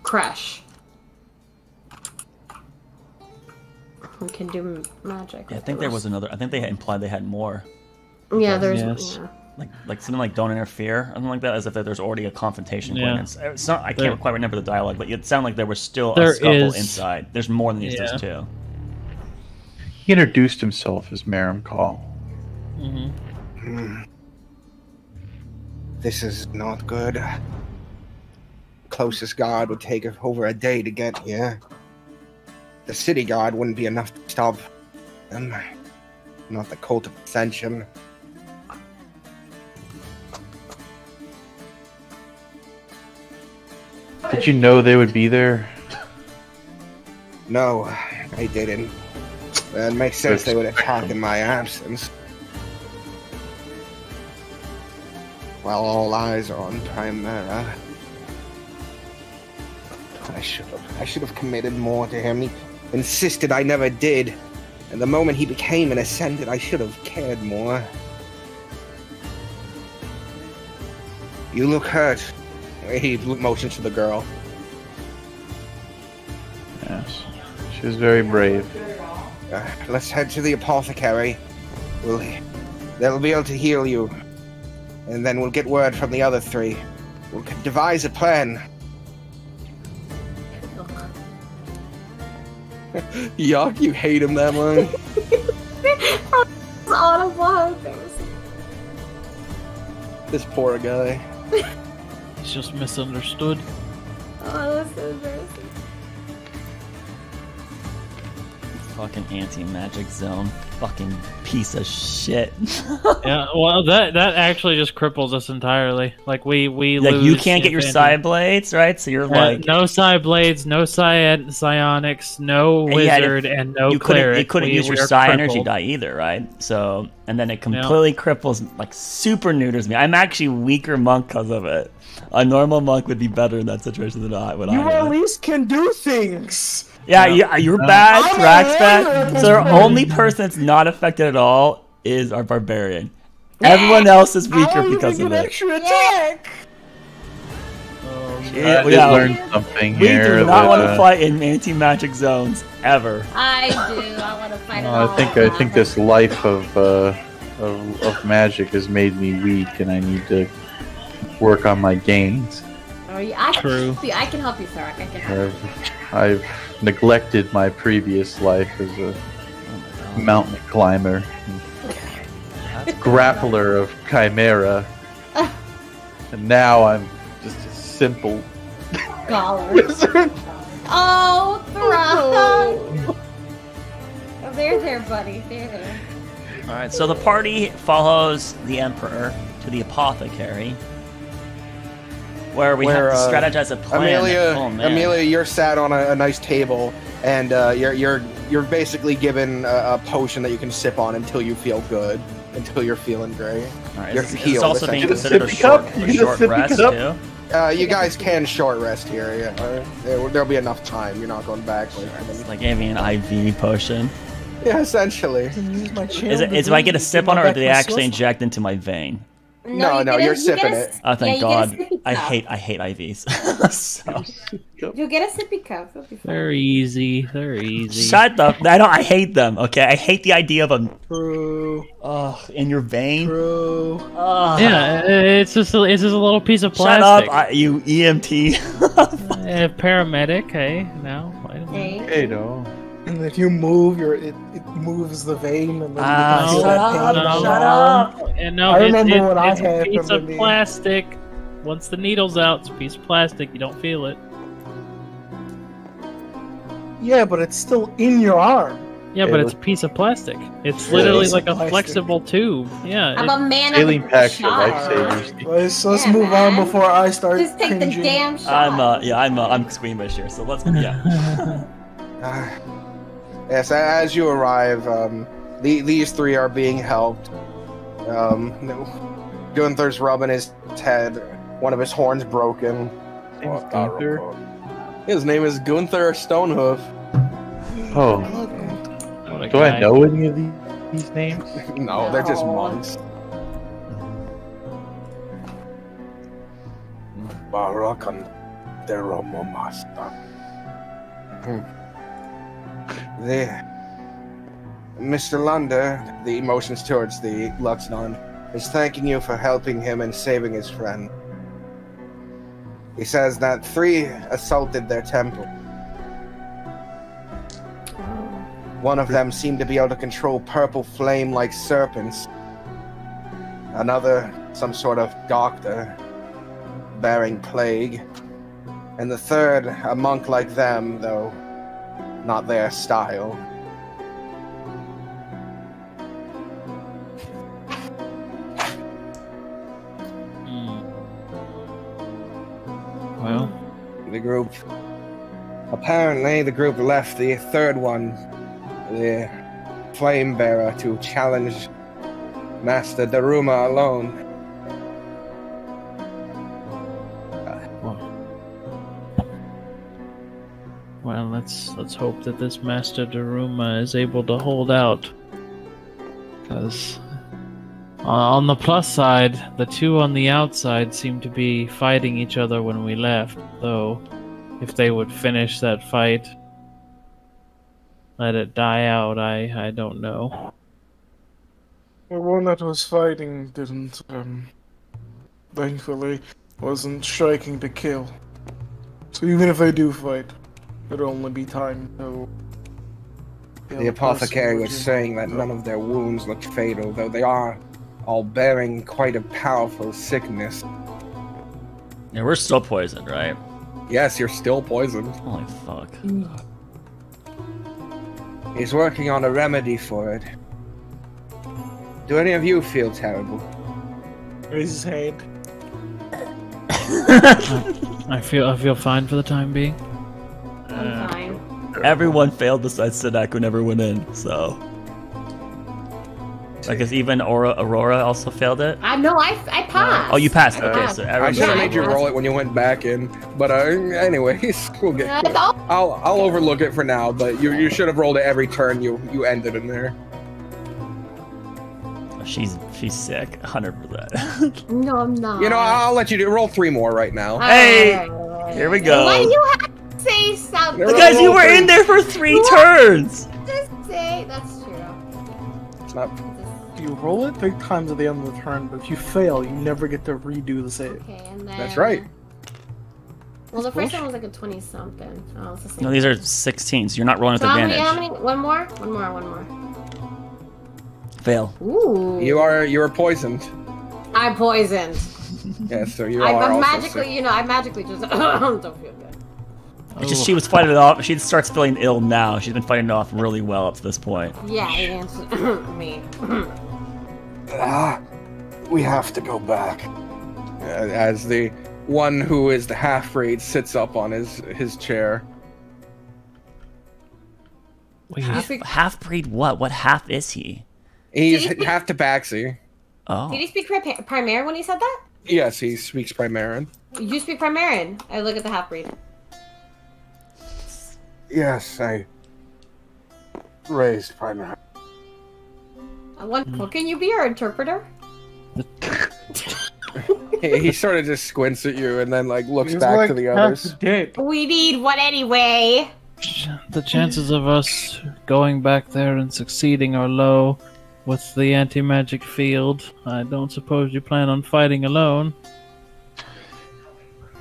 [SPEAKER 3] Crash.
[SPEAKER 8] we can do magic.
[SPEAKER 2] Yeah, I think there was another. I think they had implied they had more.
[SPEAKER 8] Yeah, there's.
[SPEAKER 6] Yes.
[SPEAKER 8] Yeah.
[SPEAKER 2] Like something like "don't interfere," something like that, as if there's already a confrontation
[SPEAKER 6] Yeah.
[SPEAKER 2] going. It's not. I can't quite remember the dialogue, but it sounded like there was still
[SPEAKER 6] There
[SPEAKER 2] a scuffle
[SPEAKER 6] is.
[SPEAKER 2] inside. There's more than these
[SPEAKER 6] Yeah.
[SPEAKER 2] two.
[SPEAKER 4] He introduced himself as Marum Call.
[SPEAKER 6] Mm-hmm.
[SPEAKER 7] This is not good. Closest guard would take over a day to get here. The city guard wouldn't be enough to stop them. Not the cult of ascension.
[SPEAKER 4] Did you know they would be there?
[SPEAKER 7] No, I didn't. It makes sense they would attack in my absence. While all eyes are on Primera. I should have committed more to him. He insisted I never did. And the moment he became an ascendant, I should have cared more. You look hurt. He motions to the girl.
[SPEAKER 4] Yes. She was very brave.
[SPEAKER 7] Let's head to the apothecary. They'll be able to heal you. And then we'll get word from the other three. We'll devise a plan.
[SPEAKER 1] Yuck, you hate him that much.
[SPEAKER 8] It's audible.
[SPEAKER 1] This poor guy.
[SPEAKER 6] He's just misunderstood.
[SPEAKER 8] Oh, that's so embarrassing.
[SPEAKER 2] Fucking anti-magic zone. Fucking piece of shit.
[SPEAKER 6] Yeah, well, that actually just cripples us entirely. Like we
[SPEAKER 2] Like
[SPEAKER 6] lose.
[SPEAKER 2] you can't get your
[SPEAKER 6] infinity.
[SPEAKER 2] side blades, right? So you're like
[SPEAKER 6] no side blades, no psionics, no
[SPEAKER 2] And you had-
[SPEAKER 6] wizard, and no
[SPEAKER 2] you
[SPEAKER 6] cleric.
[SPEAKER 2] couldn't use your
[SPEAKER 6] we are
[SPEAKER 2] psi energy
[SPEAKER 6] crippled.
[SPEAKER 2] die either, right? So and then it completely cripples, like super neuters me. I'm actually weaker monk because of it. A normal monk would be better in that situation than what
[SPEAKER 5] You
[SPEAKER 2] I
[SPEAKER 5] at
[SPEAKER 2] am.
[SPEAKER 5] least can do things.
[SPEAKER 2] Yeah, you're bad,
[SPEAKER 5] I'm
[SPEAKER 2] Rack's
[SPEAKER 5] a
[SPEAKER 2] bad.
[SPEAKER 5] hater.
[SPEAKER 2] So our only person that's not affected at all is our barbarian. Everyone else is
[SPEAKER 5] How
[SPEAKER 2] weaker
[SPEAKER 5] are you
[SPEAKER 2] because
[SPEAKER 5] gonna
[SPEAKER 2] of
[SPEAKER 5] get
[SPEAKER 2] it.
[SPEAKER 5] extra attack?
[SPEAKER 4] I
[SPEAKER 2] Yeah,
[SPEAKER 4] did learn something
[SPEAKER 2] we
[SPEAKER 4] here.
[SPEAKER 2] do not
[SPEAKER 4] that,
[SPEAKER 2] want to fight in anti-magic zones ever.
[SPEAKER 3] I do. I want to fight it
[SPEAKER 4] I
[SPEAKER 3] all.
[SPEAKER 4] think this life of magic has made me weak, and I need to work on my gains.
[SPEAKER 3] Oh, yeah, I can
[SPEAKER 6] True.
[SPEAKER 3] help you. I can help you, Thorok. I can help you.
[SPEAKER 4] I've neglected my previous life as a mountain climber, grappler of Chimera, and now I'm just a simple
[SPEAKER 3] Scholar.
[SPEAKER 4] wizard.
[SPEAKER 3] Oh, Thorok! Oh, there, buddy. There.
[SPEAKER 2] All right, so the party follows the emperor to the apothecary, where we have to strategize a plan. Oh, man.
[SPEAKER 7] Amelia, you're sat on a nice table, and you're basically given a potion that you can sip on until you feel good, until you're feeling great.
[SPEAKER 2] All right,
[SPEAKER 7] You're
[SPEAKER 2] is this
[SPEAKER 7] healed,
[SPEAKER 2] also being
[SPEAKER 7] essentially.
[SPEAKER 2] considered a
[SPEAKER 4] Sippy
[SPEAKER 2] short,
[SPEAKER 4] cup?
[SPEAKER 2] a
[SPEAKER 4] You get a
[SPEAKER 2] short
[SPEAKER 4] sippy
[SPEAKER 2] rest
[SPEAKER 4] cup?
[SPEAKER 2] too?
[SPEAKER 7] You guys can short rest here. Yeah, there'll be enough time. You're not going back.
[SPEAKER 2] It's like giving an IV potion.
[SPEAKER 7] Yeah, essentially.
[SPEAKER 2] Is it? Is if I get a sip on it, or do they actually inject into my vein?
[SPEAKER 7] No,
[SPEAKER 3] you get
[SPEAKER 7] you're
[SPEAKER 3] you
[SPEAKER 7] sipping
[SPEAKER 3] get
[SPEAKER 7] it.
[SPEAKER 2] Oh, thank
[SPEAKER 3] you get a
[SPEAKER 2] God.
[SPEAKER 3] sippy
[SPEAKER 2] I
[SPEAKER 3] cup.
[SPEAKER 2] hate IVs. So.
[SPEAKER 3] You'll get a sippy cup. It'll be fine.
[SPEAKER 6] They're easy. They're easy.
[SPEAKER 2] Shut up! I hate them. Okay, I hate the idea of a
[SPEAKER 5] True.
[SPEAKER 2] in your vein.
[SPEAKER 5] True.
[SPEAKER 6] Yeah, it's just a little piece of
[SPEAKER 2] Shut
[SPEAKER 6] plastic.
[SPEAKER 2] up, you EMT.
[SPEAKER 6] Paramedic, hey, no.
[SPEAKER 3] Hey.
[SPEAKER 4] Hey, no.
[SPEAKER 5] And if you move, it moves the vein, and then you can feel
[SPEAKER 2] shut
[SPEAKER 5] that
[SPEAKER 2] up,
[SPEAKER 5] pain in your
[SPEAKER 2] shut
[SPEAKER 5] arm.
[SPEAKER 2] up.
[SPEAKER 6] And no,
[SPEAKER 5] I remember what I
[SPEAKER 6] it's
[SPEAKER 5] had
[SPEAKER 6] a piece
[SPEAKER 5] from
[SPEAKER 6] of
[SPEAKER 5] the-
[SPEAKER 6] plastic. Once the needle's out, it's a piece of plastic. You don't feel it.
[SPEAKER 5] Yeah, but it's still in your arm.
[SPEAKER 6] Yeah, but it's a piece of plastic. It's literally like a
[SPEAKER 5] Plastic.
[SPEAKER 6] flexible tube. Yeah.
[SPEAKER 3] I'm a man
[SPEAKER 4] Saline
[SPEAKER 3] of a
[SPEAKER 4] packs are
[SPEAKER 3] shot.
[SPEAKER 4] lifesavers.
[SPEAKER 5] Let's
[SPEAKER 3] Yeah,
[SPEAKER 5] move on
[SPEAKER 3] man.
[SPEAKER 5] before I start
[SPEAKER 3] Just take the
[SPEAKER 5] cringing.
[SPEAKER 3] damn shot.
[SPEAKER 2] I'm squeamish here. So let's
[SPEAKER 7] Yes, as you arrive, these three are being helped. Gunther's rubbing his head. One of his horns broken.
[SPEAKER 4] Gunther?
[SPEAKER 1] His name is Gunther Stonehoof.
[SPEAKER 4] Oh,
[SPEAKER 6] What a
[SPEAKER 4] do I
[SPEAKER 6] guy.
[SPEAKER 4] know any of these names?
[SPEAKER 7] No, they're just monks. Barakan Deromomasta. Mr. Lunder, the motions towards the Luxnon, is thanking you for helping him and saving his friend. He says that 3 assaulted their temple. One of them seemed to be able to control purple flame like serpents. Another, some sort of doctor, bearing plague. And the third, a monk like them, though not their style.
[SPEAKER 6] Well,
[SPEAKER 7] Apparently the group left the third one, the flame bearer, to challenge Master Daruma alone.
[SPEAKER 6] well, let's hope that this Master Daruma is able to hold out. Because on the plus side, the 2 on the outside seem to be fighting each other when we left. Though, if they would finish that fight, let it die out, I don't know.
[SPEAKER 5] The one that was fighting didn't, thankfully, wasn't striking to kill. So even if they do fight, it'll only be time to...
[SPEAKER 7] The apothecary was saying that none of their wounds looked fatal, though they are all bearing quite a powerful sickness.
[SPEAKER 2] Yeah, we're still poisoned, right?
[SPEAKER 1] Yes, you're still poisoned.
[SPEAKER 2] Holy fuck.
[SPEAKER 7] He's working on a remedy for it. Do any of you feel terrible?
[SPEAKER 5] Raise his hand.
[SPEAKER 6] I feel fine for the time being.
[SPEAKER 8] I'm fine.
[SPEAKER 2] Everyone failed besides Sidak who never went in, so. I guess even Aurora also failed it?
[SPEAKER 8] No, I passed.
[SPEAKER 2] Oh, you passed. Okay, so
[SPEAKER 7] I
[SPEAKER 2] everyone
[SPEAKER 7] should have
[SPEAKER 8] Yeah,
[SPEAKER 7] made you
[SPEAKER 8] I
[SPEAKER 7] roll it when you went back in, but anyways, we'll get. I'll overlook it for now. But you should have rolled it every turn you ended in there.
[SPEAKER 2] She's sick, 100%.
[SPEAKER 8] No, I'm not.
[SPEAKER 7] You know, I'll let you roll 3 more right now.
[SPEAKER 2] Hey! Here we go.
[SPEAKER 8] Why do you have to say something?
[SPEAKER 2] Because you were in there for 3 turns!
[SPEAKER 8] Just say that's true.
[SPEAKER 7] It's not.
[SPEAKER 5] You roll it 3 times at the end of the turn, but if you fail, you never get to redo the save.
[SPEAKER 8] Okay, and then...
[SPEAKER 7] That's right.
[SPEAKER 8] Well, the first one was like a 20-something. Oh, it's the same.
[SPEAKER 2] No, these are 16s. You're not rolling with
[SPEAKER 8] So
[SPEAKER 2] advantage.
[SPEAKER 8] how many? One more? One more.
[SPEAKER 2] Fail.
[SPEAKER 8] Ooh.
[SPEAKER 7] You are poisoned.
[SPEAKER 8] I'm poisoned.
[SPEAKER 7] Yes, so you
[SPEAKER 8] I'm
[SPEAKER 7] are also
[SPEAKER 8] magically,
[SPEAKER 7] sick.
[SPEAKER 8] I magically just don't feel good.
[SPEAKER 2] It's just she was fighting it off. She starts feeling ill now. She's been fighting it off really well up to this point.
[SPEAKER 8] Yeah, it answered me.
[SPEAKER 7] We have to go back. As the one who is the half-breed sits up on his chair.
[SPEAKER 2] Half-breed what? What half is he?
[SPEAKER 7] He's half Tabaxi.
[SPEAKER 2] Oh.
[SPEAKER 8] Did he speak Primaran when he said that?
[SPEAKER 7] Yes, he speaks Primaran.
[SPEAKER 8] You speak Primaran. I look at the half-breed.
[SPEAKER 7] Yes, I raised Primaran.
[SPEAKER 8] What can you be, our interpreter?
[SPEAKER 7] He sort of just squints at you and then looks
[SPEAKER 5] He's
[SPEAKER 7] back
[SPEAKER 5] like
[SPEAKER 7] to the
[SPEAKER 5] half
[SPEAKER 7] others.
[SPEAKER 5] dead.
[SPEAKER 8] We need one anyway.
[SPEAKER 6] The chances of us going back there and succeeding are low with the anti-magic field. I don't suppose you plan on fighting alone.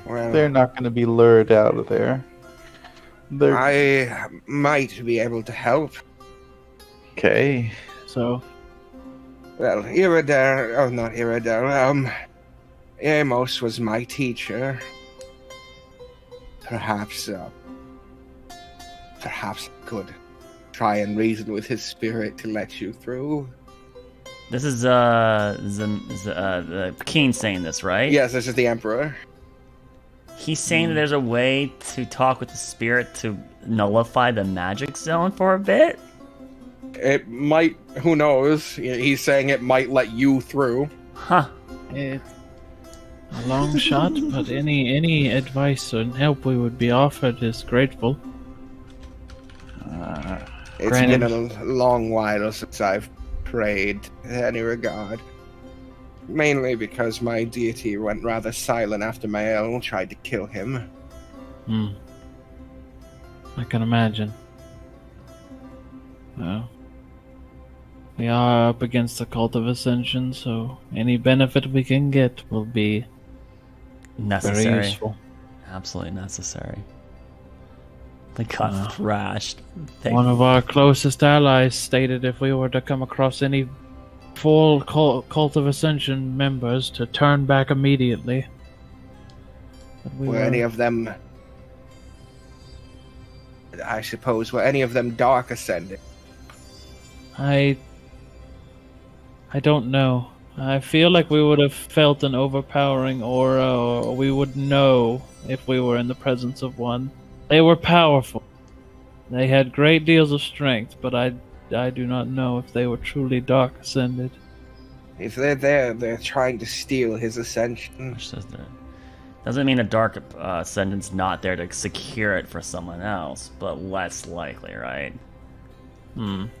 [SPEAKER 7] Well,
[SPEAKER 4] They're not going to be lured out of there. They're
[SPEAKER 7] I might be able to help.
[SPEAKER 4] okay.
[SPEAKER 6] So,
[SPEAKER 7] Well, not Iridar, Amos was my teacher. Perhaps I could try and reason with his spirit to let you through.
[SPEAKER 2] This is Keen saying this, right?
[SPEAKER 7] Yes, this is the Emperor.
[SPEAKER 2] He's saying that there's a way to talk with the spirit to nullify the magic zone for a bit.
[SPEAKER 7] It might, who knows? He's saying it might let you through.
[SPEAKER 2] Huh.
[SPEAKER 6] it's a long shot, but any advice and help we would be offered is grateful.
[SPEAKER 7] It's
[SPEAKER 6] Granted.
[SPEAKER 7] been a long while since I've prayed in any regard. Mainly because my deity went rather silent after Mael tried to kill him.
[SPEAKER 6] I can imagine. Well, We are up against the Cult of Ascension, so any benefit we can get will be very
[SPEAKER 2] Necessary.
[SPEAKER 6] useful.
[SPEAKER 2] Absolutely necessary. They got thrashed.
[SPEAKER 6] One of our closest allies stated if we were to come across any full Cult of Ascension members to turn back immediately. But we
[SPEAKER 7] Were any of them, I suppose, were any of them Dark Ascended?
[SPEAKER 6] I don't know. I feel like we would have felt an overpowering aura, or we would know if we were in the presence of one. They were powerful. They had great deals of strength, but I do not know if they were truly Dark Ascended.
[SPEAKER 7] If they're there, they're trying to steal his ascension.
[SPEAKER 2] Which says that. Doesn't mean a Dark Ascendant's not there to secure it for someone else, but less likely, right?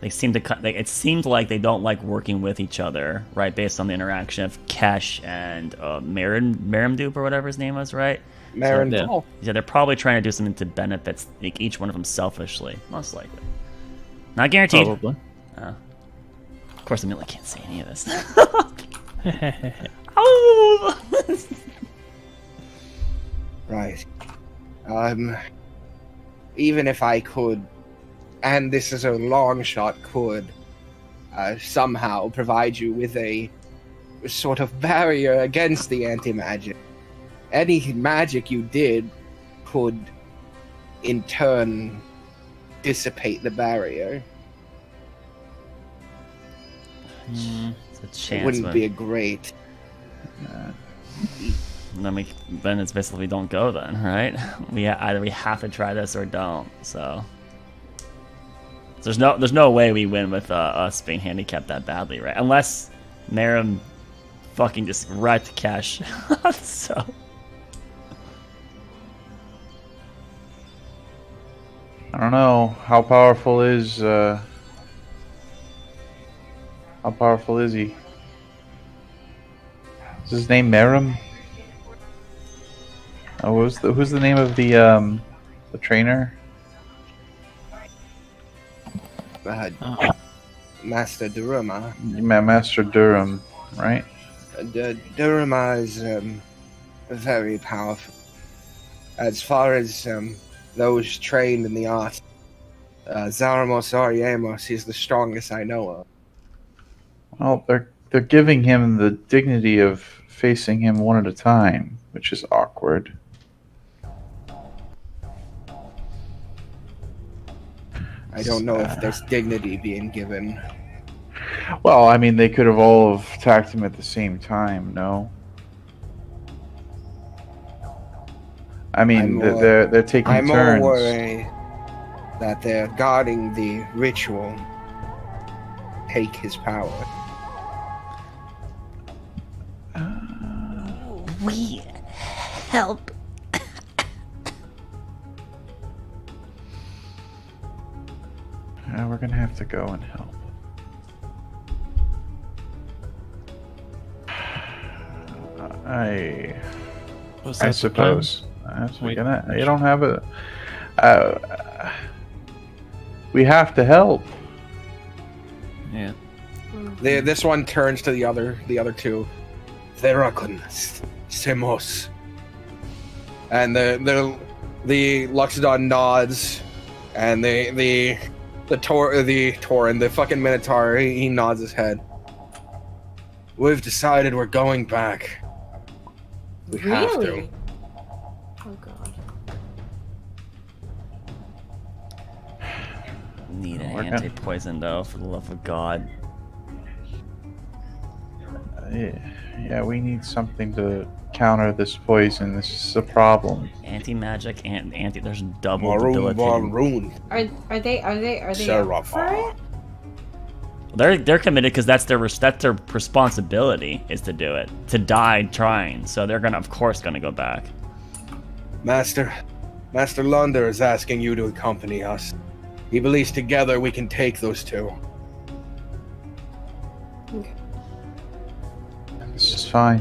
[SPEAKER 2] They seem to. It seemed like they don't like working with each other, right? Based on the interaction of Kesh and Marimdup or whatever his name was, right?
[SPEAKER 7] Marin.
[SPEAKER 2] So, yeah, they're probably trying to do something to benefit each one of them selfishly, most likely. Not guaranteed.
[SPEAKER 6] Probably.
[SPEAKER 2] Of course, Amelia can't say any of this. Oh!
[SPEAKER 7] Right. Even if I could, and this is a long shot, could somehow provide you with a sort of barrier against the anti-magic. Any magic you did could, in turn, dissipate the barrier.
[SPEAKER 2] It's a chance.
[SPEAKER 7] It wouldn't be a great...
[SPEAKER 2] Then it's basically we don't go then, right? Either we have to try this or don't. So there's no way we win with us being handicapped that badly, right? Unless Marim fucking just wrecked Kesh. So
[SPEAKER 4] I don't know how powerful is he? Is his name Marim? Oh, who's the name of the trainer?
[SPEAKER 7] Master Durama.
[SPEAKER 4] Master Durham, right?
[SPEAKER 7] Durama is very powerful. As far as those trained in the art, Zaramos Ariemos is the strongest I know of.
[SPEAKER 4] Well, they're giving him the dignity of facing him one at a time, which is awkward.
[SPEAKER 7] I don't know if there's dignity being given.
[SPEAKER 4] Well, I mean, they could have all have attacked him at the same time, no? I mean, they're taking turns.
[SPEAKER 7] I'm more worried that they're guarding the ritual. Take his power.
[SPEAKER 9] We help.
[SPEAKER 4] We're gonna have to go and help. I suppose. You don't have a. We have to help.
[SPEAKER 6] Yeah.
[SPEAKER 7] This one turns to the other two. Theracuns, Semos. And the Luxodon nods, and the Tauren, the fucking Minotaur, he nods his head. We've decided we're going back. We have to.
[SPEAKER 8] Oh god.
[SPEAKER 2] Need an anti-poison though, for the love of God.
[SPEAKER 4] Yeah, we need something to counter this poison. This is a problem.
[SPEAKER 2] Anti-magic and there's double debilitating.
[SPEAKER 8] Are they up for it?
[SPEAKER 2] They're committed because that's their responsibility is to do it, to die trying. So they're of course gonna go back.
[SPEAKER 7] Master Lunder is asking you to accompany us. He believes together we can take those two.
[SPEAKER 8] Okay.
[SPEAKER 4] This is fine.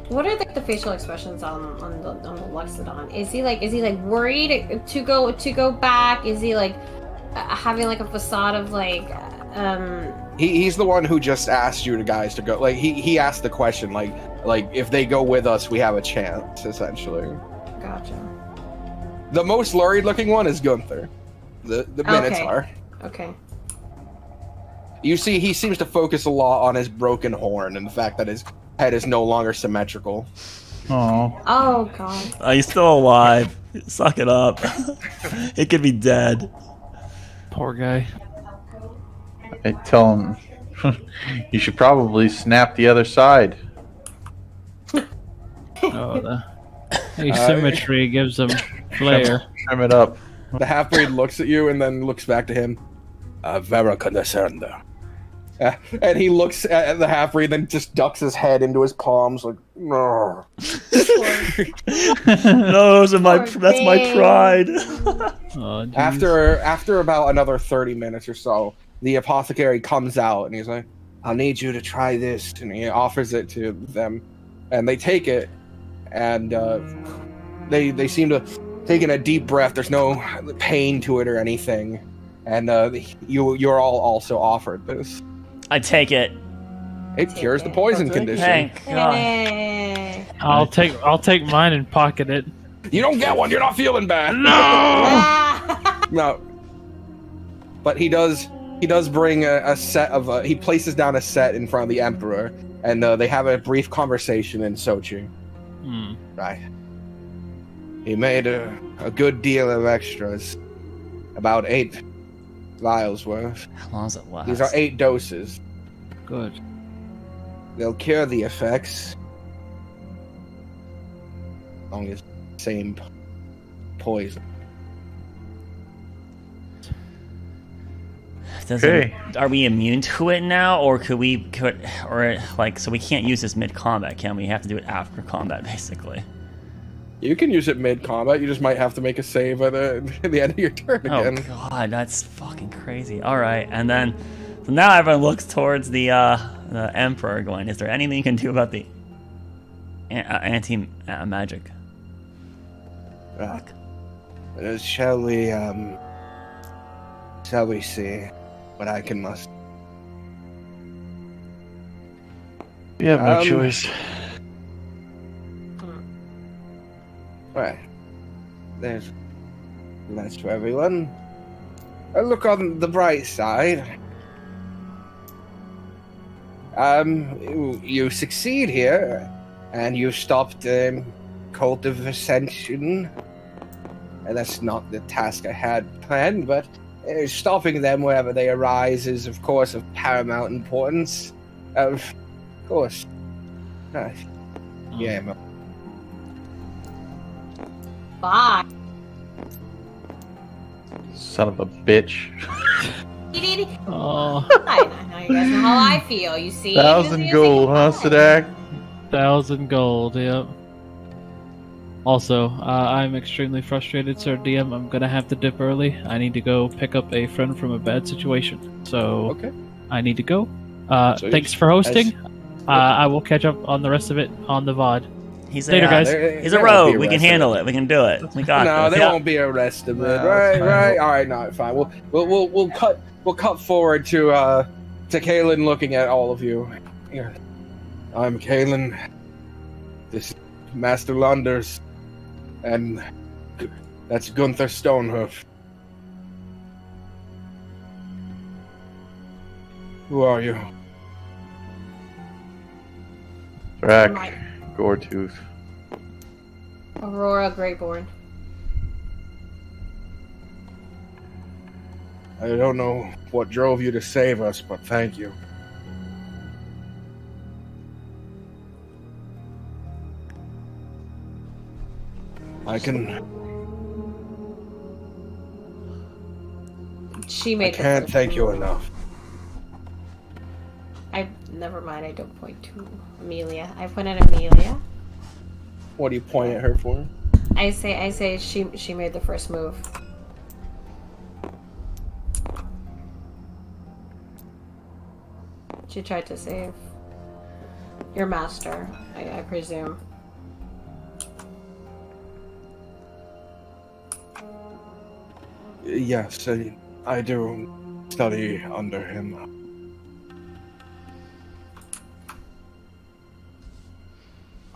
[SPEAKER 8] What are the facial expressions on the Luxodon? Is he like worried to go back? Is he like having like a facade of like
[SPEAKER 1] He's the one who just asked you guys to go. Like he asked the question, like if they go with us, we have a chance. Essentially.
[SPEAKER 8] Gotcha.
[SPEAKER 1] The most worried-looking one is Gunther, the Minotaur.
[SPEAKER 8] Okay.
[SPEAKER 1] You see, he seems to focus a lot on his broken horn and the fact that his head is no longer symmetrical.
[SPEAKER 8] Oh god.
[SPEAKER 2] He's still alive. Suck it up. It could be dead.
[SPEAKER 6] Poor guy.
[SPEAKER 4] I tell him, you should probably snap the other side.
[SPEAKER 6] Oh, the asymmetry gives him flair.
[SPEAKER 4] Trim it up.
[SPEAKER 1] The half-breed looks at you and then looks back to him. Very concerned. And he looks at the half-breed, then just ducks his head into his palms, like, no.
[SPEAKER 2] No, that's my pride.
[SPEAKER 6] Oh,
[SPEAKER 1] After about another 30 minutes or so, the apothecary comes out and he's like, I'll need you to try this. And he offers it to them. And they take it. And they seem to take in a deep breath. There's no pain to it or anything. And you're all also offered this.
[SPEAKER 2] I take it.
[SPEAKER 1] It cures the poison condition.
[SPEAKER 2] Thank God.
[SPEAKER 8] Hey.
[SPEAKER 6] I'll take mine and pocket it.
[SPEAKER 1] You don't get one. You're not feeling bad. No. But he does bring a set of. He places down a set in front of the Emperor, and they have a brief conversation in Sochi. Right. He made a good deal of extras, about 8 vials worth.
[SPEAKER 2] How long does it last?
[SPEAKER 1] These are 8 doses.
[SPEAKER 6] Good.
[SPEAKER 1] They'll cure the effects. As long as same poison.
[SPEAKER 2] Are we immune to it now, or so we can't use this mid-combat, can we? Have to do it after combat, basically.
[SPEAKER 1] You can use it mid-combat, you just might have to make a save at the end of your turn again.
[SPEAKER 2] Oh god, that's fucking crazy. Alright, and then, so now everyone looks towards the Emperor going, is there anything you can do about the anti-magic?
[SPEAKER 1] Right. Shall we see what I can muster?
[SPEAKER 4] You have no choice.
[SPEAKER 1] Right. That's for everyone. Look on the bright side. You succeed here, and you stopped Cult of Ascension. And that's not the task I had planned, but stopping them wherever they arise is, of course, of paramount importance. Of course. Yeah,
[SPEAKER 8] Bye.
[SPEAKER 4] Son of a bitch.
[SPEAKER 6] Oh.
[SPEAKER 8] I know you guys know how I feel, you see?
[SPEAKER 4] 1,000 gold, huh, Sadak?
[SPEAKER 6] 1,000 gold, yep. Also, I'm extremely frustrated, Sir DM. I'm gonna have to dip early. I need to go pick up a friend from a bad situation. So,
[SPEAKER 1] okay.
[SPEAKER 6] I need to go. Thanks for hosting. I will catch up on the rest of it on the VOD. Later, guys.
[SPEAKER 2] He's a rogue. We can handle it. We can do it. We got
[SPEAKER 1] no,
[SPEAKER 2] this.
[SPEAKER 1] they won't be arrested. Right. All right, no, fine. We'll cut forward to Kalen looking at all of you. Here. I'm Kalen. This is Master Landers, and that's Gunther Stonehoof. Who are you?
[SPEAKER 4] Drac, Goretooth.
[SPEAKER 8] Aurora Greyborn.
[SPEAKER 1] I don't know what drove you to save us, but thank you. I can.
[SPEAKER 8] She made.
[SPEAKER 1] I can't thank you enough.
[SPEAKER 8] Never mind. I don't point to Amelia. I point at Amelia.
[SPEAKER 1] What do you point at her for?
[SPEAKER 8] I say she made the first move. She tried to save your master, I presume.
[SPEAKER 1] Yes, I do.
[SPEAKER 7] study under him.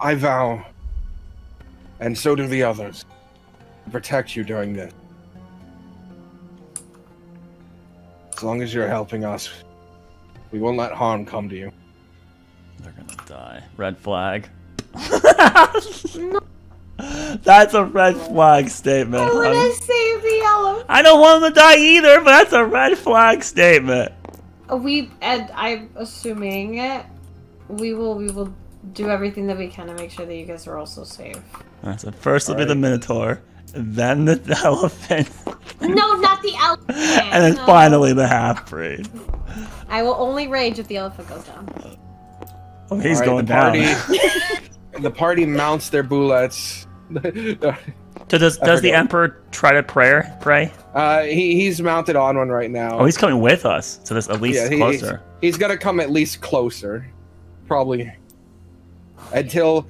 [SPEAKER 7] I vow, and so do the others, to protect you during this. As long as you're helping us, we won't let harm come to you.
[SPEAKER 2] They're gonna die. Red flag. That's a red flag statement.
[SPEAKER 8] I want to save the elephant.
[SPEAKER 2] I don't want them to die either, but that's a red flag statement.
[SPEAKER 8] I'm assuming we will do everything that we can to make sure that you guys are also safe.
[SPEAKER 2] So first will be the Minotaur, then the elephant.
[SPEAKER 8] No, not the elephant.
[SPEAKER 2] And then finally the half-breed.
[SPEAKER 8] I will only rage if the elephant goes down.
[SPEAKER 2] Oh, he's going down.
[SPEAKER 7] The party mounts their bullets.
[SPEAKER 2] So does the Emperor try to pray?
[SPEAKER 7] He's mounted on one right now.
[SPEAKER 2] Oh, he's coming with us, so this at least closer.
[SPEAKER 7] He's gonna come at least closer, probably, until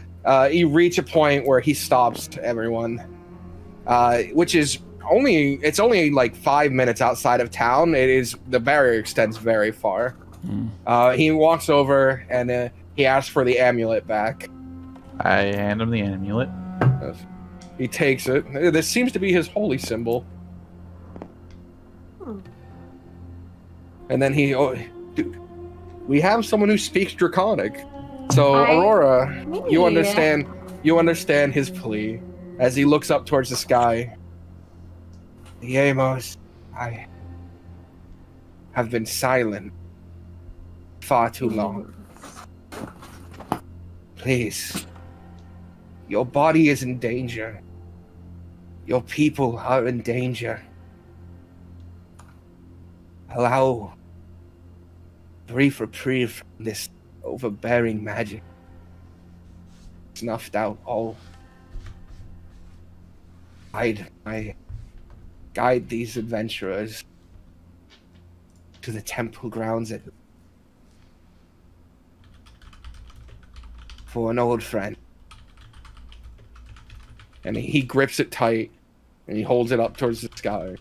[SPEAKER 7] you reach a point where he stops everyone, which is only like 5 minutes outside of town. The barrier extends very far. He walks over and he asks for the amulet back.
[SPEAKER 4] I hand him the amulet.
[SPEAKER 7] He takes it. This seems to be his holy symbol. And then we have someone who speaks Draconic. So Aurora, you understand his plea as he looks up towards the sky. Yamos, I have been silent far too long. Please, your body is in danger. Your people are in danger. Allow brief reprieve from this overbearing magic. Snuffed out all. Guide these adventurers to the temple grounds for an old friend. And he grips it tight and he holds it up towards the sky.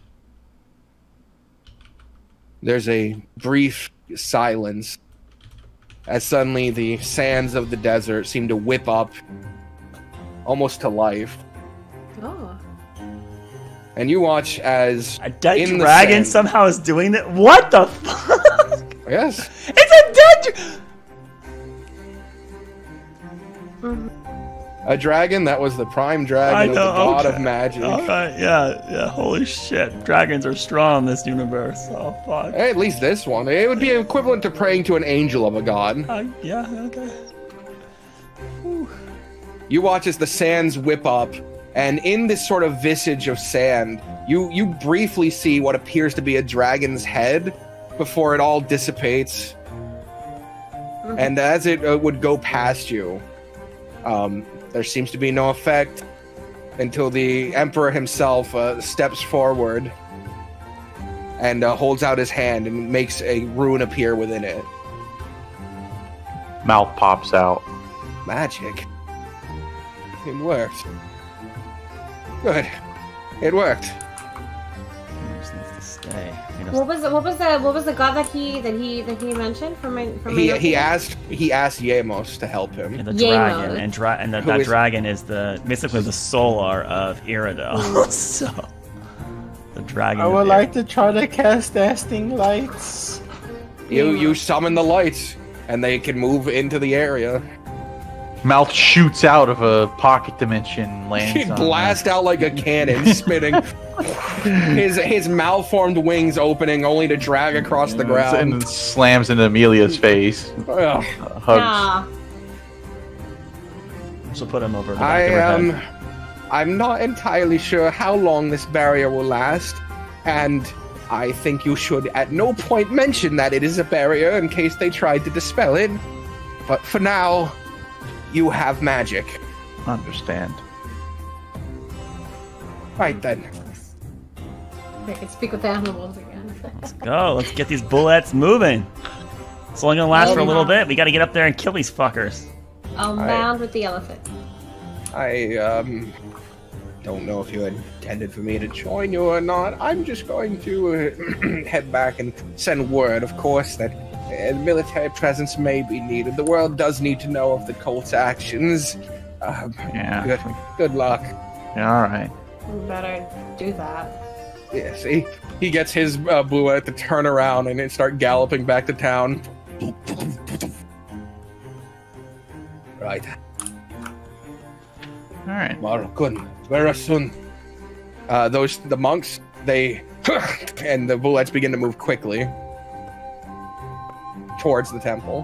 [SPEAKER 7] There's a brief silence as suddenly the sands of the desert seem to whip up almost to life.
[SPEAKER 8] Oh.
[SPEAKER 7] And you watch as
[SPEAKER 2] a dead dragon somehow is doing it. What the fuck?
[SPEAKER 7] Yes.
[SPEAKER 2] It's a dead
[SPEAKER 7] a dragon that was the prime dragon of the god of magic.
[SPEAKER 2] Alright, yeah, holy shit. Dragons are strong in this universe. Oh, fuck.
[SPEAKER 7] Hey, at least this one. It would be equivalent to praying to an angel of a god.
[SPEAKER 2] Yeah, okay. Whew.
[SPEAKER 7] You watch as the sands whip up, and in this sort of visage of sand, you briefly see what appears to be a dragon's head before it all dissipates. And as it would go past you, there seems to be no effect until the Emperor himself steps forward and holds out his hand and makes a rune appear within it.
[SPEAKER 4] Mouth pops out.
[SPEAKER 7] Magic. It worked. Good. It worked.
[SPEAKER 2] He just needs to stay.
[SPEAKER 8] What was the god that he mentioned from my
[SPEAKER 7] he asked Yamos to help him.
[SPEAKER 2] And the dragon and that dragon is basically the solar of Iridel. So the dragon.
[SPEAKER 5] I would like to try to cast Casting Lights.
[SPEAKER 7] You summon the lights and they can move into the area.
[SPEAKER 4] Mouth shoots out of a pocket dimension, lands.
[SPEAKER 7] He blasts out like a cannon, spitting. His malformed wings opening, only to drag across the ground.
[SPEAKER 4] And slams into Amelia's face. Hugs.
[SPEAKER 2] So put him over the back of her head.
[SPEAKER 7] I'm not entirely sure how long this barrier will last, and I think you should at no point mention that it is a barrier in case they tried to dispel it. But for now, you have magic.
[SPEAKER 4] Understand.
[SPEAKER 7] Right then.
[SPEAKER 8] I can speak with animals again.
[SPEAKER 2] Let's go. Let's get these bullets moving. It's only gonna last for a little bit. We gotta get up there and kill these fuckers.
[SPEAKER 8] I'll mound with the elephant.
[SPEAKER 7] I don't know if you intended for me to join you or not. I'm just going to head back and send word, of course, that military presence may be needed. The world does need to know of the cult's actions. Good luck.
[SPEAKER 4] Yeah, all right.
[SPEAKER 8] You better do that.
[SPEAKER 1] Yes, he gets his Bluette to turn around and start galloping back to town. Right.
[SPEAKER 4] All right.
[SPEAKER 1] Well, good. Very soon. The monks, they and the bullets begin to move quickly towards the temple.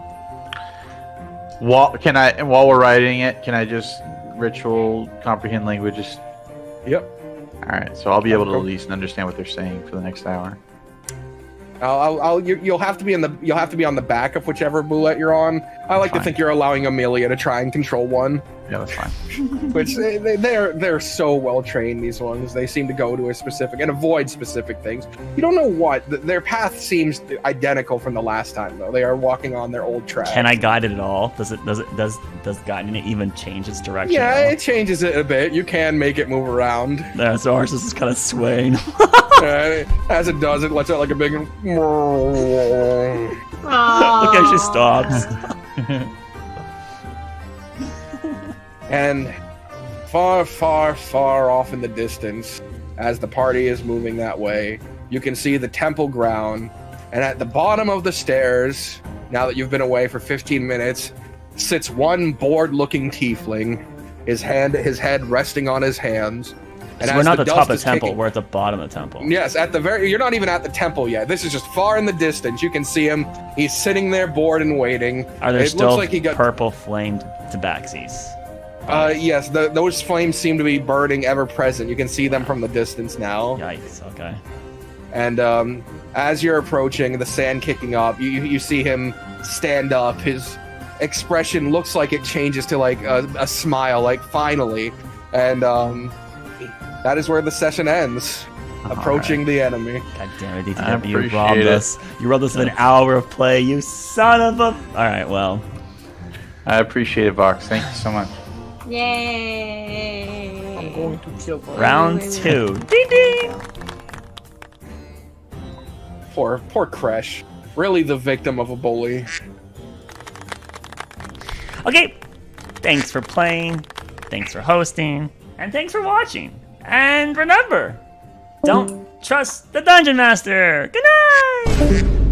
[SPEAKER 4] While we're writing it, can I just ritual comprehend languages?
[SPEAKER 1] Yep.
[SPEAKER 4] All right. So I'll be able to at least understand what they're saying for the next hour.
[SPEAKER 1] You'll have to be on the back of whichever bullet you're on. I like to think you're allowing Amelia to try and control one.
[SPEAKER 4] Yeah, that's fine.
[SPEAKER 1] Which they're so well trained. These ones, they seem to go to a specific and avoid specific things. You don't know what their path seems identical from the last time though. They are walking on their old track.
[SPEAKER 2] Can I guide it at all? Does guiding it even change its direction?
[SPEAKER 1] Yeah, it changes it a bit. You can make it move around.
[SPEAKER 2] Yeah, so ours is kind of swaying.
[SPEAKER 1] As it does, it lets out like a big.
[SPEAKER 2] Look how she stops.
[SPEAKER 1] And far, far, far off in the distance, as the party is moving that way, you can see the temple ground. And at the bottom of the stairs, now that you've been away for 15 minutes, sits one bored-looking tiefling, his head resting on his hands. And
[SPEAKER 2] so we're not
[SPEAKER 1] the
[SPEAKER 2] at the top of the temple,
[SPEAKER 1] kicking,
[SPEAKER 2] we're at the bottom of the temple.
[SPEAKER 1] Yes, you're not even at the temple yet. This is just far in the distance. You can see him. He's sitting there bored and waiting.
[SPEAKER 2] Are there still
[SPEAKER 1] looks like he got
[SPEAKER 2] purple flamed tabaxis?
[SPEAKER 1] Yes, those flames seem to be burning ever present. You can see them from the distance now.
[SPEAKER 2] Yikes, okay.
[SPEAKER 1] And as you're approaching, the sand kicking up, you see him stand up. His expression looks like it changes to like a smile, like finally. And that is where the session ends. Approaching the enemy.
[SPEAKER 2] God damn it, DTW, you robbed us. You robbed us of an hour of play, you son of a... Alright, well.
[SPEAKER 4] I appreciate it, Vox. Thank you so much.
[SPEAKER 8] Yay!
[SPEAKER 5] I'm going to kill them.
[SPEAKER 2] Round 2. Ding ding!
[SPEAKER 1] Poor Kresh. Really the victim of a bully.
[SPEAKER 2] Okay, thanks for playing, thanks for hosting, and thanks for watching. And remember, don't trust the Dungeon Master. Good night!